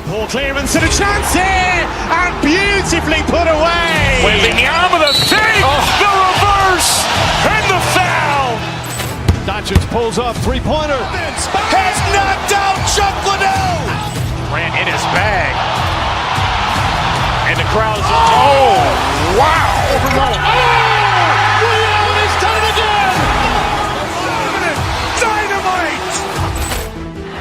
Ball clearance and a chance here, and beautifully put away. Wembanyama the save, the reverse, and the foul. Doncic pulls up, three-pointer. Has knocked out Chuck Liddell. Ran in his bag. And the crowd's wow. He's done it again! Dynamite.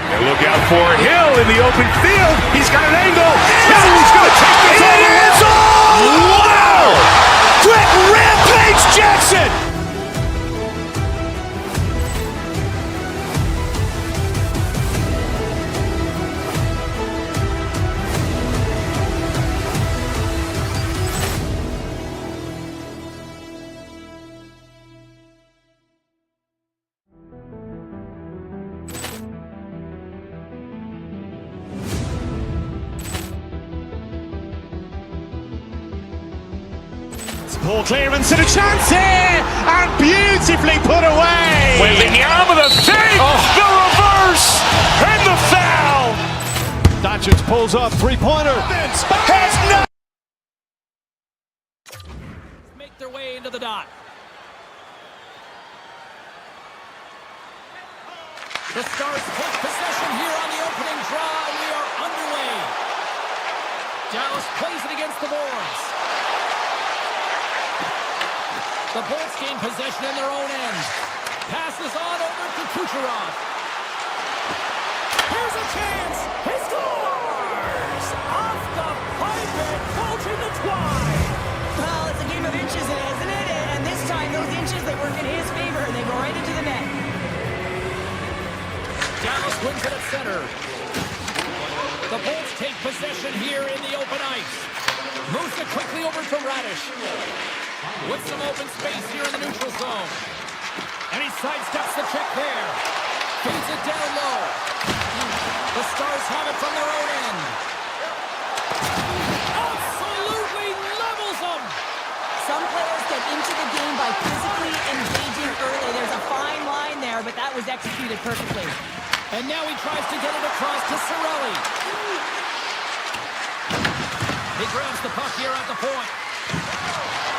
And look out for Hill in the open field. He's got an angle. He's going to take this all the way. Wow! Quick Rampage Jackson. Ball clearance and a chance here, and beautifully put away. Wembanyama the save, the reverse, and the foul. Doncic pulls up, three-pointer. Has not. Make their way into the dot. The Stars take possession here on the opening draw, and we are underway. Dallas plays it against the boards. The Bolts gain possession in their own end. Passes on over to Kucherov. Here's a chance. He scores! Off the pipe and Bolton to twine. Well, it's a game of inches, isn't it? And this time, those inches, they work in his favor. They go right into the net. Dallas wins it at center. The Bolts take possession here in the open ice. Moves it quickly over to Radish. With some open space here in the neutral zone. And he sidesteps the check there. Feeds it down low. The Stars have it from their own end. Absolutely levels them. Some players get into the game by physically engaging early. There's a fine line there, but that was executed perfectly. And now he tries to get it across to Cirelli. He grabs the puck here at the point.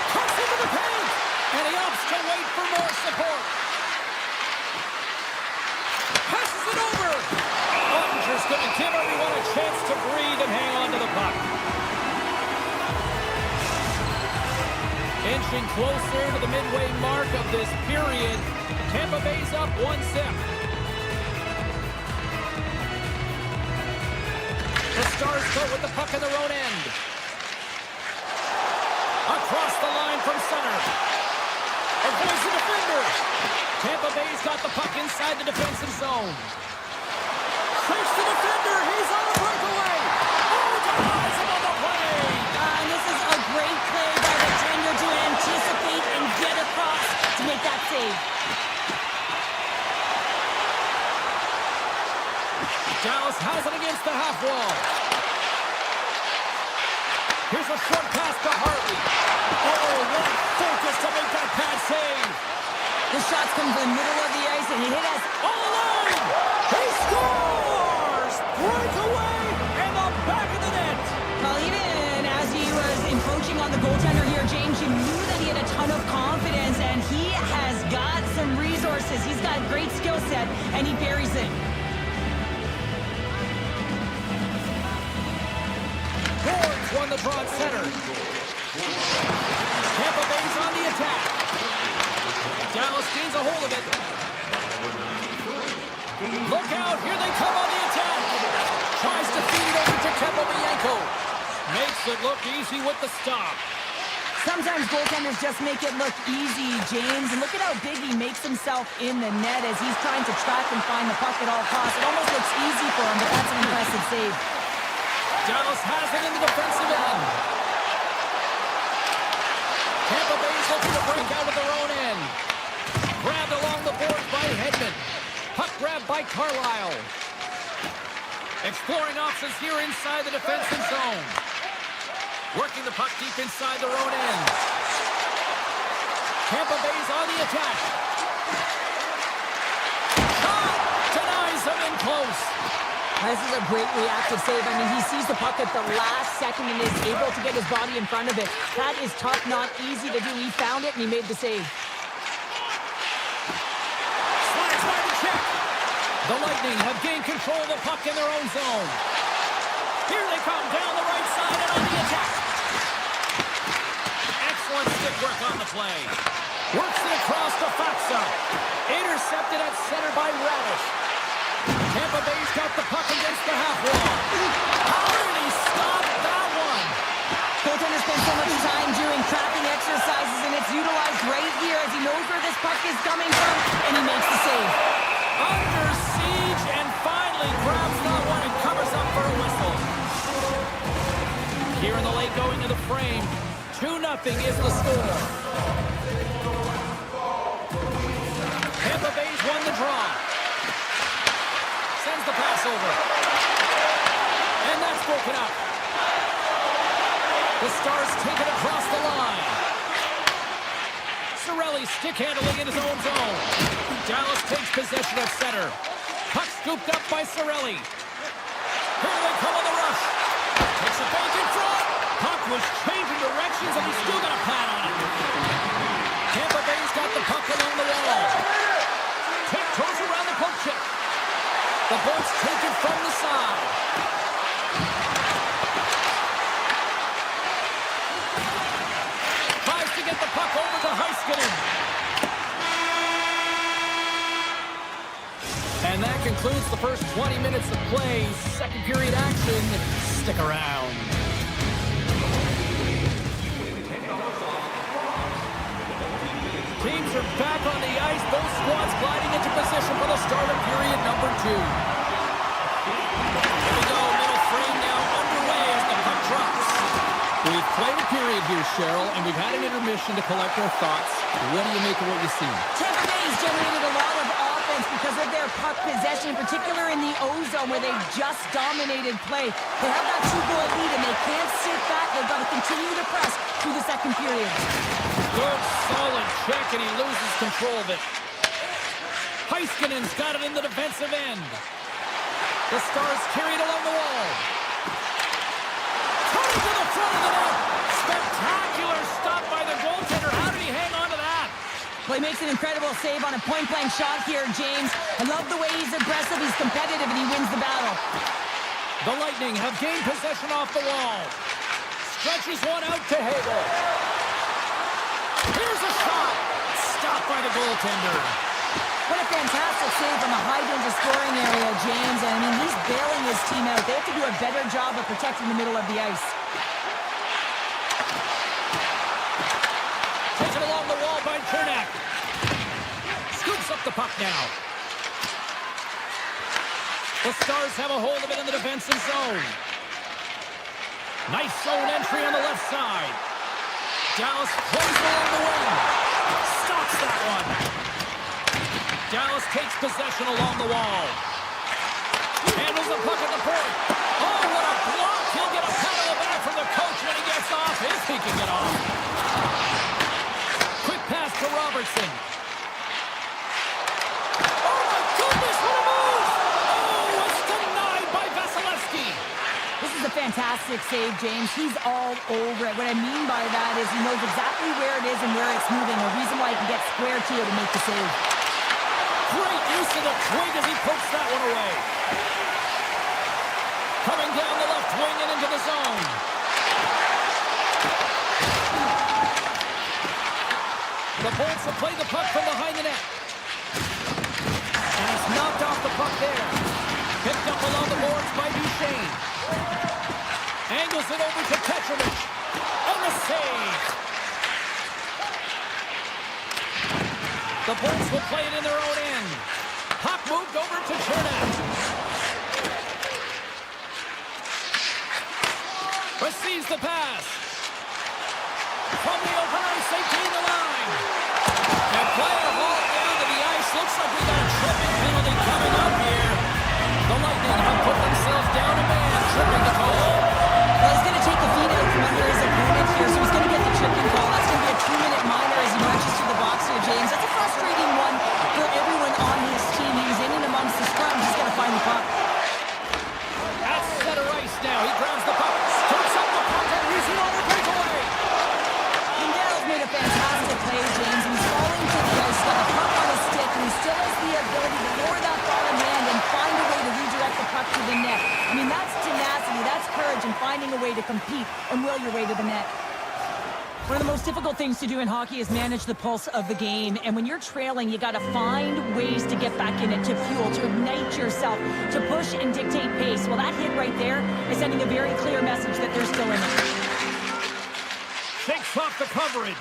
Cuts into the paint. And he opts to wait for more support. Passes it over. Ottinger's going to give everyone a chance to breathe and hang on to the puck. Inching closer to the midway mark of this period. Tampa Bay's up 1-0. The Stars go with the puck in their own end. Across the line from center. Avoids the defender. Tampa Bay's got the puck inside the defensive zone. Shakes the defender. He's on a breakaway. Oh, denies him on the play. And this is a great play by the defender to anticipate and get across to make that save. Dallas has it against the half wall. Here's a short pass to Hartley. Oh, what focus to make that pass save. The shots come from the middle of the ice, and he hit us All alone. He scores! Breakaway in the back of the net. well, even as he was encroaching on the goaltender here, James, you knew that he had a ton of confidence, and he has got some resources. He's got a great skill set, and he buries it. Boards won the draw at center. Tampa Bay's on the attack. Dallas gains a hold of it. Look out, here they come on the attack. Tries to feed it over to Bianco. Makes it look easy with the stop. Sometimes goaltenders just make it look easy, James. And look at how big he makes himself in the net as he's trying to track and find the puck at all costs. It almost looks easy for him, but that's an impressive save. Dallas has it in the defensive end. Tampa Bay's looking to break out of their own end. Grabbed along the boards by Hedman. Puck grabbed by Carlisle. Exploring options here inside the defensive zone. Working the puck deep inside their own end. Tampa Bay's on the attack. Shot! Denies him in close. This is a great reactive save. I mean, he sees the puck at the last second and is able to get his body in front of it. That is tough, not easy to do. He found it, and he made the save. Slides by the check. The Lightning have gained control of the puck in their own zone. Here they come down the right side and on the attack. Excellent stick work on the play. Works it across to Faksa. Intercepted at center by Radish. Tampa Bay's got the puck against the half wall. How did he stop that one? Goaltender spends so much time doing tracking exercises, and it's utilized right here as he knows where this puck is coming from, and he makes the save. Under siege and finally grabs that one and covers up for a whistle. Here in the late going to the frame. 2-0 is the score. Tampa Bay's won the draw. Sends the pass over. And that's broken up. The Stars take it across the line. Cirelli stick handling in his own zone. Dallas takes possession at center. Puck scooped up by Cirelli. Here they come on the rush. Takes a fake in front. Puck was changing directions and he's still got a pad on it. Tampa Bay's got the puck along the wall. Tiptoes around the poke check. The boat's taken from the side. Tries to get the puck over to Heiskanen. And that concludes the first 20 minutes of play. Second period action. Stick around. Teams are back on the ice. Both squads gliding into position for the start of period number 2. Here we go. Middle frame now underway as the puck drops. We've played a period here, Cheryl, and we've had an intermission to collect our thoughts. What do you make of what you see? Tampa Bay's generated a lot of offense because of their puck possession, in particular in the O-zone where they've just dominated play. They have that 2-goal lead, and they can't sit back. They've got to continue to press through the second period. Good, solid check, and he loses control of it. Heiskanen's got it in the defensive end. The Stars carry it along the wall. Turns to the front of the net. Spectacular stop by the goaltender. How did he hang on to that? Well, he makes an incredible save on a point-blank shot here, James. I love the way he's aggressive, he's competitive, and he wins the battle. The Lightning have gained possession off the wall. Stretches one out to Hagel. Here's a shot. Stopped by the goaltender. What a fantastic save from the high-danger scoring area, James. I mean, he's bailing his team out. They have to do a better job of protecting the middle of the ice. Taken along the wall by Cernak. Scoops up the puck now. The Stars have a hold of it in the defensive zone. Nice zone entry on the left side. Dallas plays along the wing. Stops that one. Dallas takes possession along the wall. Handles the puck at the point. Oh, what a block. He'll get a pat on the back from the coach when he gets off, if he can get off. Quick pass to Robertson. Oh, my goodness, what a move! Oh, it's denied by Vasilevsky. This is a fantastic save, James. He's all over it. What I mean by that is he knows exactly where it is and where it's moving. A reason why he can get square to it and make the save. Great use of the twig as he pokes that one away. Coming down the left wing and into the zone. The Bolts will play the puck from behind the net. And he's knocked off the puck there. Picked up along the boards by Duchesne. Angles it over to Petrovich. And the save. The Bolts will play it in their own end. Puck moved over to Cernak. Receives the pass. From the open ice, they gain the line. And play a ball down to the ice. Looks like we got a tripping penalty coming up here. The Lightning have put themselves down a man, tripping the call. Well, he's going to take the feet out from under his opponent here, so he's going to get the tripping call. That's going to be a 2-minute minor as he marches to the box here, James. That's a frustrating one for everyone on his team. He was in and amongst the scrum. He's going to find the puck. puck to the net. I mean, that's tenacity, that's courage, and finding a way to compete and will your way to the net. One of the most difficult things to do in hockey is manage the pulse of the game. And when you're trailing, you got to find ways to get back in it, to fuel, to ignite yourself, to push and dictate pace. Well, that hit right there is sending a very clear message that they're still in it. Shakes off the coverage.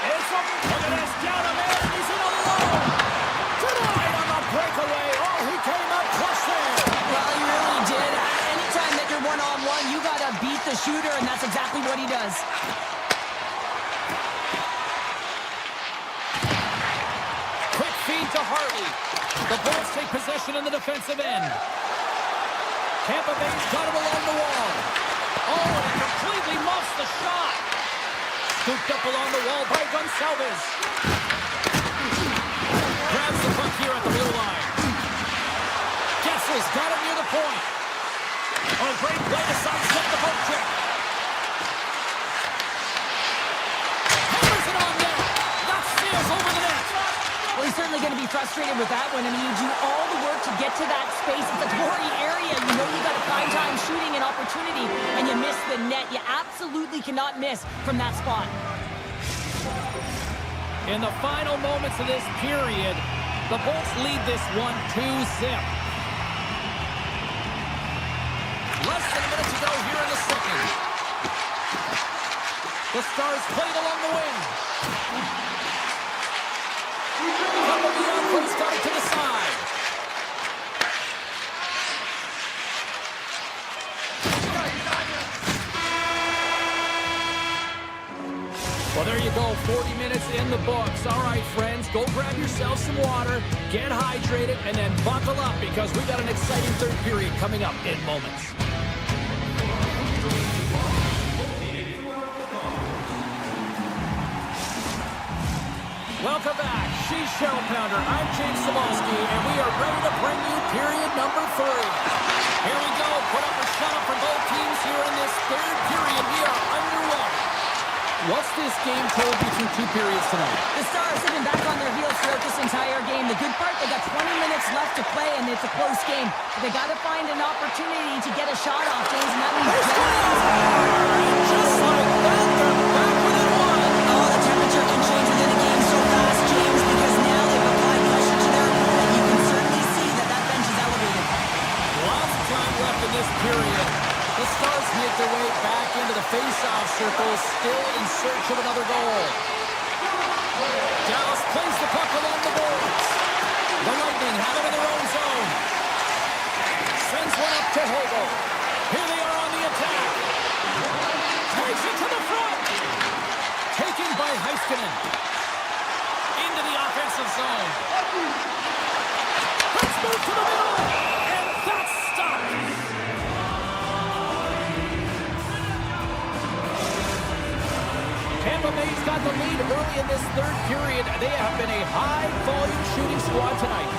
It's a look at this, down a man, and he's in alone. Tonight on the breakaway. Oh, he came up clutch there. Well, he really did. Anytime that you're one-on-one, you got to beat the shooter, and that's exactly what he does. Quick feed to Hartley. The Bulls take possession in the defensive end. Tampa Bay's got him along the wall. Oh, and he completely muffs the shot. Scooped up along the wall by Gonçalves. Grabs the puck here at the blue line. Gessel's got it near the point. Oh, great play to sidestep the poke check. Hammers it on net. That sails over the net. Well, he's certainly going to be frustrated with that one. I mean, you do all the work to get to that space. It's a gory area. You know you got a prime time shooting an opportunity, and you miss the net. You absolutely cannot miss from that spot. In the final moments of this period, the Bolts lead this one 2-zip. Less than a minute to go here in the second. The Stars played along the wing. Couple of the outputs got it to the side. Well, there you go, 40 minutes in the books. All right, friends, go grab yourself some water, get hydrated, and then buckle up because we got an exciting third period coming up in moments. Welcome back. She's Cheryl Pounder. I'm James Cebulski, and we are ready to bring you period number 3. Here we go. Put up a shot for both teams here in this third period. We are underway. What's this game told you through 2 periods tonight? The Stars have been back on their heels throughout this entire game. The good part, they got 20 minutes left to play, and it's a close game. But they got to find an opportunity to get a shot off, James, and that means just like that, they're back within one. Oh, the temperature can change within a game so fast, James, because now they've applied pressure to their opponent. You can certainly see that that bench is elevated. Lots of time left in this period. The Stars make their way back into the face-off circle, still in search of another goal. Dallas plays the puck along the boards. The Lightning have it in their own zone. Sends one up to Hagel. Here they are on the attack. Takes it to the front. Taken by Heiskanen. Into the offensive zone. Let's move to the middle. And that's stopped. Tampa Bay's got the lead early in this third period. They have been a high-volume shooting squad tonight.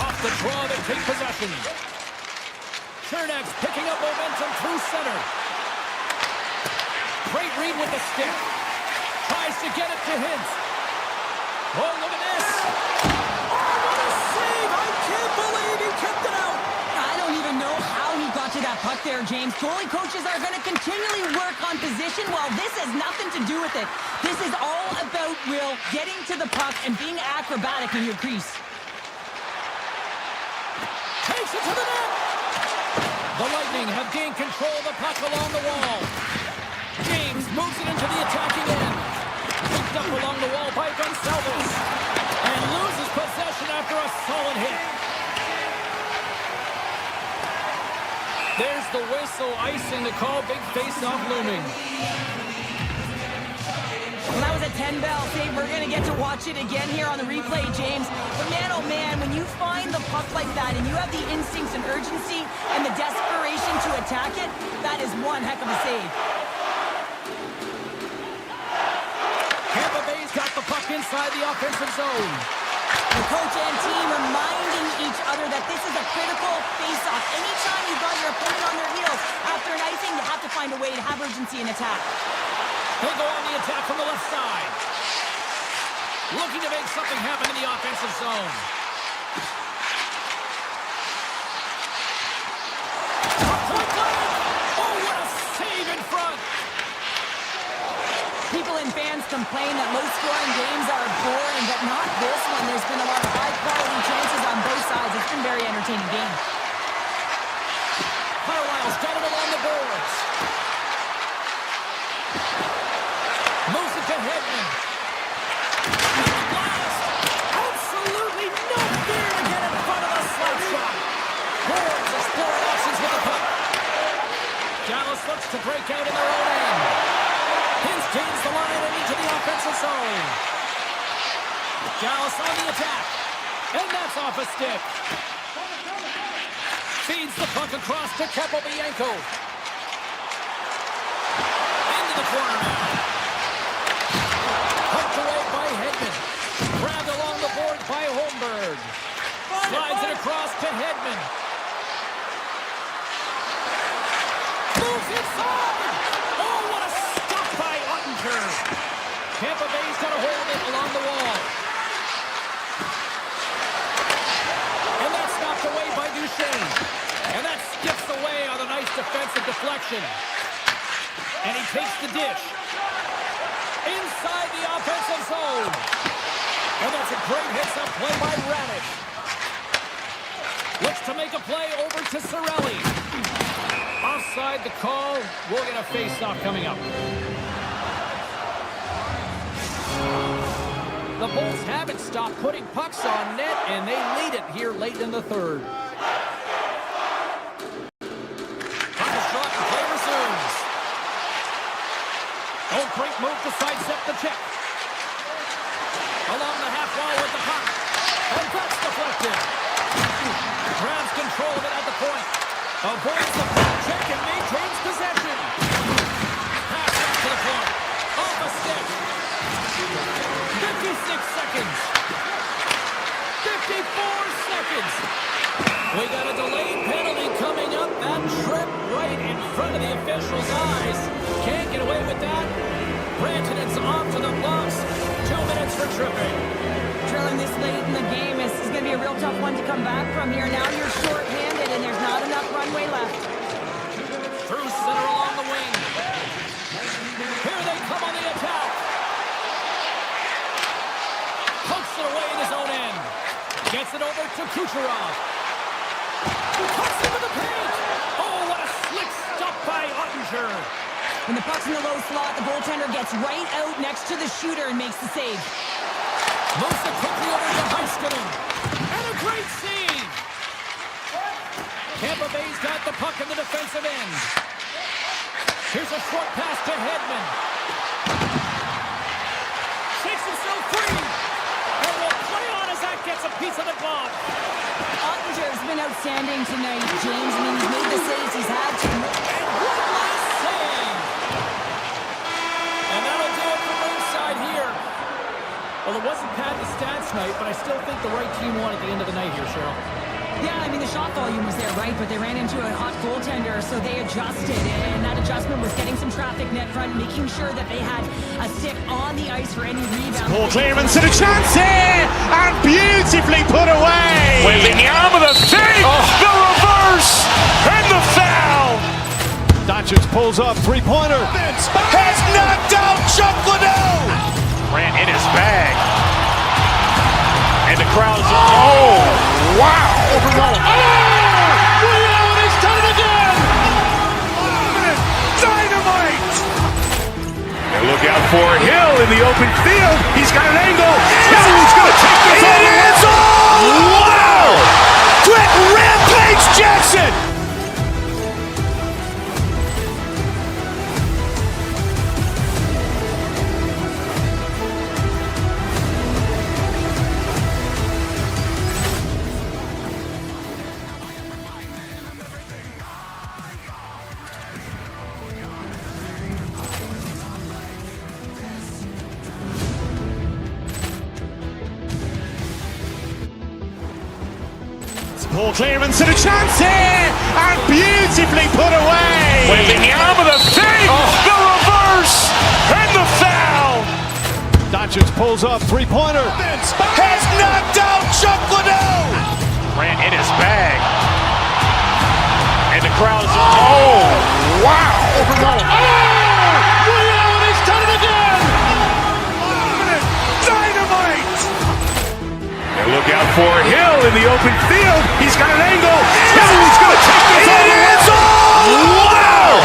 Off the draw, they take possession. Chernak's picking up momentum through center. Great read with the stick. Tries to get it to Hintz. Oh, look at this. Oh, what a save. I can't believe he kept it out. I don't even know how he got to that puck there, James. Goalie coaches are going to continually work on position. Well, this has nothing to do with it. This is all about Will getting to the puck and being acrobatic in your crease. Takes it to the net. The Lightning have gained control of the puck along the wall. James moves it into the attacking end. Picked up along the wall by Gonçalves. And loses possession after a solid hit. There's the whistle, icing the call, big face-off looming. Well, that was a 10-bell save. We're going to get to watch it again here on the replay, James. But man, oh man, when you find the puck like that and you have the instincts and urgency and the desperation to attack it, that is one heck of a save. Tampa Bay's got the puck inside the offensive zone. The coach and team reminding each other that this is a critical face-off. Anytime you've got your opponent on their heels after an icing, you have to find a way to have urgency in attack. They go on the attack from the left side. Looking to make something happen in the offensive zone. complain that low-scoring games are boring, but not this one. There's been a lot of high-quality chances on both sides. It's been a very entertaining game. Carlisle's got it along the boards. Moves it to Hedman. Blast! Absolutely no fear to get in front of a slap shot. Boards exploring options with the puck. Dallas looks to break out in their own end. Hins gains the line and into the offensive zone. Dallas on the attack. And that's off a stick. Feeds the puck across to Kepovienko. Into the corner now. Poked away by Hedman. Grabbed along the boards by Holmberg. Slides it across to Hedman. Moves inside. Oh, what a stop by Ottinger. Tampa Bay's got a hold of it along the wall. And that's knocked away by Duchesne. And that skips away on a nice defensive deflection. And he takes the dish. Inside the offensive zone. And that's a great hits-up play by Radich. Looks to make a play over to Cirelli. Offside the call. We'll get a face-off coming up. The Bulls haven't stopped putting pucks on net, and they lead it here late in the third. Puck is shot and play resumes. Oh, great move to sidestep the check. Along the half wall with the puck. And that's deflected. Grabs control of it at the point. Avoids the puck check and maintains possession. Pass back to the point. Off a stick. 56 seconds. 54 seconds. We got a delayed penalty coming up. That trip right in front of the official's eyes. Can't get away with that. Granted, it's off to the Bucks. 2 minutes for tripping. Trailing this late in the game is going to be a real tough one to come back from here. Now you're short-handed and there's not enough runway left. Through center along the wing. Here they come on the attack. Pokes it away in his own end. Gets it over to Kucherov. Cuts into the paint. Oh, what a slick stop by Ottinger. When the puck's in the low slot, the goaltender gets right out next to the shooter and makes the save. Moves it quickly over to Heiskanen. And a great save. Tampa Bay's got the puck in the defensive end. Here's a short pass to Hedman. Shakes himself free. And will play on as that gets a piece of the glove. Ottinger's been outstanding tonight, James. I mean, he's made the saves he's had to. And one last save. And that'll do it from ringside here. Well, it wasn't pad the stats night, but I still think the right team won at the end of the night here, Cheryl. Yeah, I mean, the shot volume was there, right? But they ran into a hot goaltender, so they adjusted. And that adjustment was getting some traffic net front, making sure that they had a stick on the ice for any rebound. Ball clearance and a chance here! And beautifully put away! With the arm of the save! The reverse! And the foul! Doncic pulls up, three-pointer. Has knocked out Chuck Liddell! Ran in his bag. And the crowd's... Oh! Wow! He's done it again! Dynamite! And look out for Hill in the open field. He's got an angle. He's going to take this all the way. Wow! Quick Rampage Jackson! Ball clearance and a chance here! And beautifully put away! With the arm of the save! The reverse! And the foul! Doncic pulls up, three-pointer. Has knocked out Chuck Liddell! Ran in his bag. And the crowd's... Oh! Wow! He's done it again! Look out for Hill in the open field. He's got an angle. Hill's going to take this all the way. Wow!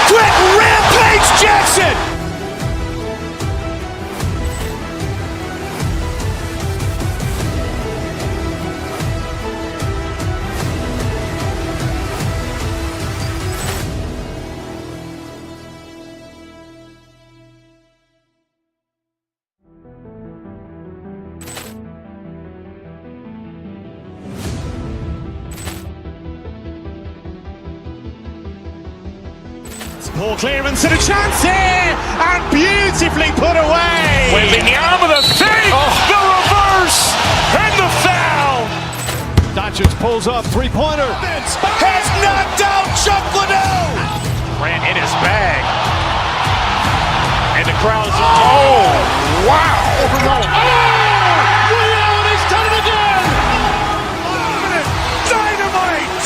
Quick rampage Jackson! Poor clearance and a chance here, and beautifully put away. Wembanyama the fake, the reverse, and the foul. Doncic pulls up, three-pointer. Has knocked out Chuck Liddell. Grant in his bag. And the crowd's, oh, wow. Ray Allen has done it again. Dynamite.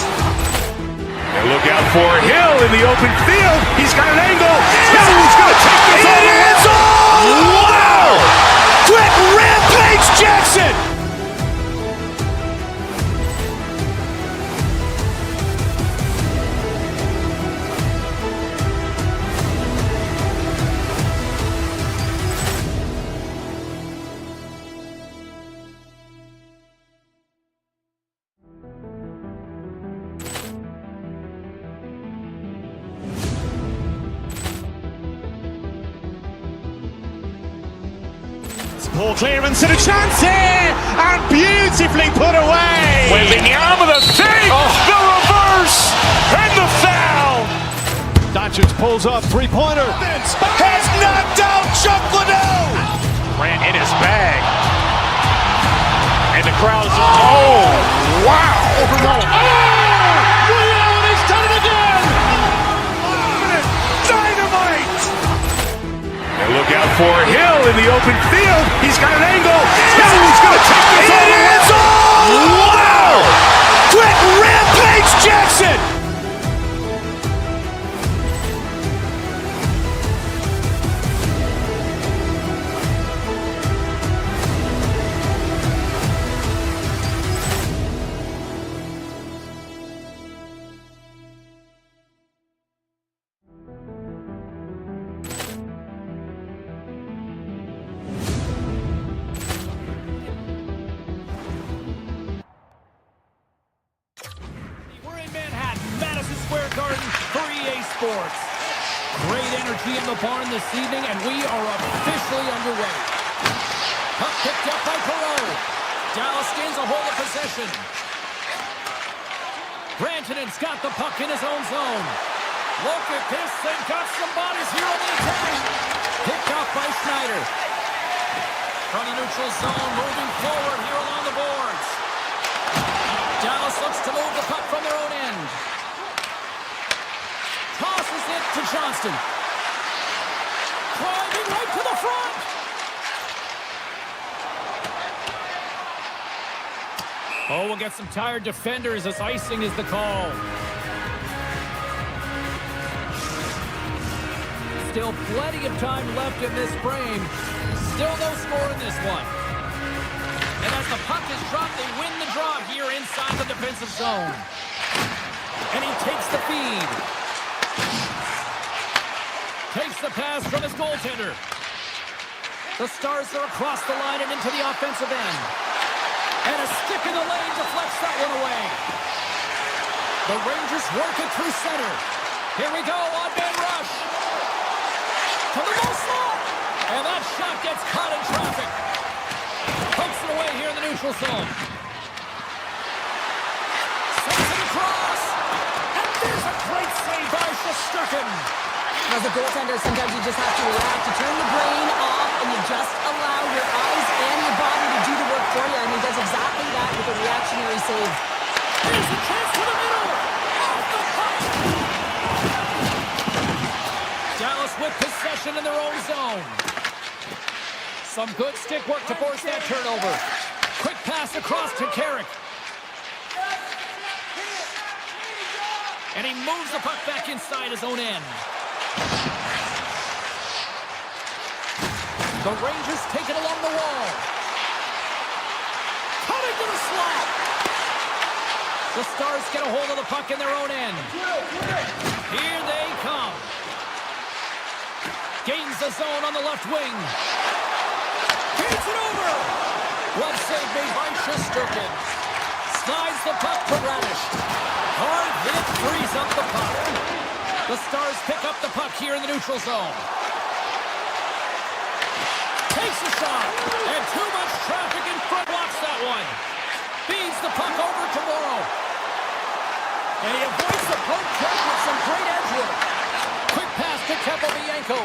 And look out for Hill in the open field. He's got an angle. Hill's going to take this all the way. Wow. Quick rampage Jackson. Poor clearance and a chance here, and beautifully put away. Wembanyama the fake, the reverse, and the foul. Doncic pulls up, three-pointer. Has knocked out Chuck Liddell. Grant in his bag. And the crowd's, oh, wow. Ray Allen has done it again. Dynamite. And look out for Hill in the open field. He's got an angle. Hill's going to take this all the way. Wow. Quick rampage Jackson. Sports. Great energy in the barn this evening, and we are officially underway. Puck picked up by Perot. Dallas gains a hold of possession. Brantonen's got the puck in his own zone. Look at this, they've got some bodies here on the attack. Picked up by Schneider. From the neutral zone, moving forward here along the boards. Dallas looks to move the puck from their own end. Tosses it to Johnston. Driving right to the front. Oh, we'll get some tired defenders as icing is the call. Still plenty of time left in this frame. Still no score in this one. And as the puck is dropped, they win the draw here inside the defensive zone. And he takes the feed. Takes the pass from his goaltender. The Stars are across the line and into the offensive end. And a stick in the lane deflects that one away. The Rangers work it through center. Here we go, on-man rush. To the low slot. And that shot gets caught in traffic. Pokes it away here in the neutral zone. Sends it across. And there's a great save by Shesterkin. As a goaltender, sometimes you just have to react. You turn the brain off and you just allow your eyes and your body to do the work for you. And he does exactly that with a reactionary save. Here's a chance to the middle. Off the puck. Dallas with possession in their own zone. Some good stick work to force that turnover. Quick pass across to Carrick. And he moves the puck back inside his own end. The Rangers take it along the wall. Cut into the slot. The Stars get a hold of the puck in their own end. Here they come. Gains the zone on the left wing. Gains it over. Glove save made by Shesterkin. Slides the puck to Radish. Hard hit frees up the puck. The Stars pick up the puck here in the neutral zone. Takes a shot. And too much traffic in front. Blocks that one. Feeds the puck over to Morrow. And he avoids the poke check with some great edge work. Quick pass to Kepovienko.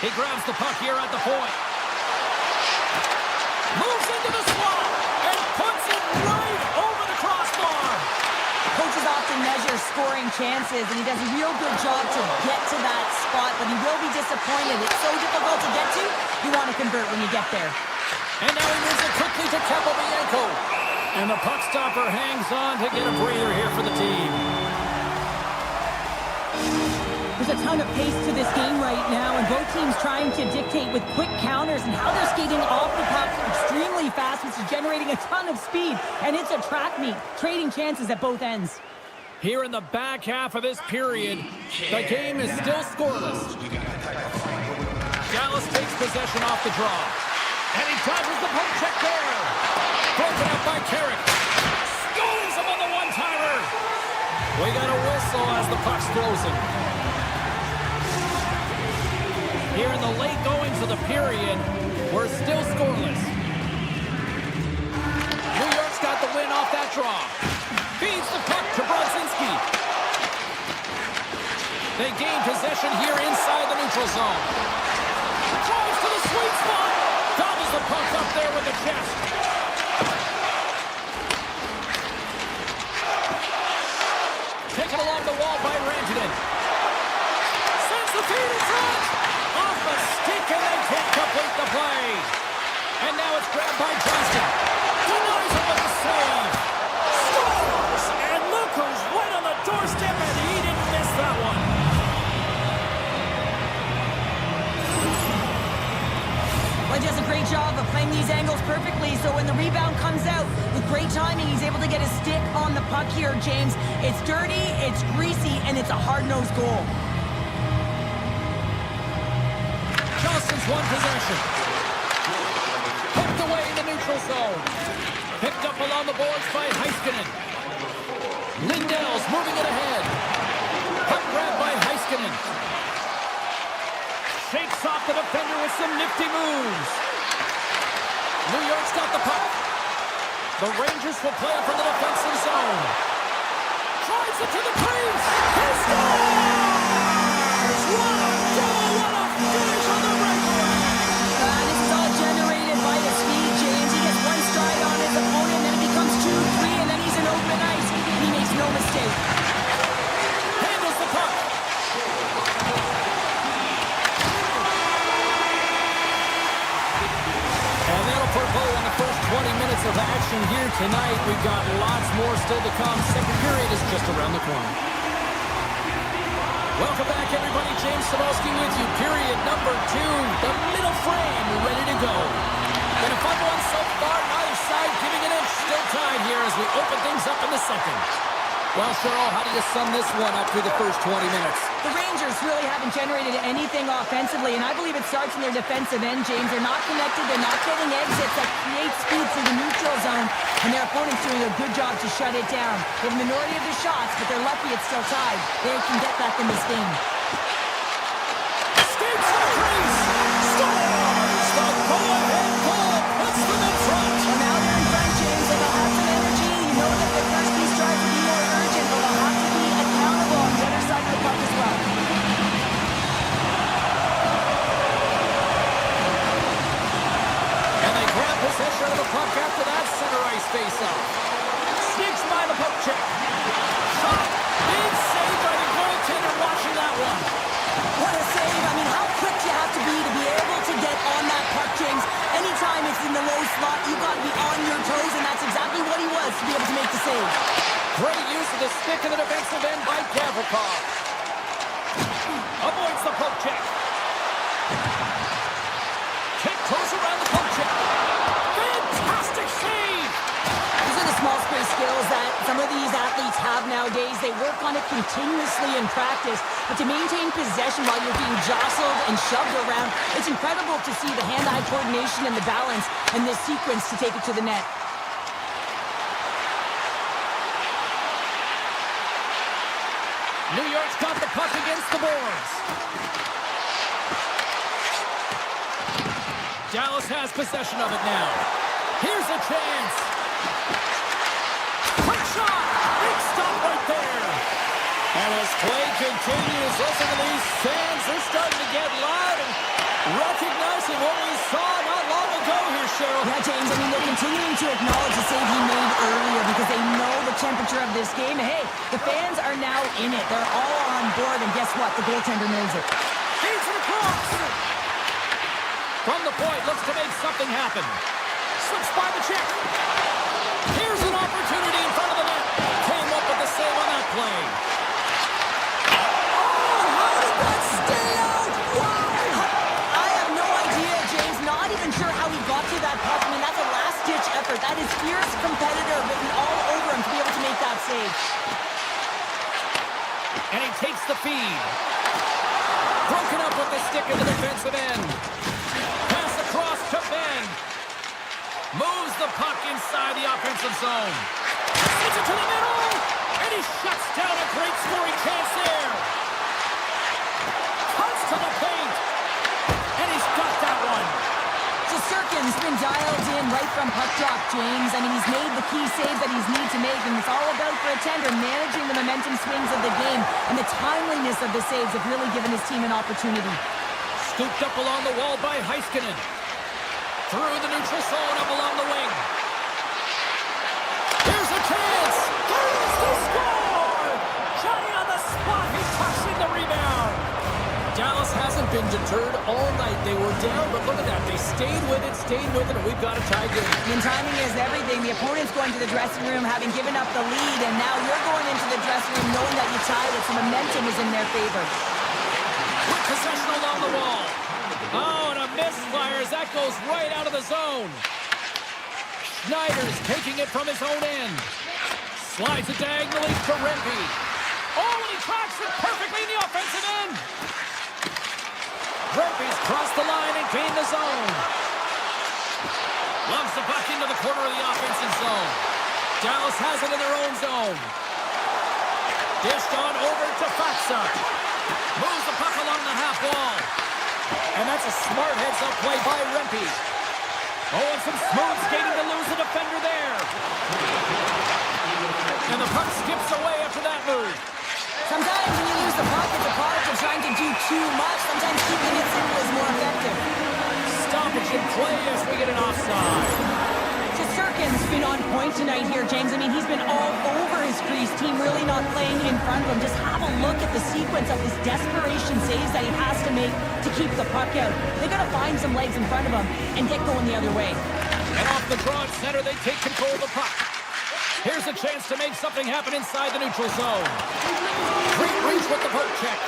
He grabs the puck here at the point. Moves into the slot and puts it right over the crossbar. Coaches often measure scoring chances, and he does a real good job to get to that spot, but he will be disappointed. It's so difficult to get to. You want to convert when you get there. And now he moves it quickly to Kepovienko. And the puck stopper hangs on to get a breather here for the team. There's a ton of pace to this game right now, and both teams trying to dictate with quick counters and how they're skating off the puck extremely fast, which is generating a ton of speed. And it's a track meet, trading chances at both ends. Here in the back half of this period, the game is still scoreless. Dallas takes possession off the draw. And he dodges the poke check there. Broken up by Carrick. Scores him on the one-timer. We got a whistle as the puck's frozen. Here in the late goings of the period, we're still scoreless. New York's got the win off that draw. Feeds the puck to Brodzinski. They gain possession here inside the neutral zone. Drives to the sweet spot. Gobbles the puck up there with the chest. Taken along the wall by Rantanen. Sends the feed in front. Off a stick, and they can't complete the play. And now it's grabbed by Johnston. Denies him with a save. Scores! And look who's right on the doorstep, and he didn't miss that one. Well, he does a great job of playing these angles perfectly, so when the rebound comes out, with great timing, he's able to get his stick on the puck here, James. It's dirty, it's greasy, and it's a hard-nosed goal. Johnston's one possession. Hooked away in the neutral zone. Picked up along the boards by Heiskanen. Lindell's moving it ahead. Puck grabbed by Heiskanen. Shakes off the defender with some nifty moves. New York's got the puck. The Rangers will play from the defensive zone. Drives it to the crease. He scores! What a goal! What a finish on the breakaway! This is all generated by his speed, James. He gets one stride on his opponent, then it becomes 2-3, and then he's in open ice. He makes no mistake. Handles the puck. And that'll put a bow on the first 20 minutes of action here tonight. We've got lots more still to come. Second period is just around the corner. Welcome back, everybody. James Cybulski with you. Period number 2. The middle frame ready to go. And a fun one so far. Neither side giving an inch. Still tied here as we open things up in the second. Well, Cheryl, how do you sum this one up through the first 20 minutes? The Rangers really haven't generated anything offensively, and I believe it starts in their defensive end, James. They're not connected. They're not getting exits that create speed through the neutral zone, and their opponent's doing a good job to shut it down. They have a minority of their shots, but they're lucky it's still tied. They can get back in this game. Skates to the crease. Scores! The go-ahead goal puts them in front. Well, now they're in front, James, and they'll have some energy. You know that their first piece drive will be more urgent, but they'll have to be accountable on the other side of the puck as well. And they grab possession of the puck after that center ice face-off. Sneaks by the poke check. Shot. Big save by the goaltender watching that one. What a save. I mean, how quick you have to be able to get on that puck, James. Anytime it's in the low slot, you got to be on your toes, and that's exactly what he was to be able to make the save. Great use of the stick in the defensive end by Gavrikov. Avoids the poke check. Kick goes around the poke check. Fantastic save. nowadays. They work on it continuously in practice. But to maintain possession while you're being jostled and shoved around, it's incredible to see the hand-eye coordination and the balance in this sequence to take it to the net. New York's got the puck against the boards. Dallas has possession of it now. Here's a chance. Quick shot! Big stop right there. And as play continues, listen to these fans. They're starting to get loud and recognizing what we saw not long ago here, Cheryl. Yeah, James, I mean, they're continuing to acknowledge the save he made earlier because they know the temperature of this game. And hey, the fans are now in it. They're all on board, and guess what? The goaltender knows it. Feeds it across. From the point, looks to make something happen. Slips by the check. Here's an opportunity in front of the net. Came up with the save on that play. Oh, how did that stay out? Wow! I have no idea, James. Not even sure how he got to that puck. I mean, that's a last-ditch effort. That is fierce competitor written all over him to be able to make that save. And he takes the feed. Broken up with the stick in the defensive end. Pass across to Ben. Moves the puck inside the offensive zone. Sends it to the middle. And he shuts down a great scoring chance there. Cuts to the paint. And he's got that one. Shesterkin's been dialed in right from puck drop, James. I mean, he's made the key save that he's need to make, and it's all about for a tender managing the momentum swings of the game, and the timeliness of the saves have really given his team an opportunity. Scooped up along the wall by Heiskanen. Through the neutral zone up along the wing. Here's a chance. Here's the score. Johnny on the spot. He tucks in the rebound. Dallas hasn't been deterred all night. They were down, but look at that. They stayed with it, and we've got a tie game. And timing is everything. The opponent's going to the dressing room having given up the lead, and now you're going into the dressing room knowing that you tied it, so momentum is in their favor. Quick possession along the wall. Oh, and a misfire as that goes right out of the zone. Schneider's taking it from his own end. Slides it diagonally to Rempe. Oh, and he tracks it perfectly in the offensive end. Rempe's crossed the line and gained the zone. Lumps the puck into the corner of the offensive zone. Dallas has it in their own zone. Dished on over to Faksa. Moves the puck along the half wall. And that's a smart heads-up play by Rempe. Oh, and some smooth skating to lose the defender there. And the puck skips away after that move. Sometimes when you lose the puck, it's a product of trying to do too much. Sometimes keeping it simple is more effective. Stoppage in play as we get an offside. Shesterkin's been on point tonight here, James. I mean, he's been all over his crease. Team really not playing in front of him. Just have a look at the sequence of his desperation saves that he has to make to keep the puck out. They got to find some legs in front of him and get going the other way. And off the draw at center, they take control of the puck. Here's a chance to make something happen inside the neutral zone. Great reach with the poke check.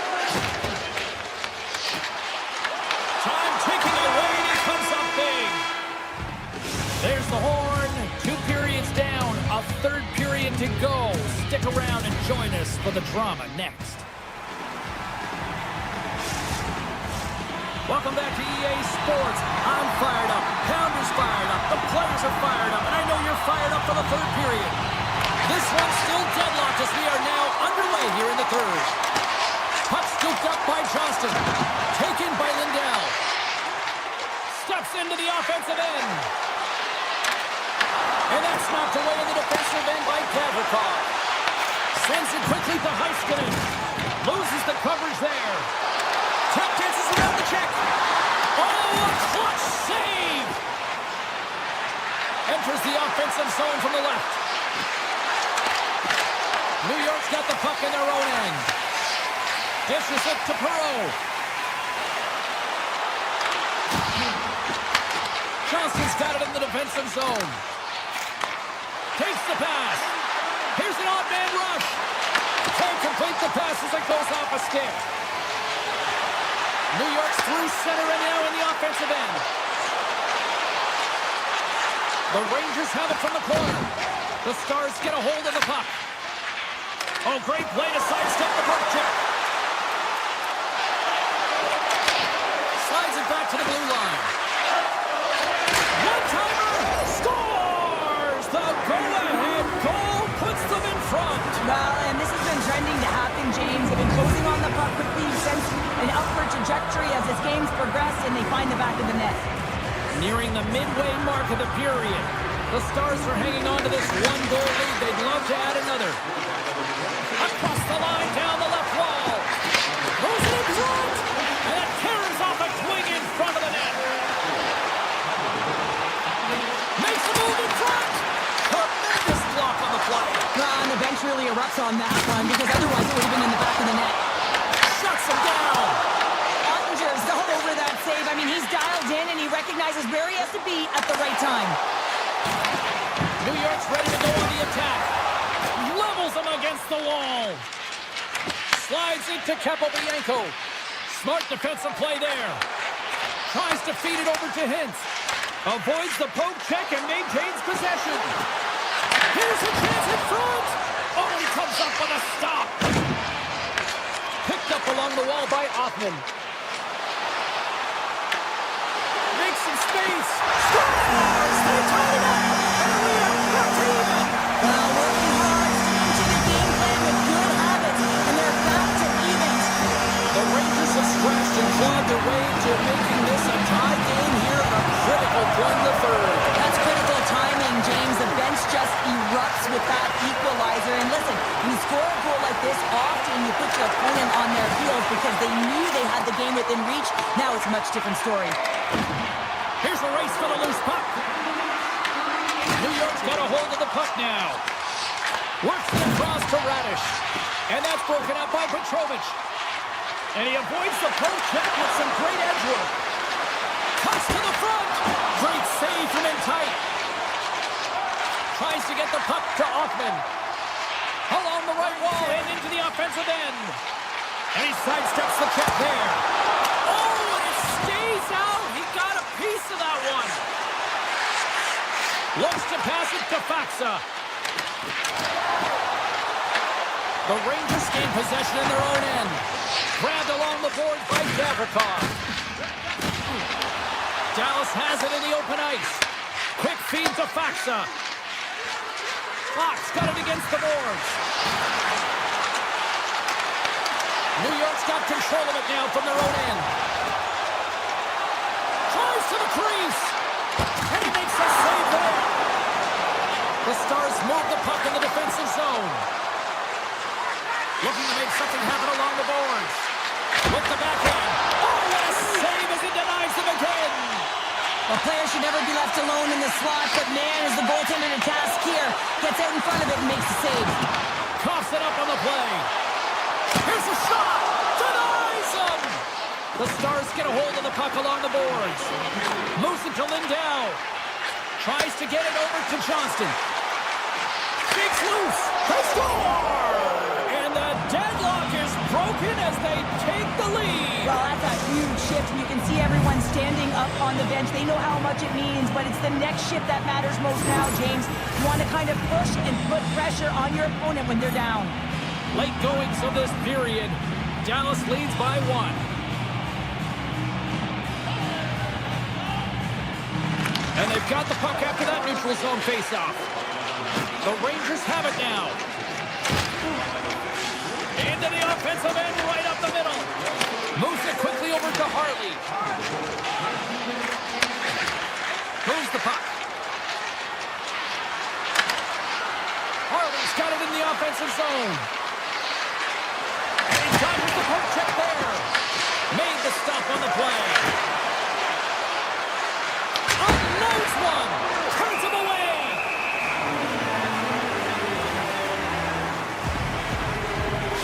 Time ticking away, and he comes up big. There's the horn. 2 periods down. A third period to go. Stick around and join us for the drama next. Welcome back to EA Sports. I'm fired up. Pounder's fired up. The players are fired up. And I know you're fired up for the third period. This one's still deadlocked as we are now underway here in the third. Puck scooped up by Johnston. Taken by Lindell. Steps into the offensive end. And that's knocked away in the defensive end by Gavrikov. Sends it quickly to Heiskanen. Loses the coverage there. Tap dances around the check. Oh, a clutch save! Enters the offensive zone from the left. New York's got the puck in their own end. Dishes it to Perreault. Johnston's got it in the defensive zone. Takes the pass. Here's an odd man rush. Can't complete the pass as it goes off a stick. New York's through center and now in the offensive end. The Rangers have it from the corner. The Stars get a hold of the puck. Oh, great play to sidestep the poke check. Slides it back to the blue line. One-timer! Scores! The go-ahead goal puts them in front. Well, and this has been trending to happen, James. They've been closing on the puck quickly since an upward trajectory as this game's progressed, and they find the back of the net. Nearing the midway mark of the period. The Stars are hanging on to this one-goal lead. They'd love to add another. Across the line, down the left wall. Goes it in front. And it carries off a swing in front of the net. Makes a move in front. Tremendous block on the play. And the bench really erupts on that one, because otherwise it would have been in the back of the net. Shuts him down. Ottinger's all over that save. I mean, he's dialed in, and he recognizes where he has to be at the right time. New York's ready to go on the attack. Levels him against the wall. Slides into Capobianco. Smart defensive play there. Tries to feed it over to Hintz. Avoids the poke check and maintains possession. Here's a chance in front. Oh, he comes up with a stop. Picked up along the wall by Othman. Makes some space. Scores! They tie it up. And we are back to even. Working hard, sticking to the game plan with good habits, and they're back to evens. The Rangers have scratched and clawed their way to making this a tie game here, a critical point in the third. That's critical timing, James. The bench just erupts with that equalizer. And listen, when you score a goal like this, often you put your opponent on their heels because they knew they had the game within reach. Now it's a much different story. Here's a race for the loose puck. New York's got a hold of the puck now. Works it across to Radish. And that's broken up by Petrovic. And he avoids the poke check with some great edge work. Cuts to the front. Great save from in tight. Tries to get the puck to Othman. Along the right wall and into the offensive end. And he sidesteps the check there. Oh, and it stays out. He got a piece of that one. Looks to pass it to Faxa. The Rangers gain possession in their own end. Grabbed along the board by Gavrikov. Dallas has it in the open ice. Quick feed to Faxa. Fox got it against the boards. New York's got control of it now from their own end. Tries to the crease. And he makes a save there. The Stars move the puck in the defensive zone. Looking to make something happen along the boards. With the backhand. Oh, what a save as he denies them again. A player should never be left alone in the slot, but man, is the goaltender to task here. Gets out in front of it and makes the save. Coughs it up on the play. Here's a shot. Denies him. The Stars get a hold of the puck along the boards. Moves it to Lindell. Tries to get it over to Johnston. Shakes loose. They score! And the deadlock is broken as they take the lead. Well, that's a huge shift. You can see everyone standing up on the bench. They know how much it means, but it's the next shift that matters most now, James. You want to kind of push and put pressure on your opponent when they're down. Late goings of this period. Dallas leads by 1. And they've got the puck after that neutral zone faceoff. The Rangers have it now. Into the offensive end, right up the middle. Moves it quickly over to Hartley. Moves the puck. Hartley's got it in the offensive zone. And he dodges the poke check there. Made the stop on the play. Unloads one. Turns him away.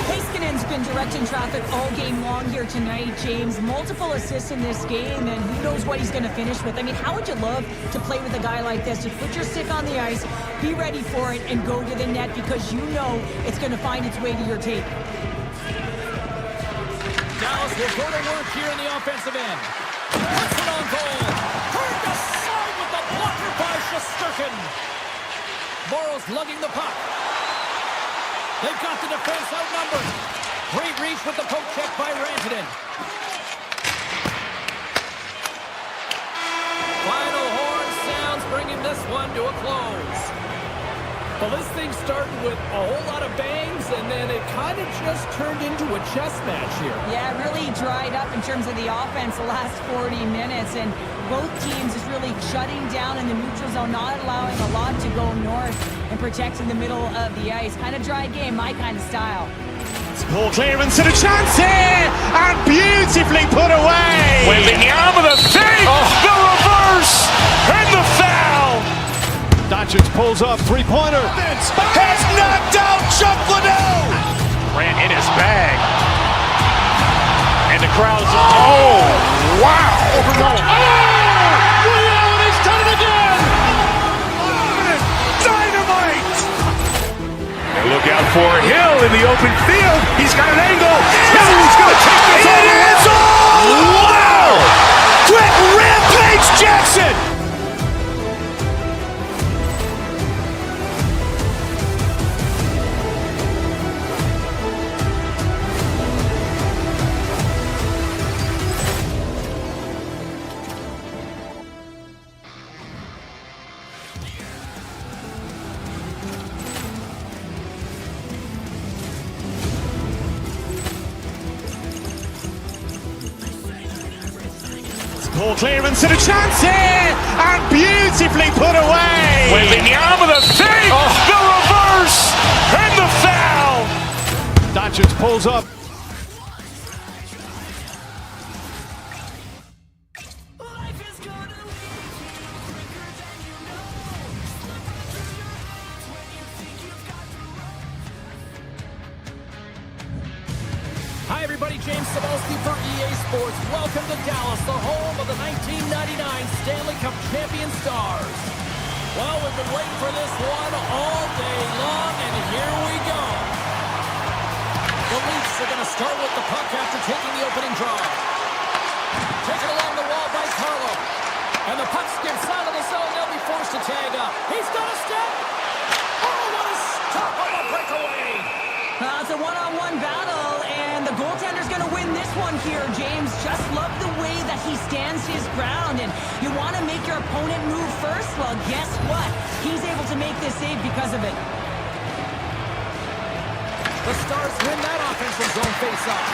Heiskanen's been directing traffic all game long here tonight, James. Multiple assists in this game, and who knows what he's going to finish with. I mean, how would you love to play with a guy like this? Just put your stick on the ice, be ready for it, and go to the net because you know it's going to find its way to your tape. Dallas will go to work here in the offensive end. Puts it on goal. Turned aside with the blocker by Shesterkin. Morrow's lugging the puck. They've got the defense outnumbered. Great reach with the poke check by Rantanen. Final horn sounds, bringing this one to a close. Well, this thing started with a whole lot of bangs, and then it kind of just turned into a chess match here. Yeah, it really dried up in terms of the offense the last 40 minutes, and both teams is really shutting down in the neutral zone, not allowing a lot to go north and protecting the middle of the ice. Kind of dry game, my kind of style. Ball clearance and a chance here, and beautifully put away. Wembanyama the save, the reverse, and the foul. Doncic pulls up, three-pointer. Has knocked out Chuck Liddell. Ran in his bag. And the crowd's, oh, wow. Ray Allen has done it again. Dynamite. And look out for Hill in the open field. He's got an angle. Hill's going to take this all the way. Wow. Quick Rampage Jackson. Ball clearance and a chance here, and beautifully put away. Wembanyama the save, the reverse, and the foul. Doncic pulls up. Hi, everybody. James Cebulski for EA Sports. Welcome to Dallas, the home of the 1999 Stanley Cup champion Stars. Well, we've been waiting for this one all day long, and here we go. The Leafs are going to start with the puck after taking the opening draw. Taken along the wall by Carlo. And the puck skips out of the zone. They'll be forced to tag up. He's got a step. Oh, what a stop on the breakaway. It's a one-on-one battle, and the goaltender's going to win this one here, James. Just love the way that he stands his ground, and you want to make your opponent move first? Well, guess what? He's able to make this save because of it. The Stars win that offensive zone face-off.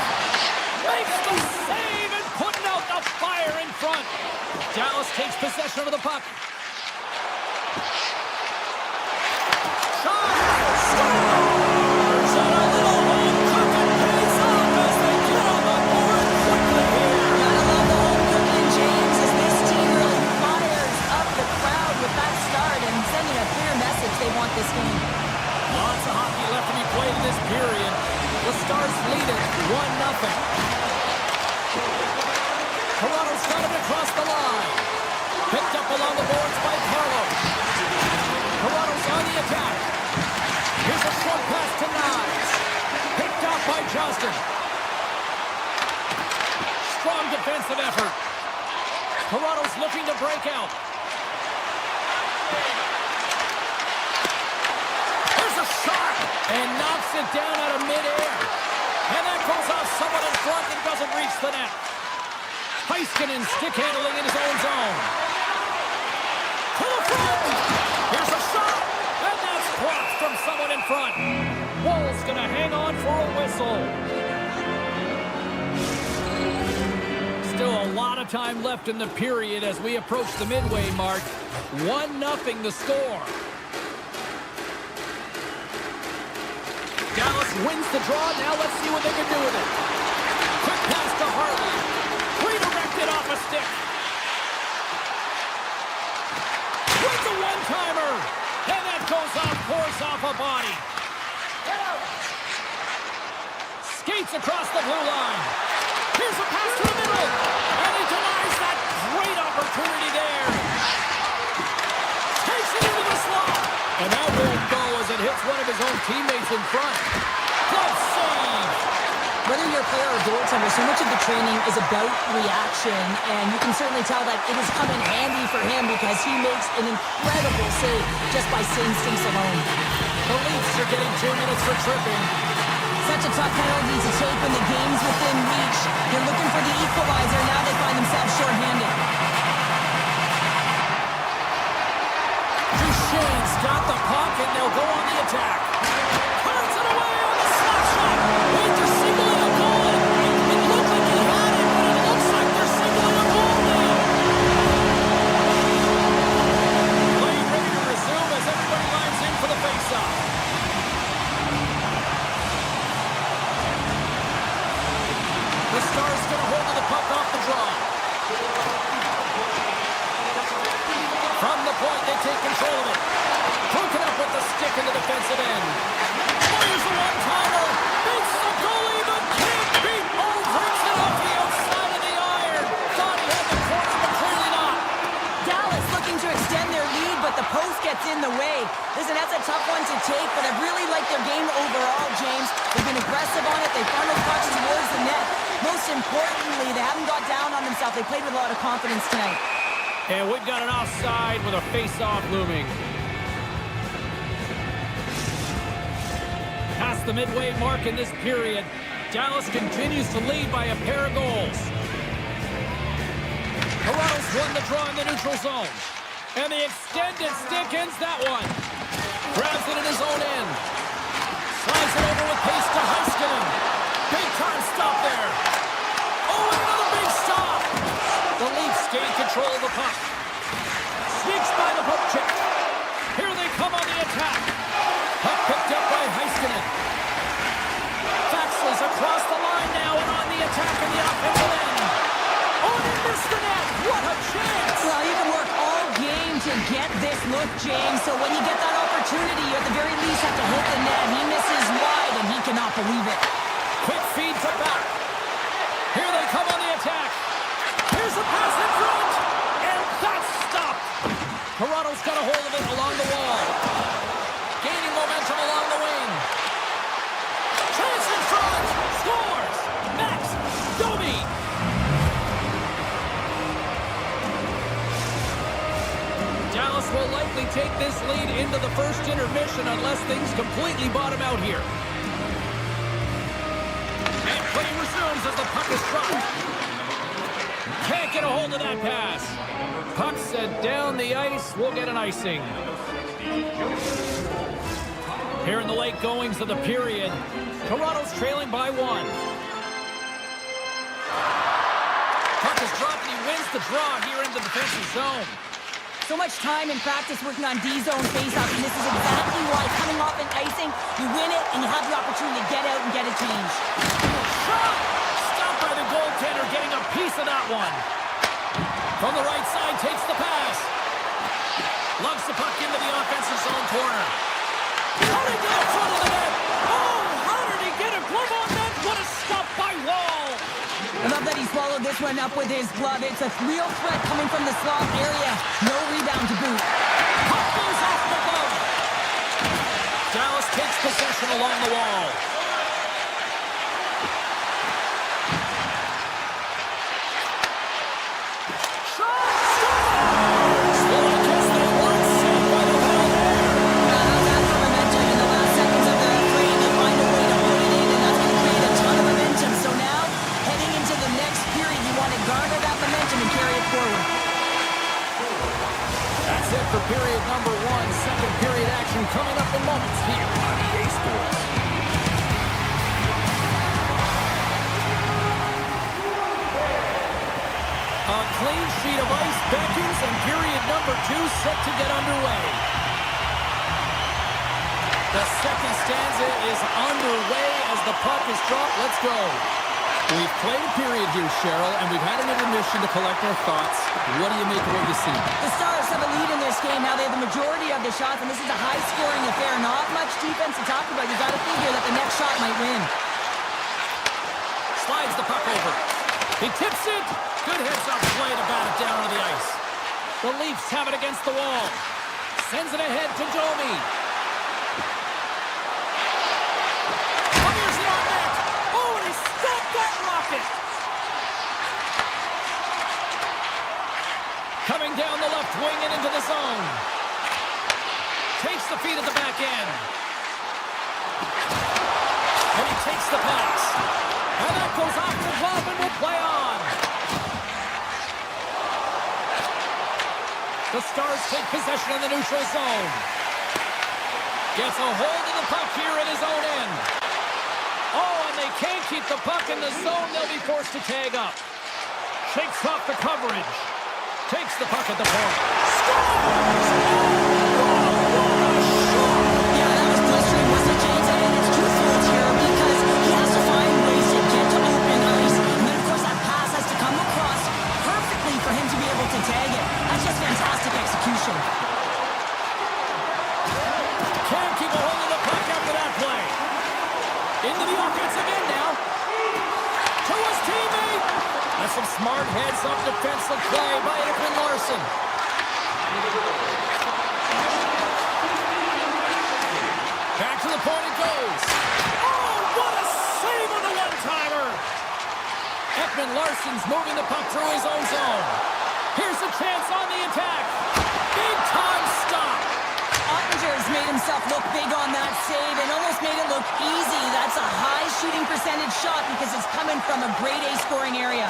Makes the save and putting out the fire in front. Dallas takes possession of the puck. Shot! Scores! And a little home cooking pays off as they get on the board quickly here. Gotta love the home cooking, James, as this team really fires up the crowd with that start and sending a clear message they want this game. Lots of hockey left to be played in this period. The Stars lead it 1-0. Toronto's got it across the line. Picked up along the boards by Carlo. Toronto's on the attack. Here's a short pass to Knies. Picked up by Johnston. Strong defensive effort. Toronto's looking to break out. There's a shot. And knocks it down out of midair. And that goes off someone in front and doesn't reach the net. Heiskanen stick handling in his own zone. To the front. Here's a shot. And that's blocked from someone in front. Woll's going to hang on for a whistle. Still a lot of time left in the period as we approach the midway mark. 1-0 the score. Dallas wins the draw. Now let's see what they can do with it. Quick pass to Hartley. Redirected off a stick. With the one-timer. And that goes off, pours off a body. Skates across the blue line. Here's a pass to the middle. And he denies that great opportunity there. Takes it into the slot. And that won't go as it hits one of his own teammates in front. Good save. Whether you're a player or goaltender, so much of the training is about reaction, and you can certainly tell that it has come in handy for him because he makes an incredible save just by instincts alone. The Leafs are getting 2 minutes for tripping. Such a tough penalty to take when the game's within reach. They're looking for the equalizer. Now they find themselves shorthanded. Duchesne's got the puck, and they'll go on the attack. Turns it away on the slap shot. Wait, they're singling a goal. It looked like he had it, but it looks like they're singling a goal now. Play ready to resume as everybody lines in for the faceoff. The Stars get a hold of the puck off the draw. From the point, they take control of it. Broken up with the stick in the defensive end. Fires a one-timer. Beats the goalie, but can't beat. Oh, brings it off the outside of the iron. Thought he had the corner, but clearly not. Dallas looking to extend their lead, but the post gets in the way. Listen, that's a tough one to take, but I really like their game overall, James. They've been aggressive on it. They funneled pucks towards the net. Most importantly, they haven't got down on themselves. They played with a lot of confidence tonight. And we've got an offside with a face-off looming. Past the midway mark in this period, Dallas continues to lead by a pair of goals. Toronto's won the draw in the neutral zone. And the extended stick ends that one. Grabs it in his own end. Slides it over with pace to Heiskanen. Big time stop there. Oh, and another big stop. The Leafs gain control of the puck. Sneaks by the poke check. Here they come on the attack. Puck picked up by Heiskanen. Faxley's across the line now and on the attack in the offensive end. Oh, and he missed the net. What a chance. Well, you can work all game to get this look, James. So when you get that opportunity, you at the very least have to hit the net. He misses wide, and he cannot believe it. Quick feed to back. Here they come on the attack. Here's a pass in front, and that's stopped. Toronto's got a hold of it along the wall. Gaining momentum along the wing. Chance in front. Scores. Max Domi. Dallas will likely take this lead into the first intermission unless things completely bottom out here. And play resumes as the puck is dropped. Can't get a hold of that pass. Puck set down the ice. We'll get an icing. Here in the late goings of the period, Toronto's trailing by 1. Puck is dropped and he wins the draw here in the defensive zone. So much time and practice working on D-zone faceoffs, and this is exactly why coming off an icing, you win it, and you have the opportunity to get out and get a change. Shot! Stopped by the goaltender, getting a piece of that one. From the right side, takes the pass. Lugs the puck into the offensive zone corner. Cutting out front of the net. Oh, how did he get a glove on that? What a stop by Wall. I love that he swallowed this one up with his glove. It's a real threat coming from the slot area. No rebound to boot. Puck goes off the glove. Dallas takes possession along the wall. For period number 1, second period action coming up in moments here on EA Sports. A clean sheet of ice beckons and period number 2 set to get underway. The second stanza is underway as the puck is dropped. Let's go. We've played a period here, Cheryl, and we've had an intermission to collect our thoughts. What do you make of what you see? The Stars have a lead in this game. Now they have the majority of the shots, and this is a high-scoring affair. Not much defense to talk about. You got to figure that the next shot might win. Slides the puck over. He tips it. Good heads-up play to bat it down to the ice. The Leafs have it against the wall. Sends it ahead to Domi. Fires it on net. Oh, and he stopped that rocket. Coming down the left wing and into the zone. Takes the feed at the back end. the pass. And that goes off the glove and will play on. The Stars take possession in the neutral zone. Gets a hold of the puck here in his own end. Oh, and they can't keep the puck in the zone. They'll be forced to tag up. Shakes off the coverage. Takes the puck at the point. Scores! Yeah, that was blistering, wasn't it, James? And it's twofold here because he has to find ways to get to open ice. And then, of course, that pass has to come across perfectly for him to be able to tag it. That's just fantastic execution. Can't keep a hold of the puck after that play. Into the offensive end now. To his teammate. That's some smart heads-up defensive play by Ekman Larsson. Back to the point it goes. Oh, what a save on the one-timer. Ekman Larsson's moving the puck through his own zone. Here's a chance on the attack. Big-time stop. Ottinger's made himself look big on that save and almost made it look easy. That's a high shooting percentage shot because it's coming from a grade A scoring area.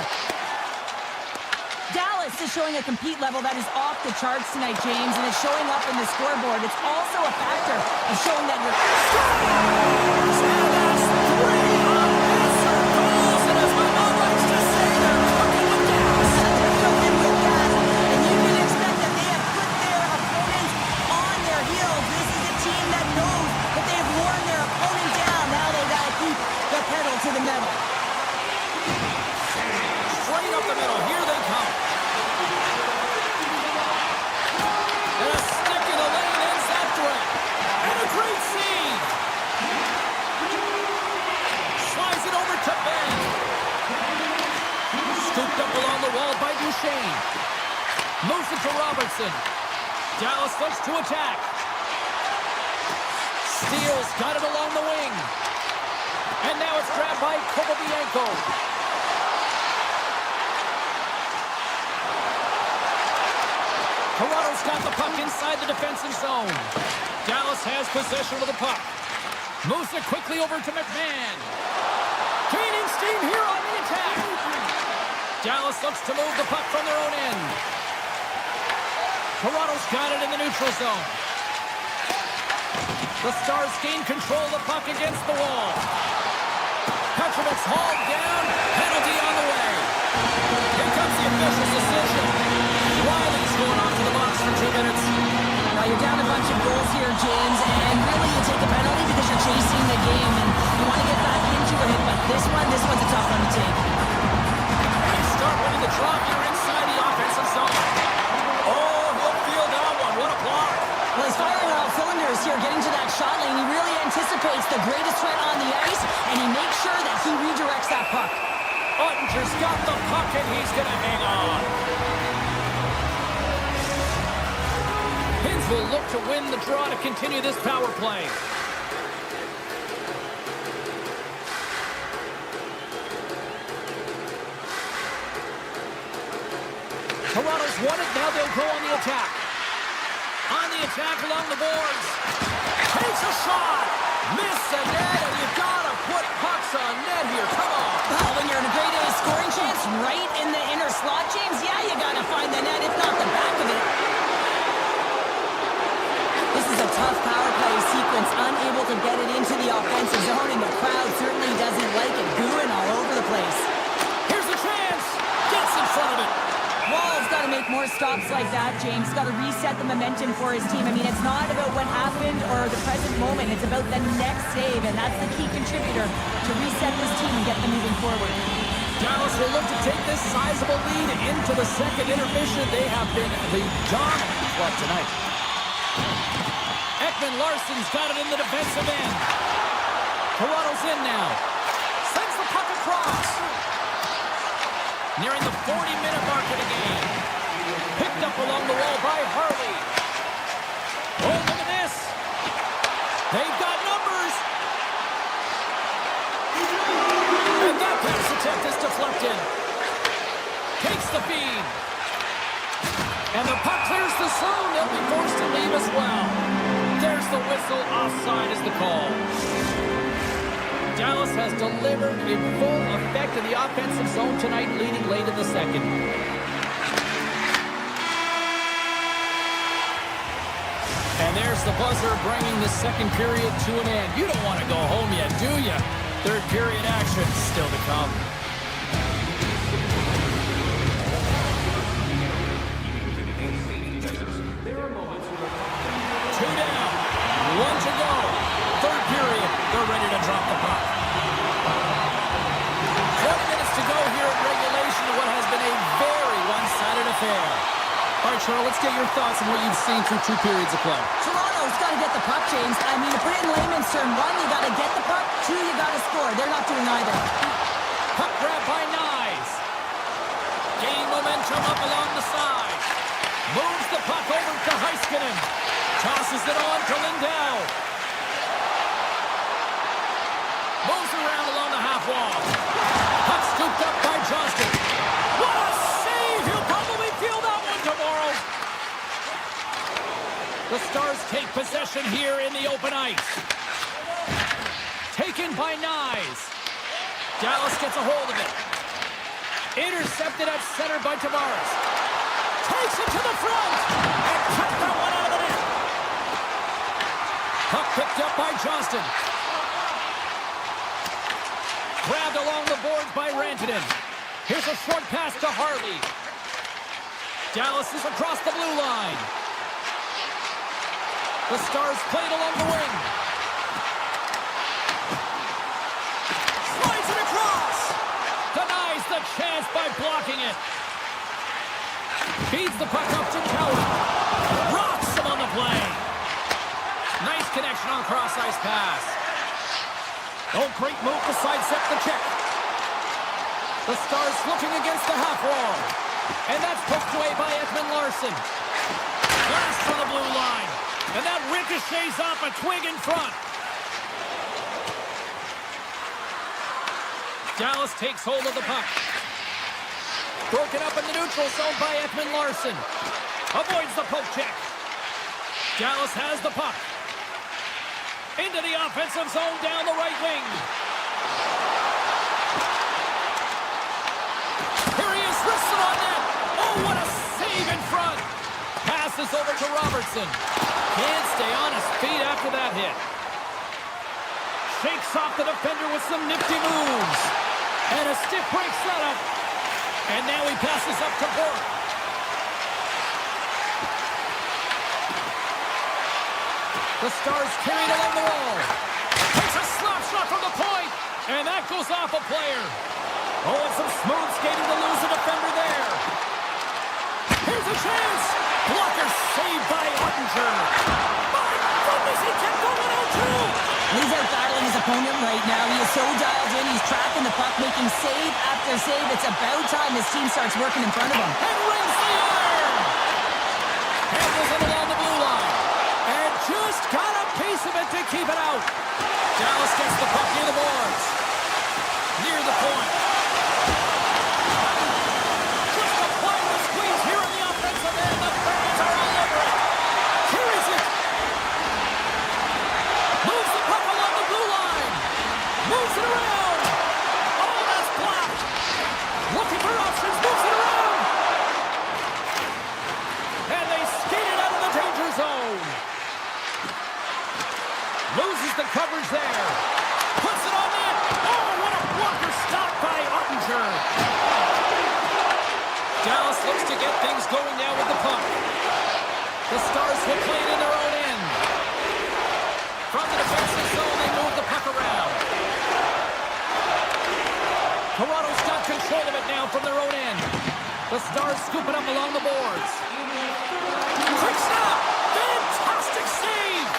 Dallas is showing a compete level that is off the charts tonight, James, and it's showing up in the scoreboard. It's also a factor of showing that you're... And that's 3 unanswered goals, and as my mom likes to say, they're cooking with gas. They're cooking with gas, and you can expect that they have put their opponents on their heels. This is a team that knows that they've worn their opponent down. Now they gotta keep the pedal to the metal. Straight up the middle. Here they come. And a stick in the lane ends that threat. And a great save. Slides it over to Ben. Scooped up along the wall by Duchesne. Moves it to Robertson. Dallas looks to attack. Steals, got it along the wing. And now it's grabbed by Kokobianko. Toronto's got the puck inside the defensive zone. Dallas has possession of the puck. Moves it quickly over to McMahon. Gaining steam here on the attack. Dallas looks to move the puck from their own end. Toronto's got it in the neutral zone. The Stars gain control of the puck against the wall. Petrovic's hauled down. Penalty on the way. Here comes the official decision. Riley's going on to the box for 2 minutes. Now you're down a bunch of goals here, James, and really you take a penalty because you're chasing the game and you want to get back into it, but this one's a tough one to take. They start winning the draw here inside the offensive zone. Oh, he'll feel that one. What a block. Well, he's firing on all cylinders here, getting to that shot lane. He really anticipates the greatest threat on the ice, and he makes sure that he redirects that puck. Ottinger's got the puck, and he's going to hang on. Hins will look to win the draw to continue this power play. Toronto's won it. Now they'll go on the attack. On the attack along the boards. Takes a shot. Miss the net, and you've got to put pucks on net here. Come on. Well, when you're in a grade A scoring chance right in the inner slot, James, yeah, you got to find the net, if not the back of it. This is a tough power play sequence, unable to get it into the offensive zone, and the crowd certainly doesn't like it, booing all over the place. Here's a chance. Gets in front of it. Wall's got to make more stops like that, James. Got to reset the momentum for his team. I mean, it's not about what happened or the present moment. It's about the next save, and that's the key contributor to reset this team and get them moving forward. Dallas will look to take this sizable lead into the second intermission. They have been the dominant club tonight. Ekman Larsson's got it in the defensive end. Toronto's in now. Sends the puck across. Nearing the 40-minute mark of the game. Picked up along the wall by Harley. Oh, look at this. They've got numbers. And that pass attempt is deflected. Takes the feed. And the puck clears the zone. They'll be forced to leave as well. There's the whistle. Offside is the call. Dallas has delivered in full effect in the offensive zone tonight, leading late in the second. And there's the buzzer bringing the second period to an end. You don't want to go home yet, do you? Third period action still to come. Two down, one to go. Third period, they're ready to drop the puck. 20 minutes to go here in regulation of what has been a very one-sided affair. All right, Charles, let's get your thoughts on what you've seen through 2 periods of play. Toronto's got to get the puck, James. I mean, to put it in layman's term, 1, you got to get the puck. 2, you got to score. They're not doing either. Puck grab by Nyes. Gain momentum up along the side. Moves the puck over to Heiskanen. Tosses it on to Lindell. Moves around along the half wall. Puck scooped up by Johnston. What a save! He'll probably feel that one tomorrow. The Stars take possession here in the open ice. Taken by Nyes. Dallas gets a hold of it. Intercepted at center by Tavares. Takes it to the front. And cuts that one out of the net. Puck picked up by Johnston. Grabbed along the boards by Rantanen. Here's a short pass to Harley. Dallas is across the blue line. The Stars played along the wing. Slides it across. Denies the chance by blocking it. Feeds the puck up to Cowan. Rocks him on the play. Nice connection on cross-ice pass. Oh, great move to sidestep the check. The Stars looking against the half wall. And that's poked away by Ekman-Larsson. Blast for the blue line. And that ricochets off a twig in front. Dallas takes hold of the puck. Broken up in the neutral zone by Ekman-Larsson. Avoids the poke check. Dallas has the puck. Into the offensive zone down the right wing. Here he is, wristed on net. Oh, what a save in front. Passes over to Robertson. Can't stay on his feet after that hit. Shakes off the defender with some nifty moves. And a stiff break setup. And now he passes up to Bork. The Stars carried along the wall. Takes a slap shot from the point. And that goes off a player. Oh, and some smooth skating to lose a defender there. Here's a chance. Blocker saved by Ottinger. My goodness, he kept going out too. He's out battling his opponent right now. He is so dialed in. He's tracking the puck, making save after save. It's about time his team starts working in front of him. And rings the iron. Handles it along the blue line. And just got a piece of it to keep it out. Dallas gets the puck near the boards. Near the point. Just applying the squeeze here in the offensive end. The fans are all over it. Carries it. Moves the puck along the blue line. Moves it around. Oh, that's blocked. Looking for options. Moves it around. And they skate it out of the danger zone. Loses the coverage there. Puts it on net. Oh, what a blocker stop by Ottinger. Dallas looks to get things going now with the puck. The Stars will play it in their own end. From the defensive zone, they move the puck around. Toronto's got control of it now from their own end. The Stars scoop it up along the boards. Quick stop! Fantastic save!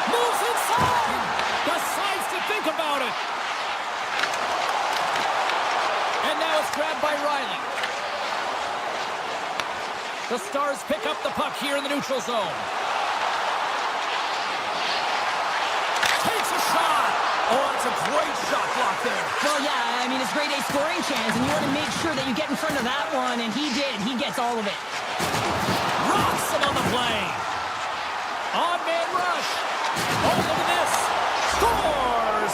Moves inside! Decides to think about it. And now it's grabbed by Riley. The Stars pick up the puck here in the neutral zone. Takes a shot! Oh, that's a great shot block there. Well, yeah, I mean, it's grade A scoring chance, and you want to make sure that you get in front of that one, and he did. He gets all of it. Rocks him on the play. On-man rush. Oh, look at this. Scores!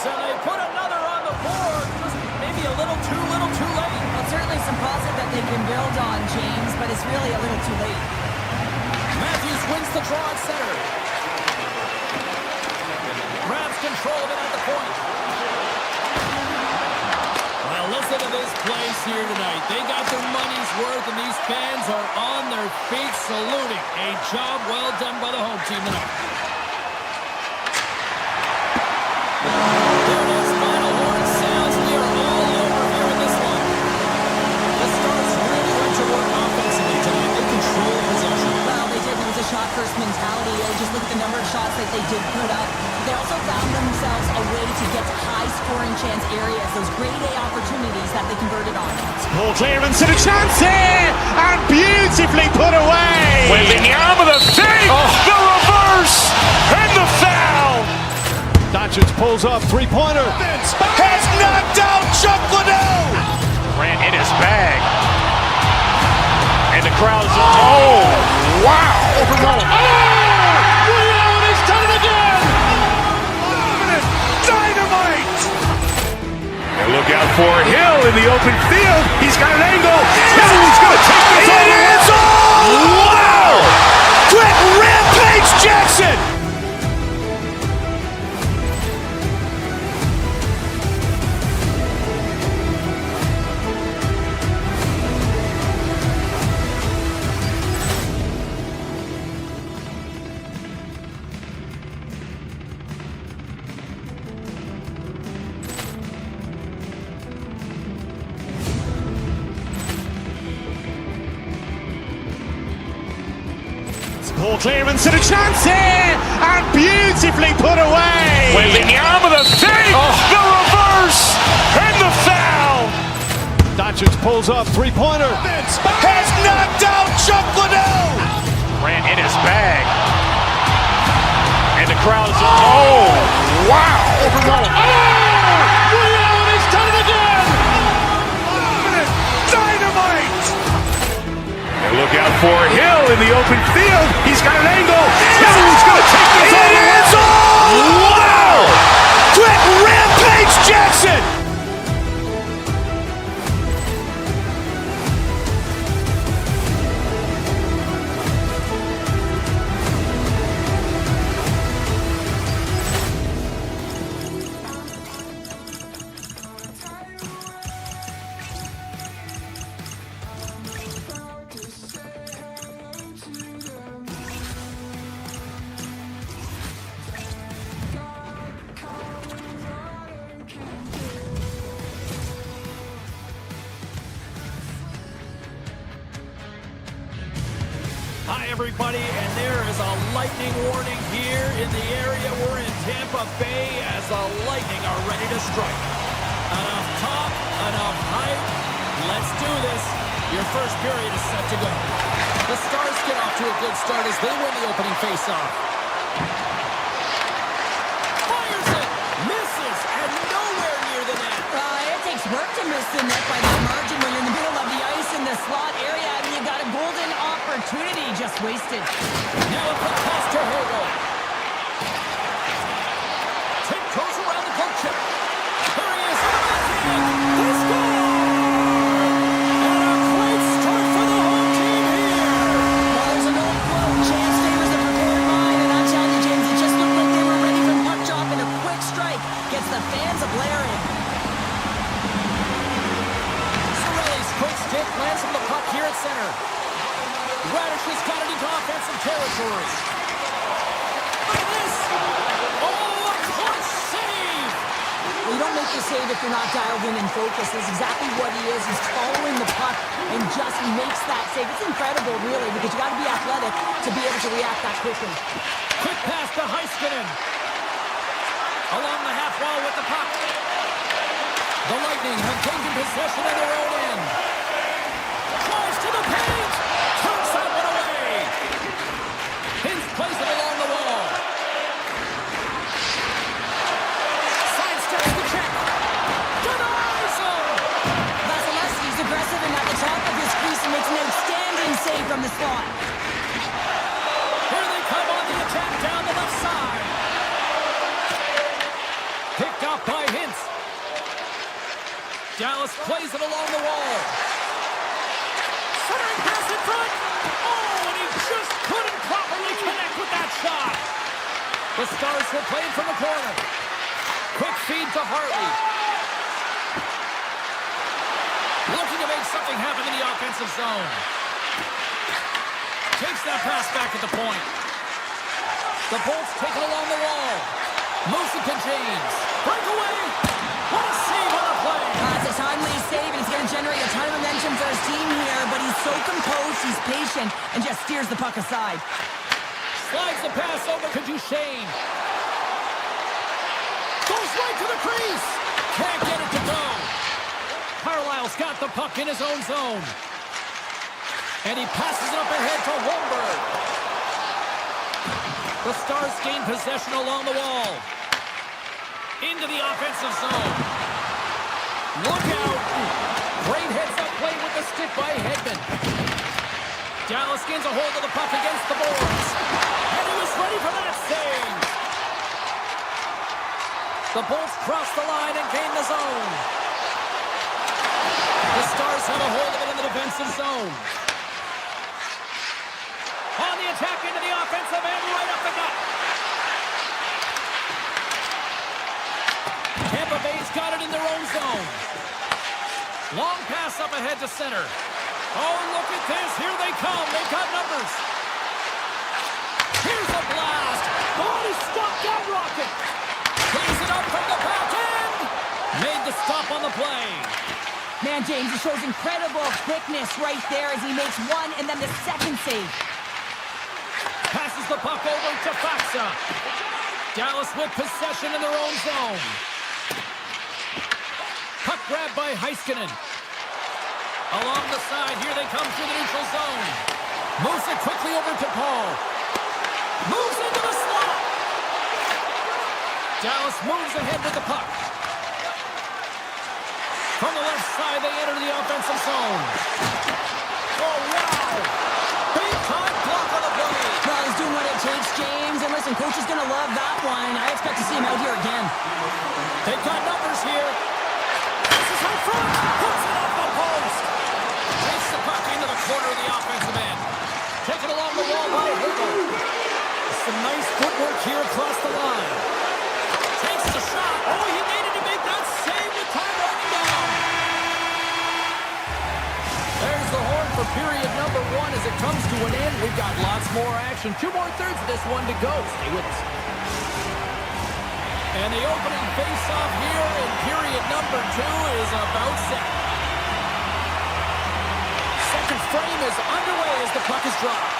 certainly some positive that they can build on, James, but it's really a little too late. Matthews wins the draw at center. Grabs control of it at the point. Well, listen to this place here tonight. They got their money's worth, and these fans are on their feet saluting. A job well done by the home team tonight. There it is. Final horn sounds. We are all over here in this one. The Stars really went to work offensively tonight. They control possession. Well, they did. There was a shot-first mentality. Just look at the number of shots that they did put up. They also found themselves a way to get to high-scoring chance areas, those grade A opportunities that they converted on. Ball clearance and a chance here, and beautifully put away. Wembanyama the save, the reverse, and the foul. Doncic pulls up, three-pointer. Has knocked out Chuck Liddell. Ran in his bag. And the crowd is, oh, wow. Allen has done it again. Dynamite. And look out for Hill in the open field. He's got an angle. He's going to take this all the way. Wow. Quick Rampage Jackson. Ball clearance and a chance here, and beautifully put away. Wembanyama the save, the reverse, and the foul. Doncic pulls up, three-pointer. Has knocked out Chuck Liddell. Ran in his bag. And the crowd is, oh, wow. Allen has done it again. Dynamite. And look out for Hill in the open field. He's got an angle. He's going to take this all the way. Wow. Quick Rampage Jackson. Hi, everybody, and there is a lightning warning here in the area. We're in Tampa Bay as the Lightning are ready to strike. Enough talk, enough hype. Let's do this. Your first period is set to go. The Stars get off to a good start as they win the opening faceoff. Fires it, misses, and nowhere near the net. It takes work to miss the net by that margin when you're in the middle of the ice in the slot area. I mean, you got a golden opportunity just wasted. Now a quick pass to Hogo. Tip goes around the poke check. There he is. He scored! And a great start for the home team here. Well, there's an old quote, chance favors the prepared mind, and I'm telling you, James, it just looked like they were ready for puck drop, and a quick strike gets the fans a blaring. Cirelli's quick stick lands from the puck here at center. Radish has got it into offensive territory. Look at this! Oh, a clutch save! Well, you don't make the save if you're not dialed in and focused. That's exactly what he is. He's following the puck and just makes that save. It's incredible, really, because you got to be athletic to be able to react that quickly. Quick pass to Heiskanen. Along the half wall with the puck. The Lightning have taken possession of their own end. Tries to the paint. Turns that one away. Hins plays it along the wall. Sidesteps the check. Denies him. Vasilevsky's aggressive and at the top of his crease and makes an outstanding save from the slot. Here they come on the attack down the left side. Picked up by Hintz. Dallas plays it along the wall. Centering pass in front. Oh, and he just couldn't properly connect with that shot. The Stars will play it from the corner. Quick feed to Hartley. Looking to make something happen in the offensive zone. Takes that pass back at the point. The Bolts take it along the wall. Moves it to James. Breakaway. What a save on the play. It's a timely save, and it's going to generate a ton of momentum for his team here, but he's so composed, he's patient, and just steers the puck aside. Slides the pass over to Duchesne. Goes right to the crease. Can't get it to go. Carlisle's got the puck in his own zone. And he passes it up ahead to Holmberg. The Stars gain possession along the wall. Into the offensive zone. Look out. Great heads-up play with the stick by Hedman. Dallas gains a hold of the puck against the boards. And he was ready for that save. The Bolts cross the line and gain the zone. The Stars have a hold of it in the defensive zone. On the attack into the offensive end, right up the gut. Tampa Bay's got it in their own zone. Long pass up ahead to center. Oh, look at this. Here they come. They've got numbers. Here's a blast. Oh, he stopped that rocket. Plays it up from the back end. Made the stop on the play. Man, James, he shows incredible quickness right there as he makes one and then the second save. Passes the puck over to Faksa. Dallas with possession in their own zone. Puck grab by Heiskanen. Along the side, here they come through the neutral zone. Moves it quickly over to Paul. Moves into the slot. Dallas moves ahead with the puck. From the left side, they enter the offensive zone. Oh, wow! Big-time block on the play. Well, he's doing what it takes, James. And listen, coach is going to love that one. I expect to see him out here again. They've got numbers here. This is out front. Puts it off the post. Takes the puck into the corner of the offensive end. Take it along the wall by Hagel. Some nice footwork here across the line. Takes the shot. Oh, he needed to make that save with time running down. There's the horn for period number 1 as it comes to an end. We've got lots more action. 2 more thirds of this one to go. Stay with us. And the opening face-off here in period number 2 is about set. Second frame is underway as the puck is dropped.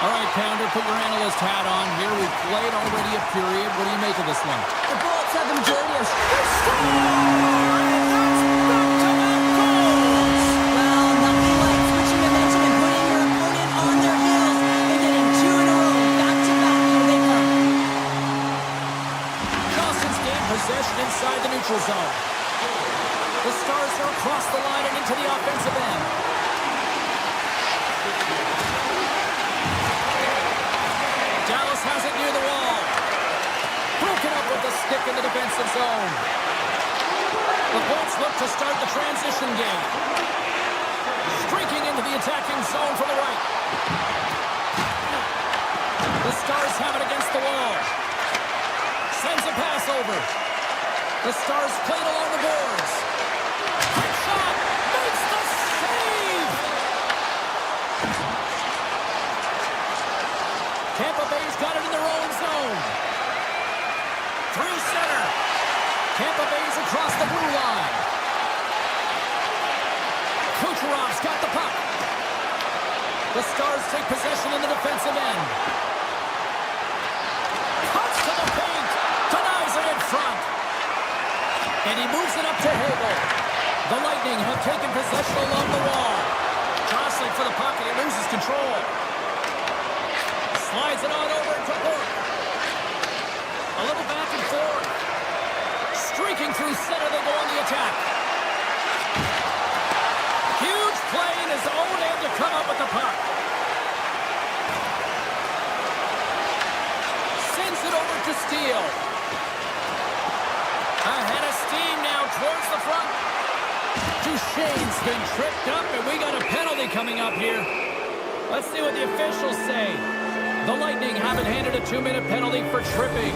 All right, Pounder, put your analyst hat on here. We've played already a period. What do you make of this one? The Bolts have the majority of... Well, nothing like switching momentum and putting your opponent on their heels and getting 2 in a row, back-to-back. Here they come. Johnson's gained possession inside the neutral zone. The Stars are across the line and into the offensive end. Dallas has it near the wall. Broken up with the stick in the defensive zone. The Bolts look to start the transition game. Streaking into the attacking zone from the right. The Stars have it against the wall. Sends a pass over. The Stars play it along the boards. Quick shot. Makes the save. Tampa Bay's got it in their own zone. Through center. Tampa Bay's across the blue line. Kucherov's got the puck. The Stars take possession in the defensive end. Cuts to the paint. Denies it in front. And he moves it up to Hagel. The Lightning have taken possession along the wall. Jostling for the puck and he loses control. Slides it on over to Burke. A little back and forth. Streaking through center, they go on the attack. Huge play in his own end to come up with the puck. Sends it over to Steele. Ahead of steam now towards the front. chain's been tripped up, and we got a penalty coming up here. Let's see what the officials say. The Lightning haven't handed a 2-minute penalty for tripping.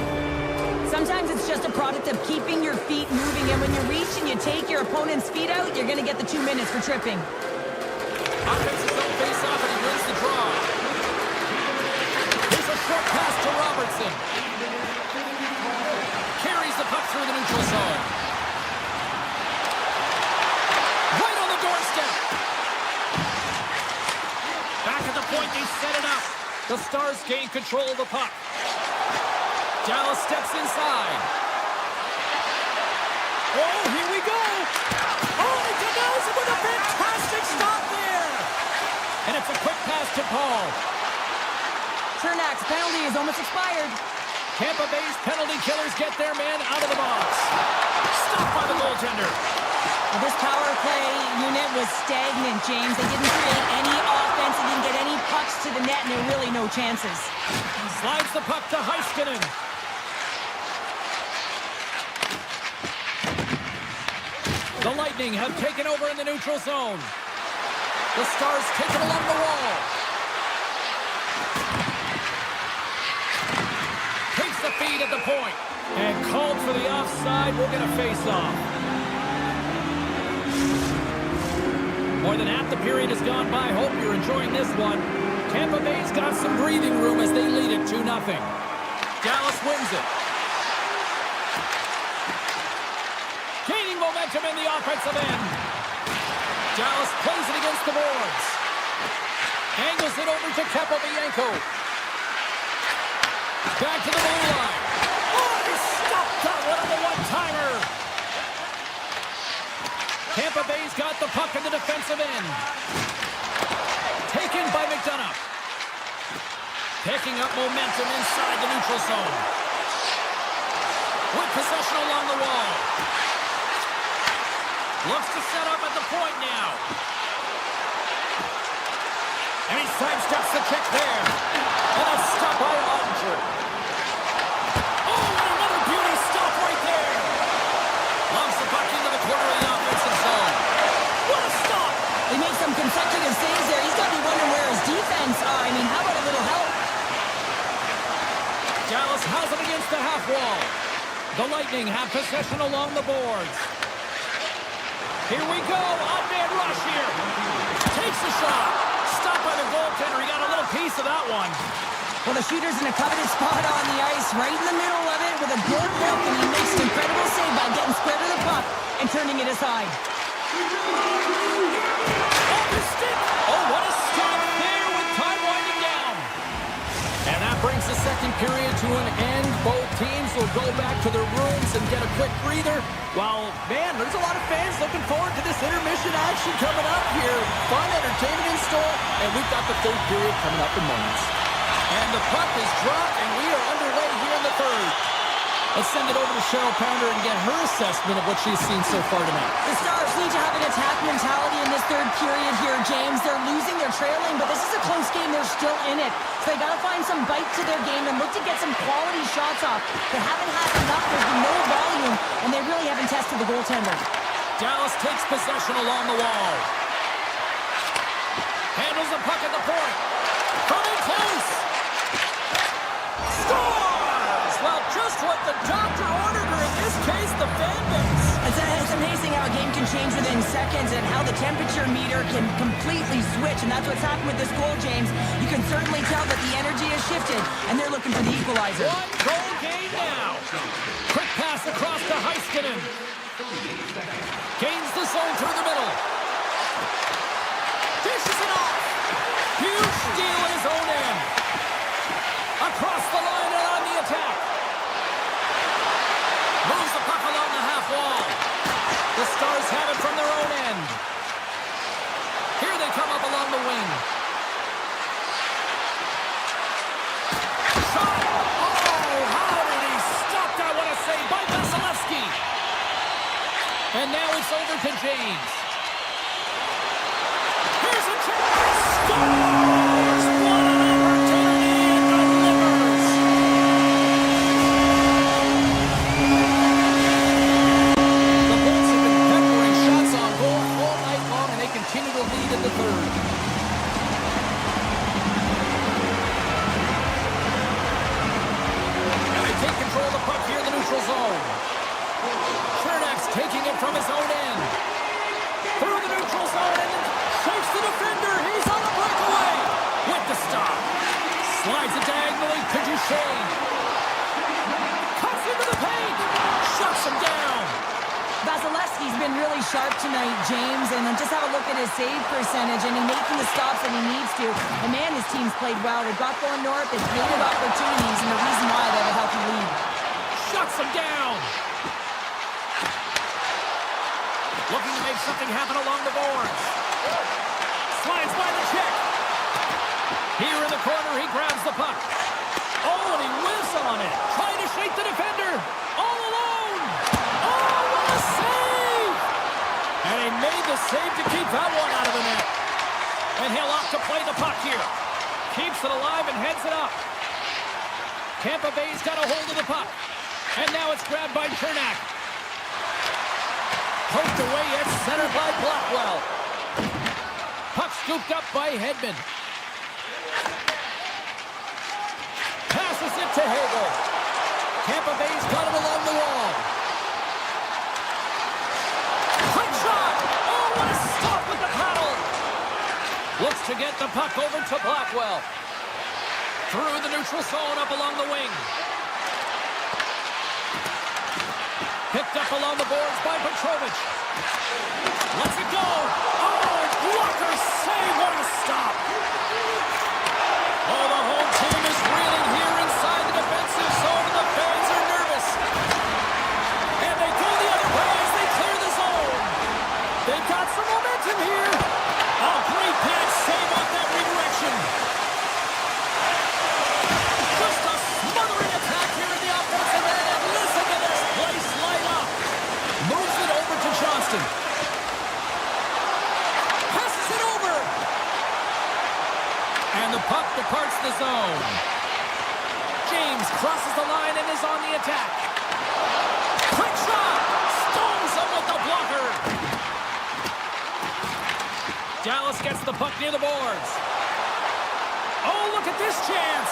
Sometimes it's just a product of keeping your feet moving, and when you reach and you take your opponent's feet out, you're going to get the 2 minutes for tripping. Offensive zone face-off, and he wins the draw. Here's a short pass to Robertson. Carries the puck through the neutral zone. Right on the doorstep. Back at the point, they set it up. The Stars gain control of the puck. Dallas steps inside. Oh, here we go. Oh, Nelson with a fantastic stop there. And it's a quick pass to Paul. Cernak's penalty is almost expired. Tampa Bay's penalty killers get their man out of the box. Stopped by the goaltender. Well, this power play unit was stagnant, James. They didn't create any offense. They didn't get any pucks to the net, and there were really no chances. Slides the puck to Heiskanen. The Lightning have taken over in the neutral zone. The Stars take it along the wall. Takes the feed at the point. And called for the offside. We'll get a face-off. More than half the period has gone by. Hope you're enjoying this one. Tampa Bay's got some breathing room as they lead it 2-0. Dallas wins it. Gaining momentum in the offensive end. Dallas plays it against the boards. Angles it over to Kepovienko. Back to the blue line. Oh, he stopped that one on the one-timer. Tampa Bay's got the puck in the defensive end. Taken by McDonough. Picking up momentum inside the neutral zone. With possession along the wall. Looks to set up at the point now. And he sidesteps the kick there. And a stop by Ottinger. Oh, and another beauty stop right there. Loves the puck into the corner of the offensive zone. What a stop! They made some consecutive saves there. He's got to be wondering where his defense are. I mean, how about a little help? Dallas has it against the half wall. The Lightning have possession along the boards. Here we go. Odd-man rush here. Takes the shot. Stopped by the goaltender. He got a little piece of that one. Well, the shooter's in a coveted spot on the ice, right in the middle of it with a good look, and he makes an incredible save by getting square to the puck and turning it aside. Oh, the stick. Oh, what a stop there with time winding down. And that brings the second period to an end. Both teams will go back to their rooms and get a quick breather. Well, man, there's a lot of fans looking forward to this intermission action coming up here. Fun entertainment in store, and we've got the third period coming up in moments. And the puck is dropped, and we are underway here in the third. Let's send it over to Cheryl Pounder and get her assessment of what she's seen so far tonight. The Stars need to have an attack mentality in this third period here, James. They're losing, they're trailing, but this is a close game. They're still in it. So they got to find some bite to their game and look to get some quality shots off. They haven't had enough. There's been no volume, and they really haven't tested the goaltender. Dallas takes possession along the wall. Handles the puck at the point. From in close. Scores! Well, just what the doctor ordered, or in this case, the fan base. It's amazing how a game can change within seconds and how the temperature meter can completely switch, and that's what's happened with this goal, James. You can certainly tell that the energy has shifted, and they're looking for the equalizer. One goal game now. Quick pass across to Heiskanen. Gains the zone through the middle. Dishes it off. Huge steal in his own end. Across the line and on the attack. Moves the puck along the half wall. The Stars have it from their own end. Here they come up along the wing. Shot! Oh, how did he stop that? What a save by Vasilevsky. And now it's over to James. Here's a chance. Scores! What an opportunity and delivers. The Bolts have been peppering shots on goal all night taking it from his own end. Through the neutral zone and shakes the defender. He's on the breakaway with the stop. Slides it diagonally to Duchesne. Cuts into the paint. Shuts him down. Vasilevsky's been really sharp tonight, James, and then just have a look at his save percentage, and he's making the stops that he needs to. And man, his team's played well. They've got going north, they've created opportunities, and the reason why they have a healthy lead. Shuts him down. Looking to make something happen along the boards. Slides by the check. Here in the corner, he grabs the puck. Oh, and he whiffs on it. Trying to shake the defender. All alone. Oh, what a save! And he made the save to keep that one out of the net. And he'll opt to play the puck here. Keeps it alive and heads it up. Tampa Bay's got a hold of the puck. And now it's grabbed by Chernak. Poked away at center by Blackwell. Puck scooped up by Hedman. Passes it to Hagel. Tampa Bay's got it along the wall. Quick shot! Oh, what a stop with the paddle! Looks to get the puck over to Blackwell. Through the neutral zone up along the wing. Picked up along the boards by Petrovic. Lets it go. Oh, blocker save. What a stop. Oh, the whole team is reeling here inside the defensive zone, and the fans are nervous. And they go the other way as they clear the zone. They've got some momentum here. Oh, great pad save off that redirection. Just a smothering attack here in the offensive end. And listen to this place light up. Moves it over to Johnston. Passes it over. And the puck departs the zone. James crosses the line and is on the attack. Quick shot. Stones him with the blocker. Dallas gets the puck near the boards. Oh, look at this chance.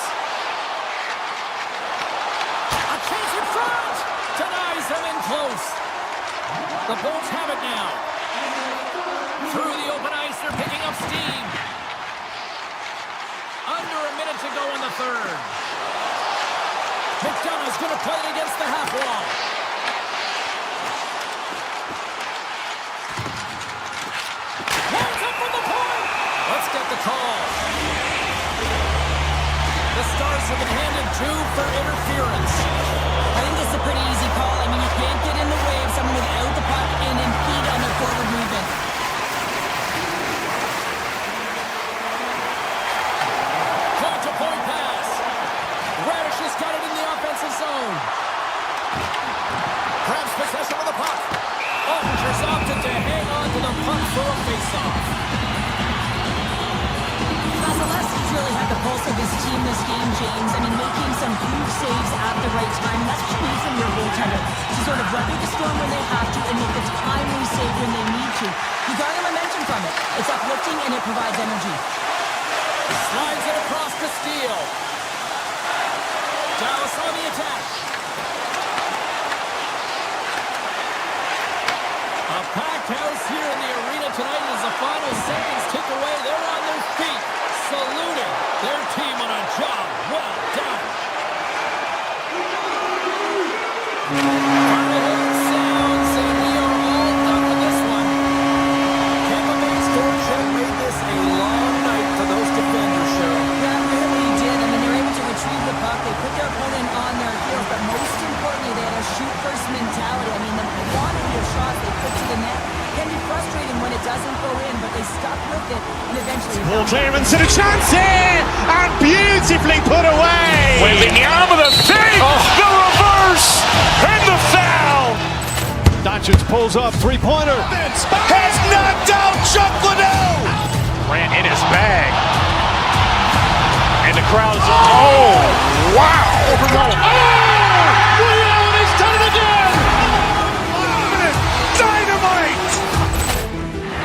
A chance in front. Denies them in close. The Bolts have it now. Through the open ice, they're picking up steam. Under a minute to go in the third. McDonough's going to play it against the half wall. Lines up from the point. Let's get the call. The Stars have been handed 2 for interference. I think this is a pretty easy call. I mean, you can't get in the way of someone without the puck and impede on their forward movement. Point-to-point pass. Radish has got it in the offensive zone. Grabs possession of the puck. Ottinger's opted to hang on to the puck for a face-off. Vasilevsky's really had the pulse of his team this game, James. I mean, making some huge saves at the right time. That's what you need from your goaltender, to sort of weather the storm when they have to and make the timely save when they need to. You garner momentum from it. It's uplifting and it provides energy. Slides it across to Steele. Dallas on the attack. A packed house here in the arena tonight as the final seconds tick away. They're on their feet, saluting their team on a job well done. Sounds, and we are all done with this one. Tampa Bay's forecheck made this a long night for those defenders, Cheryl. Yeah, it really did. I mean, they're able to retrieve the puck. They put their opponent on their heels, but most importantly, they had a shoot-first mentality. I mean, the quantity of shots they put to the net can be frustrating when it doesn't go in, but they stuck with it, and eventually... Ball clearance and a chance here, and beautifully put away. Waving the arm of the save, the reverse, and the foul. Doncic pulls up, three-pointer. Has knocked out Chuck Liddell. Ran in his bag. And the crowd is, oh, wow. He's done it again. Dynamite.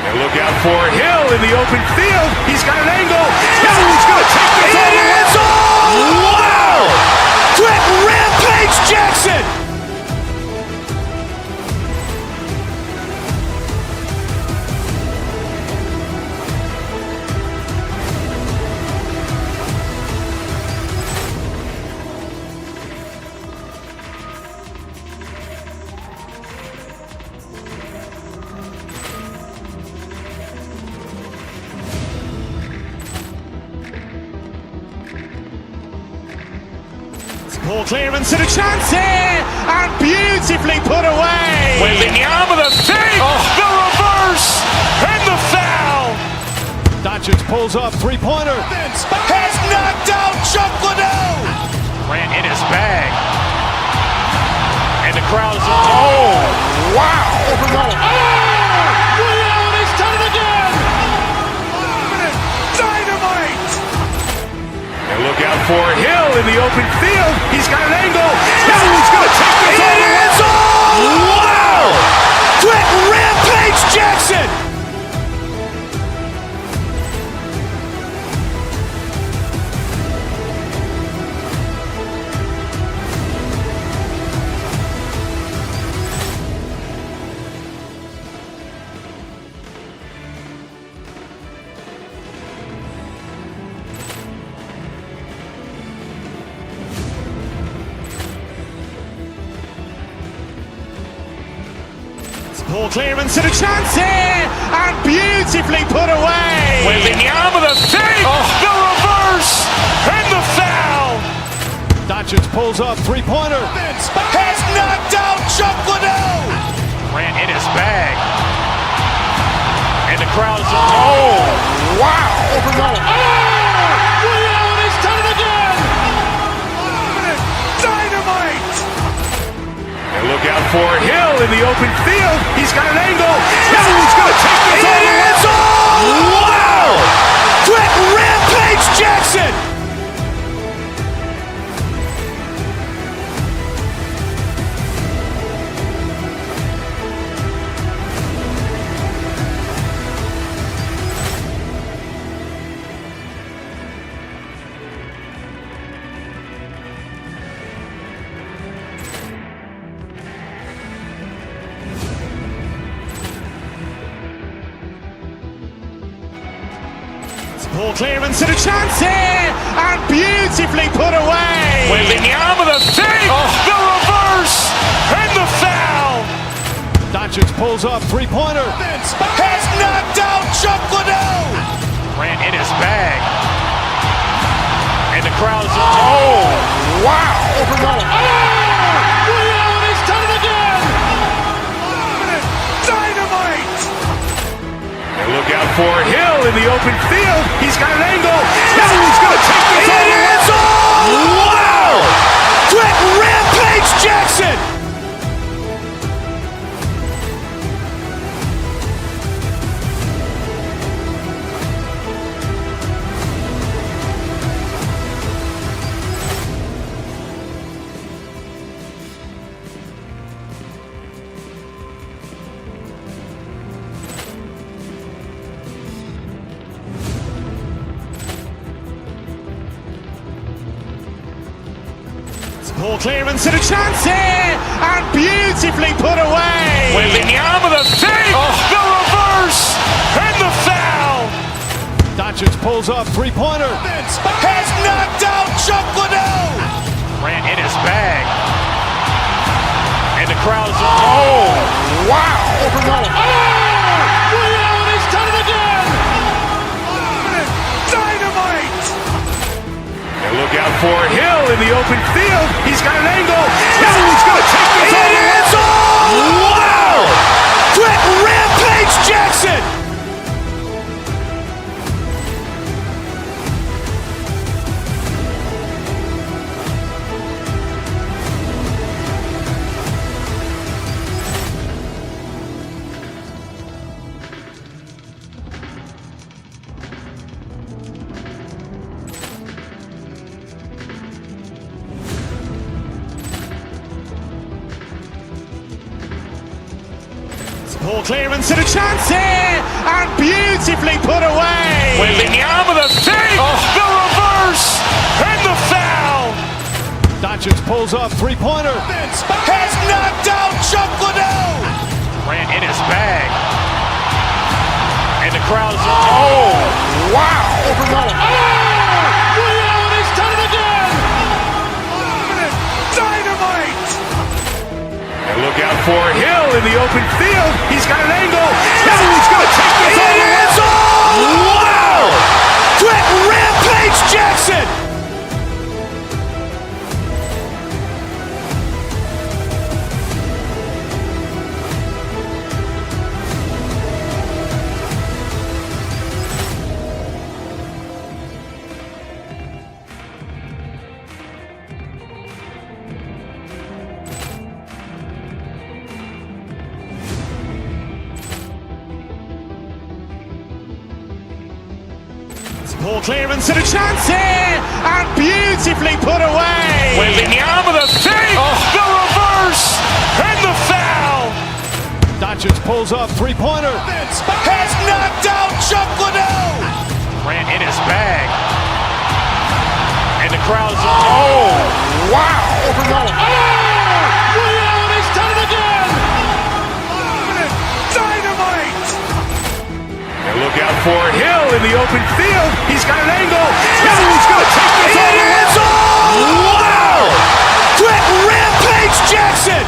And look out for Hill in the open field. He's got an angle. Hill's going to take this all the way. Wow. Quick rampage Jackson. Ball clearance and a chance here, and beautifully put away. Wembanyama with a save, the reverse, and the foul. Doncic pulls up, three-pointer. Has knocked out Chuck Liddell. Grant in his bag. And the crowd is, oh, wow. Ray Allen has done it again. Dynamite. And look out for Hill in the open field. He's got an angle. He's going to take this all the way. Wow. Quick Rampage Jackson. Ball clearance and a chance here, and beautifully put away. Wembanyama with a save, the reverse, and the foul. Doncic pulls up, three-pointer. Has knocked out Chuck Liddell. Grant in his bag. And the crowd is, oh, wow. Ray Allen has done it again. Dynamite. And look out for Hill in the open field. He's got an angle. He's going to take this all the way. Wow. Quick Rampage Jackson. Ball clearance and a chance here, and beautifully put away. Wembanyama with a save, the reverse, and the foul. Doncic pulls up, three-pointer. Has knocked out Chuck Liddell. Grant in his bag. And the crowd is, oh, wow. Ray Allen has done it again. Dynamite. And look out for Hill in the open field. He's got an angle. He's going to take this all the way. Wow. Quick Rampage Jackson. Ball clearance and a chance here, and beautifully put away. Wembanyama with a save, the reverse, and the foul. Doncic pulls up, three-pointer. Has knocked out Chuck Liddell. Grant in his bag. And the crowd is, oh, wow. Ray Allen has done it again. Dynamite. And look out for Hill in the open field. He's got an angle. He's going to take this all the way. Wow. Quick Rampage Jackson. Ball clearance and a chance here, and beautifully put away. Wembanyama with a save, the reverse, and the foul. Doncic pulls up, three-pointer. Has knocked out Chuck Liddell. Grant in his bag. And the crowd is, oh, wow. Ray Allen has done it again. Dynamite. And look out for Hill in the open field. He's got an angle. He's going to take this all the way. Wow. Quick Rampage Jackson. Poor clearance and a chance here, and beautifully put away. Wembanyama with a fake, the reverse, and the foul. Doncic pulls up, three-pointer. Has knocked out Chuck Liddell. Grant in his bag. And the crowd's, wow. Ray Allen has done it again. Dynamite. And look out for Hill in the open field. He's got an angle. He's going to take this all the way. Wow. Quick Rampage Jackson.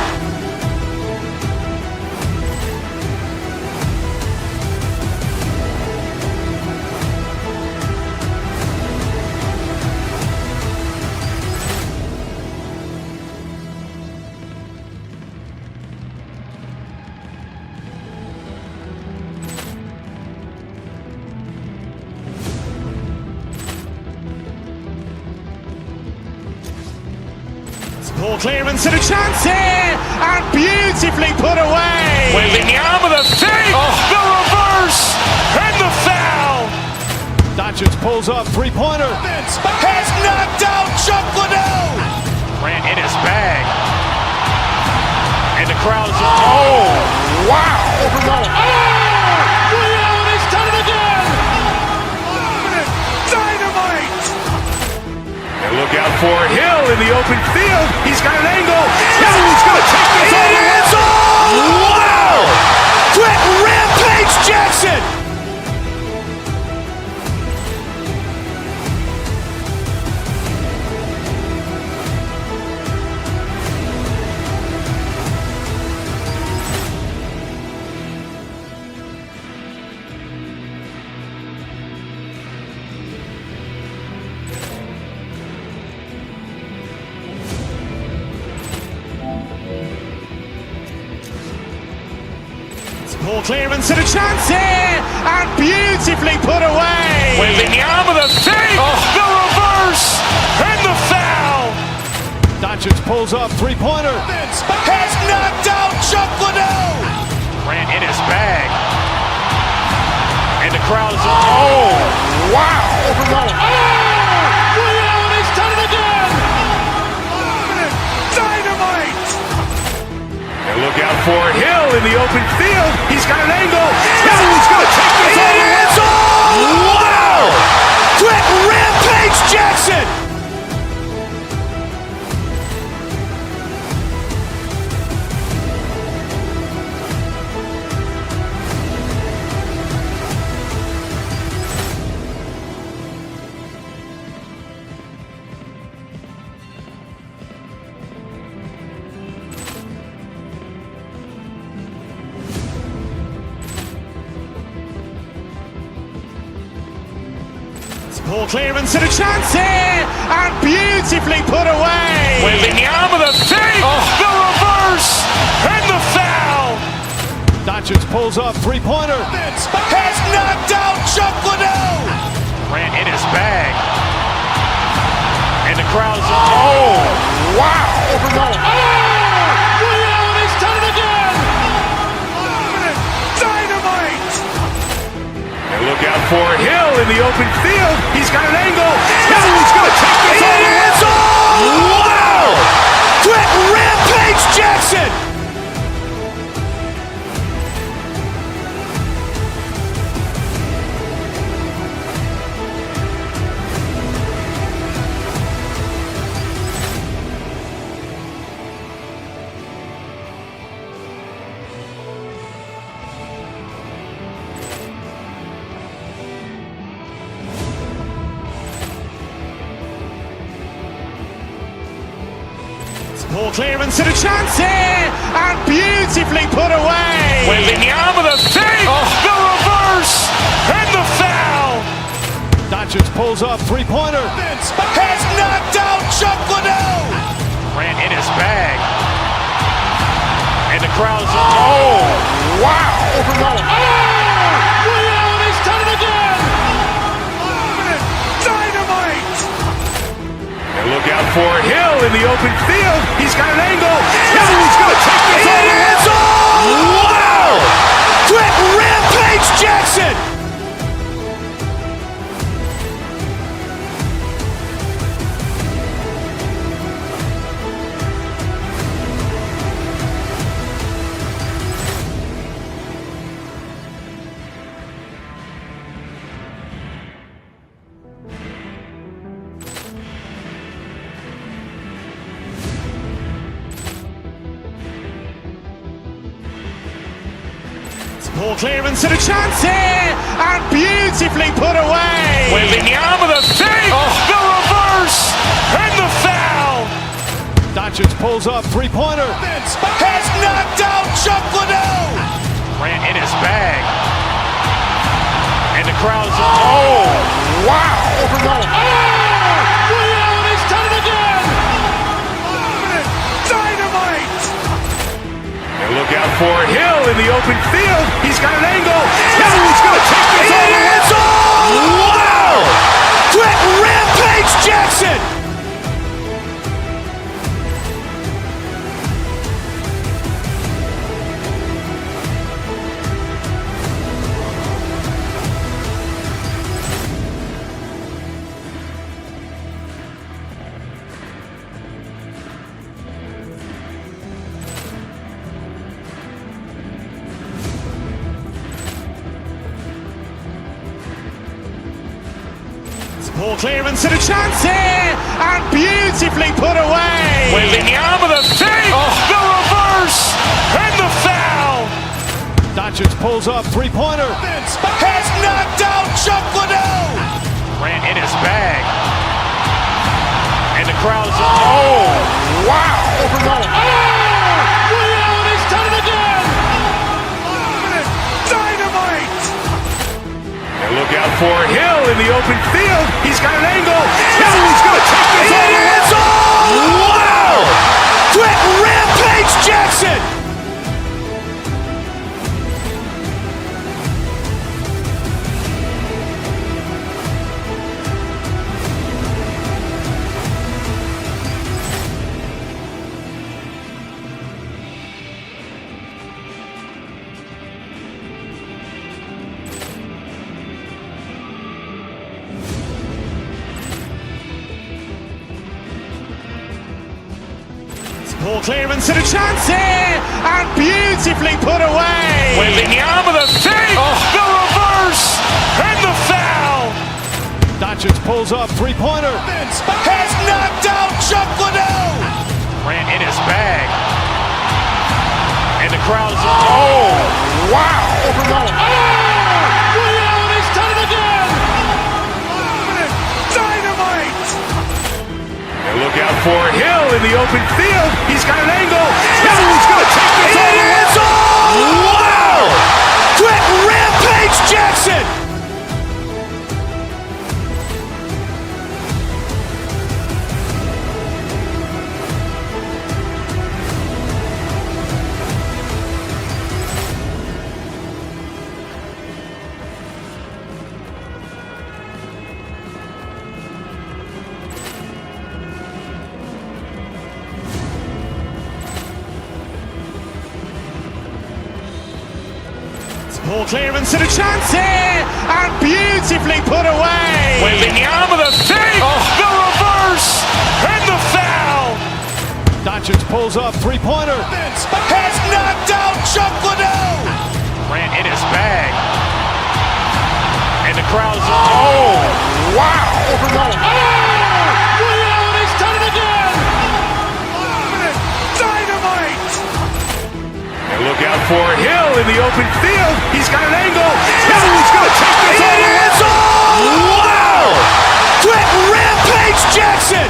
Poor clearance and a chance here, and beautifully put away. Wembanyama with a fake, the reverse, and the foul. Doncic pulls up, three-pointer. Has knocked out Chuck Liddell. Grant in his bag. And the crowd's, wow. Ray Allen has done it again. Dynamite. And look out for Hill in the open field. He's got an angle. He's going to take this all the way. Wow. Quick Rampage Jackson. Poor clearance and a chance here, and beautifully put away. Wembanyama with a fake, the reverse, and the foul. Doncic pulls up, three-pointer. Has knocked out Chuck Liddell. Grant in his bag. And the crowd's, wow. Ray Allen has done it again. Dynamite. And look out for Hill in the open field. He's got an angle. He's going to take this all the way. Wow. Quick Rampage Jackson. Poor clearance and a chance here, and beautifully put away. Wembanyama with a fake, the reverse, and the foul. Doncic pulls up, three-pointer. Has knocked out Chuck Liddell. Grant in his bag. And the crowd's, wow. Ray Allen has done it again. Dynamite. And look out for Hill in the open field. He's got an angle. He's going to take this all the way. Wow. Quick Rampage Jackson. Poor clearance and a chance here, and beautifully put away. Wembanyama with a fake, the reverse, and the foul. Doncic pulls up, three-pointer. Has knocked out Chuck Liddell. Grant in his bag. And the crowd's, wow. Ray Allen has done it again. Dynamite. And look out for Hill in the open field. He's got an angle. He's going to take this all the way. Wow. Quick Rampage Jackson. Ball clearance and a chance here, and beautifully put away. Waving the arm with a save, the reverse, and the foul. Doncic pulls up, three-pointer. Has knocked out Chuck Liddell. Grant in his bag. And the crowd's, oh, wow. Ray Allen has done it again. Dynamite. And look out for Hill in the open field. He's got an angle. He's going to take this all the way. Wow. Quick Rampage Jackson. Ball clearance and a chance here, and beautifully put away. Waving the arm with a save, the reverse, and the foul. Doncic pulls up, three-pointer. Has knocked out Chuck Liddell. Grant in his bag. And the crowd's, oh, wow. Ray Allen has done it again. Dynamite. And look out for Hill in the open field. He's got an angle. He's going to take this all the way. Wow. Quick Rampage Jackson. Ball clearance and a chance here, and beautifully put away. Waving the arm with a save, the reverse, and the foul. Doncic pulls up, three-pointer. Has knocked out Chuck Liddell. Grant in his bag. And the crowd's, oh, wow. Ray Allen has done it again. Dynamite. And look out for Hill in the open field. He's got an angle. He's going to take this all the way. Wow. Quick Rampage Jackson. Ball clearance and a chance here, and beautifully put away. Waving the arm with a save, the reverse, and the foul. Doncic pulls up, three-pointer. Has knocked out Chuck Liddell. Grant in his bag. And the crowd's, oh, wow. Ray Allen has done it again. Dynamite. And look out for Hill in the open field. He's got an angle. He's going to take this all the way. Wow. Quick Rampage Jackson.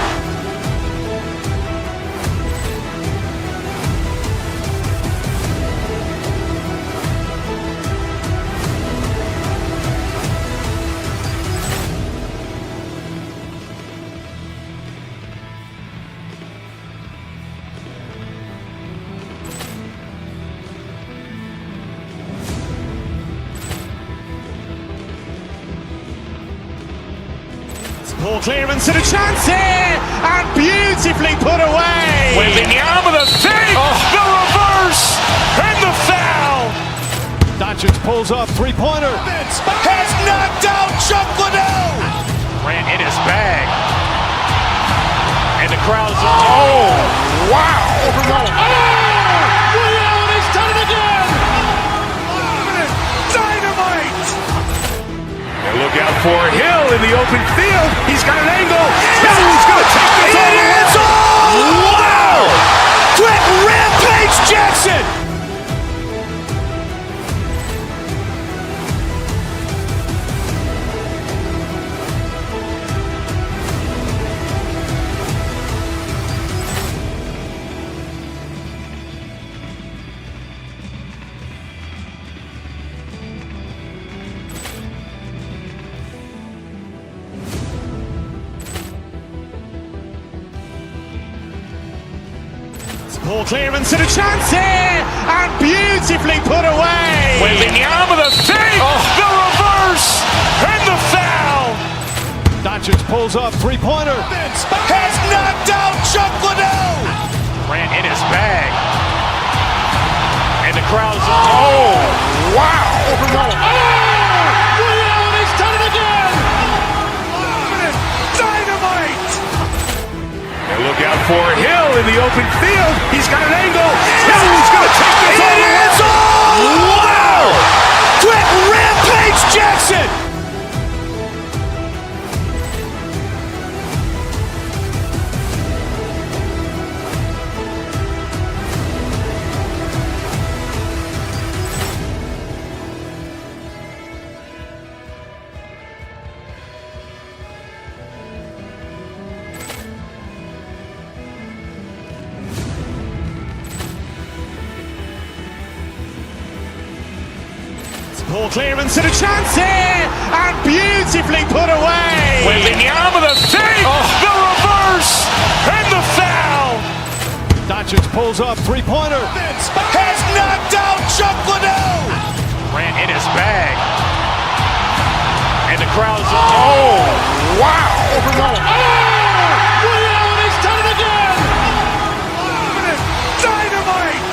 Ball clearance and a chance here, and beautifully put away. Waving the arm with a save, the reverse, and the foul. Doncic pulls up, three-pointer. Has knocked out Chuck Liddell. Grant in his bag. And the crowd's, oh, wow. Ray Allen has done it again. Dynamite. And look out for Hill in the open field. He's got an angle. He's going to take this all the way. Wow. Quick Rampage Jackson. Ball clearance and a chance here, and beautifully put away. Wembanyama the fake, the reverse, and the foul. Doncic pulls up, three-pointer. Has knocked out Chuck Liddell. Ran in his bag. And the crowd's, oh, wow. Ray Allen has done it again. Dynamite. And look out for Hill in the open field. He's got an angle. Hill's going to take this all the way. Wow. Quick Rampage Jackson. Ball clearance and a chance here, and beautifully put away. Wembanyama the fake, the reverse, and the foul. Doncic pulls up, three-pointer. Has knocked out Chuck Liddell. Ran in his bag. And the crowd's, oh, wow. Ray Allen has done it again. Dynamite.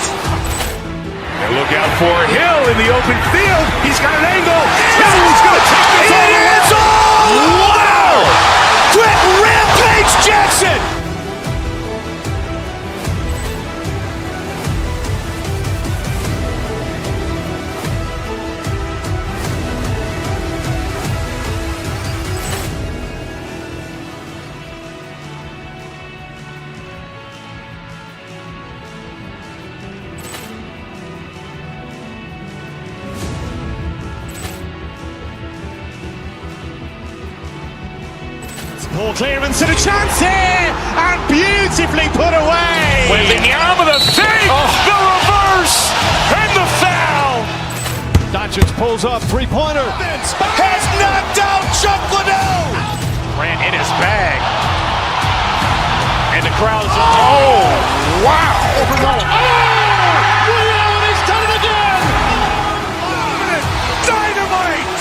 And look out for Hill in the open field. He's got an angle. Hill's going to take this all the way. Wow. Quick Rampage Jackson. Ball clearance and a chance here, and beautifully put away. Wembanyama the fake, the reverse, and the foul. Doncic pulls up, three-pointer. Has knocked out Chuck Liddell. Ran in his bag. And the crowd's, oh, wow. Ray Allen has done it again. Dynamite.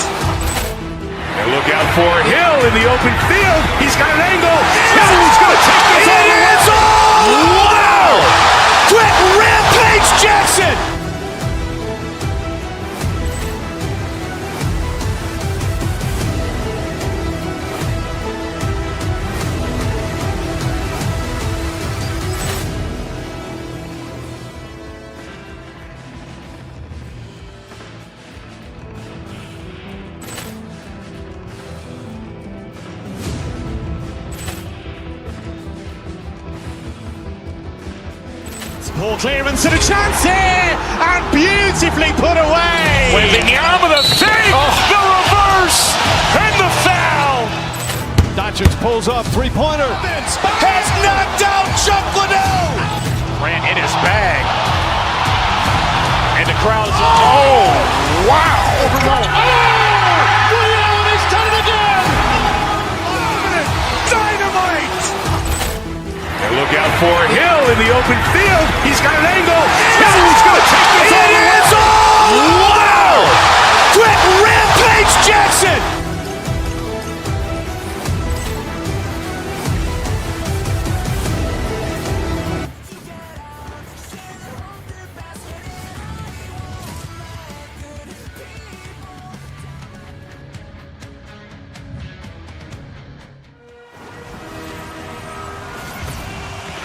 And look out for Hill in the open field. He's got an angle. Hill's going to take this all the way. Wow. Quick Rampage Jackson. Ball clearance and a chance here, and beautifully put away. Wembanyama the fake, the reverse, and the foul. Doncic pulls up, three-pointer. Has knocked out Chuck Liddell. Ran in his bag. And the crowd's, oh, wow. Ray Allen has done it again. Dynamite. And look out for Hill in the open field. He's got an angle. Hill's going to take this all the way. Wow. Quick Rampage Jackson.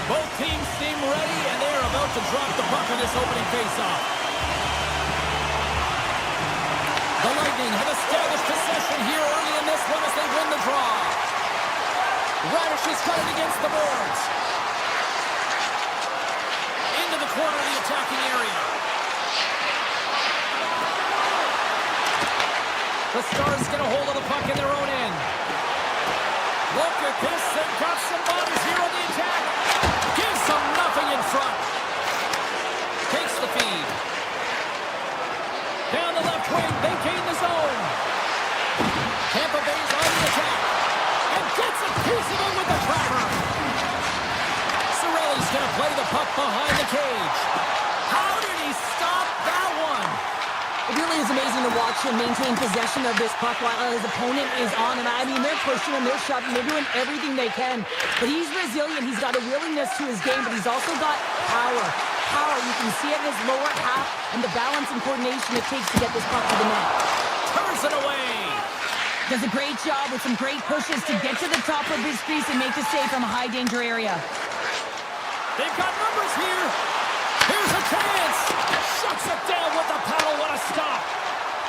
Both teams seem ready, and they are about to drop the puck in this opening faceoff. The Lightning have established possession here early in this one as they win the draw. Radish is cutting against the boards. Into the corner of the attacking area. The Stars get a hold of the puck in their own end. Look at this, they've got some bodies here on the attack. Gives them nothing in front. Takes the feed. Down the left wing, they gain the zone. Tampa Bay's on the attack. And gets a piece of it with the trapper. Cirelli's going to play the puck behind the cage. How did he stop that one? It really is amazing to watch him maintain possession of this puck while his opponent is on him. I mean, they're pushing him, they're shoving, they're doing everything they can. But he's resilient, he's got a willingness to his game, but he's also got power. Power, you can see it in his lower half and the balance and coordination it takes to get this puck to the net. Turns it away. Does a great job with some great pushes to get to the top of his crease and make the save from a high danger area. They've got numbers here. Here's a chance. Shuts it down with the paddle. What a stop.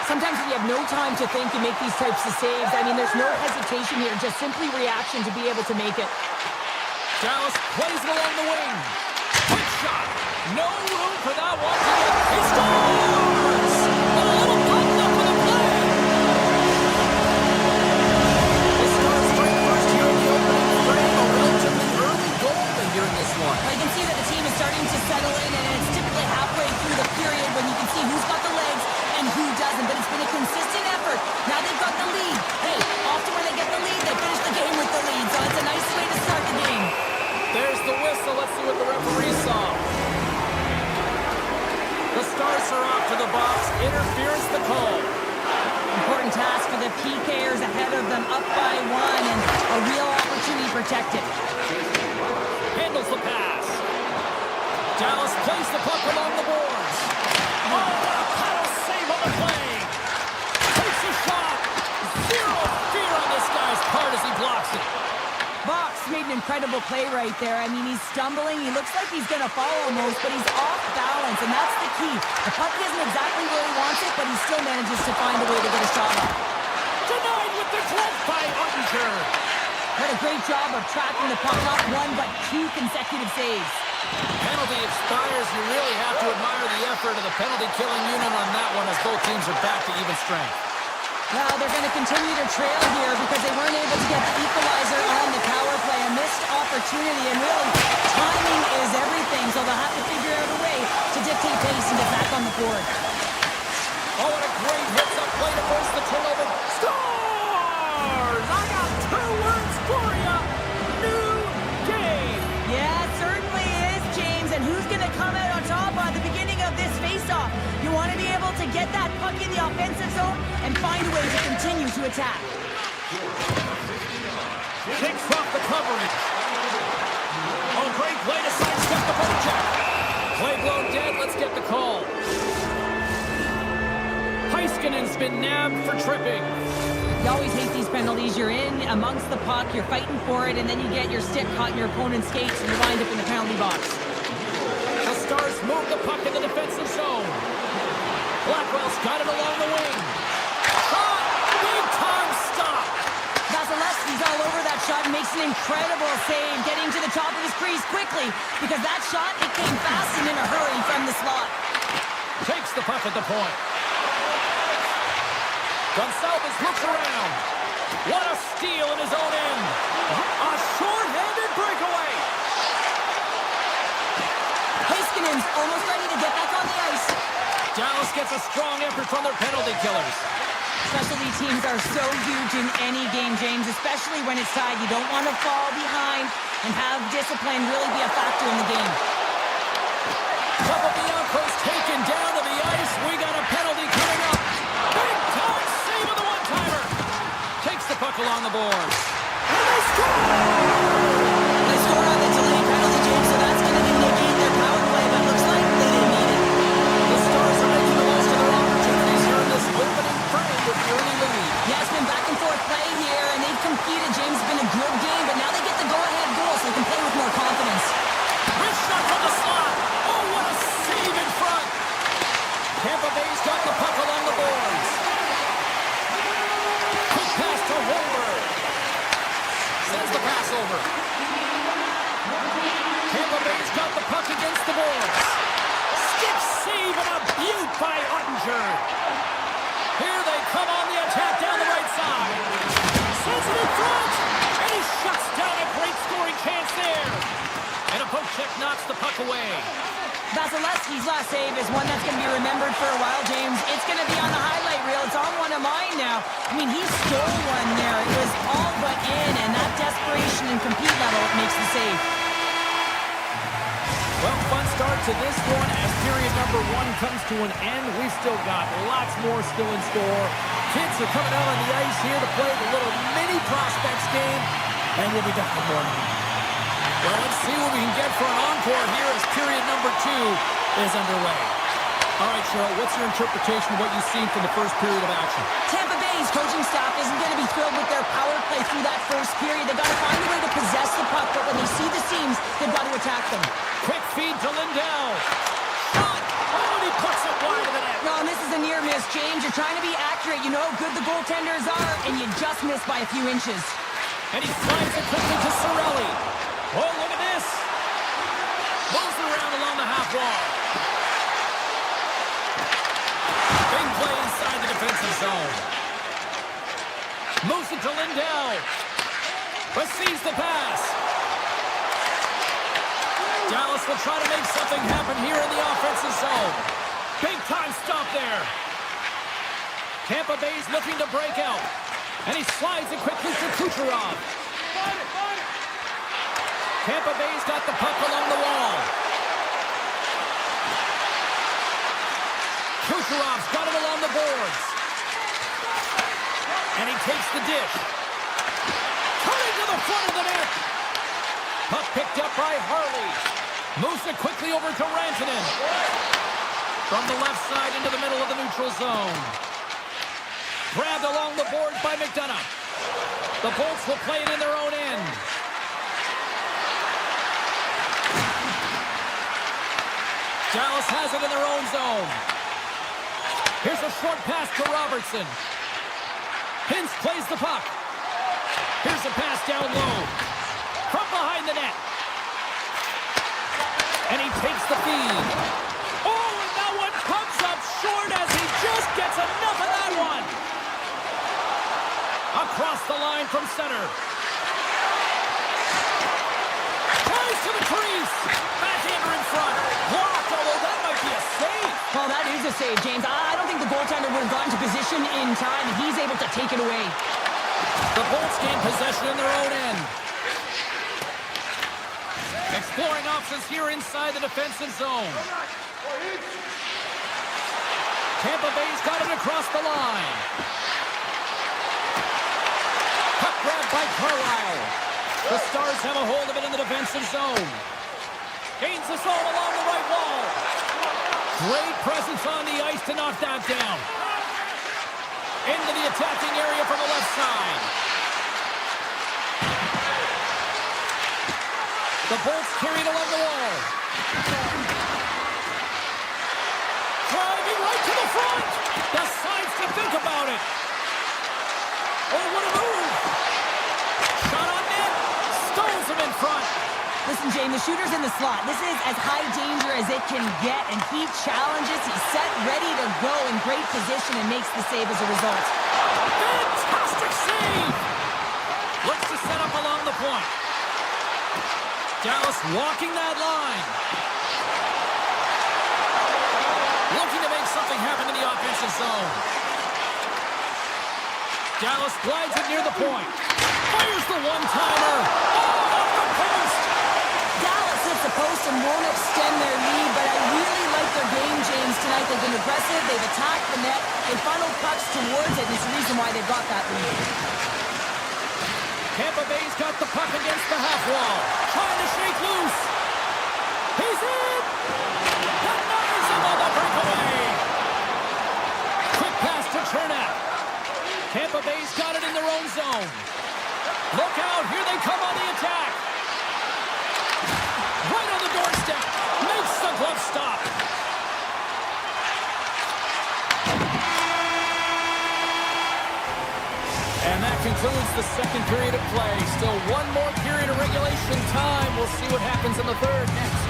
Sometimes when you have no time to think and make these types of saves, I mean, there's no hesitation here, just simply reaction to be able to make it. Dallas plays it along the wing. Quick shot. No room for that one. He scores! A little pop up with a play. The Stars strike first here in the opening frame. A relatively early goal here in this one. Well, you can see that the team is starting to settle in, and it's typically halfway through the period when you can see who's got the legs and who doesn't, but it's been a consistent effort. Now they've got the lead. Hey, often when they get the lead, they finish the game with the lead, so it's a nice way to start the game. There's the whistle. Let's see what the referee saw. The Stars are off to the box. Interference the call. Important task for the PKers ahead of them, up by one, and a real opportunity protected. Handles the pass. Dallas plays the puck along the boards. Oh, what a paddle save on the play. Takes a shot. Zero fear on this guy's part as he blocks it. Box made an incredible play right there. I mean, he's stumbling. He looks like he's going to fall almost, but he's off balance, and that's the key. The puck isn't exactly where he wants it, but he still manages to find a way to get a shot off. Denied with the glove by Ottinger. What a great job of tracking the puck. Not one, but two consecutive saves. Penalty expires. You really have to admire the effort of the penalty-killing unit on that one as both teams are back to even strength. Well, they're going to continue to trail here because they weren't able to get the equalizer on the power play. A missed opportunity, and really, timing is everything, so they'll have to figure out a way to dictate pace and get back on the board. Oh, what a great hits-up play to force the turnover. Stars! I got two words for you. New game. Yeah, it certainly is, James. And who's going to come out on top at the beginning of this face-off? You want to be able to get that puck in the offensive zone and find a way to continue to attack. Shakes off the coverage. Oh, great play to sidestep the boat check. Play blown dead. Let's get the call. Heiskanen's been nabbed for tripping. You always hate these penalties. You're in amongst the puck, you're fighting for it, and then you get your stick caught in your opponent's skates and you wind up in the penalty box. The Stars move the puck in the defensive zone. Blackwell's got it along the wing. Shot! Big time stop! Vasilevsky's all over that shot and makes an incredible save, getting to the top of his crease quickly, because that shot, it came fast and in a hurry from the slot. Takes the puck at the point. Gonçalves looks around. What a steal in his own end. A short-handed breakaway. Heiskanen's almost ready to get back on the ice. Dallas gets a strong effort from their penalty killers. Specialty teams are so huge in any game, James, especially when it's tied. You don't want to fall behind and have discipline really be a factor in the game. Papabianco's taken down to the ice. We got a penalty coming up. Big time save of the one-timer. Takes the puck along the boards. And they score! They score on the delayed penalty, James, so that's going to negate their power play, but looks like they didn't need it. The Stars are making the most of their opportunities here in this opening frame with the early lead. Yeah, it's been back and forth play here, and they've competed. James, it's been a good game, but now they get the go-ahead goal, so they can play with more confidence. Wrist shot from the slot. Oh, what a save in front. Tampa Bay's got the puck along the boards. Quick pass to Holmberg. Sends the pass over. Tampa Bay's got the puck against the boards. Stick save and a beaut by Ottinger. Here they come on the attack down the right side. Sends it in front. And he shuts down a great scoring chance there. And a poke check knocks the puck away. Vasilevsky's last save is one that's going to be remembered for a while, James. It's going to be on the highlight reel. It's on one of mine now. I mean, he stole one there. It was all but in, and that desperation and compete level makes the save. Well, fun start to this one as period number 1 comes to an end. We've still got lots more still in store. Kids are coming out on the ice here to play the little mini prospects game, and we'll be back in more now. Well, let's see what we can get for an encore here as period number 2 is underway. All right, Cheryl, what's your interpretation of what you've seen from the first period of action? Tampa Bay's coaching staff isn't going to be thrilled with their power play through that first period. They've got to find a way to possess the puck, but when they see the seams, they've got to attack them. Quick feed to Lindell. Shot! Oh, and he puts it wide of the net. No, and this is a near miss, James. You're trying to be accurate. You know how good the goaltenders are, and you just missed by a few inches. And he slides it quickly to Cirelli. Oh, look at this. Moves it around along the half wall. Big play inside the defensive zone. Moves it to Lindell. Receives the pass. Dallas will try to make something happen here in the offensive zone. Big time stop there. Tampa Bay's looking to break out. And he slides it quickly to Kucherov. Tampa Bay's got the puck along the wall. Kucherov's got it along the boards. And he takes the dish. Coming to the front of the net. Puck picked up by Harley. Moves it quickly over to Rantanen. From the left side into the middle of the neutral zone. Grabbed along the boards by McDonough. The Bolts will play it in their own end. Dallas has it in their own zone. Here's a short pass to Robertson. Hintz plays the puck. Here's a pass down low. From behind the net. And he takes the feed. Oh, and that one comes up short as he just gets enough of that one. Across the line from center. Tries to the crease. Backhander in front. Blocked, although that might be a save. Well, that is a save, James. I don't think the goaltender would have gotten to position in time, and he's able to take it away. The Bolts gain possession in their own end. Exploring options here inside the defensive zone. Tampa Bay's got it across the line. Puck grabbed by Carlisle. The Stars have a hold of it in the defensive zone. Gains the zone along the right wall. Great presence on the ice to knock that down. Into the attacking area from the left side. The Bolts carried along the wall. Driving right to the front. Decides to think about it. Oh, what a move. Shot on net. Stones him in front. Listen, James, the shooter's in the slot. This is as high danger as it can get, and he challenges. He's set, ready to go, in great position, and makes the save as a result. Fantastic save. Looks to set up along the point. Dallas walking that line. Looking to make something happen in the offensive zone. Dallas glides it near the point. Fires the one-timer. Oh, off the post. Dallas hits the post and won't extend their lead, but I really like their game, James, tonight. They've been aggressive. They've attacked the net. They funneled pucks towards it, and it's the reason why they've got that lead. Tampa Bay's got the puck against the half wall. Trying to shake loose. He's in. Denies him on the breakaway. Quick pass to Chernak. Tampa Bay's got it in their own zone. Look out. Here they come on the attack. Right on the doorstep. Makes the glove stop. And that concludes the second period of play. Still one more period of regulation time. We'll see what happens in the third next.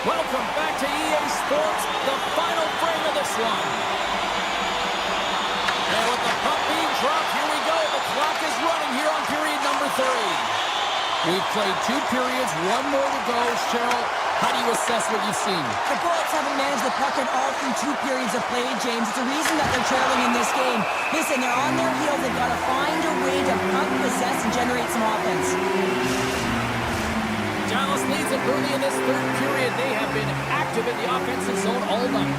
Welcome back to EA Sports, the final frame of this one. And with the puck being dropped, here we go. The clock is running here on period number 3. We've played 2 periods, 1 more to go. Cheryl, How do you assess what you've seen? The Bullets haven't managed the puck at all through 2 periods of play, James. It's the reason that they're trailing in this game. Listen, they're on their heels. They've got to find a way to puck possess and generate some offense. Dallas leads it early in this third period. They have been active in the offensive zone all night.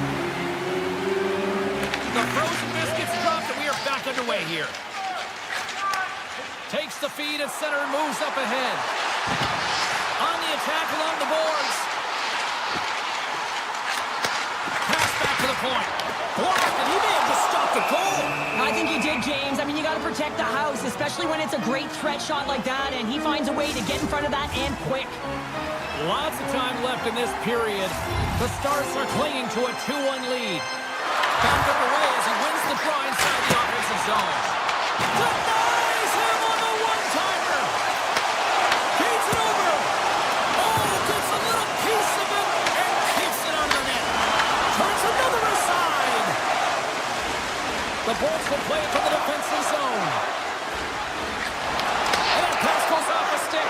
The frozen biscuits dropped, and we are back underway here. Takes the feed at center and moves up ahead. On the attack along the boards. Pass back to the point. Blocked, and he may have just stopped the goal. I think he did, James. I mean, you got to protect the house, especially when it's a great threat shot like that, and he finds a way to get in front of that and quick. Lots of time left in this period. The Stars are clinging to a 2-1 lead. Back underway as he wins the draw inside the offensive zone. Denies him on the one-timer. Feeds it over. Oh, gets a little piece of it and keeps it under net. Turns another aside. The Bolts will play it to the defensive zone. And that pass goes off the stick.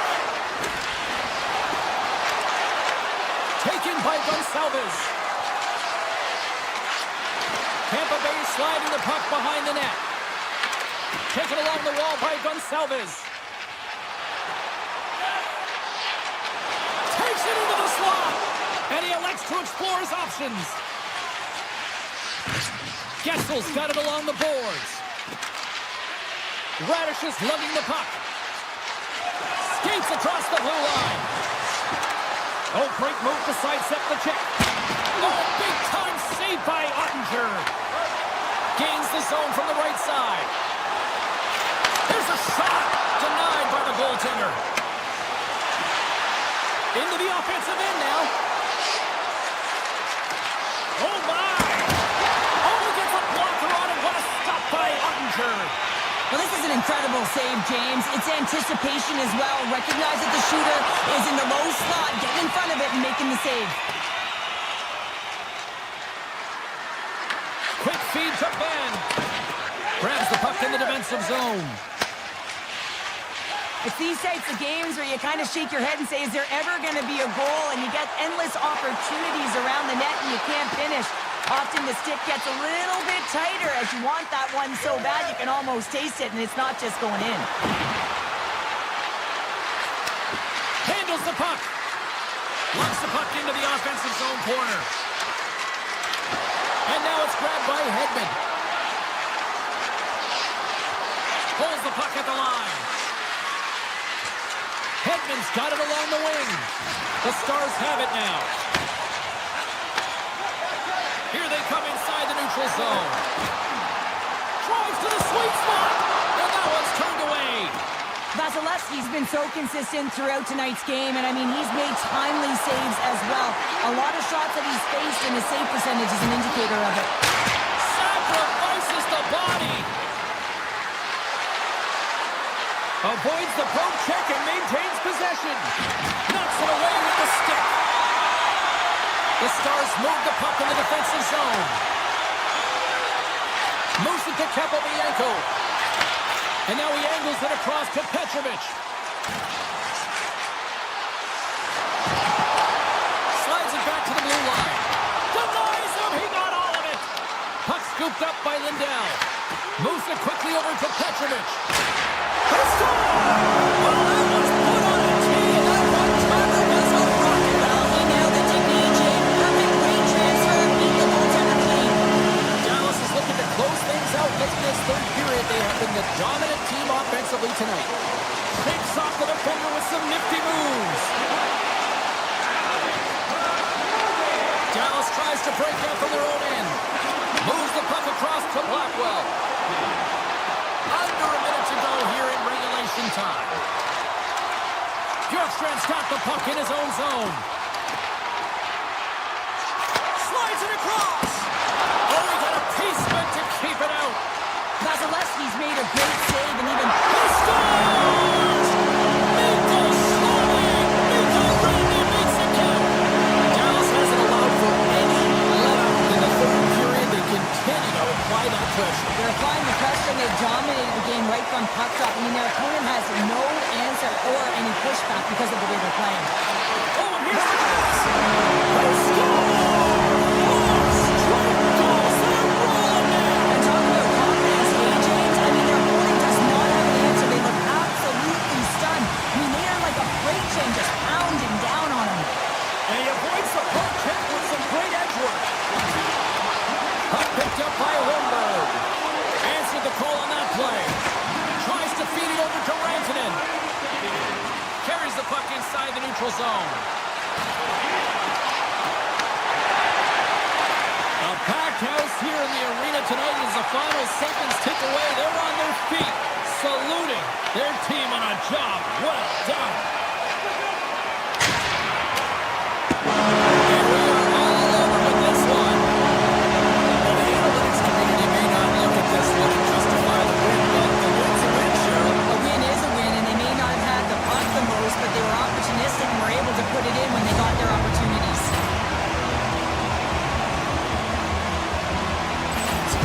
Taken by Gonçalves. Tampa Bay sliding the puck behind the net. Taken along the wall by Gonçalves. Takes it into the slot. And he elects to explore his options. Gessel's got it along the boards. Radish is lugging the puck. Skates across the blue line. Oh, great move to sidestep the check. Oh, big-time save by Ottinger. Gains the zone from the right side. There's a shot. Denied by the goaltender. Into the offensive end now. Oh, my. Oh, he gets a blocker on him. What a stop by Ottinger. Well, this is an incredible save, James. It's anticipation as well. Recognize that the shooter is in the low slot, getting in front of it and making the save. Quick feed to Ben. Grabs the puck in the defensive zone. It's these types of games where you kind of shake your head and say, is there ever going to be a goal? And you get endless opportunities around the net and you can't finish. Often the stick gets a little bit tighter as you want that one so bad you can almost taste it, and it's not just going in. Handles the puck. Locks the puck into the offensive zone corner. And now it's grabbed by Hedman. Pulls the puck at the line. Hedman's got it along the wing. The Stars have it now. Here they come inside the neutral zone. Drives to the sweet spot. And that one's turned away. Vasilevsky's been so consistent throughout tonight's game, and I mean, he's made timely saves as well. A lot of shots that he's faced, and his save percentage is an indicator of it. Sacrifices the body. Avoids the poke check and maintains possession. Knocks it away with the stick. The Stars move the puck in the defensive zone. Moves it to Capobianco. And now he angles it across to Petrovic. Slides it back to the blue line. Denies him. He got all of it. Puck scooped up by Lindell. Moves it quickly over to Petrovic. He scored! Well, that was put on a tee, and that one-timer was a rocket. Well, he nailed it to BJ. Perfect range transfer. Beat the goaltender clean. Dallas is looking to close things out late in this third period. They have been the dominant team offensively tonight. Shakes off the defender with some nifty moves. Dallas tries to break out from their own end. Moves the puck across to Blackwell. Under a minute to go here in regulation time. Bjorkstrand's got the puck in his own zone. Slides it across. Oh, he got a piece of it to keep it out. Vasilevsky's made a great save, and even... He scores! Mikko Slovic! Mikko Randy makes it count. Dallas hasn't allowed for any let-up in the third period. They continue to apply that pressure. They're applying the pressure, and they've dominated the game right from puck drop. I mean, their opponent has no answer or any pushback because of the way they're playing. Oh, and Here it is. They score! Oh, straight goals. They're rolling now. And talking about confidence here, James, I mean, their opponent does not have an answer. They look absolutely stunned. I mean, they are like a freight train just pounding down on them. And he avoids the puck kick with some great edge work. Puck picked up by Holmberg. Answered the call on that play. Tries to feed it over to Rantanen. Carries the puck inside the neutral zone. A packed house here in the arena tonight as the final seconds tick away. They're on their feet, saluting their team on a job well done. And we are all over with this one. Well, the analytics community may not look at this one and justify the win, but the win's a win, Cheryl. A win is a win, and they may not have had the puck the most, but they were opportunistic and were able to put it in when they got their opportunities.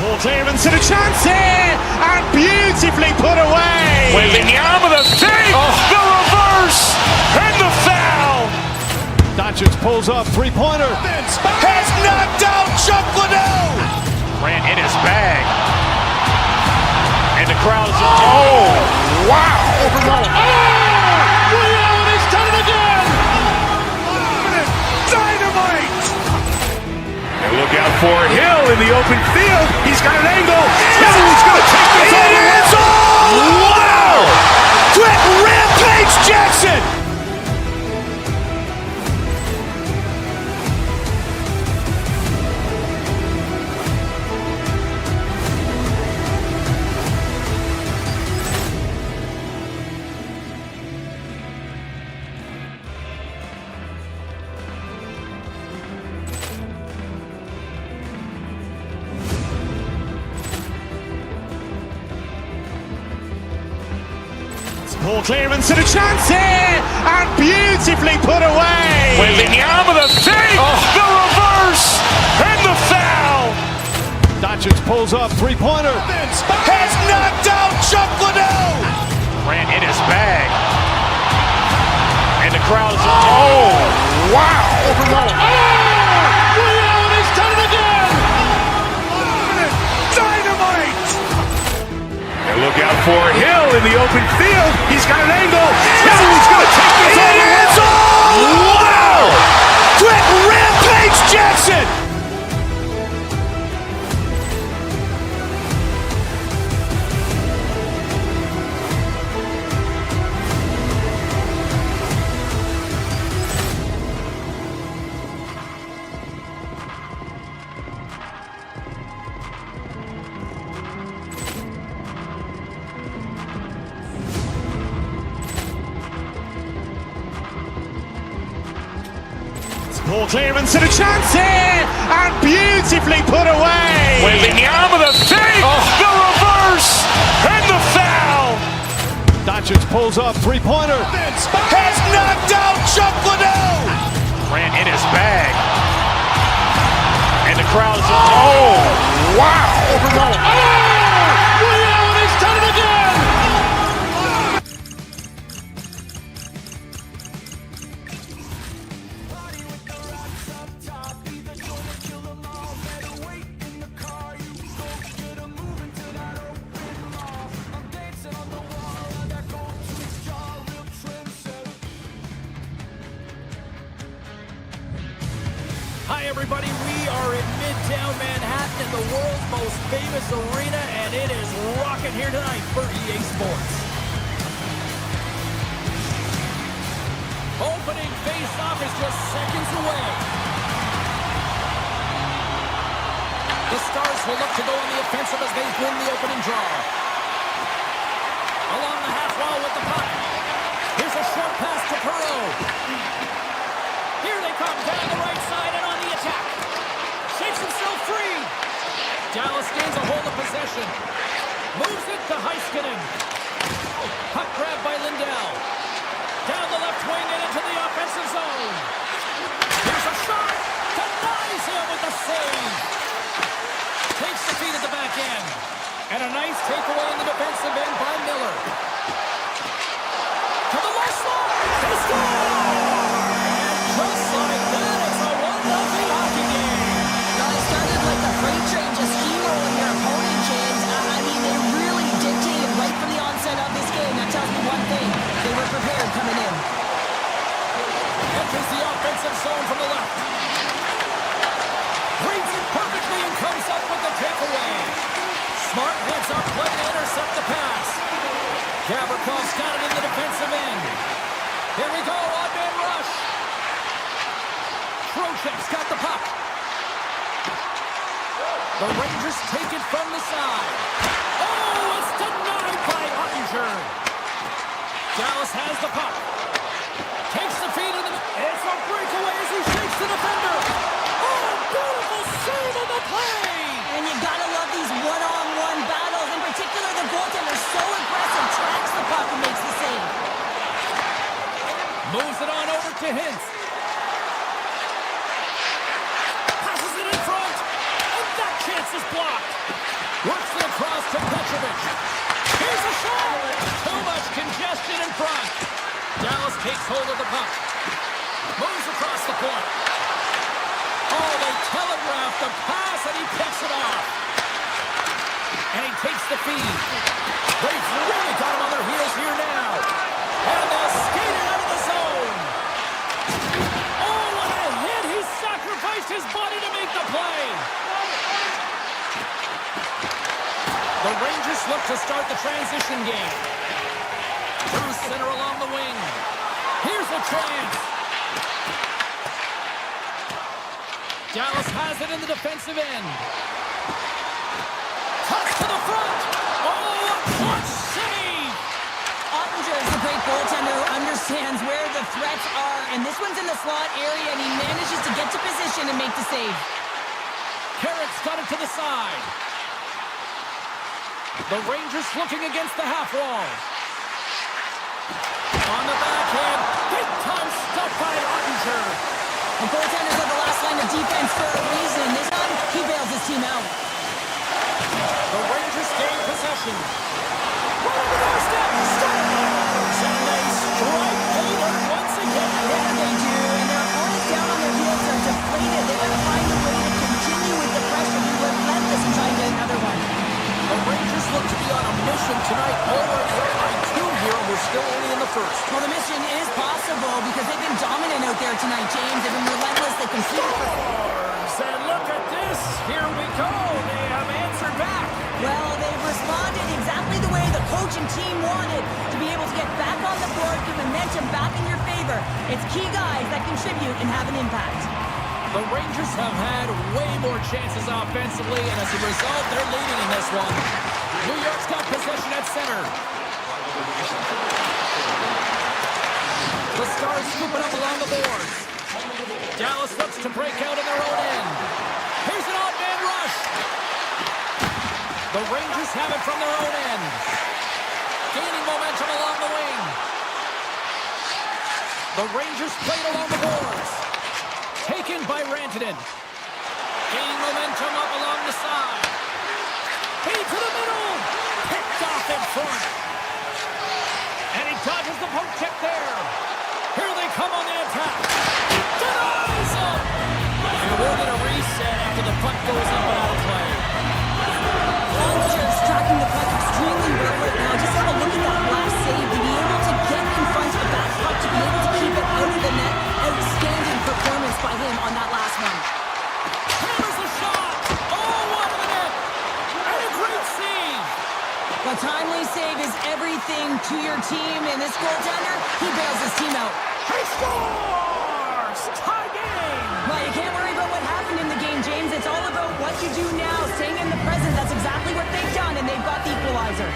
Ball clearance and a chance here, and beautifully put away. Wembanyama the save, the reverse, and the foul. Doncic pulls up, three-pointer. Has knocked out Chuck Liddell. Ran in his bag. And the crowd is, oh, wow. Rio has done it again. Dynamite. And look out for Hill in the open field. He's got an angle. Hill's going to take this all the way. Wow. Quick Rampage Jackson. Ball clearance and a chance here, and beautifully put away. Wembanyama the save, the reverse, and the foul. Doncic pulls up, three-pointer. Has knocked out Chuck Liddell. Ran in his bag. And the crowd is, oh, wow. Rio has done it again. Dynamite. And look out for Hill in the open field. He's got an angle. Hill's going to take this all the way. Wow. Quick Rampage Jackson. Ball clearance and a chance here, and beautifully put away. Wembanyama the save, the reverse, and the foul. Doncic pulls up, three-pointer. Has knocked out Chuck Liddell. Ran in his bag. And the crowd is, oh, wow. Rio has done it again. Hi, everybody. We are in Midtown Manhattan in the world's most famous arena, and it is rocking here tonight for EA Sports. Opening face-off is just seconds away. The Stars will look to go on the offensive as they win the opening draw. Along the half wall with the puck. Here's a short pass to Perreault. Here they come down the right side and on the attack. Shakes himself free. Dallas gains a hold of possession. Moves it to Heiskanen. Puck grab by Lindell. Down the left wing and into the offensive zone. Here's a shot. Denies him with the save. Takes the feed at the back end. And a nice takeaway in the defensive end by Miller. To the left slot. They score! Just Gavrikhov's got it in the defensive end. Here we go, odd-man rush. Trocheck's got the puck. The Rangers take it from the side. Oh, it's denied by Ottinger. Dallas has the puck. Takes the feed in the... It's a breakaway as he shakes the defender. Oh, beautiful save on the play. And you gotta love these one-on-one battles. In particular, the goaltender so aggressive, tracks the puck and makes the save. Moves it on over to Hintz. Passes it in front. And that chance is blocked. Works it across to Petrovic. Here's a shot. Too much congestion in front. Dallas takes hold of the puck. Moves across the point. Oh, they telegraph the pass, and he picks it off. And he takes the feed. They've really got him on their heels here now. And they'll skate it out of the zone. Oh, what a hit. He sacrificed his body to make the play. The Rangers look to start the transition game. Through center along the wing. Here's a chance. Dallas has it in the defensive end. Cuts to the front. Oh, a clutch save. Ottinger is a great goaltender who understands where the threats are, and this one's in the slot area, and he manages to get to position and make the save. Carrick's got it to the side. The Rangers looking against the half wall. On the backhand, big-time stuff by Ottinger. The goaltenders are the last line of defense for a reason. This time, he bails his team out. The Rangers gain possession. Right on the doorstep, Stars! And they strike Taylor once again. Yeah, they do, and their opponents down on their heels are deflated. They gotta find a way to continue with the pressure, be relentless and try and get another one. The Rangers look to be on a mission tonight. Already up by 2 here, and we're still only in the first. Well, the mission is possible because they've been dominant out there tonight, James. They've been relentless. They compete. Stars! And look at this. Here we go. They have answered back. Well, they've responded exactly the way the coach and team wanted, to be able to get back on the board, get momentum back in your favor. It's key guys that contribute and have an impact. The Rangers have had way more chances offensively, and as a result, they're leading in this one. New York's got possession at center. The Stars scoop it up along the boards. Dallas looks to break out in their own end. Here's an odd-man rush. The Rangers have it from their own end. Gaining momentum along the wing. The Rangers play it along the boards. Taken by Rantanen. Gaining momentum up along the side. Feed to the middle. Picked off in front. And he dodges the poke check there. Here they come on the attack. Denies him. And we're going to reset after the puck goes in without a play. Rangers tracking the puck extremely well right now. Just have a look at that last save. To be able to get in front of that puck, to be able to keep it out of the net. Outstanding performance by him on that last one. Here's the shot. Oh, one of the net. And a great save. A timely save is everything to your team, and this goaltender, he bails his team out. He scores! Tie game! Well, you can't worry about what happened in the game, James. It's all about what you do now, staying in the present. That's exactly what they've done, and they've got the equalizer.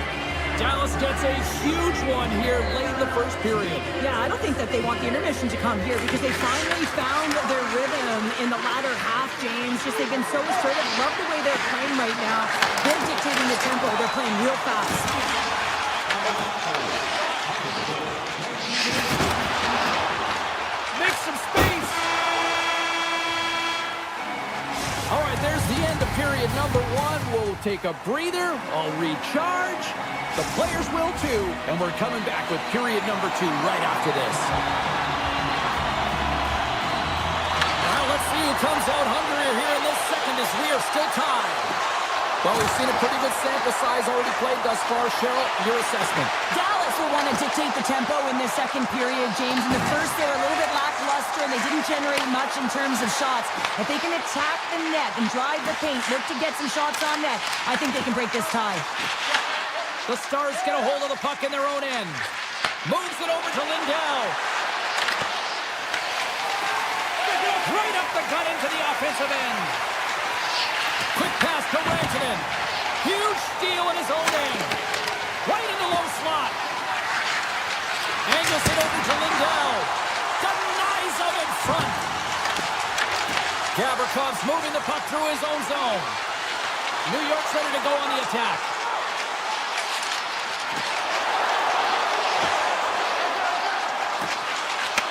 Dallas gets a huge one here late in the first period. Yeah, I don't think that they want the intermission to come here because they finally found their rhythm in the latter half, James. Just they've been so assertive. Love the way they're playing right now. They're dictating the tempo. They're playing real fast. Make some space. All right, there's the end of period number 1. We'll take a breather. I'll recharge. The players will too, and we're coming back with period number 2 right after this. Now let's see who comes out hungrier here in this second as we are still tied. Well, we've seen a pretty good sample size already played thus far. Cheryl, your assessment. Dallas will want to dictate the tempo in this second period, James. In the first, they were a little bit lackluster, and they didn't generate much in terms of shots. If they can attack the net and drive the paint, look to get some shots on net, I think they can break this tie. The Stars get a hold of the puck in their own end. Moves it over to Lindell. Right up the gut into the offensive end. Quick pass to Rantanen. Huge steal in his own end. Right in the low slot. Angles it over to Lindell. Denies him in front. Gavrikoff's moving the puck through his own zone. New York's ready to go on the attack.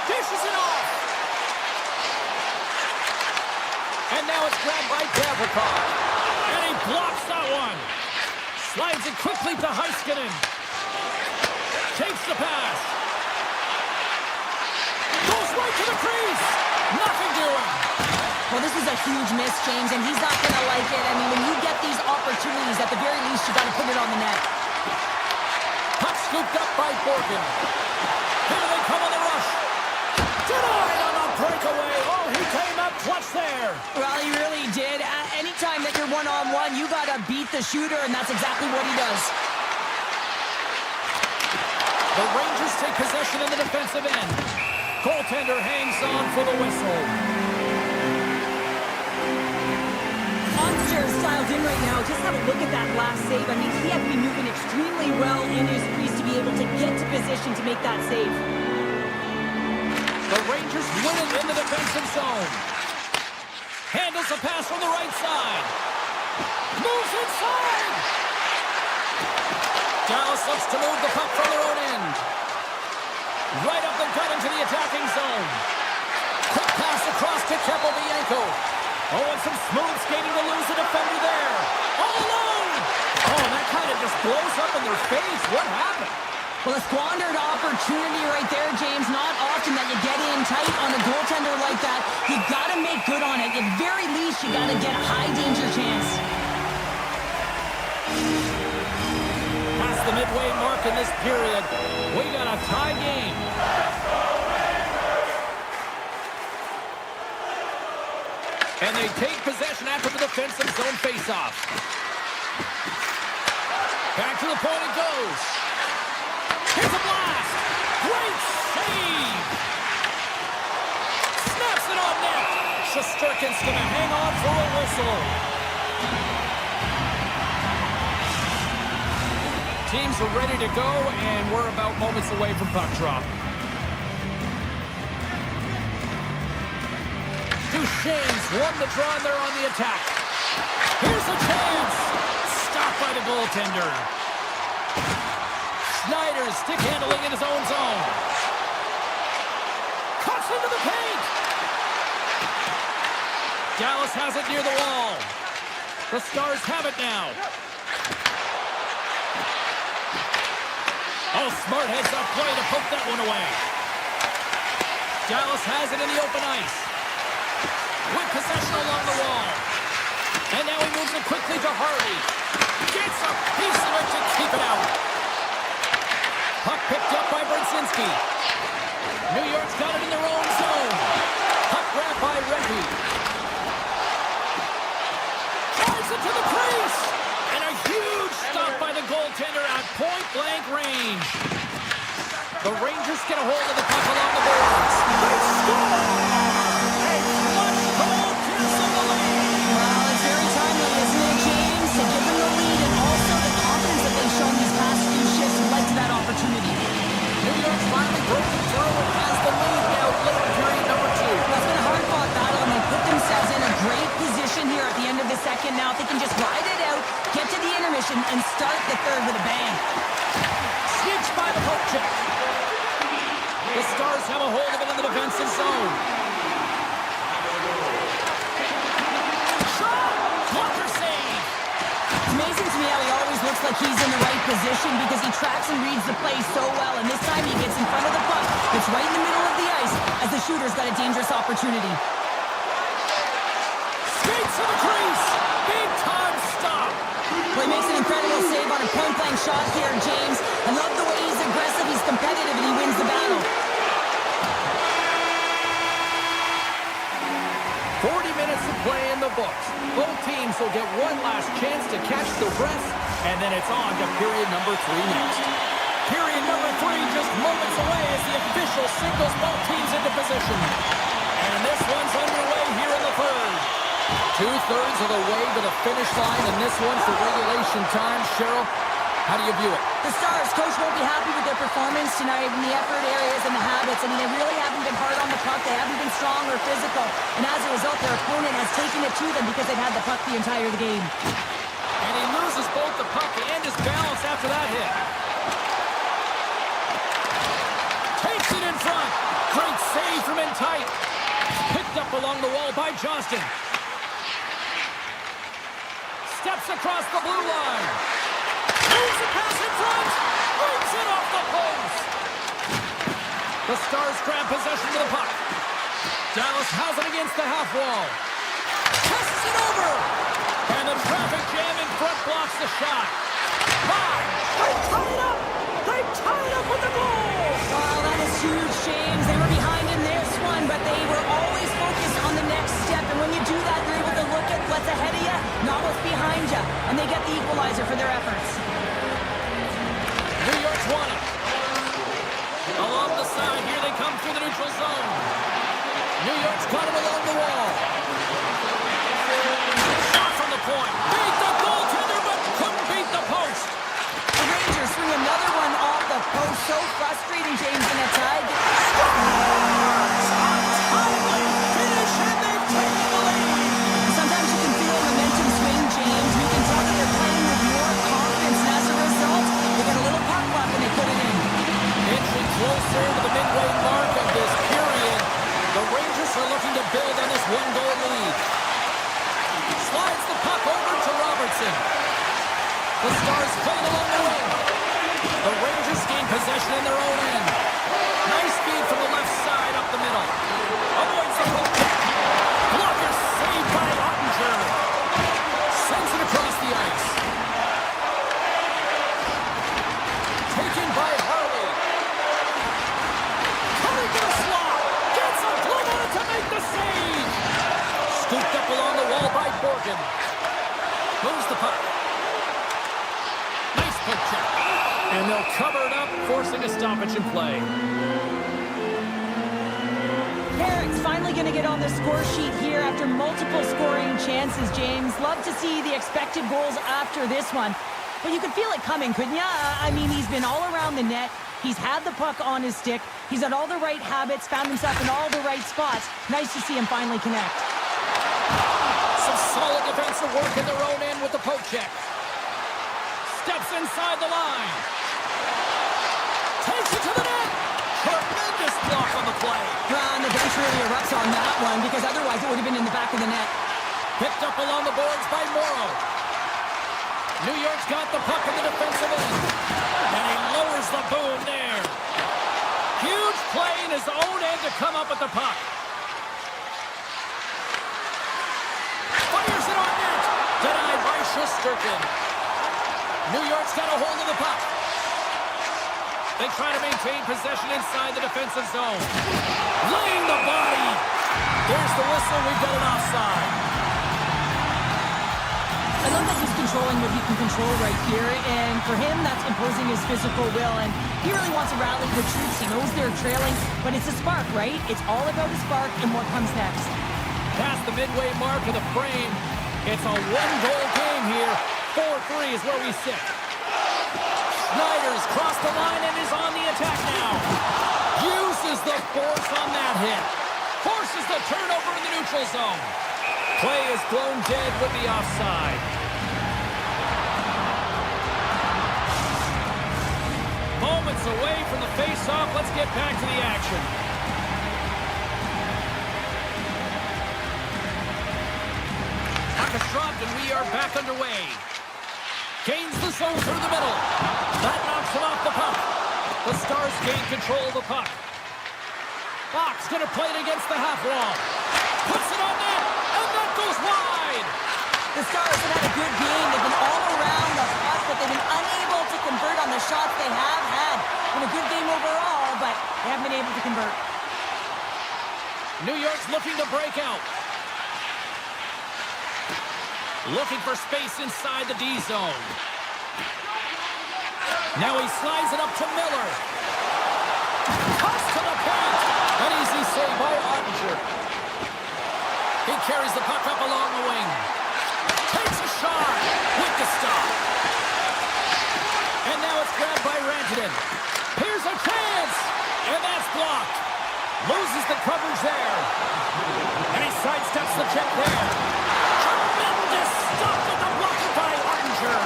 Dishes it off. And now it's grabbed by Gavrikov. And he blocks that one. Slides it quickly to Heiskanen. Takes the pass. Goes right to the crease. Nothing doing. Well, this is a huge miss, James, and he's not going to like it. I mean, when you get these opportunities, at the very least, you got to put it on the net. Puck scooped up by Borgen. Here they come on the rush. Denied on the breakaway. Oh, he came up clutch there. Well, he really did. Anytime that you're one-on-one, you got to beat the shooter, and that's exactly what he does. The Rangers take possession in the defensive end. Goaltender hangs on for the whistle. Monster styled in right now. Just have a look at that last save. I mean, he had to be moving extremely well in his crease to be able to get to position to make that save. The Rangers win it in the defensive zone. Handles a pass from the right side. Moves inside. Dallas looks to move the puck from their own end. Right up the gut into the attacking zone. Quick pass across to Bianco. Oh, and some smooth skating to lose the defender there. All alone. Oh, and that kind of just blows up in their face. What happened? Well, a squandered opportunity right there, James. Not often that you get in tight on a goaltender like that. You got to make good on it. At very least, you got to get a high danger chance. Past the midway mark in this period, we got a tie game. And they take possession after the defensive zone faceoff. Back to the point it goes. Here's a blast. Great save. Snaps it on net. Shesterkin's going to hang on for a whistle. Teams are ready to go, and we're about moments away from puck drop. Duchesne's won the draw, and they're on the attack. Here's a chance. Stopped by the goaltender. Schneider stick handling in his own zone. Cuts into the paint. Dallas has it near the wall. The Stars have it now. Oh, smart heads up play to poke that one away. Dallas has it in the open ice. With possession along the wall. And now he moves it quickly to Harvey. Gets a piece of it to keep it out. Puck picked up by Brzezinski. New York's got it in their own zone. Puck grabbed by Reggie. Drives it to the crease. And a huge stop by the goaltender at point-blank range. The Rangers get a hold of the puck along the boards. They score! A clutch goal gives them the lead. Well, it's very timely, isn't it, James? To give them the lead and also the confidence that they've shown these past few shifts led to that opportunity. New York's finally broken through and has the lead now late in period number 2. Well, it's been a hard-fought battle, and they put themselves in a great position here at the end of the second. Now, if they can just ride it out, get to the intermission, and start the third with a bang. Snitched by the poke check. The Stars have a hold of it in the defensive zone. Shot! Blocker save! It's amazing to me how he always looks like he's in the right position because he tracks and reads the play so well, and this time he gets in front of the puck. It's right in the middle of the ice as the shooter's got a dangerous opportunity. Skates to the crease! Big time stop! Well, he makes an incredible save on a point-blank shot here, James. I love the way he's aggressive, he's competitive, and he wins the battle. 40 minutes to play in the books. Both teams will get one last chance to catch their breath, and then it's on to period number 3 next. Period number 3 just moments away as the official signals both teams into position. And this one's underway here in the third. 2/3 of the way to the finish line, and this one's the regulation time. Cheryl, how do you view it? The Stars, coach, won't be happy with their performance tonight in the effort areas and the habits. I mean, they really haven't been hard on the puck. They haven't been strong or physical. And as a result, their opponent has taken it to them because they've had the puck the entire game. And he loses both the puck and his balance after that hit. Takes it in front. Great save from in tight. Picked up along the wall by Johnston. Steps across the blue line. Moves the pass in front. Brings it off the post. The Stars grab possession of the puck. Dallas has it against the half wall. Passes it over. And the traffic jam in front blocks the shot. Five. They tie it up. They tie it up with the goal. Oh, that is huge, James. They were behind in this one, but they were always focused on the next step. And when you do that, you're able to look at what's ahead of you, not what's behind you. And they get the equalizer for their efforts. New York's won it. Along the side, here they come through the neutral zone. New York's got it along the wall. Shot from the point. Beat the goaltender, but couldn't beat the post. The Rangers swing another one off the post. So frustrating, James, in a tie. Untimely finish, and they've taken the lead. Sometimes you can feel momentum swing, James. You can tell that they're playing with more confidence. And as a result, they get a little puck luck and they put it in. Inching closer to the midway mark of this period. The Rangers are looking to build on this one-goal lead. Slides the puck over to Robertson. The Stars play it along the wing. The Rangers gain possession in their own end. Nice feed from the left side up the middle. Avoids the puck. Blocker saved by Ottinger. Sends it across the ice. Taken by Harley. Curry to the slot. Gets a glove on it to make the save. Scooped up along the wall by Borgen. Moves the puck. Nice poke check. And they'll cover it up, forcing a stoppage in play. Carrick's finally going to get on the score sheet here after multiple scoring chances, James. Love to see the expected goals after this one. But you could feel it coming, couldn't you? I mean, he's been all around the net. He's had the puck on his stick. He's had all the right habits, found himself in all the right spots. Nice to see him finally connect. Some solid defensive work in their own end with the poke check. Steps inside the line. Takes it to the net. Tremendous block on the play. And the bench really erupts on that one because otherwise it would have been in the back of the net. Picked up along the boards by Morrow. New York's got the puck in the defensive end. And he lowers the boom there. Huge play in his own end to come up with the puck. Fires it on net. Denied by Shesterkin. New York's got a hold of the puck. They try to maintain possession inside the defensive zone. Laying the body. There's the whistle. We've got an offside. I love that he's controlling what he can control right here, and for him, that's imposing his physical will, and he really wants to rally the troops. He knows they're trailing, but it's a spark, right? It's all about a spark and what comes next. Past the midway mark of the frame. It's a one-goal game here. 4-3 is where we sit. Schneider's crossed the line and is on the attack now. Uses the force on that hit. Forces the turnover in the neutral zone. Play is blown dead with the offside. Moments away from the face-off. Let's get back to the action. Puck is dropped and we are back underway. Gains the zone through the middle. That knocks him off the puck. The Stars gain control of the puck. Fox going to play it against the half wall. Puts it on net, and that goes wide. The Stars have had a good game. They've been all around the puck, but they've been unable to convert on the shots they have had. Been a good game overall, but they haven't been able to convert. New York's looking to break out. Looking for space inside the D zone. Now he slides it up to Miller. Toss to the point. An easy save by Ottinger. He carries the puck up along the wing. Takes a shot with the stop. And now it's grabbed by Rantanen. Here's a chance. And that's blocked. Loses the coverage there. And he sidesteps the check there. Tremendous stop with the blocker by Ottinger.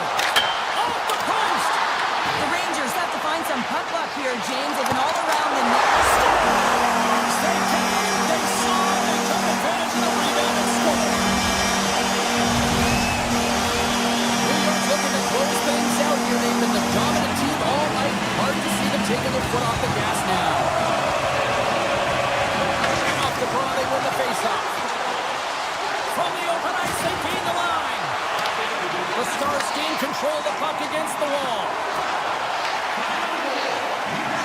Off the post. The Rangers have to find some puck luck here, James. They've been all around the net. They came, they saw, they took advantage of the rebound and scored. New York's looking to close things out here. They've been the dominant team all night. Hard to see them taking their foot off the gas now. And off the draw, they win the faceoff. From the open ice, they gain the line. The Stars gain control of the puck against the wall.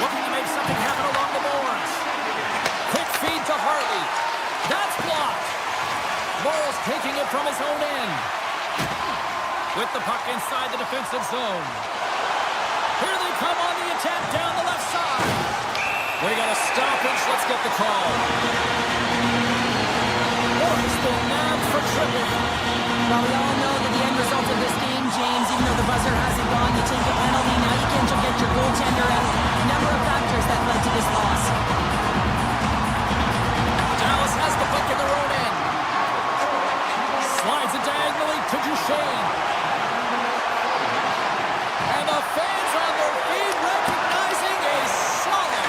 Looking to make something happen along the boards. Quick feed to Harley. That's blocked. Morrow's taking it from his own end. With the puck inside the defensive zone. Here they come on the attack down the left side. We got a stoppage. Let's get the call. Morris will nab for tripping. Well, we all know that the end result of this game, James, even though the buzzer hasn't gone, you take a penalty, now you can't get your goaltender out. A number of factors that led to this loss. Dallas has the puck in their own end. Slides it diagonally to Duchesne. And the fans on their feet recognizing a solid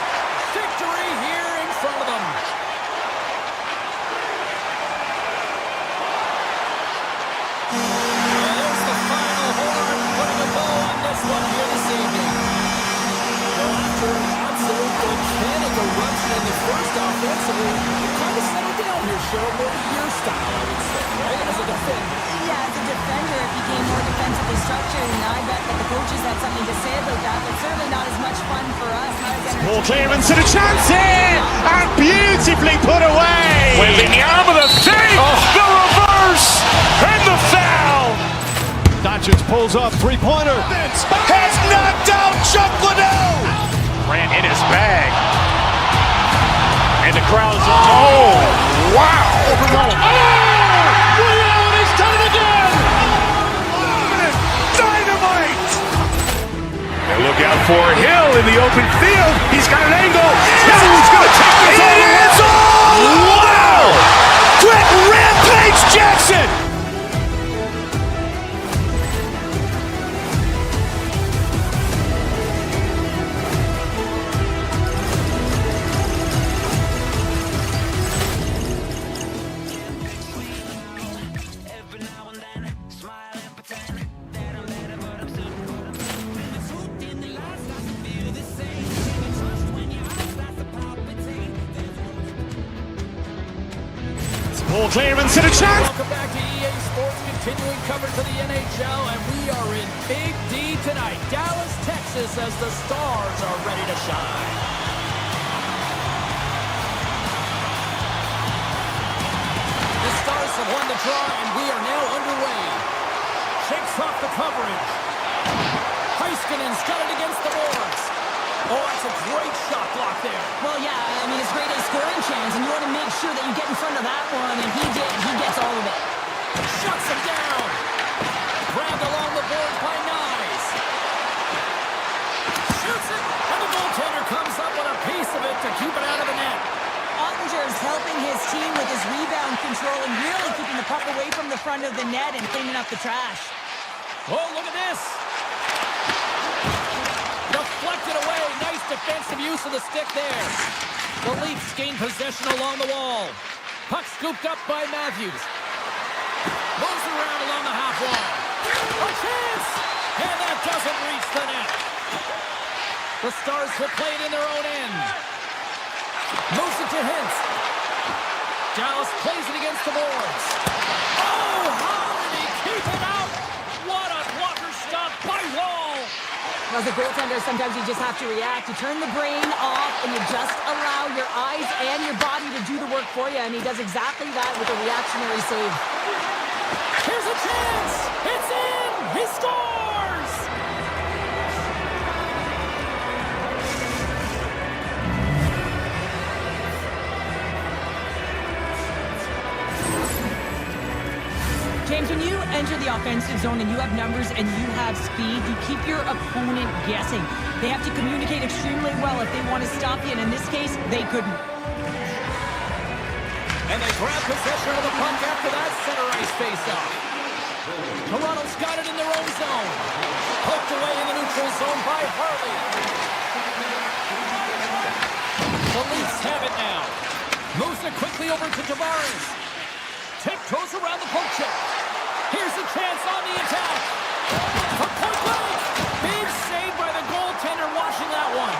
victory here in front of them. And there's the final horn, putting a bow on this one here this evening. Well, after an absolute volcanic eruption in the first offensively, it kind of settled down here, Cheryl, more to your style, I would say, right? As a defender. Yeah, as a defender, it became more defensively structured, and I bet that the coaches had something to say about that, but certainly not as much fun for us. Ball clearance and a chance here, and beautifully put away. With the arm of the save, the reverse, and the foul. Doncic pulls up, three-pointer. Has knocked out Chuck Liddell. Ran in his bag. And the crowd's oh, wow. He's done it again. Dynamite. And look out for Hill in the open field. He's got an angle. He's going to take this all the way. Wow. Quick Rampage Jackson. Ball clearance and a chance. Welcome back to EA Sports, continuing coverage of the NHL, and we are in Big D tonight, Dallas, Texas, as the Stars are ready to shine. The Stars have won the draw, and we are now underway. Shakes off the coverage. Heiskanen's got it against the boards. Oh, that's a great shot block there. Well, yeah, I mean, it's great a scoring chance, and you want to make sure that you get in front of that one, and he did. He gets all of it. Shuts him down. Grabbed along the boards by Nyes. Shoots it, and the goaltender comes up with a piece of it to keep it out of the net. Ottinger's helping his team with his rebound control and really keeping the puck away from the front of the net and cleaning up the trash. Oh, look at this. Deflected away. Nice defensive use of the stick there. The Leafs gain possession along the wall. Puck scooped up by Matthews. Moves around along the half wall. A chance! And that doesn't reach the net. The Stars will play it in their own end. Moves it to Hintz. Dallas plays it against the boards. Oh, how did he keep it out? What a blocker stop by Wall. As a goaltender, sometimes you just have to react. You turn the brain off, and you just allow your eyes and your body to do the work for you, and he does exactly that with a reactionary save. Here's a chance. It's in. He scores. James, when you enter the offensive zone and you have numbers and you have speed, you keep your opponent guessing. They have to communicate extremely well if they want to stop you, and in this case, they couldn't. And they grab possession of the puck after that center ice face-off. Toronto's got it in their own zone. Poked away in the neutral zone by Harley. The Leafs have it now. Moves it quickly over to Tavares. Tiptoes around the poke check. Here's a chance on the attack. From point blank. Big save by the goaltender watching that one.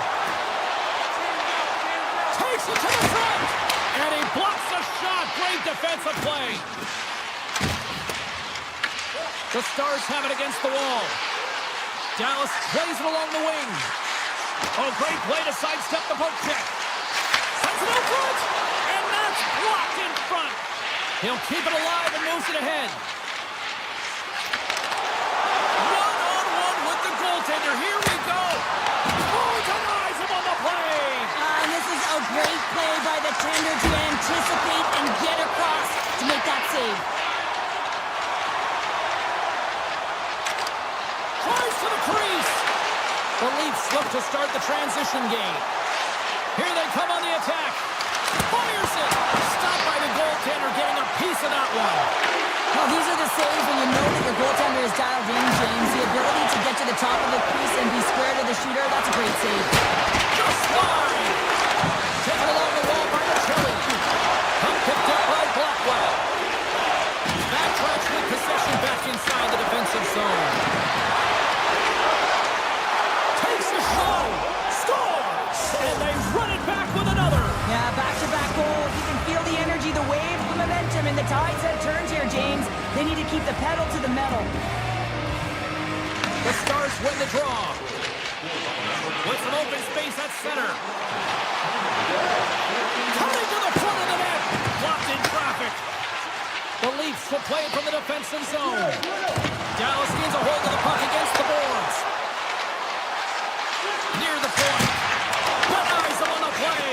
Takes it to the front. And he blocks a shot. Great defensive play. The Stars have it against the wall. Dallas plays it along the wing. Oh, great play to sidestep the poke check. Sends it out front. And that's blocked in front. He'll keep it alive and moves it ahead. One-on-one with the goaltender. Here we go. Oh, denies him on the play. And this is a great play by the tender to anticipate and get across to make that save. Tries to the crease. The Leafs look to start the transition game. Here they come on the attack. Fires it. Stopped by the goaltender, getting a piece of that one. Well, these are the saves when you know that your goaltender is dialed in, James. The ability to get to the top of the crease and be square to the shooter, that's a great save. Just slide. Taken along the wall by the Chili. Puck picked up by Blackwell. Backtracks with possession back inside the defensive zone. Takes a shot. Scores. And they run it back with another. Yeah, back-to-back goals. You can feel the energy, the wave, the momentum, and the tides have turned here, James. They need to keep the pedal to the metal. The Stars win the draw. With some open space at center. Coming to the front of the net. Blocked in traffic. The Leafs will play it from the defensive zone. Dallas gains a hold of the puck against the boards. Near the point. Denies him on the play.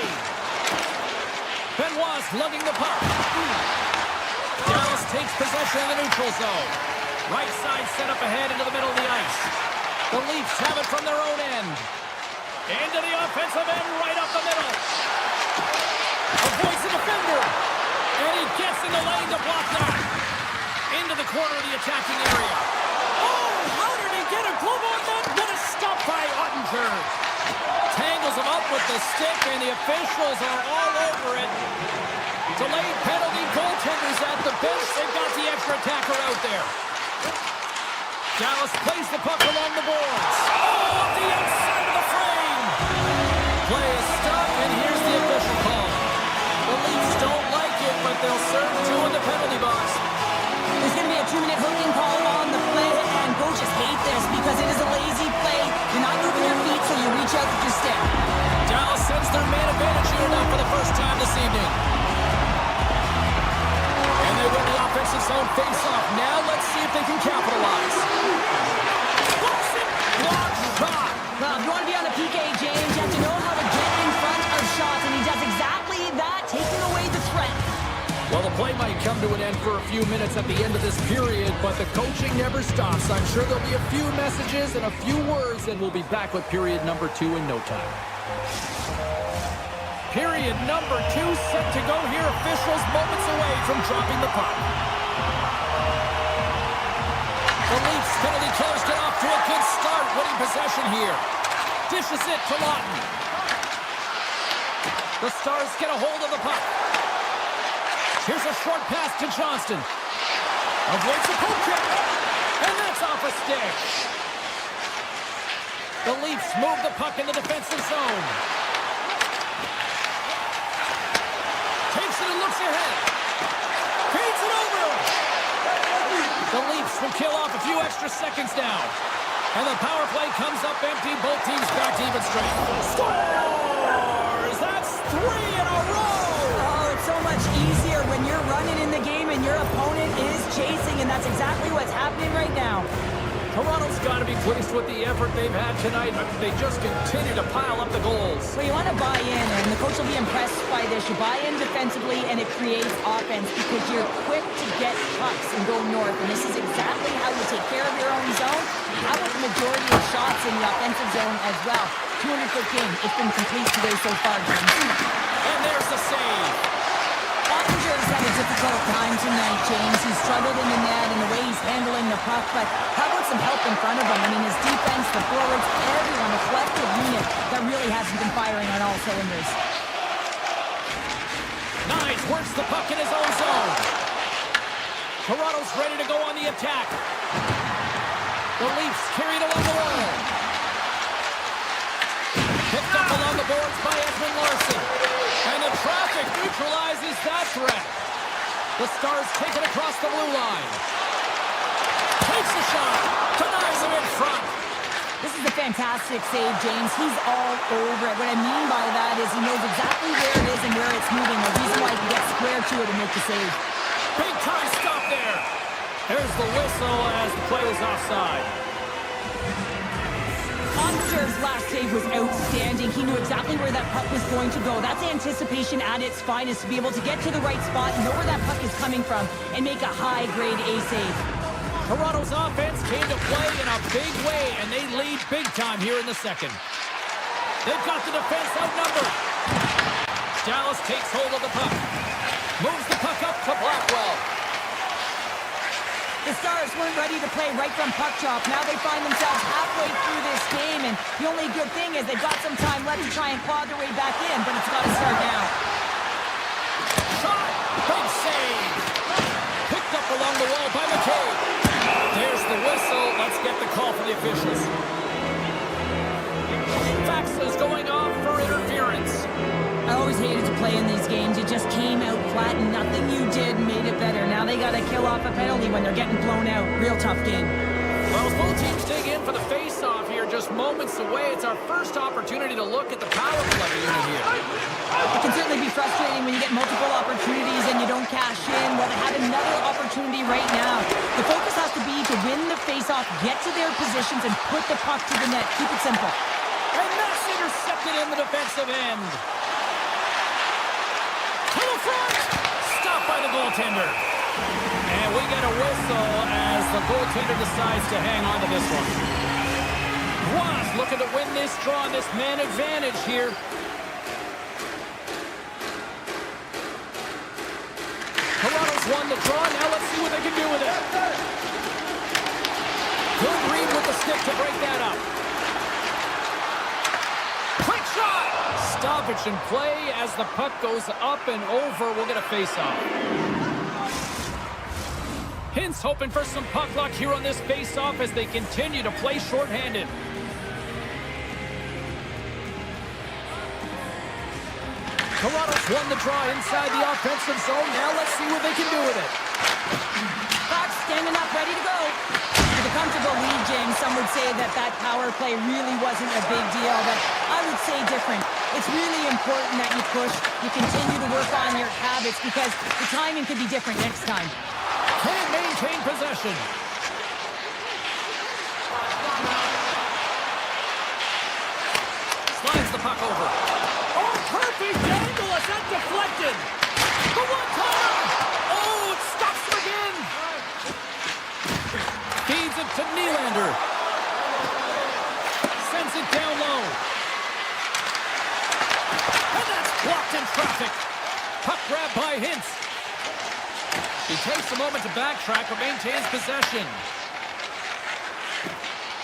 Benoit's lugging the puck. Dallas takes possession of the neutral zone. Right side set up ahead into the middle of the ice. The Leafs have it from their own end. Into the offensive end, right up the middle. Avoids the defender. And he gets in the lane to block that. Into the corner of the attacking area. Oh, how did he get a glove on that? What a stop by Ottinger. Tangles him up with the stick, and the officials are all over it. Delayed penalty, goaltenders at the bench. They've got the extra attacker out there. Dallas plays the puck along the boards. Oh, the outside of the frame. Play is stopped, and here's the official call. The Leafs don't like it, but they'll serve two in the penalty box. There's going to be a 2-minute hooking call on the play, and coaches hate this because it is a lazy play. You're not moving your feet, so you reach out with your stick. Dallas sends their man advantage here now for the first time this evening. And they win the offensive zone face-off. Now let's see if they can capitalize. Block shot. Well, if you want to be on the PK, James, you have to know how to get in front of shots, and he does exactly that, taking away the threat. Well, the play might come to an end for a few minutes at the end of this period, but the coaching never stops. I'm sure there'll be a few messages and a few words, and we'll be back with period number 2 in no time. Period number 2 set to go here. Officials moments away from dropping the puck. The Leafs penalty killers get off to a good start, winning possession here. Dishes it to Lawton. The Stars get a hold of the puck. Here's a short pass to Johnston. Avoids the poke check. And that's off a stick. The Leafs move the puck in the defensive zone. Takes it and looks ahead. Feeds it over. The Leafs will kill off a few extra seconds now. And the power play comes up empty. Both teams back to even strength. Scores! That's 3 in a row! Oh, it's so much easier when you're running in the game and your opponent is chasing, and that's exactly what's happening right now. Toronto's got to be pleased with the effort they've had tonight. They just continue to pile up the goals. Well, you want to buy in, and the coach will be impressed by this. You buy in defensively, and it creates offense because you're quick to get pucks and go north, and this is exactly how you take care of your own zone. How about the majority of shots in the offensive zone as well? 200-foot game. It's been complete today so far, James. And there's the save. Ottinger's had a difficult time tonight, James. He's struggled in the net and the way he's handling the puck, but how about some help in front of him? I mean, his defense, the forwards, everyone, a collective unit that really hasn't been firing on all cylinders. Nice, works the puck in his own zone. Toronto's ready to go on the attack. The Leafs carried along the wall. Picked up along the boards by Edwin Larson. And the traffic neutralizes that threat. The Stars take it across the blue line. Takes a shot. Denies him in front. This is a fantastic save, James. He's all over it. What I mean by that is he knows exactly where it is and where it's moving. The reason why he can get square to it and make the save. Big time stop there. There's the whistle as the play was offside. Ottinger's last save was outstanding. He knew exactly where that puck was going to go. That's anticipation at its finest, to be able to get to the right spot, know where that puck is coming from, and make a high-grade A save. Toronto's offense came to play in a big way, and they lead big time here in the second. They've got the defense outnumbered. Dallas takes hold of the puck. Moves the puck up to Blackwell. The Stars weren't ready to play right from puck drop. Now they find themselves halfway through this game, and the only good thing is they've got some time left to try and claw their way back in, but it's got to start now. Shot! Big save! Picked up along the wall by McCabe. There's the whistle. Let's get the call from the officials. Fax is going off for interference. I always hated to play in these games. You just came out flat and nothing you did made it better. Now they got to kill off a penalty when they're getting blown out. Real tough game. Well, as both teams dig in for the face-off here, just moments away, it's our first opportunity to look at the power play unit here. It can certainly be frustrating when you get multiple opportunities and you don't cash in. Well, they had another opportunity right now. The focus has to be to win the face-off, get to their positions, and put the puck to the net. Keep it simple. And that's intercepted in the defensive end. To the front! Stopped by the goaltender. And we get a whistle as the goaltender decides to hang on to this one. Ross looking to win this draw on this man advantage here. Toronto's won the draw. Now let's see what they can do with it. Good read with the stick to break that up. Quick shot! Stoppage in play as the puck goes up and over. We'll get a face-off. Hintz hoping for some puck luck here on this face-off as they continue to play shorthanded. Toronto's won the draw inside the offensive zone. Now let's see what they can do with it. Fox standing up, ready to go. With a comfortable lead, James, some would say that that power play really wasn't a big deal, but I would say different. It's really important that you push, you continue to work on your habits because the timing could be different next time. Can't maintain possession. Slides the puck over. Oh, perfect angle as that deflected. The one-timer. Oh, it stops him again. Feeds it to Nylander. Sends it down low. And that's blocked in traffic. Puck grab by Hintz. He takes a moment to backtrack but maintains possession.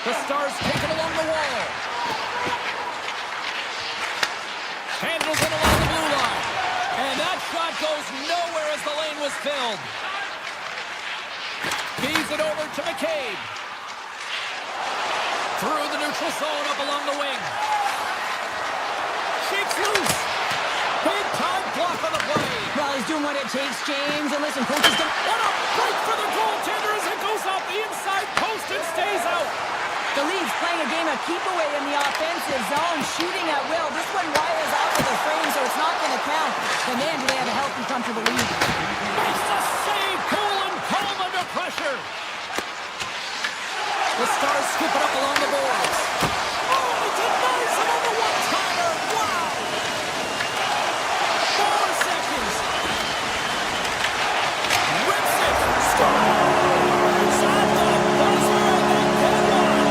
The Stars take it along the wall. Handles it along the blue line. And that shot goes nowhere as the lane was filled. Feeds it over to McCabe. Through the neutral zone up along the wing. Shakes loose. Big time block on the play. Well, he's doing what it takes, James. And listen, coach is going to... What a break for the goaltender as it goes off the inside post and stays out. The Leafs playing a game of keep away in the offensive zone, shooting at will. This one wires out of the frame, so it's not going to count. But man, do they have a healthy, comfortable lead. Makes the save. Cool and calm under pressure. The Stars scoop it up along the boards. Oh, he denies it on the one-timer. Wow. 4 seconds. Rips it. Scores at the buzzer, and they get one.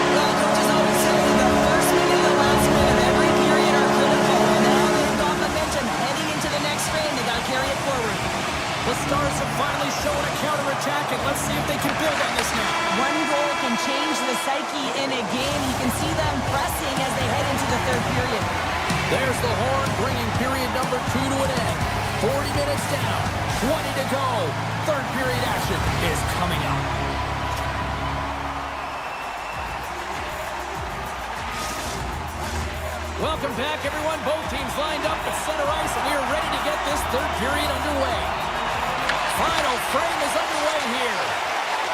Well, coaches always say the first minute and the last minute of every period are critical. And now they've got momentum heading into the next frame. They got to carry it forward. The Stars have finally shown a counterattack, and let's see if they can build on this now. One goal can change the psyche in a game. You can see them pressing as they head into the third period. There's the horn, bringing period number 2 to an end. 40 minutes down, 20 to go. Third period action is coming up. Welcome back, everyone. Both teams lined up at center ice, and we are ready to get this third period underway. Final frame is underway here.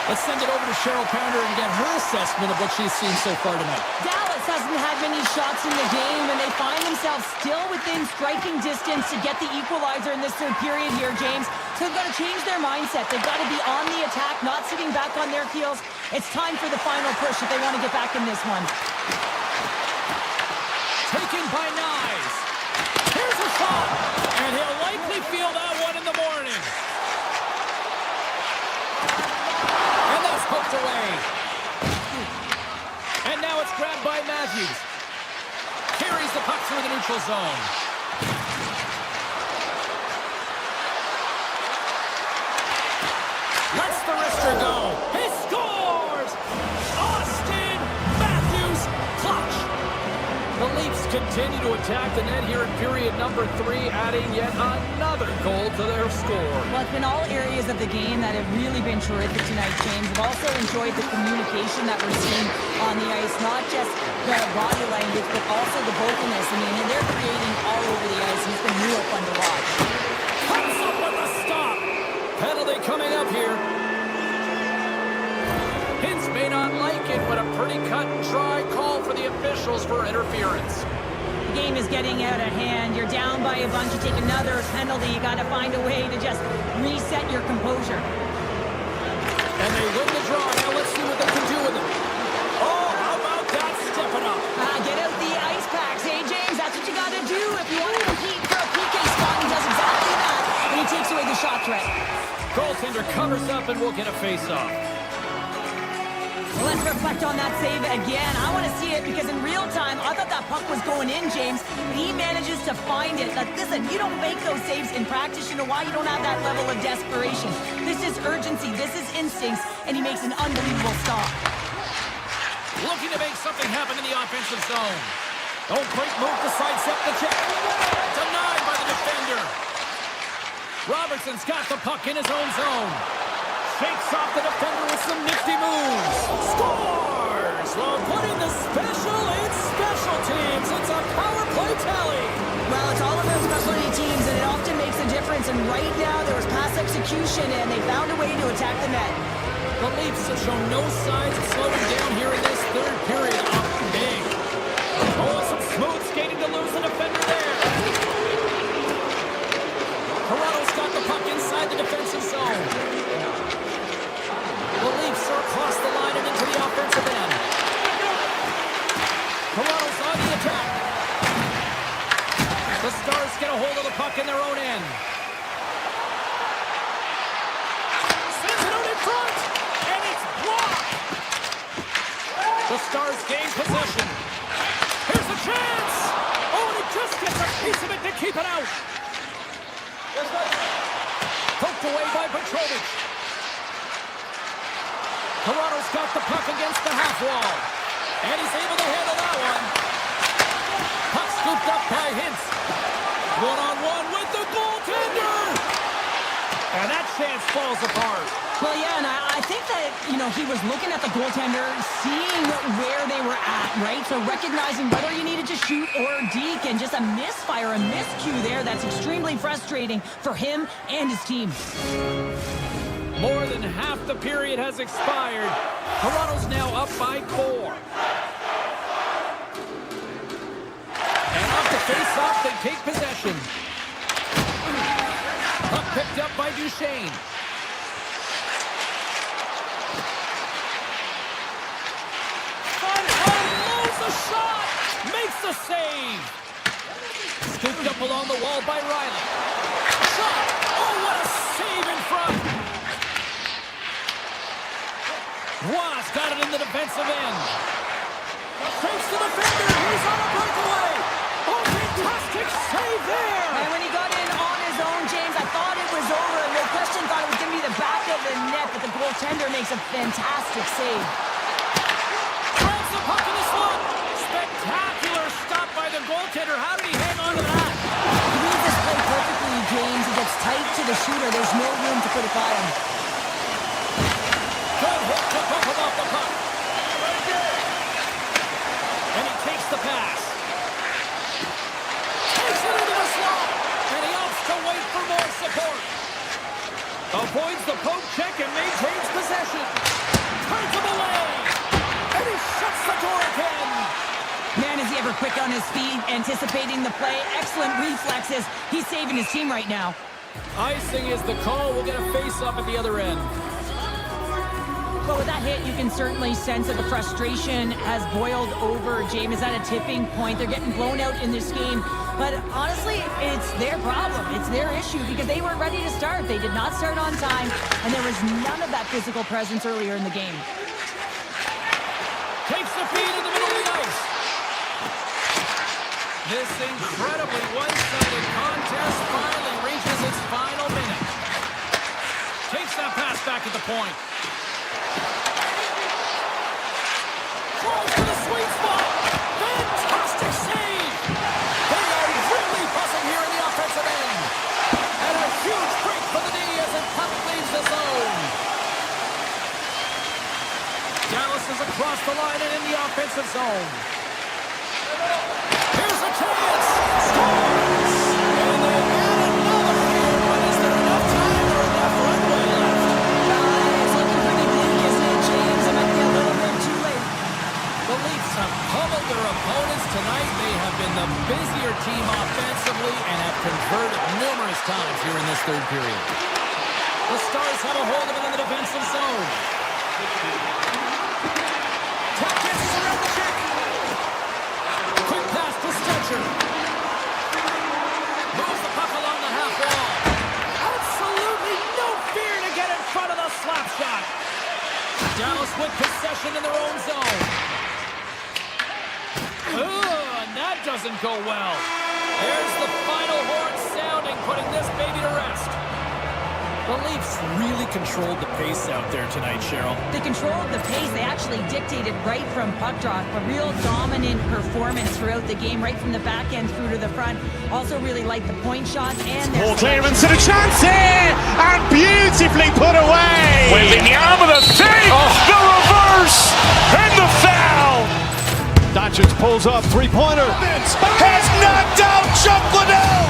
Let's send it over to Cheryl Pounder and get her assessment of what she's seen so far tonight. Dallas hasn't had many shots in the game, and they find themselves still within striking distance to get the equalizer in this third period here, James. So they've got to change their mindset. They've got to be on the attack, not sitting back on their heels. It's time for the final push if they want to get back in this one. Taken by Nyes. Here's a shot, and he'll likely feel that one in the morning. And that's hooked away. And now it's grabbed by Matthews. Carries the puck through the neutral zone. Lets the wrister go. He scores! Austin Matthews, clutch! The Leafs continue to attack the net here in period number 3, adding yet another goal to their score. Well, it's been all areas of the game that have really been terrific tonight, James. I've also enjoyed the communication that we're seeing on the ice, not just the body language, but also the vocalness. I mean, they're creating all over the ice, and it's been real fun to watch. Comes up with a stop. Penalty coming up here. Hintz may not like it, but a pretty cut and dry call for the officials for interference. The game is getting out of hand. You're down by a bunch. You take another penalty. You got to find a way to just reset your composure. And they win the draw. Now let's see what they can do with it. Oh, how about that stepping up? Get out the ice packs, hey, James? That's what you got to do if you want to compete for a PK spot. He does exactly that, and he takes away the shot threat. Goaltender covers up, and we'll get a face-off. Let's reflect on that save again. I want to see it because in real time, I thought that puck was going in, James. But he manages to find it. Like, listen, you don't make those saves in practice. You know why? You don't have that level of desperation. This is urgency. This is instincts. And he makes an unbelievable stop. Looking to make something happen in the offensive zone. Don't great move to sidestep the check. Denied by the defender. Robertson's got the puck in his own zone. Shakes off the defender with some nifty moves. Scores! While putting the special in special teams. It's a power play tally. Well, it's all about specialty teams, and it often makes a difference. And right now, there was pass execution, and they found a way to attack the net. The Leafs have shown no signs of slowing down here in this third period. Up big. Oh, some smooth skating to lose the defender there. Toronto's got the puck inside the defensive zone. The Leafs are across the line and into the offensive end. Toronto's on the attack. The Stars get a hold of the puck in their own end. Sends it out in front, and it's blocked. The Stars gain possession. Here's a chance. Oh, and he just gets a piece of it to keep it out. Poked away by Petrovic. Toronto's got the puck against the half wall. And he's able to handle that one. Puck scooped up by Hintz. One-on-one with the goaltender. And that chance falls apart. Well, yeah, and I think that, he was looking at the goaltender, seeing where they were at, right? So recognizing whether you needed to shoot or deke, and just a misfire, a miscue there that's extremely frustrating for him and his team. More than half the period has expired. Toronto's now up by 4. And off the face-off, they take possession. Puck picked up by Duchesne. Unloads the shot! Makes the save! Scooped up along the wall by Riley. Shot! Oh, what a save in front! Ross got it in the defensive end. Fakes the defender. He's on a breakaway. Oh, fantastic save there! And when he got in on his own, James, I thought it was over. No question, thought it was going to be the back of the net, but the goaltender makes a fantastic save. Grabs the puck in the slot. Spectacular stop by the goaltender. How did he hang on to that? He reads this play perfectly, James. He gets tight to the shooter. There's no room to put it by him. Good hook to pump him off the puck. And he takes the pass. Takes it into the slot. And he opts to wait for more support. Avoids the poke check and maintains possession. Turns him away. And he shuts the door again. Man, is he ever quick on his feet, anticipating the play. Excellent reflexes. He's saving his team right now. Icing is the call. We'll get a face-off at the other end. But with that hit, you can certainly sense that the frustration has boiled over. James is at a tipping point. They're getting blown out in this game. But honestly, it's their problem. It's their issue because they weren't ready to start. They did not start on time, and there was none of that physical presence earlier in the game. Takes the feed in the middle of the ice. This incredibly one-sided contest finally reaches its final minute. Takes that pass back at the point. Throws to the sweet spot. Fantastic save. They are really buzzing here in the offensive end. And a huge break for the D as the puck leaves the zone. Dallas is across the line and in the offensive zone. Here's a chance. Scores. And they add another here, but is there enough time or enough runway left? It's looking pretty bleak, isn't it, James? It might be a little bit too late. The Leafs have pummeled their opponents tonight. They have been the busier team offensively and have converted numerous times here in this third period. The Stars have a hold of it in the defensive zone. Tap gets around the check. Quick pass to Stetcher. Moves the puck along the half wall. Absolutely no fear to get in front of the slap shot. Dallas with possession in their own zone. And that doesn't go well. There's the final horn sounding, putting this baby to rest. The Leafs really controlled the pace out there tonight, Cheryl. They controlled the pace. They actually dictated right from puck drop. A real dominant performance throughout the game, right from the back end through to the front. Also really liked the point shots and their Ball clearance and a chance here, and beautifully put away. Wembanyama the save, the reverse, and the foul. Doncic pulls up, three-pointer. Has knocked out Chuck Liddell.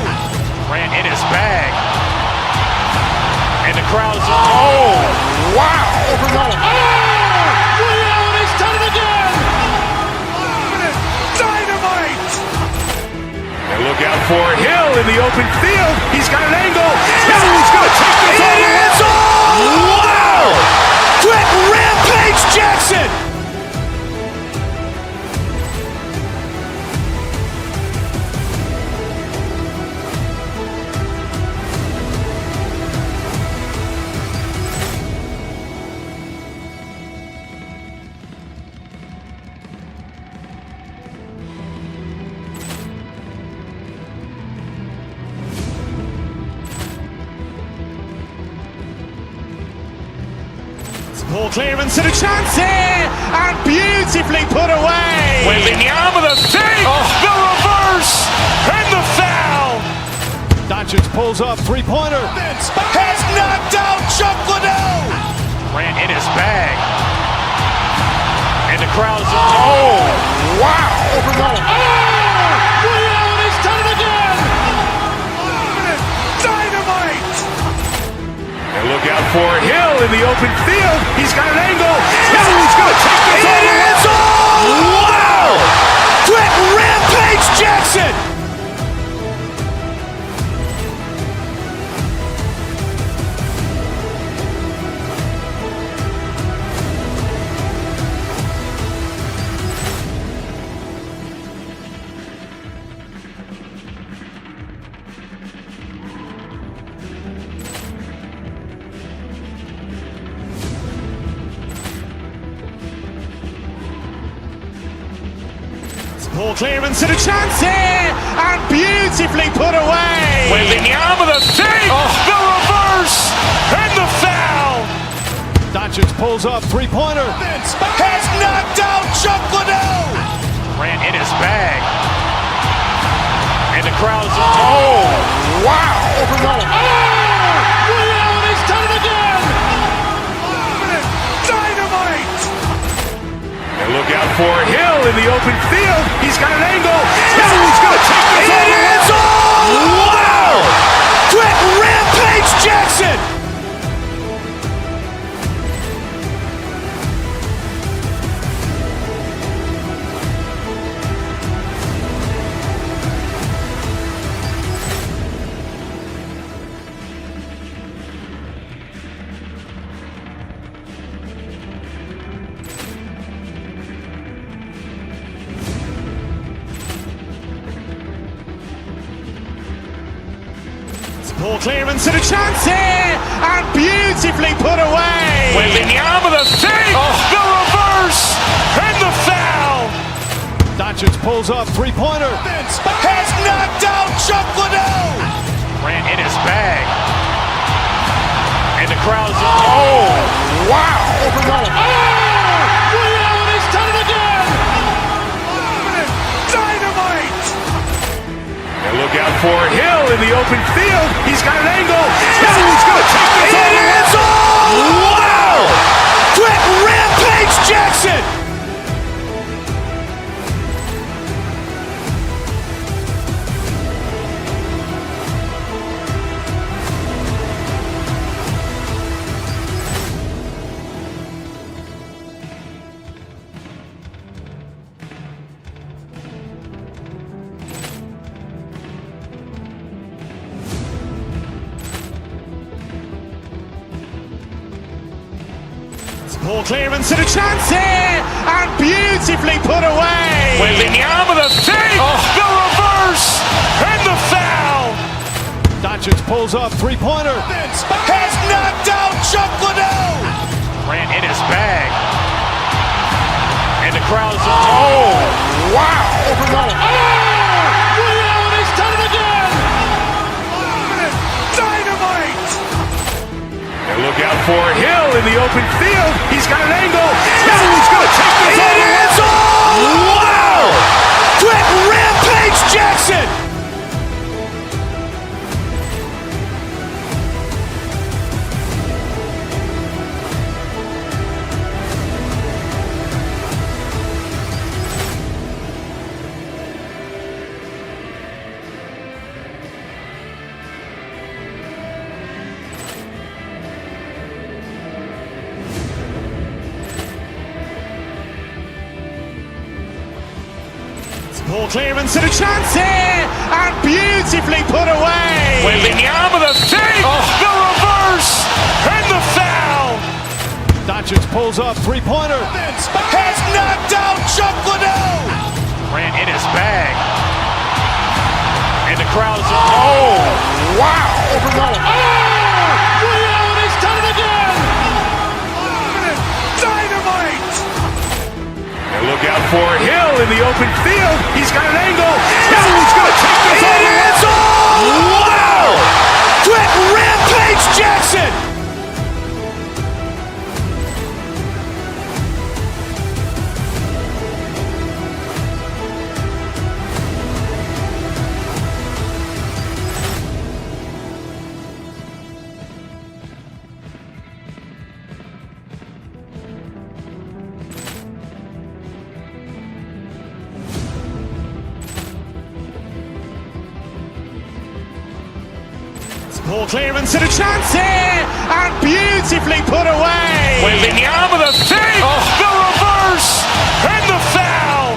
Ran in his bag. And the crowd's, oh, wow. He's done it again. Dynamite. And look out for Hill in the open field. He's got an angle. He's going to take this all the way. Wow. Quick Rampage Jackson. Ball clearance and a chance here, and beautifully put away. Wembanyama the save, the reverse, and the foul. Doncic pulls up, three-pointer. Has knocked out Chuck Liddell. Ran in his bag. And the crowd's, oh, wow. He's done it again. Dynamite. And look out for Hill in open field. He's got an angle. He's going to take this all the way. Wow! Quick Rampage Jackson! Ball clearance and a chance here, and beautifully put away. Wembanyama with a save, the reverse, and the foul. Doncic pulls up, three-pointer. Has knocked out Chuck Liddell. Ran in his bag. And the crowd's, oh, wow. He's done it again. Dynamite. And look out for Hill in the open field. He's got an angle. He's going to take this all the way. Wow. Quick Rampage Jackson. Ball clearance and a chance here, and beautifully put away. Wembanyama with a save, the reverse, and the foul. Doncic pulls up, three-pointer. Has knocked out Chuck Liddell. Ran in his bag. And the crowd's, oh, wow. He's done it again. Dynamite. And look out for Hill in the open field. He's got an angle. He's going to take this all the way. Wow. Quick Rampage Jackson. Ball clearance and a chance here, and beautifully put away. Wembanyama with a save, the reverse, and the foul. Doncic pulls up, three-pointer. Has knocked out Chuck Liddell. Ran in his bag. And the crowd's, oh, wow. He's done it again. Dynamite. And look out for Hill in the open field. He's got an angle. He's going to take this all the way. Wow. Quick Rampage Jackson. Ball clearance and a chance here, and beautifully put away. Wembanyama with a save, the reverse, and the foul. Doncic pulls up, three-pointer. Has knocked out Chuck Liddell. Ran in his bag. And the crowd's, oh, wow. He's done it again. Dynamite. And look out for Hill in the open field. He's got an angle. He's going to take this all the way. Wow. Quick Rampage Jackson. Ball clearance and a chance here, and beautifully put away. Wembanyama with a save, the reverse, and the foul.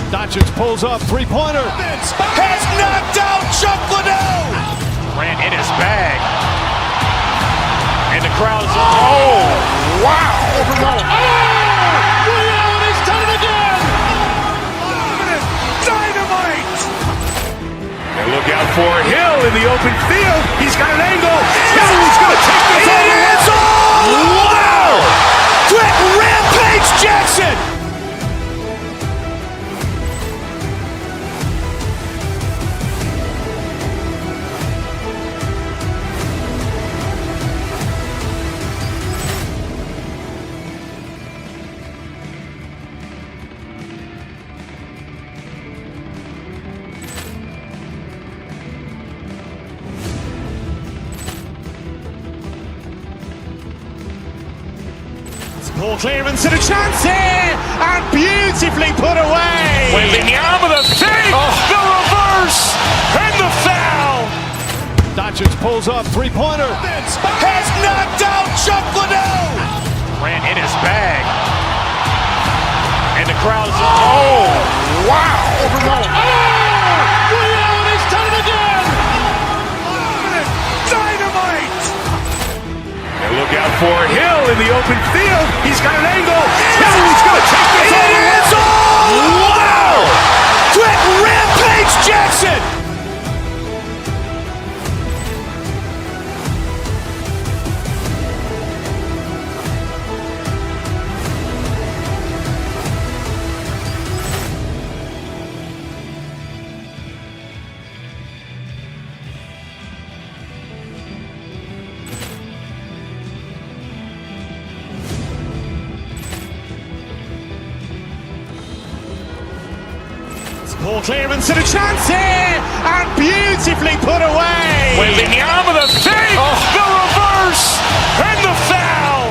Doncic pulls up, three-pointer. Has knocked out Chuck Liddell. Grant in his bag. And the crowd is, oh, wow. Ray Allen has done it again. Dynamite. And look out for Hill in the open field. He's got an angle. Hill's going to take this all the way. Wow. Quick Rampage Jackson. Ball clearance and a chance here, and beautifully put away. Wembanyama with a save, the reverse, and the foul. Doncic pulls up, three-pointer. Has knocked out Chuck Liddell. Grant in his bag. And the crowd is, oh, wow. Ray Allen has done it again. Dynamite. And look out for Hill in the open field. He's got an angle. Hill's going to take this all the way. Wow. Quick Rampage Jackson. Ball clearance and a chance here, and beautifully put away. Wembanyama with a save, the reverse, and the foul.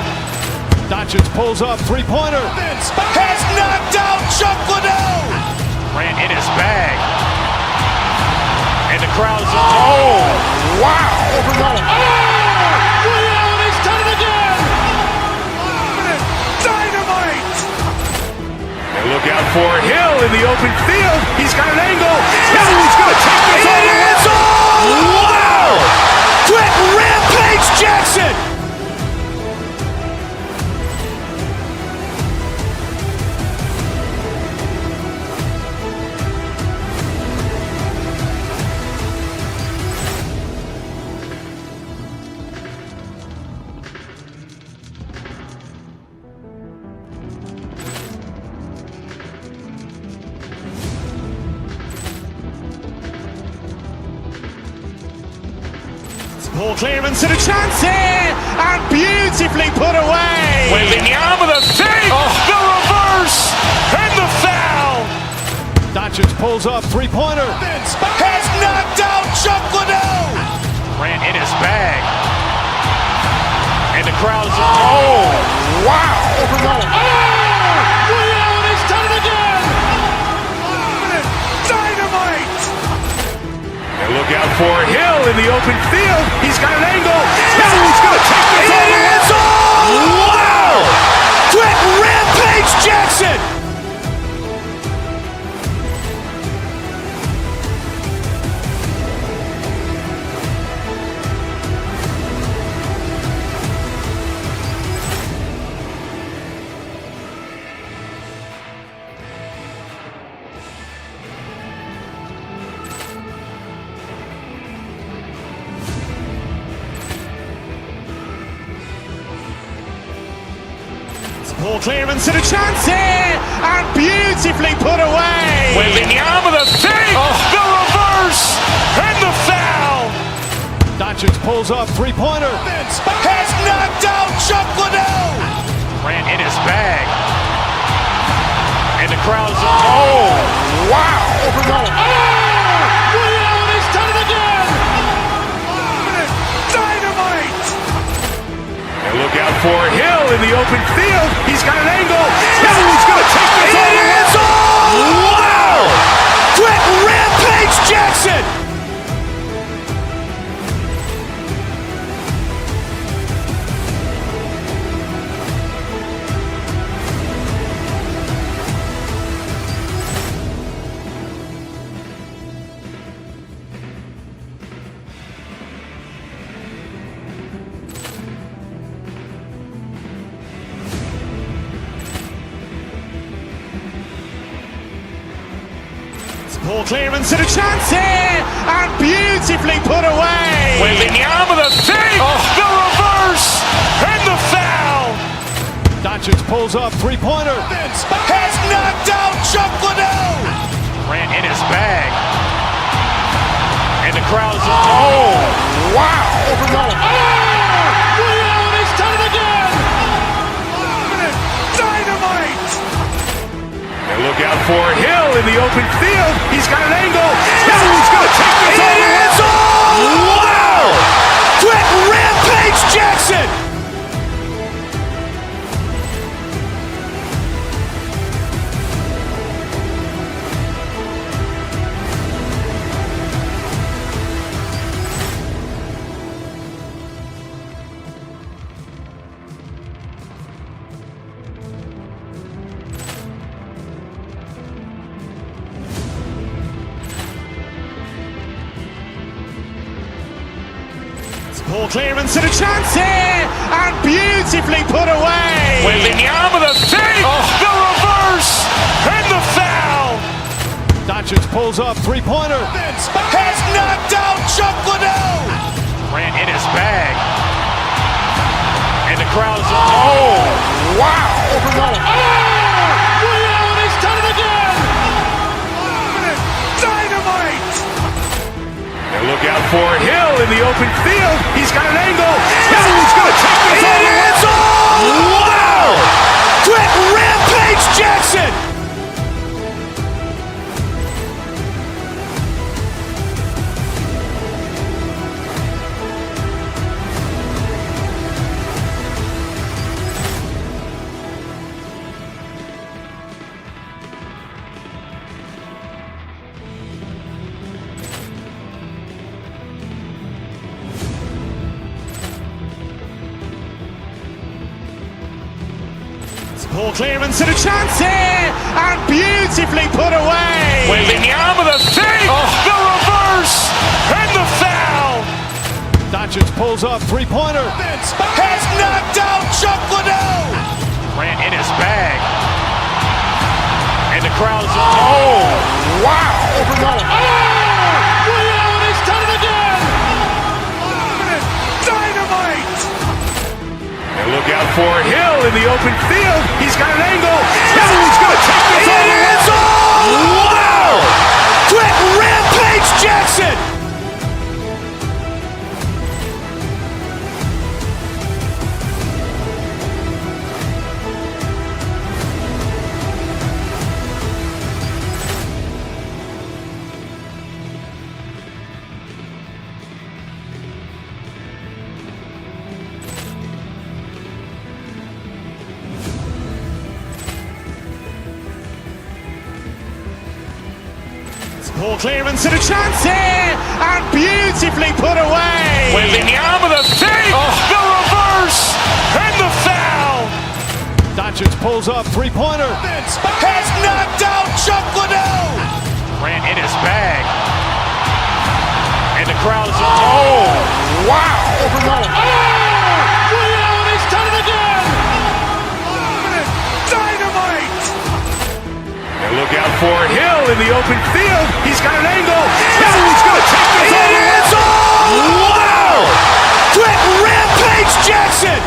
Doncic pulls up, three-pointer. Has knocked out Chuck Liddell. Grant in his bag. And the crowd is, oh, wow. Ray Allen has done it again. Dynamite. And look out for Hill in the open field. He's got an angle. Hill's going to take this all the way. Wow. Quick Rampage Jackson. Ball clearance and a chance here, and beautifully put away. Wembanyama with a save, the reverse, and the foul. Doncic pulls up, three-pointer. Has knocked out Chuck Liddell. Grant in his bag. And the crowd is, oh, wow. Ray Allen has done it again. Dynamite. And look out for Hill in the open field. He's got an angle. Hill's going to take this all the way. Wow. Quick Rampage Jackson. Ball clearance and a chance here, and beautifully put away. Wembanyama with a save, the reverse, and the foul. Doncic pulls up, three-pointer. Has knocked out Chuck Liddell. Grant in his bag. And the crowd is, oh, wow. Ray Allen has done it again. Dynamite. And look out for Hill in the open field. He's got an angle. Hill's going to take this all the way. Wow. Quick Rampage Jackson. Ball clearance and a chance here, and beautifully put away. Wembanyama with a save, the reverse, and the foul. Doncic pulls up, three-pointer. Has knocked out Chuck Liddell. Grant in his bag. And the crowd's, oh, wow. Overrun. Ray Allen has done it again. Dynamite. And look out for Hill in the open field. He's got an angle. Hill's going to take this all the way. Wow. Quick Rampage Jackson. Ball clearance and a chance here, and beautifully put away. Wembanyama with a save, the reverse, and the foul. Doncic pulls up, three-pointer. Has knocked out Chuck Liddell. Grant in his bag. And the crowd's, oh, wow. Overrun. Ray Allen has done it again. Dynamite. And look out for Hill in the open field. He's got an angle. Hill's going to take this all the way. Wow. Quick Rampage Jackson. Ball clearance and a chance here, and beautifully put away. Wembanyama with a save, the reverse, and the foul. Doncic pulls up, three-pointer. Has knocked out Chuck Liddell. Grant in his bag. And the crowd's, oh, wow. Overrun. Ray Allen has done it again. Dynamite. And look out for Hill in the open field. He's got an angle. Hill's going to take this all the way. Wow. Quick Rampage Jackson. Ball clearance and a chance here, and beautifully put away. Wembanyama with a save, the reverse, and the foul. Doncic pulls up, three-pointer. Has knocked out Chuck Liddell. Grant in his bag. And the crowd's, oh, wow. Overrun. Ray Allen has done it again. Dynamite. And look out for Hill in the open field. He's got an angle. Hill's going to take this all the way. Wow. Quick Rampage Jackson.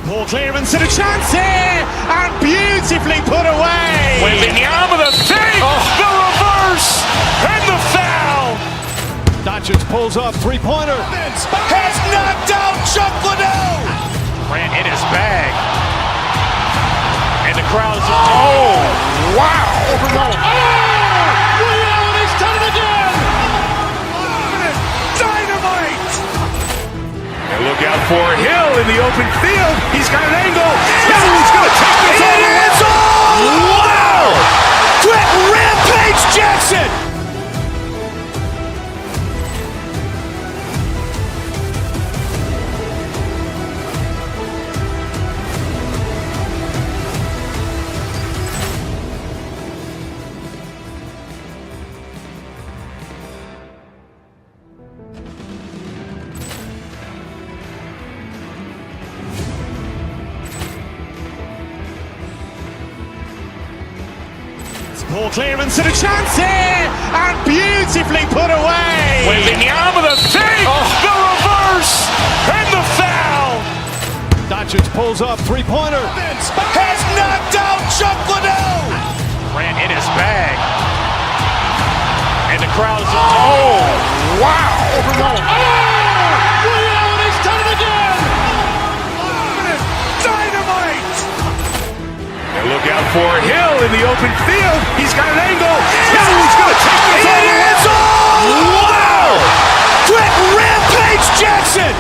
Ball clearance and a chance here, and beautifully put away. Wembanyama with a save, the reverse, and the foul. Doncic pulls up, three-pointer. Has knocked out Chuck Liddell. Grant in his bag. And the crowd's, oh, wow. Overrun. Ray Allen has done it again. Dynamite. And look out for Hill in the open field. He's got an angle. Hill's going to take this all the way. Wow. Quick Rampage Jackson. Ball clearance and a chance here, and beautifully put away. Wembanyama the save, the reverse, and the foul. Doncic pulls up, three-pointer. Has knocked out Chuck Liddell. Ran in his bag. And the crowd is, wow. Ray Allen, he's done it again. Dynamite. And look out for Hill in the open field. He's got an angle. Hill's going to take this all the way. Wow. Quick Rampage Jackson.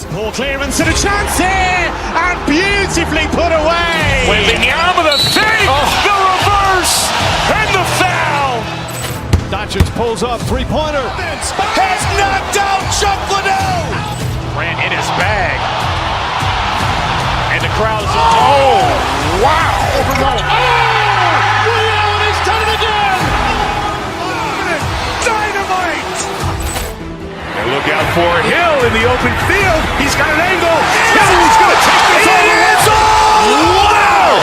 Ball clearance and a chance here, and beautifully put away. Wembanyama the save, the reverse, and the foul. Doncic pulls up, three-pointer. Has knocked out Chuck Liddell. Ran in his bag. And the crowd is, wow. Ray Allen, he's done it again. Dynamite. And look out for Hill in the open field. He's got an angle. Hill's going to take this all the way. Wow.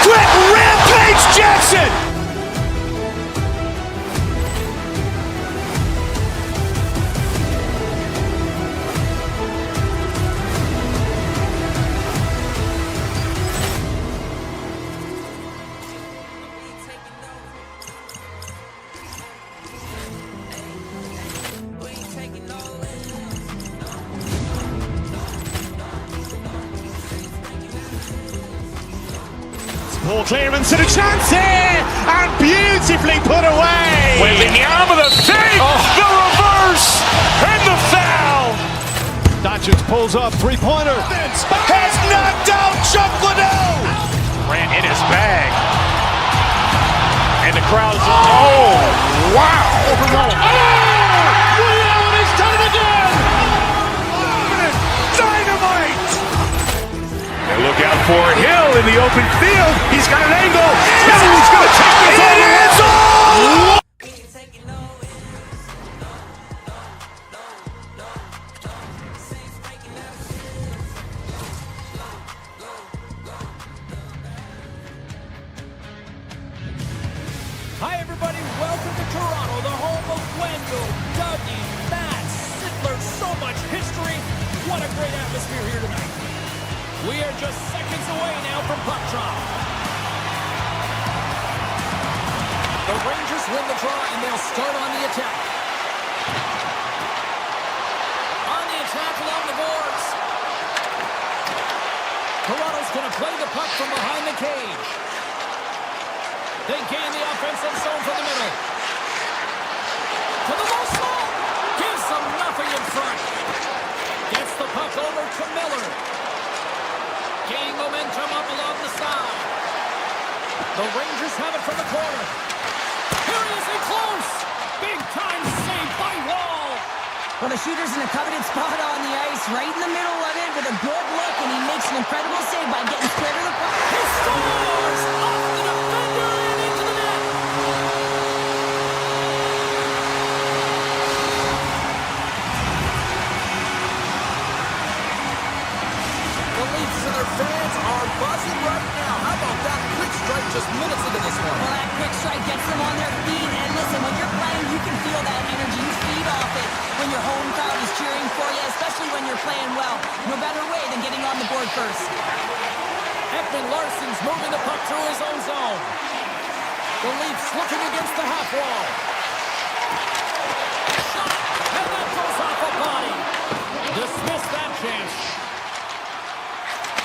Quick Rampage Jackson. Ball clearance and a chance here, and beautifully put away. Wembanyama the save, the reverse, and the foul. Doncic pulls up, three-pointer. Has knocked out Chuck Liddell. Ran in his bag. And the crowd is, wow. Ray Allen, he's done it again. Dynamite. And look out for Hill in the open field. He's got an angle. Hill's going to take this all the way. Hi, everybody. Welcome to Toronto, the home of Wendell, Dougie, Matt, Sittler. So much history. What a great atmosphere here tonight. We are just seconds away now from puck drop. The Rangers win the draw, and they'll start on the attack. On the attack along the boards. Toronto's going to play the puck from behind the cage. They gain the offensive zone from the middle. To the low slot. Gives them nothing in front. Gets the puck over to Miller. Gaining momentum up along the side. The Rangers have it from the corner. Here he is in close. Big time save by Wall. Well, the shooter's in a coveted spot on the ice, right in the middle of it with a good look, and he makes an incredible save by getting square to the puck. He scores! Off the defender and into the net. The Leafs and their fans are buzzing right now. How about that quick strike just minutes into this one? Well, that quick strike gets them on their feet, and listen, when you're playing, you can feel that energy. You feed off it when your home crowd is cheering for you, especially when you're playing well. No better way than getting on the board first. Ekman Larsson's moving the puck through his own zone. The Leafs looking against the half wall. Shot, and that goes off a body. Dismiss that chance.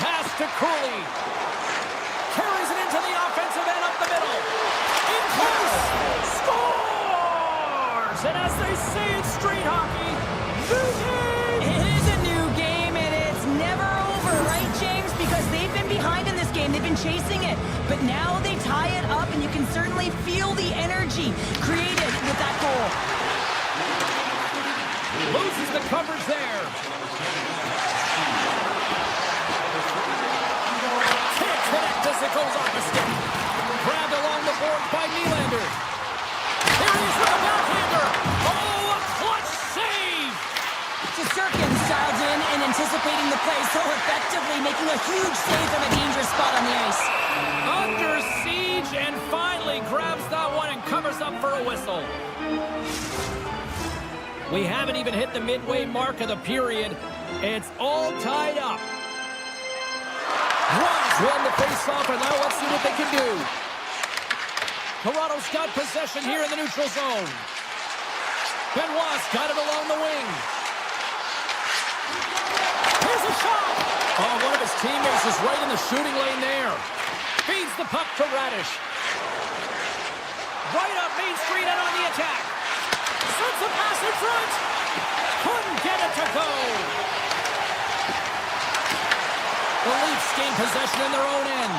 Pass to Cooley. Carries it into the offensive end up the middle. In close. Scores! And as they say in street hockey, new game! It is a new game, and it's never over, right, James? Because they've been behind in this game. They've been chasing it. but now they tie it up, and you can certainly feel the energy created with that goal. Loses the coverage there. Can't connect as it goes off the stick. Grabbed along the board by Nylander. Here he is with a backhander. Oh, a clutch save! Shesterkin's dialed in and anticipating the play so effectively, making a huge save from a dangerous spot on the ice. Under siege, and finally grabs that one and covers up for a whistle. We haven't even hit the midway mark of the period. It's all tied up. Runs won the face-off, and now let's see what they can do. Toronto's got possession here in the neutral zone. Benoit's got it along the wing. Here's a shot! Oh, one of his teammates is right in the shooting lane there. Feeds the puck to Radish. Right up Main Street and on the attack. Sends a pass in front. Couldn't get it to go. The Leafs gain possession in their own end.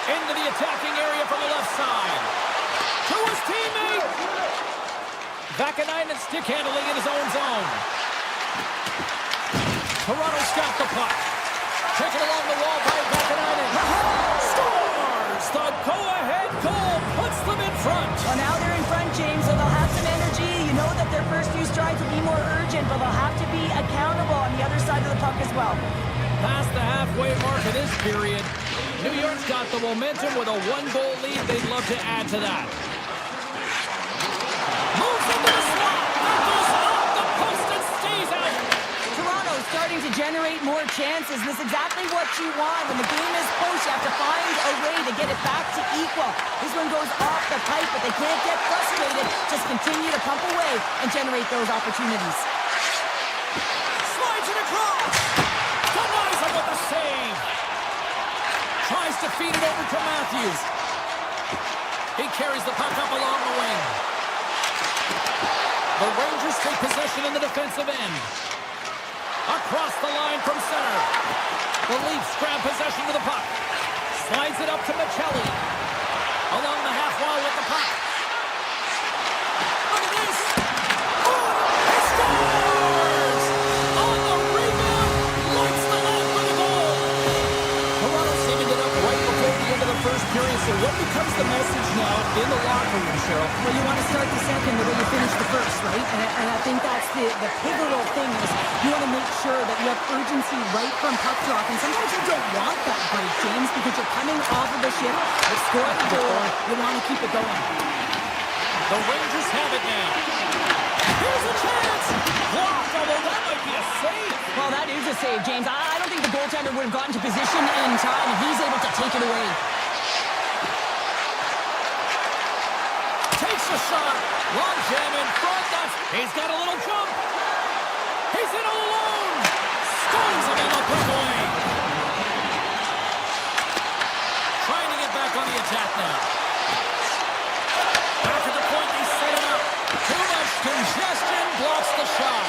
Into the attacking area from the left side. To his teammate. Vakanainen stick handling in his own zone. Toronto's got the puck. Taken along the wall by Vakanainen. Scores! The go-ahead goal puts them in front. Well, now they're in front, James, so they'll have some energy. You know that their first few strides will be more urgent, but they'll have to be accountable on the other side of the puck as well. Past the halfway mark of this period, New York's got the momentum with a one-goal lead. They'd love to add to that. Moves into the slot. That goes off the post and stays out. Toronto's starting to generate more chances. This is exactly what you want. When the game is close, you have to find a way to get it back to equal. This one goes off the pipe, but they can't get frustrated. Just continue to pump away and generate those opportunities. Slides it across. Denies him with a save. Tries to feed it over to Matthews. He carries the puck up along the wing. The Rangers take possession in the defensive end. Across the line from center. The Leafs grab possession of the puck. Slides it up to Michelli. Along the half wall with the puck. Look at this. Oh, he scores! On the rebound, lights the lamp for the goal. Toronto saving it up right before the end of the first period. So what becomes the message now in the locker room, Cheryl? Well, you want to start the second the way you finished the first, right? And I think that's the pivotal thing is you want to make sure that you have urgency right from puck drop. And sometimes you don't want that break, James, because you're coming off of the shift, you're scoring a goal, you want to keep it going. The Rangers have it now. Here's a chance. Blocked, although that might be a save. Well, that is a save, James. I don't think the goaltender would have gotten to position in time, and he's able to take it away. Takes a shot. Long jam in front. He's got a little jump. He's in alone. Stones him in the breakaway. Trying to get back on the attack now. Back at the point, they set it up. Too much congestion. Blocks the shot.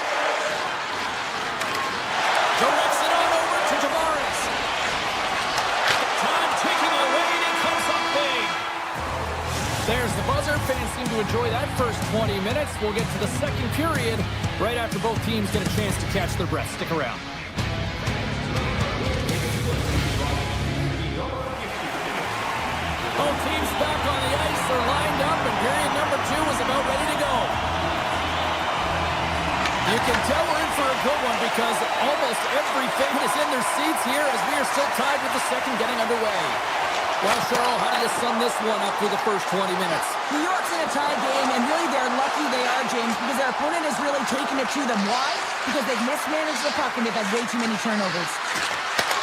Directs it on over to Tavares. Time ticking away, and it comes up big. There's the buzzer. Fans seem to enjoy that first 20 minutes. We'll get to the second period right after both teams get a chance to catch their breath. Stick around. Both teams back on the ice. They're lined up, and period number 2 is about ready to go. You can tell we're in for a good one because almost every fan is in their seats here as we are still tied with the second getting underway. Well, Cheryl, how do you sum this one up through the first 20 minutes? New York's in a tie game, and really they're lucky they are, James, because their opponent has really taken it to them. Why? Because they've mismanaged the puck and they've had way too many turnovers.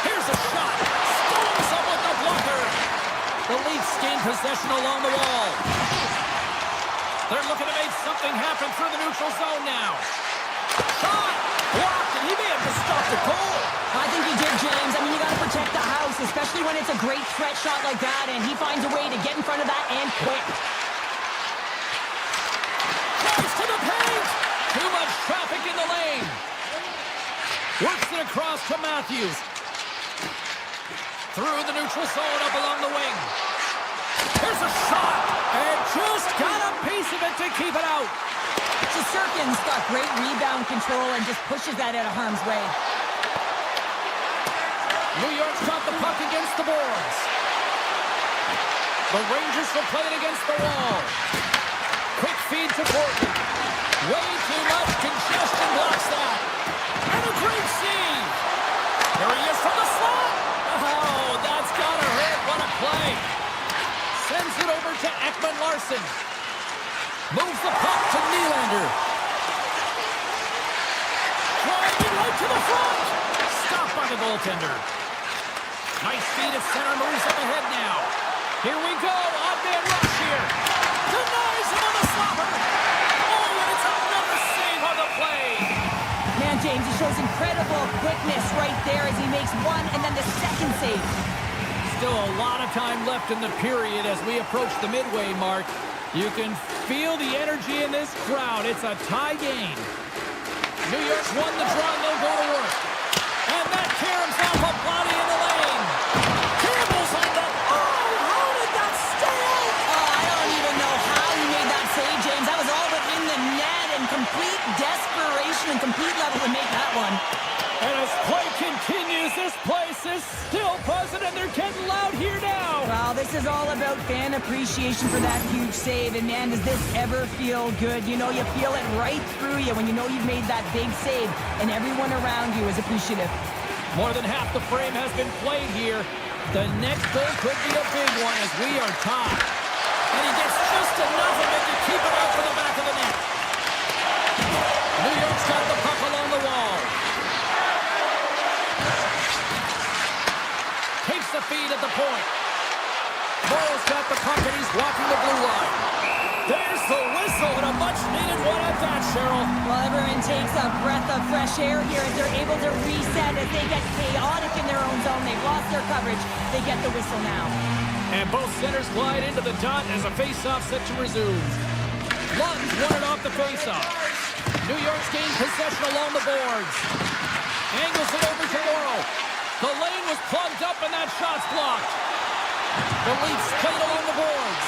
Here's a shot. Stones up with the blocker. The Leafs gain possession along the wall. They're looking to make something happen through the neutral zone now. Shot! Blocked, and he may have just stopped the goal. I think he did, James. I mean, you got to protect the house, especially when it's a great threat shot like that, and he finds a way to get in front of that and quick. Tries to the paint! Too much traffic in the lane. Works it across to Matthews. Through the neutral zone, up along the wing. Here's a shot, and just got a piece of it to keep it out. Shesterkin's got great rebound control and just pushes that out of harm's way. New York's got the puck against the boards. The Rangers will play it against the wall. Quick feed to Portland. Way too much congestion blocks that. And a great save. Here he is from the slot. Oh, that's gotta hurt. What a play. Sends it over to Ekman-Larsson. Moves the puck to Nylander. Driving right to the front. Stopped by the goaltender. Nice feed at center. Moves up ahead now. Here we go. Odd man rush here. Denies him on the slapper. Oh, and it's another save on the play. Man, James, he shows incredible quickness right there as he makes one and then the second save. Still a lot of time left in the period as we approach the midway mark. You can feel the energy in this crowd. It's a tie game. New York's won the draw and they'll go to work. And that caroms off a body in the lane. Campbell's on the... Oh, how did that stay out? Oh, I don't even know how he made that save, James. That was all but in the net and complete desperation and complete level to make that one. And as play continues, this place is still buzzing and they're getting loud here now. Well, this is all about fan appreciation for that huge save. And man, does this ever feel good? You know, you feel it right through you when you know you've made that big save and everyone around you is appreciative. More than half the frame has been played here. The next goal could be a big one as we are tied. And he gets just enough of it to keep it out for the back of the net. New York's got the puck along the wall. Takes the feed at the point. Morrow's got the puck and he's walking the blue line. There's the whistle and a much-needed one at that, Cheryl. Well, everyone takes a breath of fresh air here as they're able to reset as they get chaotic in their own zone. They've lost their coverage. They get the whistle now. And both centers glide into the dot as a face-off section resumes. Lund's won it off the face-off. New York's gained possession along the boards. Angles it over to Morrow. The lane was plugged up and that shot's blocked. The Leafs played along the boards.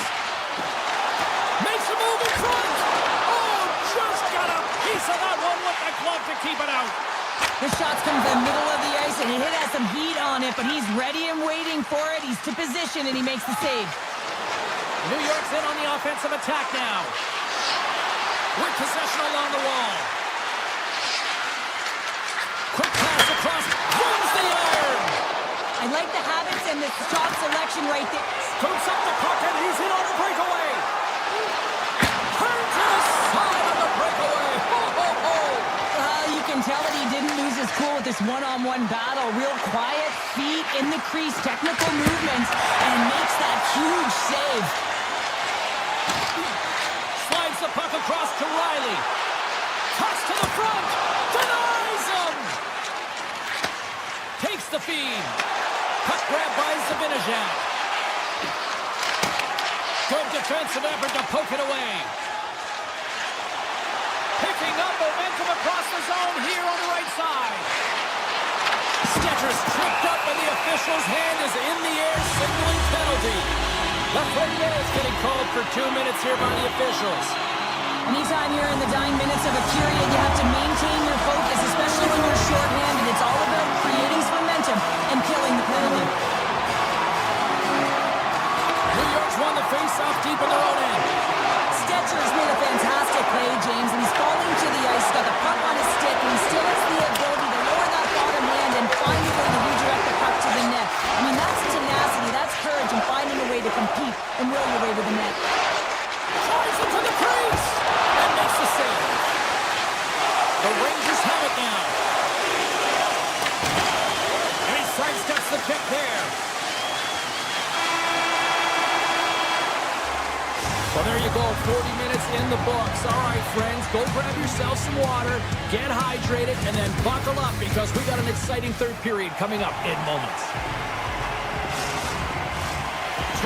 Makes a move in front. Oh, just got a piece of that one with the glove to keep it out. The shot's come to the middle of the ice and it has some heat on it, but he's ready and waiting for it. He's to position and he makes the save. New York's in on the offensive attack now. With possession along the wall. Quick pass across. Runs the iron. I like the habits and the shot selection right there. Scoops up the puck and he's in on a breakaway. Turns to the side of the breakaway. Ho, ho, ho. You can tell that he didn't lose his cool with this one-on-one battle. Real quiet, feet in the crease, technical movements, and makes that huge save. Slides the puck across to Riley. Toss to the front. Denies him. Takes the feed. Puck grab by Zibanejad. Good defensive effort to poke it away. Picking up momentum across the zone here on the right side. Stetcher's tripped up and the official's hand is in the air signaling penalty. Lafreniere is getting called for 2 minutes here by the officials. Anytime you're in the dying minutes of a period, you have to maintain your focus, especially when you're shorthanded. It's all about creating some momentum and killing the penalty. New York's won the face-off deep in their own end. Stetcher's made a fantastic play, James, and he's falling to the ice. He's got the puck on his stick, and he still has the ability to lower that bottom hand and find a way to redirect the puck to the net. I mean, that's tenacity, that's courage, and finding a way to compete and will your way to the net. Tries it to the crease and makes the save. The Rangers have it now. And he sidesteps the kick there. Well, there you go, 40 minutes in the books. All right, friends, go grab yourself some water, get hydrated, and then buckle up because we got an exciting third period coming up in moments.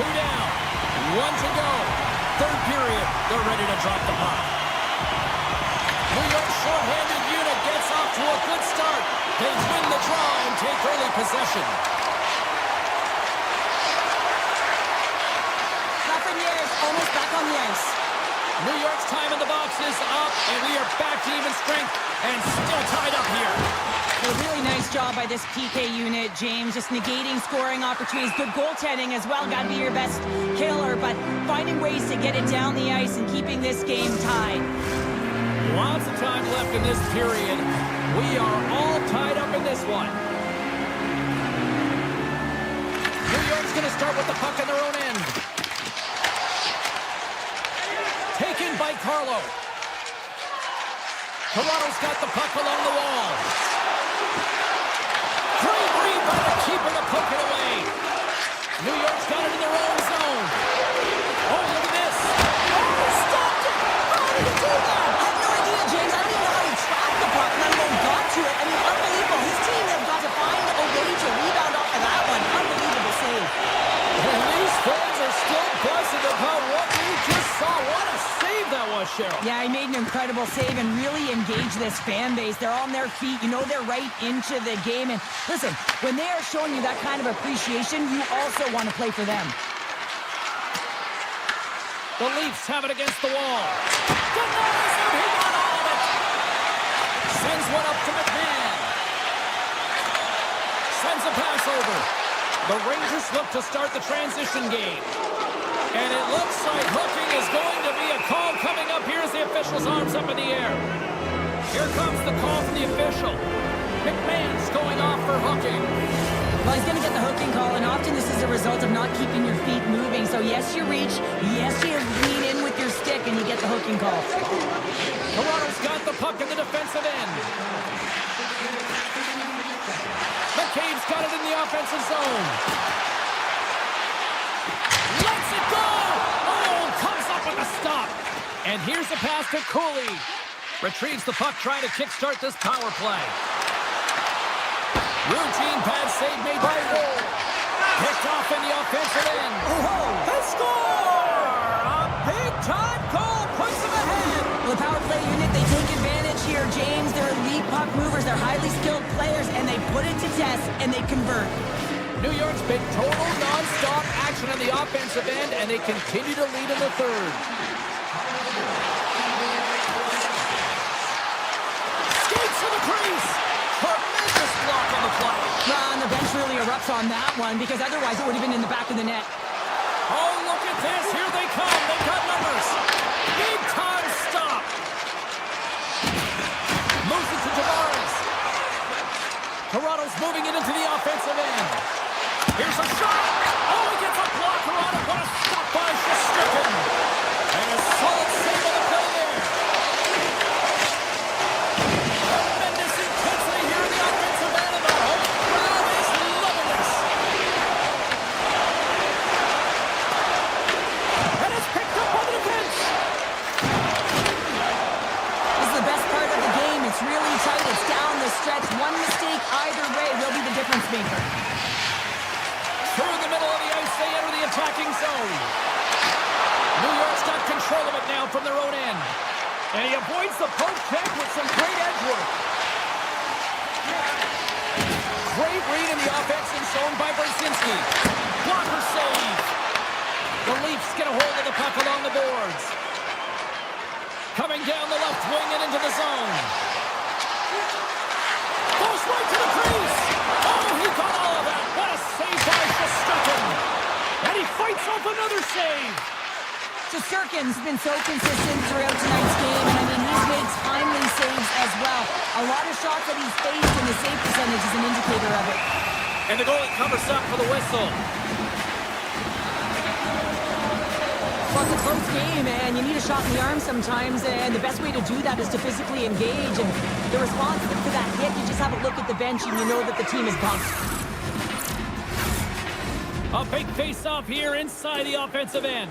2 down, 1 to go. Third period, they're ready to drop the puck. New York's short-handed unit gets off to a good start. They win the draw and take early possession. New York's time in the box is up, and we are back to even strength and still tied up here. A really nice job by this PK unit, James. Just negating scoring opportunities. Good goaltending as well. Got to be your best killer, but finding ways to get it down the ice and keeping this game tied. Lots of time left in this period. We are all tied up in this one. New York's going to start with the puck on their own end. Taken by Carlo. Toronto's got the puck along the wall. Great read by the keeper to poke it away. New York's got it in their own zone. Oh, look at this. Oh, stopped it! How did he do that? I have no idea, James. I don't even know how he tracked the puck, let alone got to it. I mean, unbelievable. His team has got to find a way to rebound off of that one. Unbelievable save. And these fans are still buzzing about what we just saw. What a save that was, Cheryl. Yeah, he made an incredible save and really engaged this fan base. They're on their feet. You know they're right into the game. And listen, when they are showing you that kind of appreciation, you also want to play for them. The Leafs have it against the wall. Denies him. He got all of it. Sends one up to McMahon. Sends a pass over. The Rangers look to start the transition game. And it looks like hooking is going to be a call coming up here as the official's arms up in the air. Here comes the call from the official. McMahon's going off for hooking. Well, he's going to get the hooking call, and often this is a result of not keeping your feet moving. So yes, you reach. Yes, you lean in with your stick, and you get the hooking call. Toronto's got the puck in the defensive end. McCabe's got it in the offensive zone. Lets it go! Oh, comes up with a stop. And here's the pass to Cooley. Retrieves the puck, trying to kickstart this power play. Routine pad save made by Wall. Picked off in the offensive end. Oh, They score! A big-time goal puts them ahead. well, the power play unit, they take advantage here, James. They're elite puck movers. They're highly skilled players, and they put it to test, and they convert. New York's been total non-stop action on the offensive end, and they continue to lead in the third. Skates to the crease. Tremendous block on the play. Well, and the bench really erupts on that one, because otherwise it would have been in the back of the net. Oh, look at this. Here they come. They've got numbers. Big time stop. Moves it to Tavares. Toronto's moving it into the offensive end. Here's a shot. Oh, he gets a blocker on it. What a stop by Shesterkin. And a solid save on the play there. Tremendous intensity here in the offensive end, and the home crowd is loving this. And it's picked up by the defense. This is the best part of the game. It's really tight. It's down the stretch. One mistake either way will be the difference maker. Through the middle of the ice, they enter the attacking zone. New York's got control of it now from their own end. And he avoids the poke check with some great edge work. Great read in the offensive zone by Brzezinski. Blocker save. The Leafs get a hold of the puck along the boards. Coming down the left wing and into the zone. Goes right to the crease. Oh, he got all of that. What a save by Shesterkin. And he fights off another save. Shesterkin's been so consistent throughout tonight's game, and I mean, he's made timely saves as well. A lot of shots that he's faced, and the save percentage is an indicator of it. And the goalie covers up for the whistle. Well, it's a close game, and you need a shot in the arm sometimes, and the best way to do that is to physically engage, and the response to that hit, you just have a look at the bench, and you know that the team is bumped. A big face-off here inside the offensive end.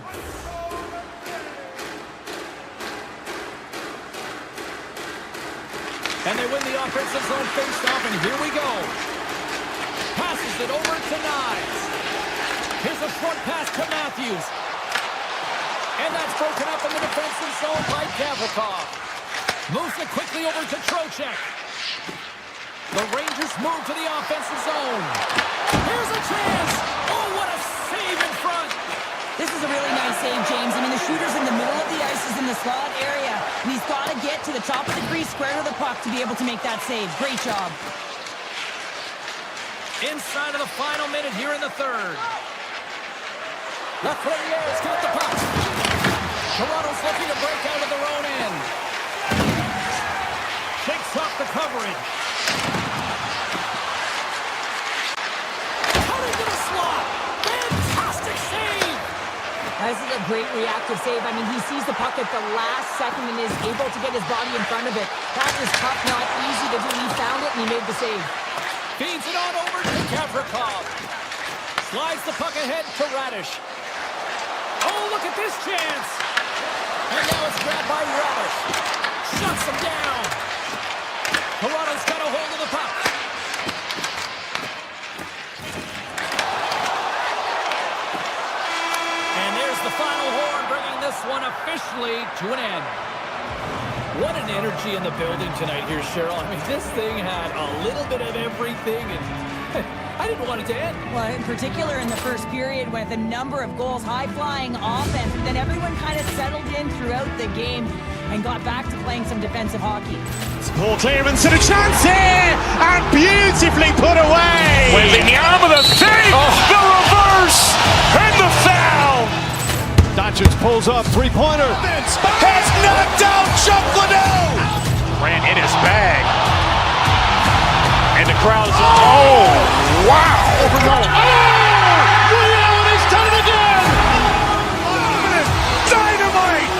And they win the offensive zone face-off, and here we go. Passes it over to Knies. Here's a short pass to Matthews. And that's broken up in the defensive zone by Gavrikov. Moves it quickly over to Trocheck. The Rangers move to the offensive zone. Here's a chance. Oh, what a save in front. This is was a really nice save, James. I mean, the shooter's in the middle of the ice, is in the slot area, and he's got to get to the top of the crease, square to the puck to be able to make that save. Great job. Inside of the final minute here in the third. Lafreniere's got the puck. Toronto's looking to break out of their own end. Shakes off the coverage. Cut into the slot. Fantastic save. This is a great reactive save. I mean, he sees the puck at the last second and is able to get his body in front of it. That is tough, not easy to do. He found it and he made the save. Feeds it on over to Gavrikov. Slides the puck ahead to Radish. Oh, look at this chance. And now it's grabbed by Radish. Shuts him down. Toronto's got a hold of the puck. And there's the final horn, bringing this one officially to an end. What an energy in the building tonight here, Cheryl. I mean, this thing had a little bit of everything, and I didn't want it to end. Well, in particular in the first period with a number of goals, high-flying offense, and then everyone kind of settled in throughout the game and got back to playing some defensive hockey. Ball clearance and a chance here, and beautifully put away. Wembanyama the save, the reverse, and the foul. Doncic pulls up, three-pointer. Has knocked out Chuck Liddell. Ran in his bag. And the crowd is, oh, wow. Ray Allen has done it again. Dynamite.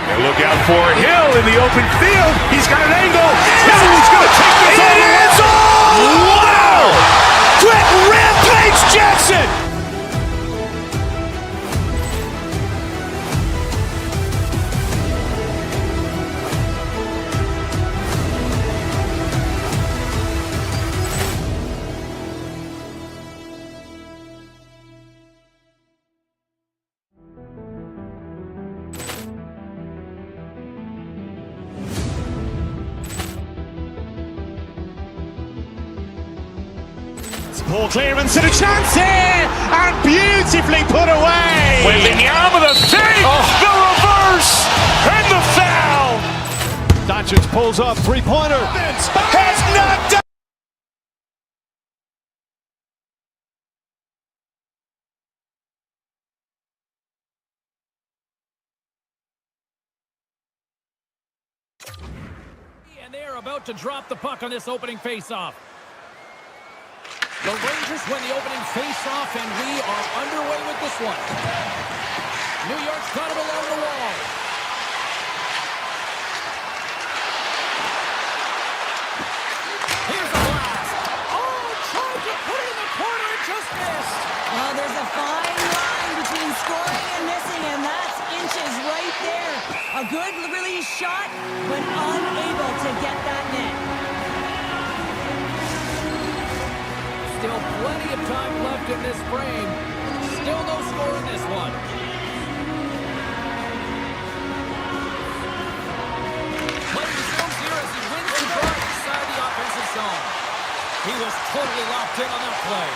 And look out for Hill in the open field. He's got an angle. Hill's going to take this all the way. Wow. Quit Rampage Jackson. Ball clearance and a chance here, and beautifully put away. Wembanyama the save, the reverse, and the foul. Doncic pulls up, three-pointer. Has knocked out. And they are about to drop the puck on this opening faceoff. The Rangers win the opening faceoff, and we are underway with this one. New York's got it along the wall. Here's a blast. Oh, tried to put it in the corner and just missed. Well, there's a fine line between scoring and missing, and that's inches right there. A good release shot, but unable to get that net. Still plenty of time left in this frame. Still no score in this one. Play resumes here as he wins the draw inside the offensive zone. He was totally locked in on that play.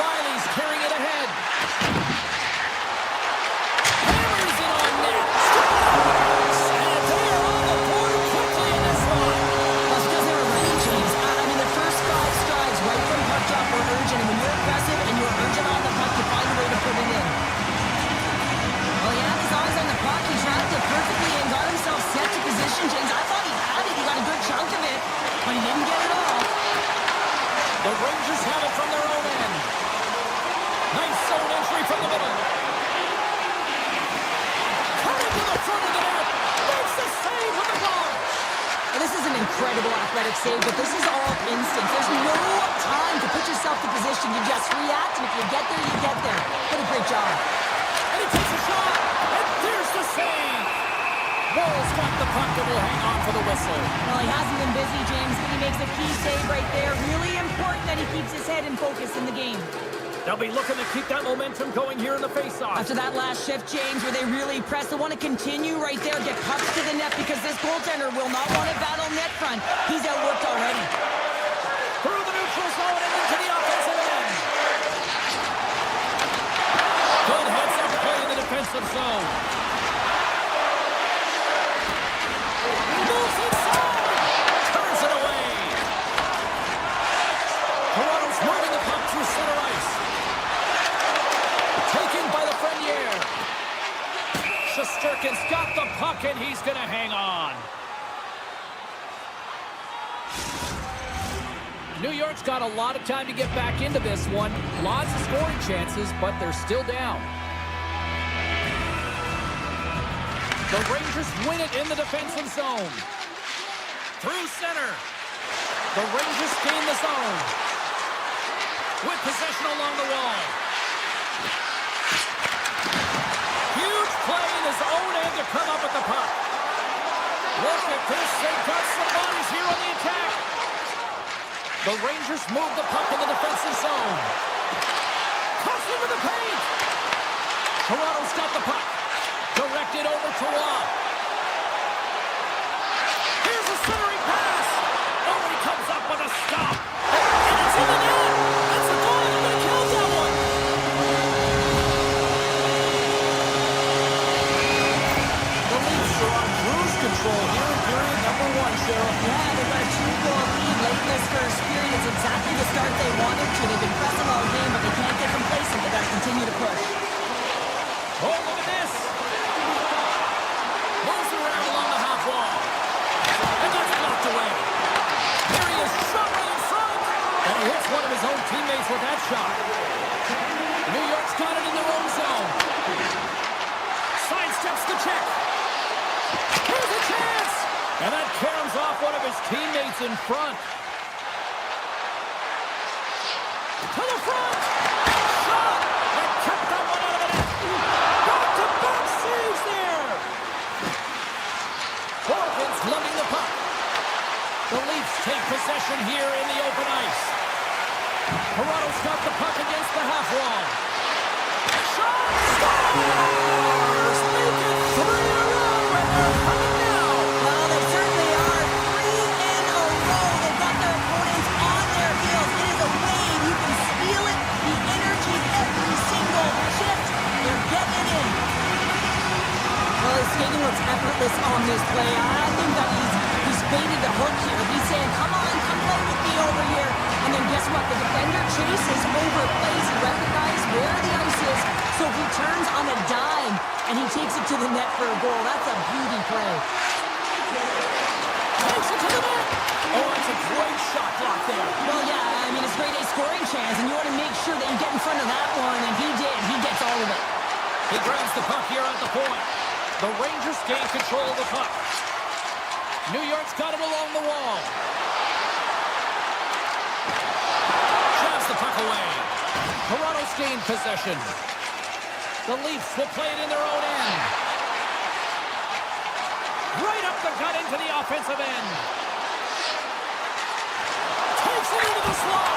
Riley's carrying it ahead. Hammers it on net. And they are on the board quickly in this one. That's because they were running, James. I mean, the first 5 strides right from puck drop were urgent, and when you're aggressive and you're urgent on the puck, you find a way to put it in. Well, he had his eyes on the puck. He tracked it perfectly and got himself set to position, James. I thought he had it. He got a good chunk of it, but he didn't get it all. The Rangers have it from their own end. Nice zone entry from the middle. Cut into the front of the net. Makes the save with the ball. Well, this is an incredible athletic save, but this is all instinct. There's no time to put yourself to position. You just react, and if you get there, you get there. What a great job. And he takes a shot. And there's the save. Ball's got the puck and will hang on for the whistle. Well, he hasn't been busy, James, but he makes a key save right there. Really important that he keeps his head in focus in the game. They'll be looking to keep that momentum going here in the faceoff. After that last shift, James, where they really press, they want to continue right there, get pucks to the net, because this goaltender will not want to battle net front. He's outworked already. Through the neutral zone and into the offensive end. puck, and he's going to hang on. New York's got a lot of time to get back into this one. Lots of scoring chances, but they're still down. The Rangers win it in the defensive zone. Through center. The Rangers gain the zone. With possession along the wall. Huge play in his own end to come up with the puck. Look at this. They've got some bodies here on the attack. The Rangers move the puck in the defensive zone. Cuts into the paint. Toronto's got the puck. Directed over to Waugh. Here's a centering pass. Oh, he comes up with a stop. And it's in the net. That's a goal. I'm going to count that one. The Leafs are on cruise control here in period number 1, Cheryl. Yeah, they've got a 2-goal lead late in this first period. It's exactly the start they wanted to. They've been pressing all game, but they can't get complacent. They've got to continue to push. Oh, look at this. Moves around along the half wall. And that's blocked away. There he is, shot right in front. And he hits one of his own teammates with that shot. New York's got it in their own zone. Sidesteps the check. Here's a chance. And that caroms off one of his teammates in front. To the front. Shot. And kept that one out of the net. Back-to-back saves there. Horvins lugging the puck. The Leafs take possession here in the open ice. Toronto's got the puck against the half wall. Shot! Scores! Make it 3 in a row, and they're coming now. Well, they certainly are. 3 in a row. They've got their opponents on their heels. It is a wave. You can feel it. The energy every single shift. They're getting it in. Well, his skating looks effortless on this play. I think that he's baited the hook here. He's saying, come on, come play with me over here. And then guess what? The defender chases over plays. He recognizes where the ice is. So he turns on a dime, and he takes it to the net for a goal. That's a beauty play. Takes it to the net. Oh, that's a great shot block there. Well, yeah, I mean, it's grade A scoring chance, and you want to make sure that you get in front of that one, and he did. He gets all of it. He grabs the puck here at the point. The Rangers gain control of the puck. New York's got it along the wall. Shoves the puck away. Toronto's gained possession. The Leafs will play it in their own end. Right up the gut into the offensive end. Takes it into the slot.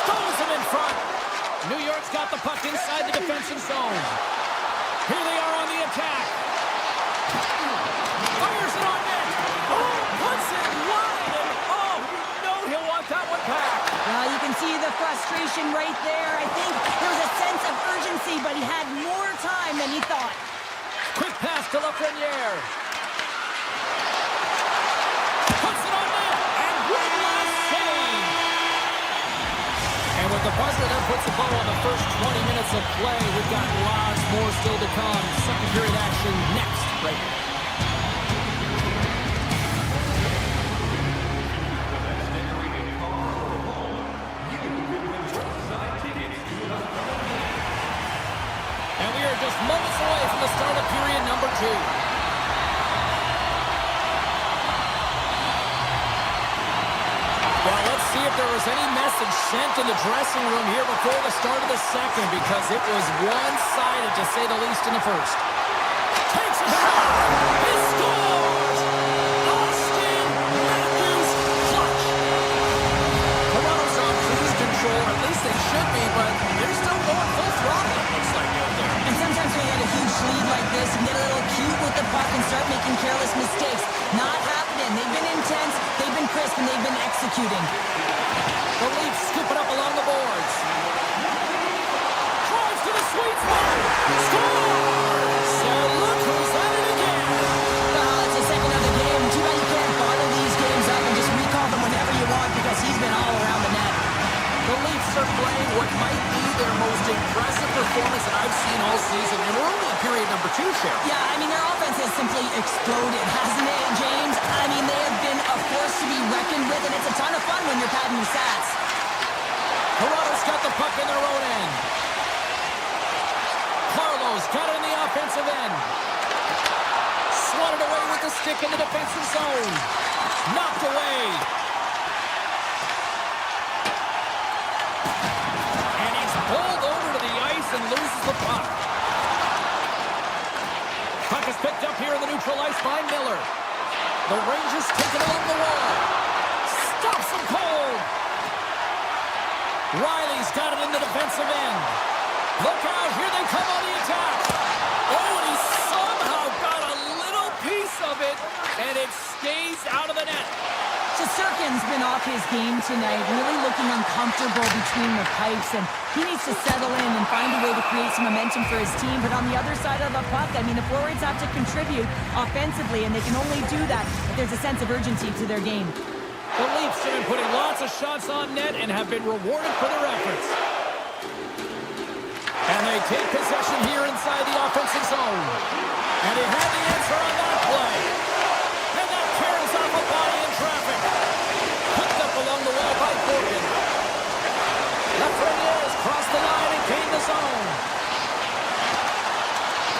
Stones him in front. New York's got the puck inside the defensive zone. Here they are on the attack. Fires it on net. Oh, puts it wide. And oh, you know he'll want that one back. Well, you can see the frustration right there. I think there was a sense of urgency, but he had more time than he thought. Quick pass to Lafreniere. Puts it on net. And one last save. And with the buzzer, that puts a bow on the first 20 minutes of play. We've got lots more still to come. Second period action next. Right here. And we are just moments away from the start of period number 2. Well, let's see if there was any message sent in the dressing room here before the start of the second, because it was one-sided, to say the least, in the first. Takes a shot. He scores! Austin Matthews clutch. Toronto's on cruise control, at least they should be, but they're still going full throttle, it looks like out there. And sometimes when you have a huge lead like this, you get a little cute with the puck and start making careless mistakes. Not happening. They've been intense, they've been crisp, and they've been executing. The Leafs scoop it up along the boards. Drives to the sweet spot. Scores! And look who's at it again. It's the second of the game. Too bad you can't bottle these games up and just recall them whenever you want, because he's been all around the net. The Leafs are playing what might be their most impressive performance that I've seen all season. And we're only period number 2, Cheryl. Yeah, I mean, their offense has simply exploded, hasn't it, James? I mean, they have been a force to be reckoned with, and it's a ton of fun when you're padding your stats. Toronto's got the puck in their own end. Carlo's got it in the offensive end. Swatted away with the stick in the defensive zone. Knocked away. And he's pulled over to the ice and loses the puck. Puck is picked up here in the neutral ice by Miller. The Rangers take it along the wall. Stops him cold. Riley's got it in the defensive end. Look out, here they come on the attack. Oh, and he somehow got a little piece of it, and it stays out of the net. Shesterkin's been off his game tonight, really looking uncomfortable between the pipes, and he needs to settle in and find a way to create some momentum for his team. But on the other side of the puck, I mean, the forwards have to contribute offensively, and they can only do that if there's a sense of urgency to their game. The Leafs have been putting lots of shots on net and have been rewarded for their efforts. And they take possession here inside the offensive zone. And he had the answer on that play. And that carries off a body in traffic. Picked up along the wall by Forkin. Lafreniere crossed the line and gained the zone.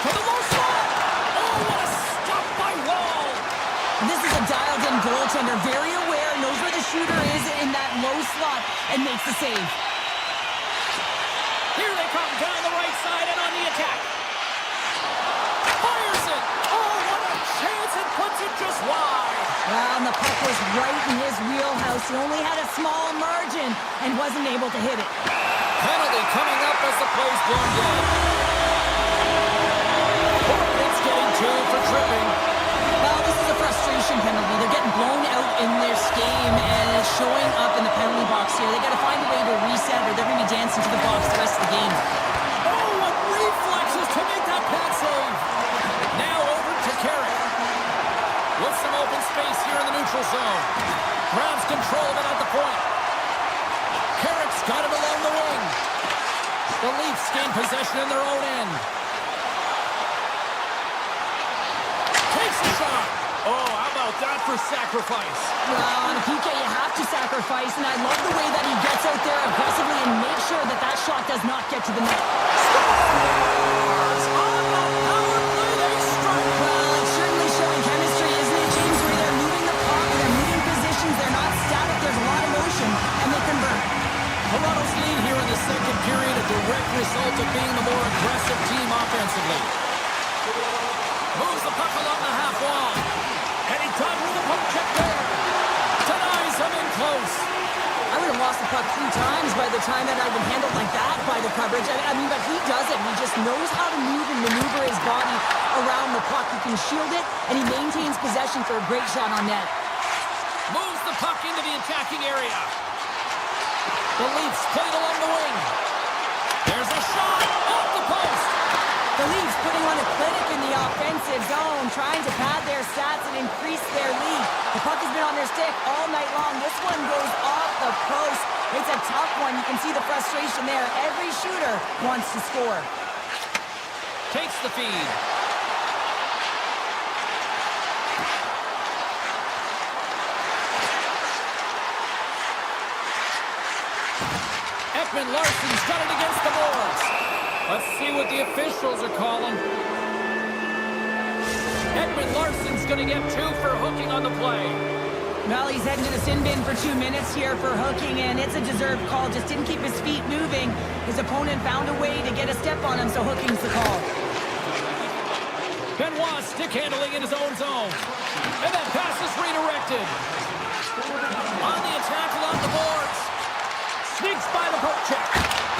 To the low slot. Oh, what a stop by Wall. This is a dialed-in goaltender, very aware, knows where the shooter is in that low slot, and makes the save. Here they come down the right side and on the attack. Fires it. Oh, what a chance. It puts it just wide. Well, and the puck was right in his wheelhouse. He only had a small margin and wasn't able to hit it. Penalty coming up as the play's blown dead. Hornets getting 2 for tripping. Well, this is a frustration penalty. They're getting blown out in this game, and it's showing up in the penalty box here. They got to find a way to reset, or they're going to be dancing to the box the rest of the game. Oh, what reflexes to make that pad save. Now over to Carrick. With some open space here in the neutral zone. Grabs control of it at the point. Carrick's got it along the wing. The Leafs gain possession in their own end. Takes a shot. Oh, how about that for sacrifice? Well, on a PK, you have to sacrifice, and I love the way that he gets out there aggressively and makes sure that that shot does not get to the net. Scores! On the power play, they strike. Well, it's certainly showing chemistry, isn't it, James? Where they're moving the puck, they're moving positions, they're not static, there's a lot of motion, and they convert. Toronto's lead here in the second period, a direct result of being the more aggressive team offensively. Moves the puck along the half wall. And he dodges the puck check there. Denies him in close. I would have lost the puck 3 times by the time that I'd been handled like that by the coverage. I mean, but he does it. He just knows how to move and maneuver his body around the puck. He can shield it, and he maintains possession for a great shot on net. Moves the puck into the attacking area. The Leafs play it along the wing. There's a shot off the post. The Leafs putting on a clinic in the offensive zone, trying to pad their stats and increase their lead. The puck has been on their stick all night long. This one goes off the post. It's a tough one. You can see the frustration there. Every shooter wants to score. Takes the feed. Ekman Larsson's got it against the boards. Let's see what the officials are calling. Ekman Larsson's going to get 2 for hooking on the play. Well, he's heading to the sin bin for 2 minutes here for hooking, and it's a deserved call. Just didn't keep his feet moving. His opponent found a way to get a step on him, so hooking's the call. Benoit stick handling in his own zone. And that pass is redirected. On the attack along the boards. Sneaks by the poke check.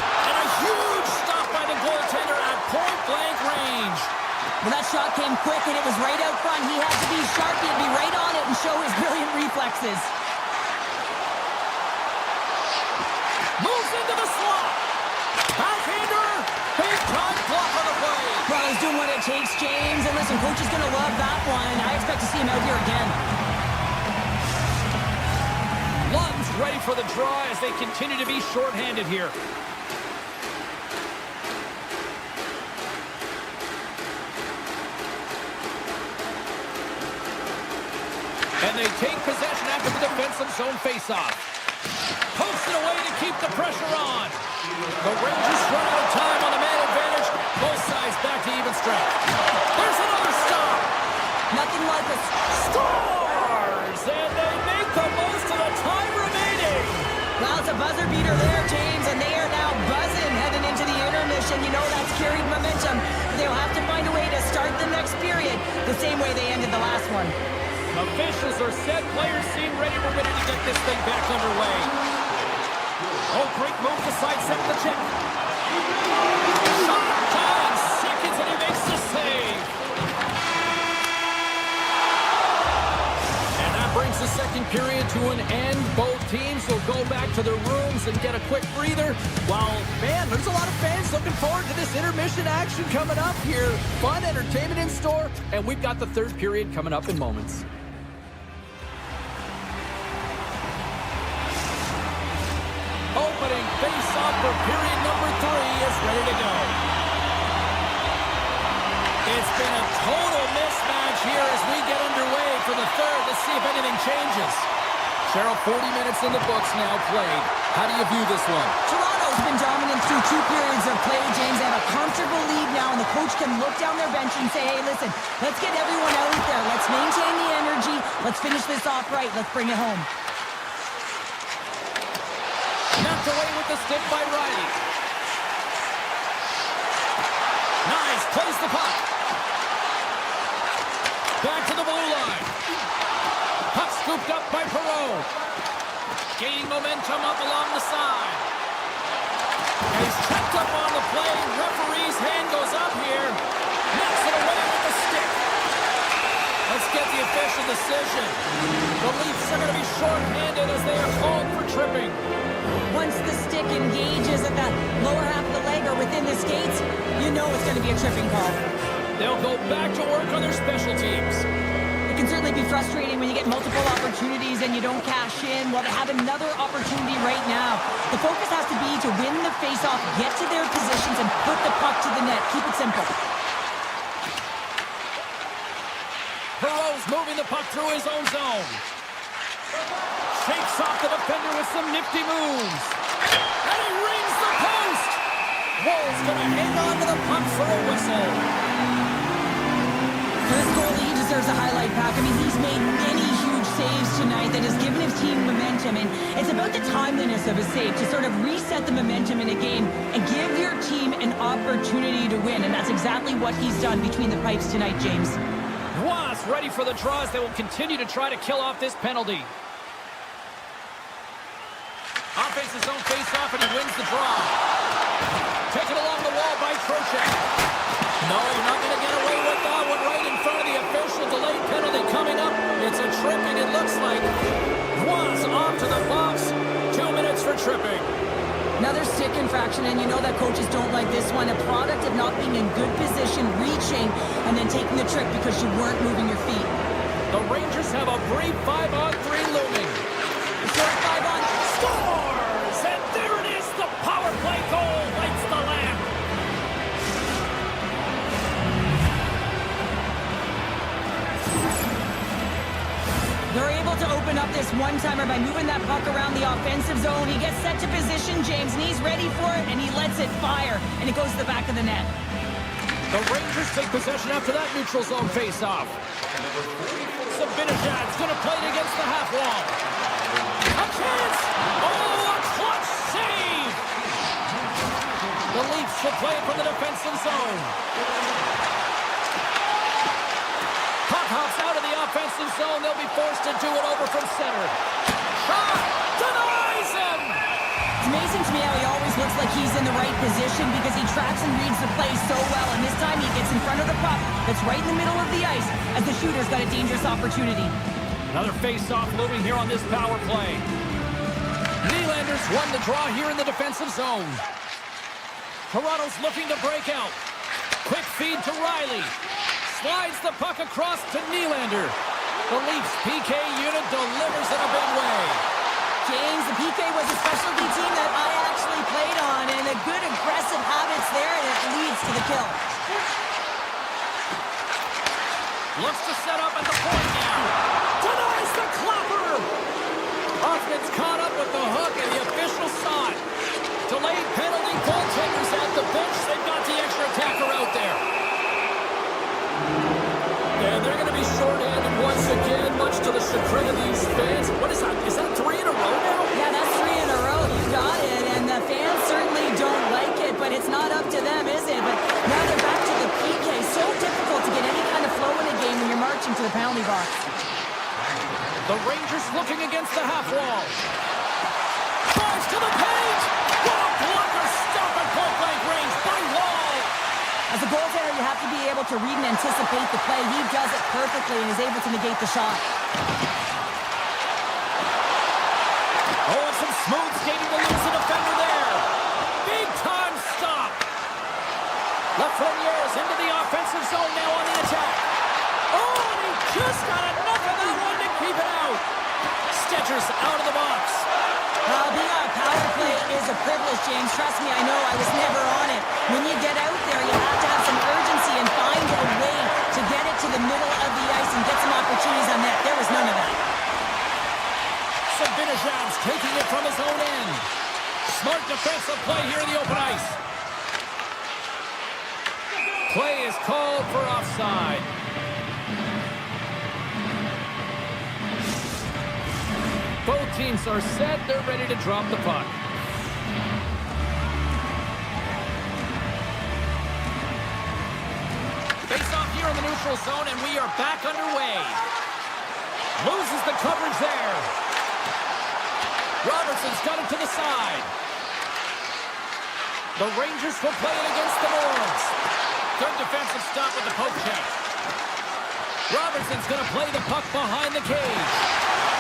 And a huge stop by the goaltender at point-blank range. Well, that shot came quick, and it was right out front. He had to be sharp. He had to be right on it and show his brilliant reflexes. Moves into the slot. Backhander. Big time block on the play. Well, he's doing what it takes, James. And listen, coach is going to love that one. I expect to see him out here again. Lund's ready for the draw as they continue to be shorthanded here. they take possession after the defensive zone faceoff. Pokes it away to keep the pressure on. The Rangers run out of time on the man advantage. Both sides back to even strength. There's another stop. Nothing like a Scores! And they make the most of the time remaining. Well, it's a buzzer beater there, James, and they are now buzzing heading into the intermission. You know that's carried momentum. They'll have to find a way to start the next period the same way they ended the last one. Officials are set. Players seem ready. We're ready to get this thing back underway. Oh, great move to sidestep the check. Shot time, seconds, and he makes the save. And that brings the second period to an end. Both teams will go back to their rooms and get a quick breather. While, man, there's a lot of fans looking forward to this intermission action coming up here. Fun entertainment in store, and we've got the third period coming up in moments. Opening face-off for period number 3 is ready to go. It's been a total mismatch here as we get underway for the third. Let's see if anything changes. Cheryl, 40 minutes in the books now played. How do you view this one? Toronto's been dominant through 2 periods of play, James. They have a comfortable lead now, and the coach can look down their bench and say, hey, listen, let's get everyone out there. Let's maintain the energy. Let's finish this off right. Let's bring it home. Knocked away with the stick by Riley. Nice, plays the puck. Back to the blue line. Puck scooped up by Perreault. Gaining momentum up along the side. And he's checked up on the play. Referee's hand goes up here. Knocks it away with the stick. Let's get the official decision. The Leafs are going to be short-handed as they are called for tripping. Once the stick engages at the lower half of the leg or within the skates, you know it's going to be a tripping call. They'll go back to work on their special teams. It can certainly be frustrating when you get multiple opportunities and you don't cash in. Well, they have another opportunity right now. The focus has to be to win the faceoff, get to their positions, and put the puck to the net. Keep it simple. Perreault's moving the puck through his own zone. Shakes off the defender with some nifty moves. And he rings the post! Woll's gonna hang on to the puck for a whistle. For this goalie, he deserves a highlight pack. I mean, he's made many huge saves tonight that has given his team momentum, and it's about the timeliness of a save to sort of reset the momentum in a game and give your team an opportunity to win, and that's exactly what he's done between the pipes tonight, James. Was ready for the draws. They will continue to try to kill off this penalty. Offensive zone face-off, and he wins the draw. Taken along the wall by Trocheck. No, you're not going to get away with that one right in front of the official. Delayed penalty coming up. It's a tripping, it looks like. Was off to the box. 2 minutes for tripping. Another stick infraction, and you know that coaches don't like this one. A product of not being in good position, reaching, and then taking the trick because you weren't moving your feet. The Rangers have a brief 5-on-3 looming. Short 5-on. Scores! And there it is, the power play goal lights the lamp. They're able to open up this one-timer by moving that puck around the offensive zone. He gets set to position, James, and he's ready for it, and he lets it fire, and it goes to the back of the net. The Rangers take possession after that neutral zone face-off. Sabinajad's going to play it against the half wall. A chance! Oh, a clutch save! The Leafs will play it from the defensive zone. Puck hops out of the offensive zone. They'll be forced to do it over from center. Shot! Denies him! It's amazing to me how he always looks like he's in the right position because he tracks and reads the play so well, and this time he gets in front of the puck that's right in the middle of the ice as the shooter's got a dangerous opportunity. Another face-off looming here on this power play. Nylander's won the draw here in the defensive zone. Toronto's looking to break out. Quick feed to Riley. Slides the puck across to Nylander. The Leafs PK unit delivers in a big way. James, the PK was a specialty team that I actually played on, and a good aggressive habits there, and it leads to the kill. Looks to set up at the point now. Denies the opponent's caught up with the hook, and the official saw it. Delayed penalty, goaltenders at the bench. They've got the extra attacker out there. And they're going to be shorthanded once again, much to the chagrin of these fans. What is that? Is that 3 in a row now? Yeah, that's 3 in a row. You got it. And the fans certainly don't like it, but it's not up to them, is it? But now they're back to the PK. So difficult to get any kind of flow in a game when you're marching to the penalty box. The Rangers looking against the half wall. Drives to the paint. What a blocker. Stop at point-blank range by Wall. As a goaltender, you have to be able to read and anticipate the play. He does it perfectly and is able to negate the shot. Oh, and some smooth skating to lose the defender there. Big time stop. Lafreniere is into the offensive zone now on the attack. Oh, and he just got enough of that one to keep it out. Stetcher's out of the box. Being on a power play is a privilege, James. Trust me, I know. I was never on it. When you get out there, you have to have some urgency and find a way to get it to the middle of the ice and get some opportunities on net. There was none of that. Sabinajad's taking it from his own end. Smart defensive play here in the open ice. Play is called for offside. Both teams are set. They're ready to drop the puck. Face off here in the neutral zone, and we are back underway. Loses the coverage there. Robertson's got it to the side. The Rangers will play it against the Nords. Good defensive stop with the poke check. Robertson's going to play the puck behind the cage.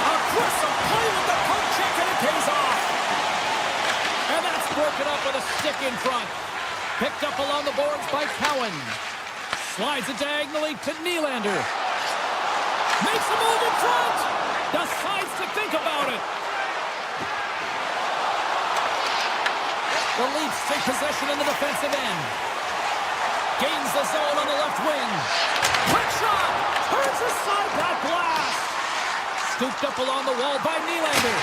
Aggressive play with the poke check, and it pays off. And that's broken up with a stick in front. Picked up along the boards by Cowan. Slides it diagonally to Nylander. Makes a move in front. Decides to think about it. The Leafs take possession in the defensive end. Gains the zone on the left wing. Quick shot. Turns aside that blast. Scooped up along the wall by Nylander.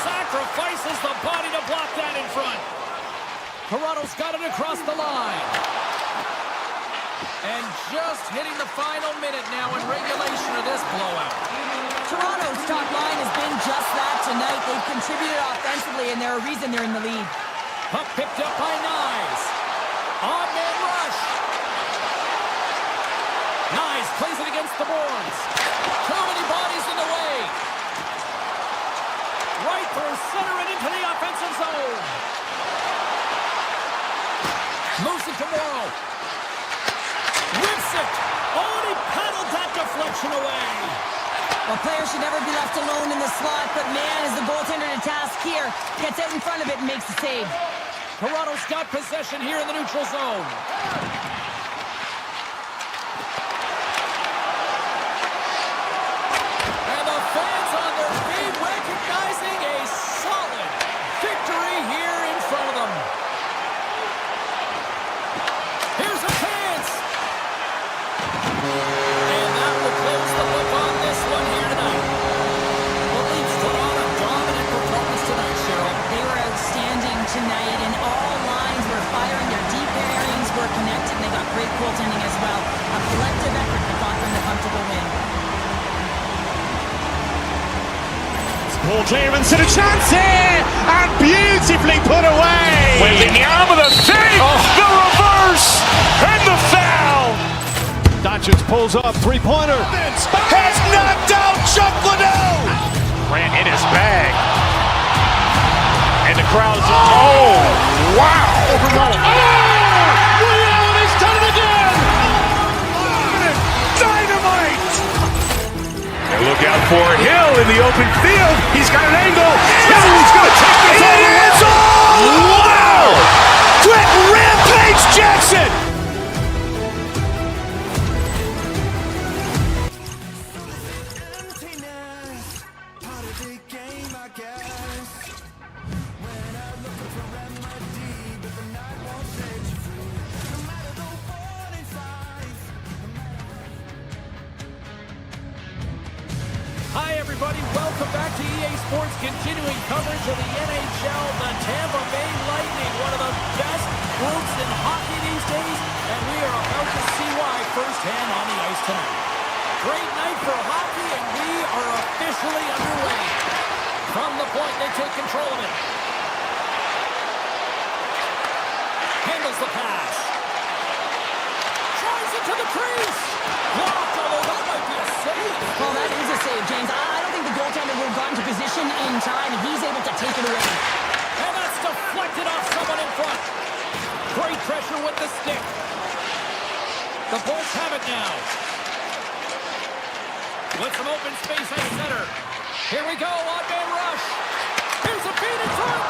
Sacrifices the body to block that in front. Toronto's got it across the line. And just hitting the final minute now in regulation of this blowout. Toronto's top line has been just that tonight. They've contributed offensively, and they're a reason they're in the lead. Puck picked up by Nyes. On-man rush. Nyes plays it against the boards. Too many bodies in the way. Right through center and into the offensive zone. Moves it to Morrow. Whips it. Oh, and he paddled that deflection away. Well, players should never be left alone in the slot, but man, is the goaltender to task here. Gets out in front of it and makes the save. Toronto's got possession here in the neutral zone. And the fans on their feet recognizing a solid victory here in front of them. Here's a chance. And that will close the book on this one here tonight. The Leafs put on a dominant performance tonight, Cheryl. They were outstanding tonight, and all lines were firing. Their deep pairings were connected, and they got great goaltending as well. A collective effort that got them the comfortable win. Paul clearance and a chance here, and beautifully put away. Wembanyama the save, the reverse, and the foul. Doncic pulls up, three-pointer. Has knocked out Chuck Liddell. Grant in his bag. And the crowd's, oh, wow. Ray Allen has done it again. Dynamite. And look out for Hill in the open field. He's got an angle. He's going to take this all the way. Wow. Quick Rampage Jackson. Hi, everybody. Welcome Welcome back to EA Sports, continuing coverage of the NHL. The Tampa Bay Lightning, one of the best groups in hockey these days, and we are about to see why firsthand on the ice tonight. Great night for hockey, and we are officially underway. From the point, they take control of it. Handles the pass. Tries it to the crease. Blocked, although that might be a save. Well, that is a save, James. I don't think the goaltender would have gotten to position in time, and he's able to take it away. And that's deflected off someone in front. Great pressure with the stick. The Bolts have it now. With some open space at center. Here we go, odd-man rush. Here's a feed in front.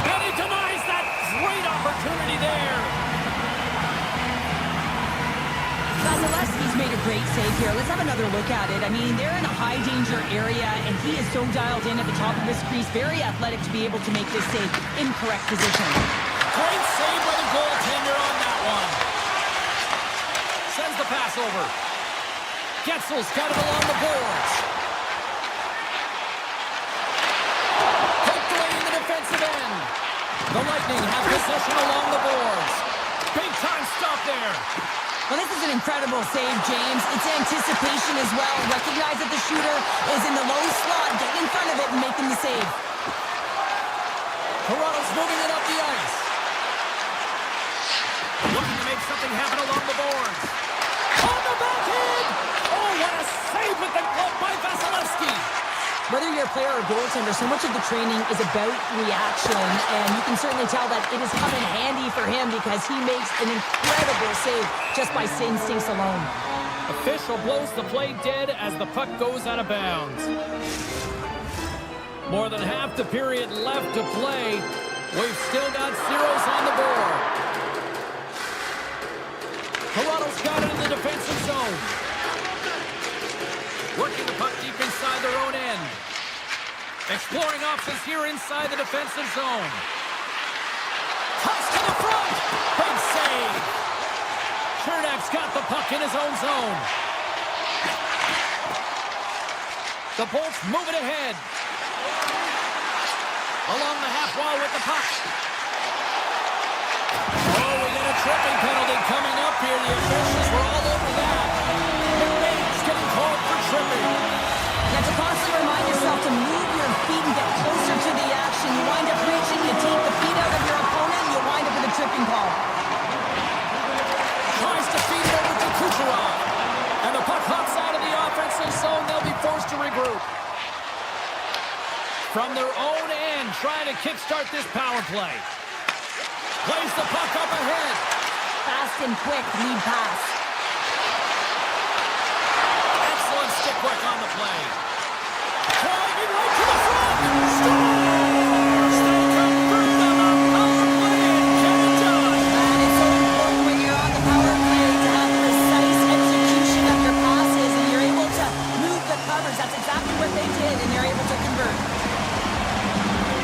And he denies that great opportunity there. Vasilevsky's made a great save here. Let's have another look at it. I mean, they're in a high-danger area, and he is so dialed in at the top of his crease. Very athletic to be able to make this save in correct position. Great save by the goaltender on that one. Sends the pass over. Getzel's got it along the boards. Poked away in the defensive end. The Lightning have possession along the boards. Big time stop there. Well, this is an incredible save, James. It's anticipation as well. Recognize that the shooter is in the low slot. Get in front of it and making the save. Toronto's moving it up the ice. Looking to make something happen along the boards. On the backhand! Oh, what a save with the glove by Vasilevsky! Whether you're a player or goaltender, so much of the training is about reaction, and you can certainly tell that it has come in handy for him because he makes an incredible save just by instincts alone. Official blows the play dead as the puck goes out of bounds. More than half the period left to play. We've still got zeros on the board. Toronto's got it in the defensive zone. Working the puck deep inside their own end. Exploring options here inside the defensive zone. Toss to the front. Big save. Chernak's got the puck in his own zone. The Bolts move it ahead. Along the half wall with the puck. Oh, we got a tripping penalty coming up here. The officials were all over that. McMahon's getting called for tripping. Now, to constantly remind yourself to move your feet and get closer to the action. You wind up reaching, you take the feet out of your opponent, and you wind up with a tripping call. Tries to feed it over to Kucherov. And the puck hops out of the offensive zone. They'll be forced to regroup. From their own end, trying to kickstart this power play. Plays the puck up ahead. Fast and quick lead pass. Excellent stick work on the play. Driving right to the front. Scores! They convert them a power play and get it done. And it's so important when you're on the power play to have precise execution of your passes, and you're able to move the covers. That's exactly what they did, and they're able to convert.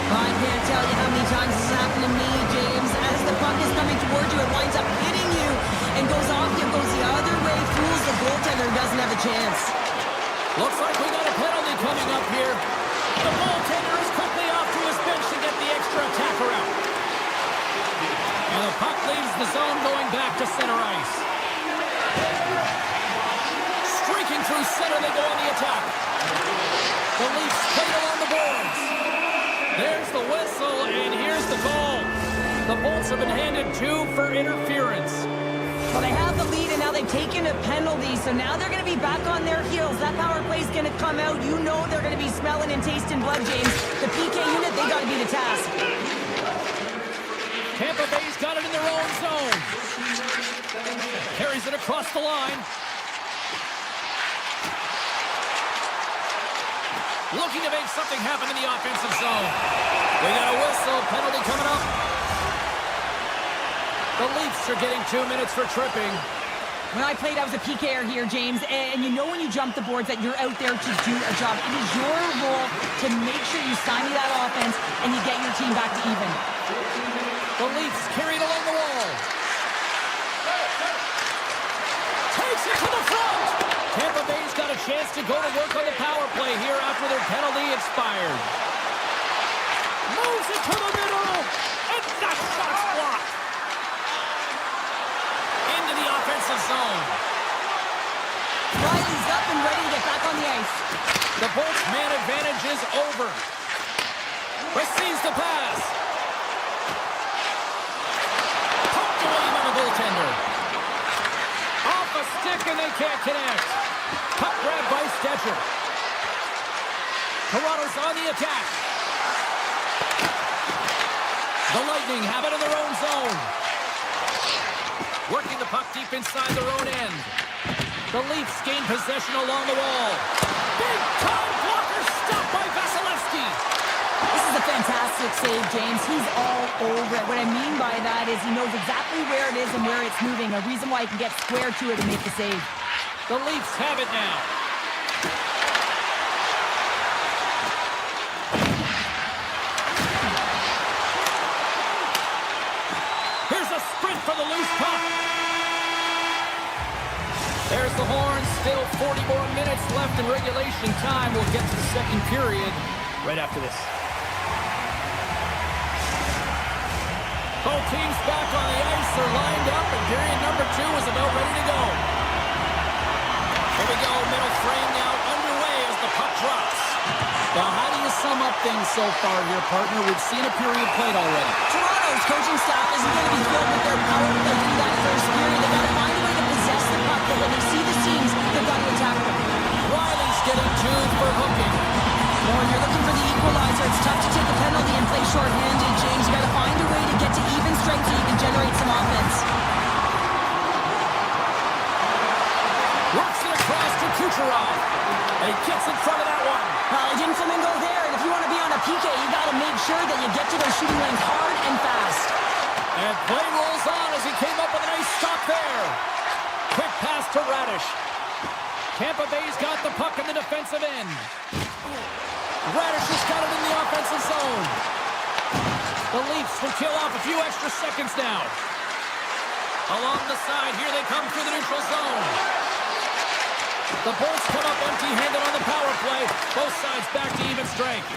I can't tell you how many times this has happened to me, James. As the puck is coming towards you, it winds up hitting you and goes off you, goes the other way, fools the goaltender, doesn't have a chance. Looks like we got a penalty coming up here. The goaltender is quickly off to his bench to get the extra attacker out. And the puck leaves the zone going back to center ice. Streaking through center, they go on the attack. The Leafs play it along the boards. There's the whistle, and here's the goal. The Bolts have been handed 2 for interference. Well, they have the lead, and now they've taken a penalty, so now they're going to be back on their heels. That power play is going to come out. You know they're going to be smelling and tasting blood, James. The PK unit, they got to be the task. Tampa Bay's got it in their own zone. Carries it across the line. Looking to make something happen in the offensive zone. We got a whistle. Penalty coming up. The Leafs are getting 2 minutes for tripping. When I played, I was a PKer here, James, and you know when you jump the boards that you're out there to do a job. It is your role to make sure you stymie that offense and you get your team back to even. The Leafs carried along the wall. Takes it to the front. Tampa Bay's got a chance to go to work on the power play here after their penalty expired. Moves it to the middle, and that shot's blocked. Into the offensive zone. Riley's up and ready to get back on the ice. The Bolts' man advantage is over. Receives the pass. Poked away by the goaltender. Off a stick and they can't connect. Puck grab by Stetcher. Toronto's on the attack. The Lightning have it in their own zone. Working the puck deep inside their own end. The Leafs gain possession along the wall. Big time blocker stopped by Vasilevsky. This is a fantastic save, James. He's all over it. What I mean by that is he knows exactly where it is and where it's moving. A reason why he can get square to it and make the save. The Leafs have it now. Here's a sprint for the loose puck. There's the horn. Still 40 more minutes left in regulation time. We'll get to the second period right after this. Both teams back on the ice. They're lined up, and period number 2 is about ready to go. Here we go. Middle frame now underway as the puck drops. Now, how do you sum up things so far here, partner? We've seen a period played already. Toronto's coaching staff isn't going to be filled with their power play through that first period. They've got to find a way to possess the puck, but when they see the seams, they've got to attack them. Riley's getting 2 for hooking. Well, when you're looking for the equalizer, it's tough to take a penalty and play shorthanded, James. You got to find a way to get to even strength so you can generate some offense. Works it across to Kucherov. And he gets in front of that one. Well, he didn't flamingo there, and if you want to be on a PK, you got to make sure that you get to those shooting lanes hard and fast. And play rolls on as he came up with a nice stop there. Quick pass to Radish. Tampa Bay's got the puck in the defensive end. Radish has got it in the offensive zone. The Leafs will kill off a few extra seconds now. Along the side, here they come through the neutral zone. The Bolts come up empty-handed on the power play. Both sides back to even strength.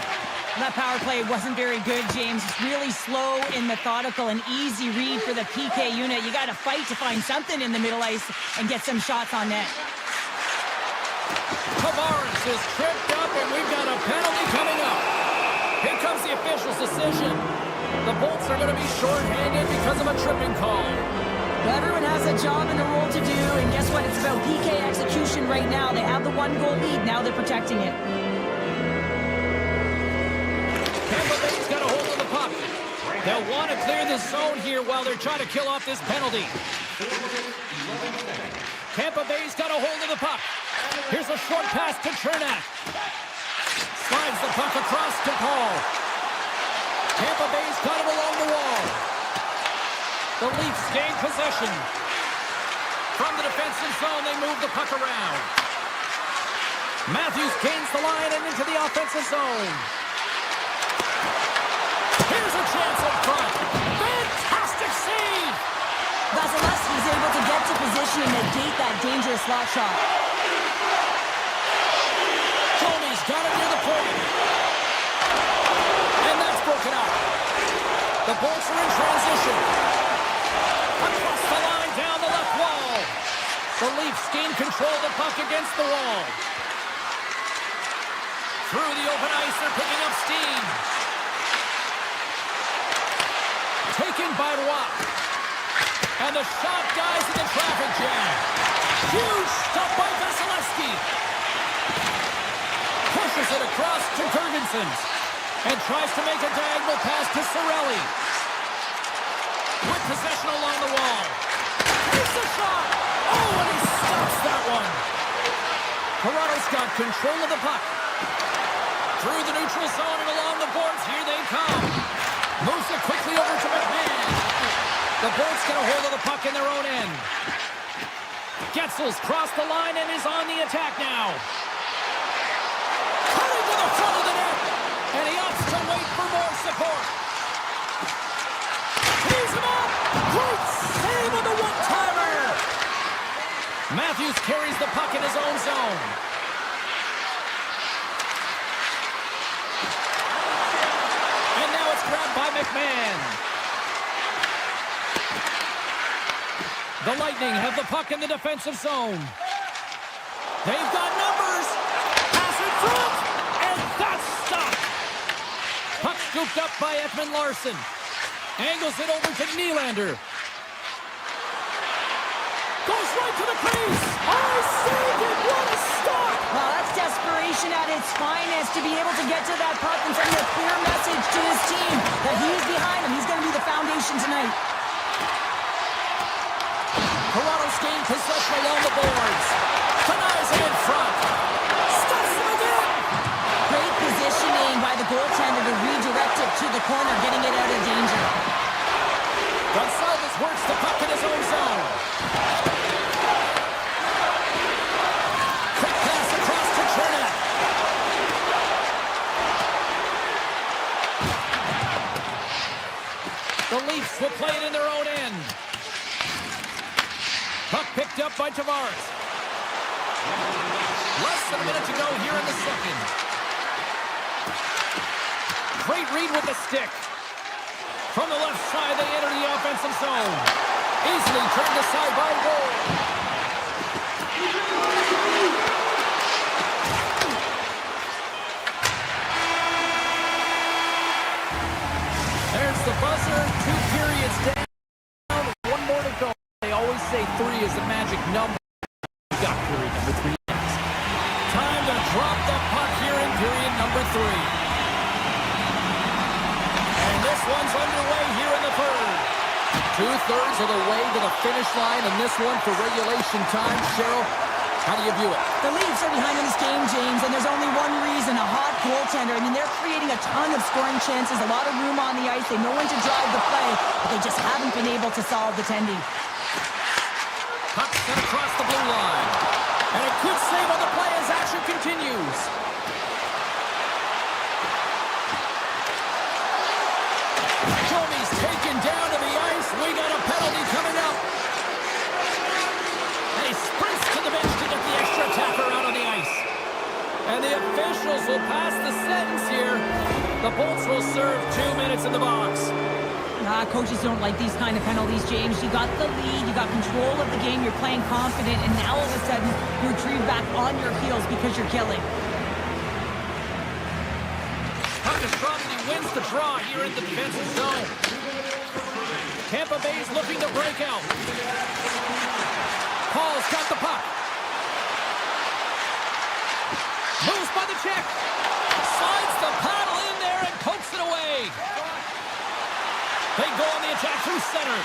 That power play wasn't very good, James. It's really slow and methodical, an easy read for the PK unit. You got to fight to find something in the middle ice and get some shots on net. Tavares is tripped up, and we've got a penalty coming up. Here comes the official's decision. The Bolts are going to be shorthanded because of a tripping call. Everyone has a job and a role to do, and guess what? It's about PK execution right now. They have the 1-goal lead. Now they're protecting it. Tampa Bay's got a hold of the puck. They'll want to clear the zone here while they're trying to kill off this penalty. Tampa Bay's got a hold of the puck. Here's a short pass to Chernak. Slides the puck across to Paul. Tampa Bay's got it along the wall. The Leafs gain possession. From the defensive zone, they move the puck around. Matthews gains the line and into the offensive zone. Here's a chance up front. Fantastic save! Vasilevsky's able to get to position and negate that dangerous slot shot. Tony's got it near the point. And that's broken up. The Bolts are in transition. Across the line, down the left wall. The Leafs gain control of the puck against the wall. Through the open ice, they're picking up steam. Taken by Roy. And the shot dies in the traffic jam. Huge stop by Vasilevsky. Pushes it across to Gergensen. And tries to make a diagonal pass to Cirelli. With possession along the wall. Takes the shot. Oh, and he stops that one. Toronto's got control of the puck. Through the neutral zone and along the boards. Here they come. Moves it quickly over to McMahon. The Bolts get a hold of the puck in their own end. Getzel's crossed the line and is on the attack now. Cutting to the front of the net. And he opts to wait for more support. Tees him up. Great save on the one-timer. Matthews carries the puck in his own zone. And now it's grabbed by McMahon. The Lightning have the puck in the defensive zone. They've got numbers. Pass in front. And that's stopped. Puck scooped up by Ekman Larsson. Angles it over to Nylander. Goes right to the crease. Oh, saved it. What a stop. Well, that's desperation at its finest to be able to get to that puck and send a clear message to his team that he's behind him. He's going to be the foundation tonight. Toronto's gained possession along the boards. Denies it in front. Stuffs him again. Great positioning by the goaltender to redirect it to the corner, getting it out of danger. Gonsalves works the puck in his own zone. Quick pass across to Chernak. The Leafs will play it in their own end. Puck picked up by Tavares. Less than a minute to go here in the second. Great read with the stick. From the left side, they enter the offensive zone. Easily turned aside by Ward. There's the buzzer. 2 periods down. 1 more to go. They always say 3 is the magic number. We got period number 3 next. Time to drop the puck here in period number 3. And this one's underway here in the third. 2/3 of the way to the finish line, and this one for regulation time. Cheryl, how do you view it? The Leafs are behind in this game, James, and there's only one reason, a hot goaltender. I mean, they're creating a ton of scoring chances, a lot of room on the ice. They know when to drive the play, but they just haven't been able to solve the tendy. Puck sent across the blue line. And a good save on the play as action continues. Comey's taken down to the ice. We got a penalty coming up. And he sprints to the bench to get the extra attacker out on the ice. And the officials will pass the sentence here. The Bolts will serve 2 minutes in the box. Coaches don't like these kind of penalties, James. You got the lead, you got control of the game, you're playing confident, and now all of a sudden you retrieve back on your heels because you're killing. Puck is dropped and he wins the draw here in the defensive zone. Tampa Bay's looking to break out. Paul's got the puck. Moves by the check. Slides the paddle in there and pokes it away. They go on the attack through center.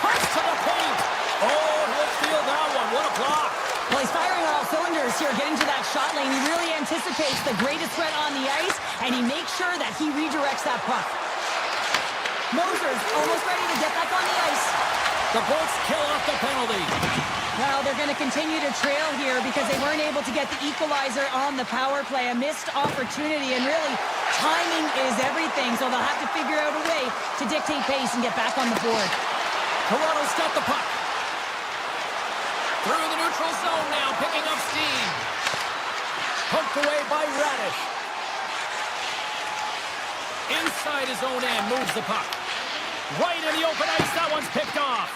Cuts to the paint. Oh, he'll steal that one. What a block. Well, he's firing on all cylinders here, getting to that shot lane. He really anticipates the greatest threat on the ice, and he makes sure that he redirects that puck. Moser's almost ready to get back on the ice. The Bolts kill off the penalty. Well, they're going to continue to trail here because they weren't able to get the equalizer on the power play. A missed opportunity, and really, timing is everything, so they'll have to figure out a way to dictate pace and get back on the board. Toronto's got the puck. Through the neutral zone now, picking up steam. Poked away by Radish. Inside his own end, moves the puck. Right in the open ice, that one's picked off.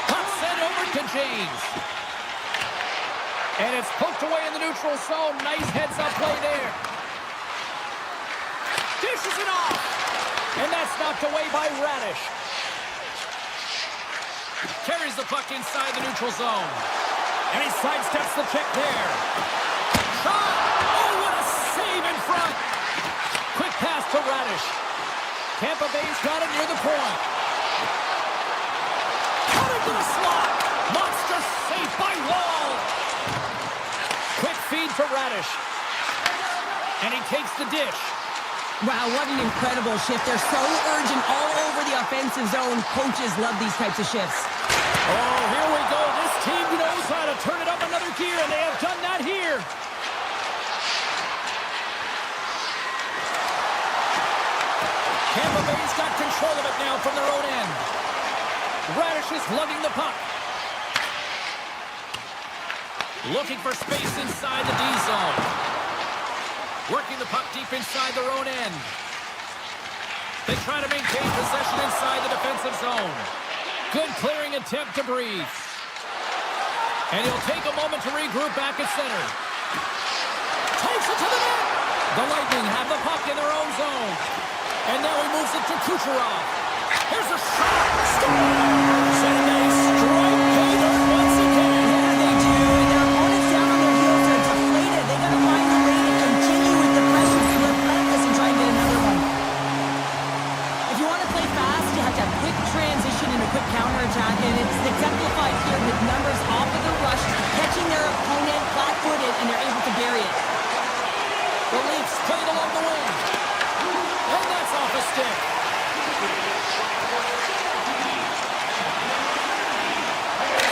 Puck sent over to James. And it's poked away in the neutral zone. Nice heads-up play there. Dishes it off. And that's knocked away by Radish. Carries the puck inside the neutral zone. And he sidesteps the check there. Shot! Oh, what a save in front! Quick pass to Radish. Tampa Bay's got it near the point. Cut into the slot. Monster save by Wall. Quick feed to Radish. And he takes the dish. Wow, what an incredible shift. They're so urgent all over the offensive zone. Coaches love these types of shifts. Oh, here we go. This team knows how to turn it up another gear, and they have done that here. Tampa Bay's got control of it now from their own end. Radish is lugging the puck. Looking for space inside the D zone. Working the puck deep inside their own end. They try to maintain possession inside the defensive zone. Good clearing attempt to breathe. And he'll take a moment to regroup back at center. Takes it to the net. The Lightning have the puck in their own zone. And now he moves it to Kucherov. Here's a shot. Scores! And they strike Taylor once again. Yeah, they do. And their opponents down on their heels are deflated. They got to find a way to continue with the pressure, be relentless, and try and get another one. If you want to play fast, you have to have quick transition and a quick counterattack, and it's exemplified here with numbers off of the rush, catching their opponent flat-footed, and they're able to bury it. The Leafs play it along the wing. And that's off a stick.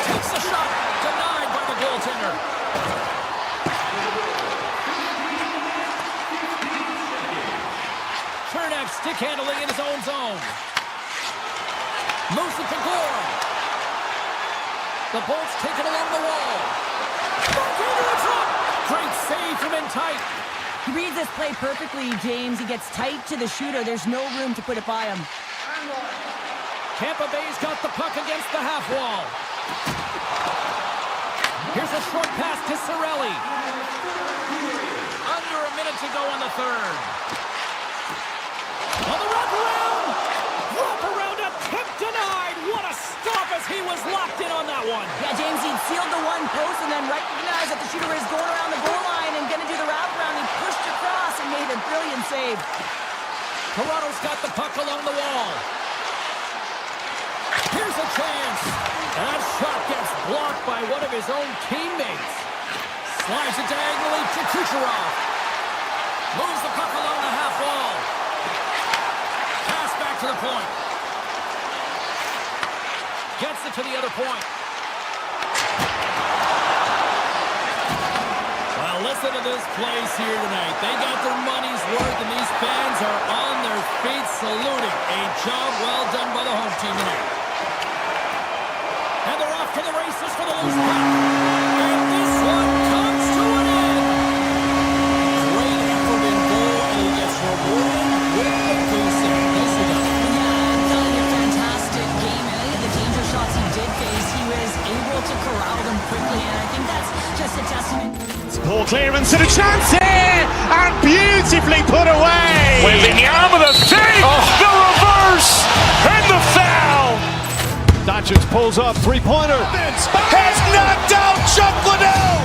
Takes the shot. Denied by the goaltender. Chernak stick handling in his own zone. Moves it to Gore. The Bolts take it along the wall. Goaltender in front. Great save from in tight. He reads this play perfectly, James. He gets tight to the shooter. There's no room to put it by him. Tampa Bay's got the puck against the half wall. Here's a short pass to Cirelli. Under a minute to go on the third. On the wraparound! Wraparound attempt denied! What a stop as he was locked in on that one! Yeah, James, he'd sealed the one post and then recognized that the shooter is going around the goal line and going to do the wraparound. He pushed across and made a brilliant save. Toronto's got the puck along the wall. Here's a chance. And that shot gets blocked by one of his own teammates. Slides it diagonally to Kucherov. Moves the puck along the half wall. Pass back to the point. Gets it to the other point. Well, listen to this place here tonight. They got their money's worth, and these fans are on their feet saluting. A job well done by the home team tonight. And they're off to the races for the loose puck. And this one comes to an end. Great effort in goal, and he gets rewarded with the goose save. Nicely done. Yeah, I'm telling you, fantastic game. And any of the danger shots he did face, he was able to corral them quickly. And I think that's just a testament. Ball clearance and a chance here, and beautifully put away. With the arm of the save, the reverse, and the foul. Doncic pulls up, three-pointer. Has knocked out Chuck Liddell.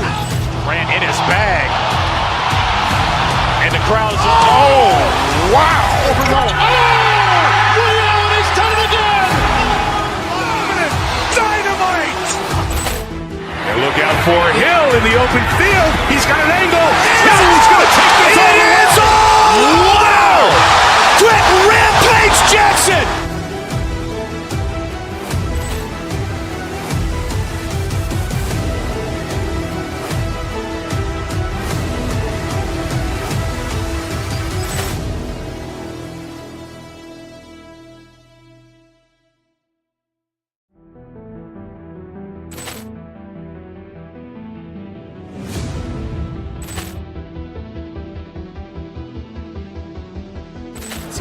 Ran in his bag. And the crowd is, oh, wow. He's done it again. Dynamite. And look out for Hill in the open field. He's got an angle. He's going to take this all the way. Wow. Quick Rampage Jackson.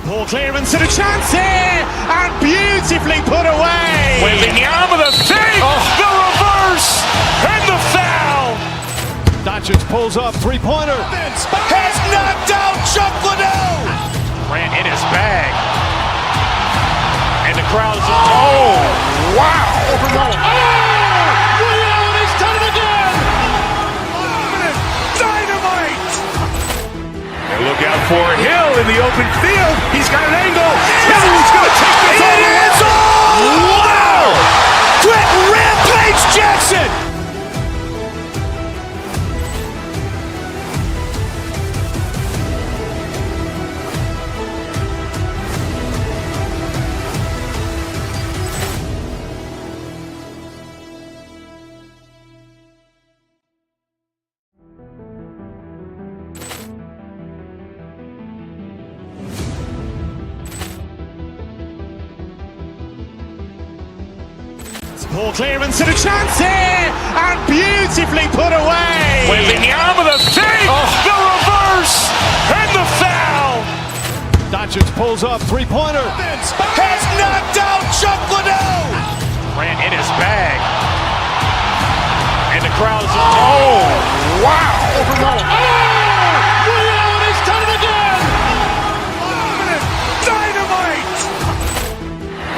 Ball clearance and a chance here, and beautifully put away. With the arm of the save, the reverse, and the foul. Doncic pulls up, three-pointer. Has knocked out Chuck Liddell. Ran in his bag. And the crowd is, oh, wow. He's done it again. Dynamite. And look out for Hill in the open field. He's got an angle. He's going to take this all the way. Wow. Quick Rampage Jackson. Ball clearance and a chance here, and beautifully put away. With the arm of the fake, the reverse, and the foul. Doncic pulls up, three-pointer. Has knocked out Chuck Liddell. Ran in his bag. And the crowd is, oh, wow. Ray Allen has done it again. Dynamite.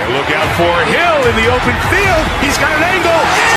And look out for Hill in the open field. He's got an angle.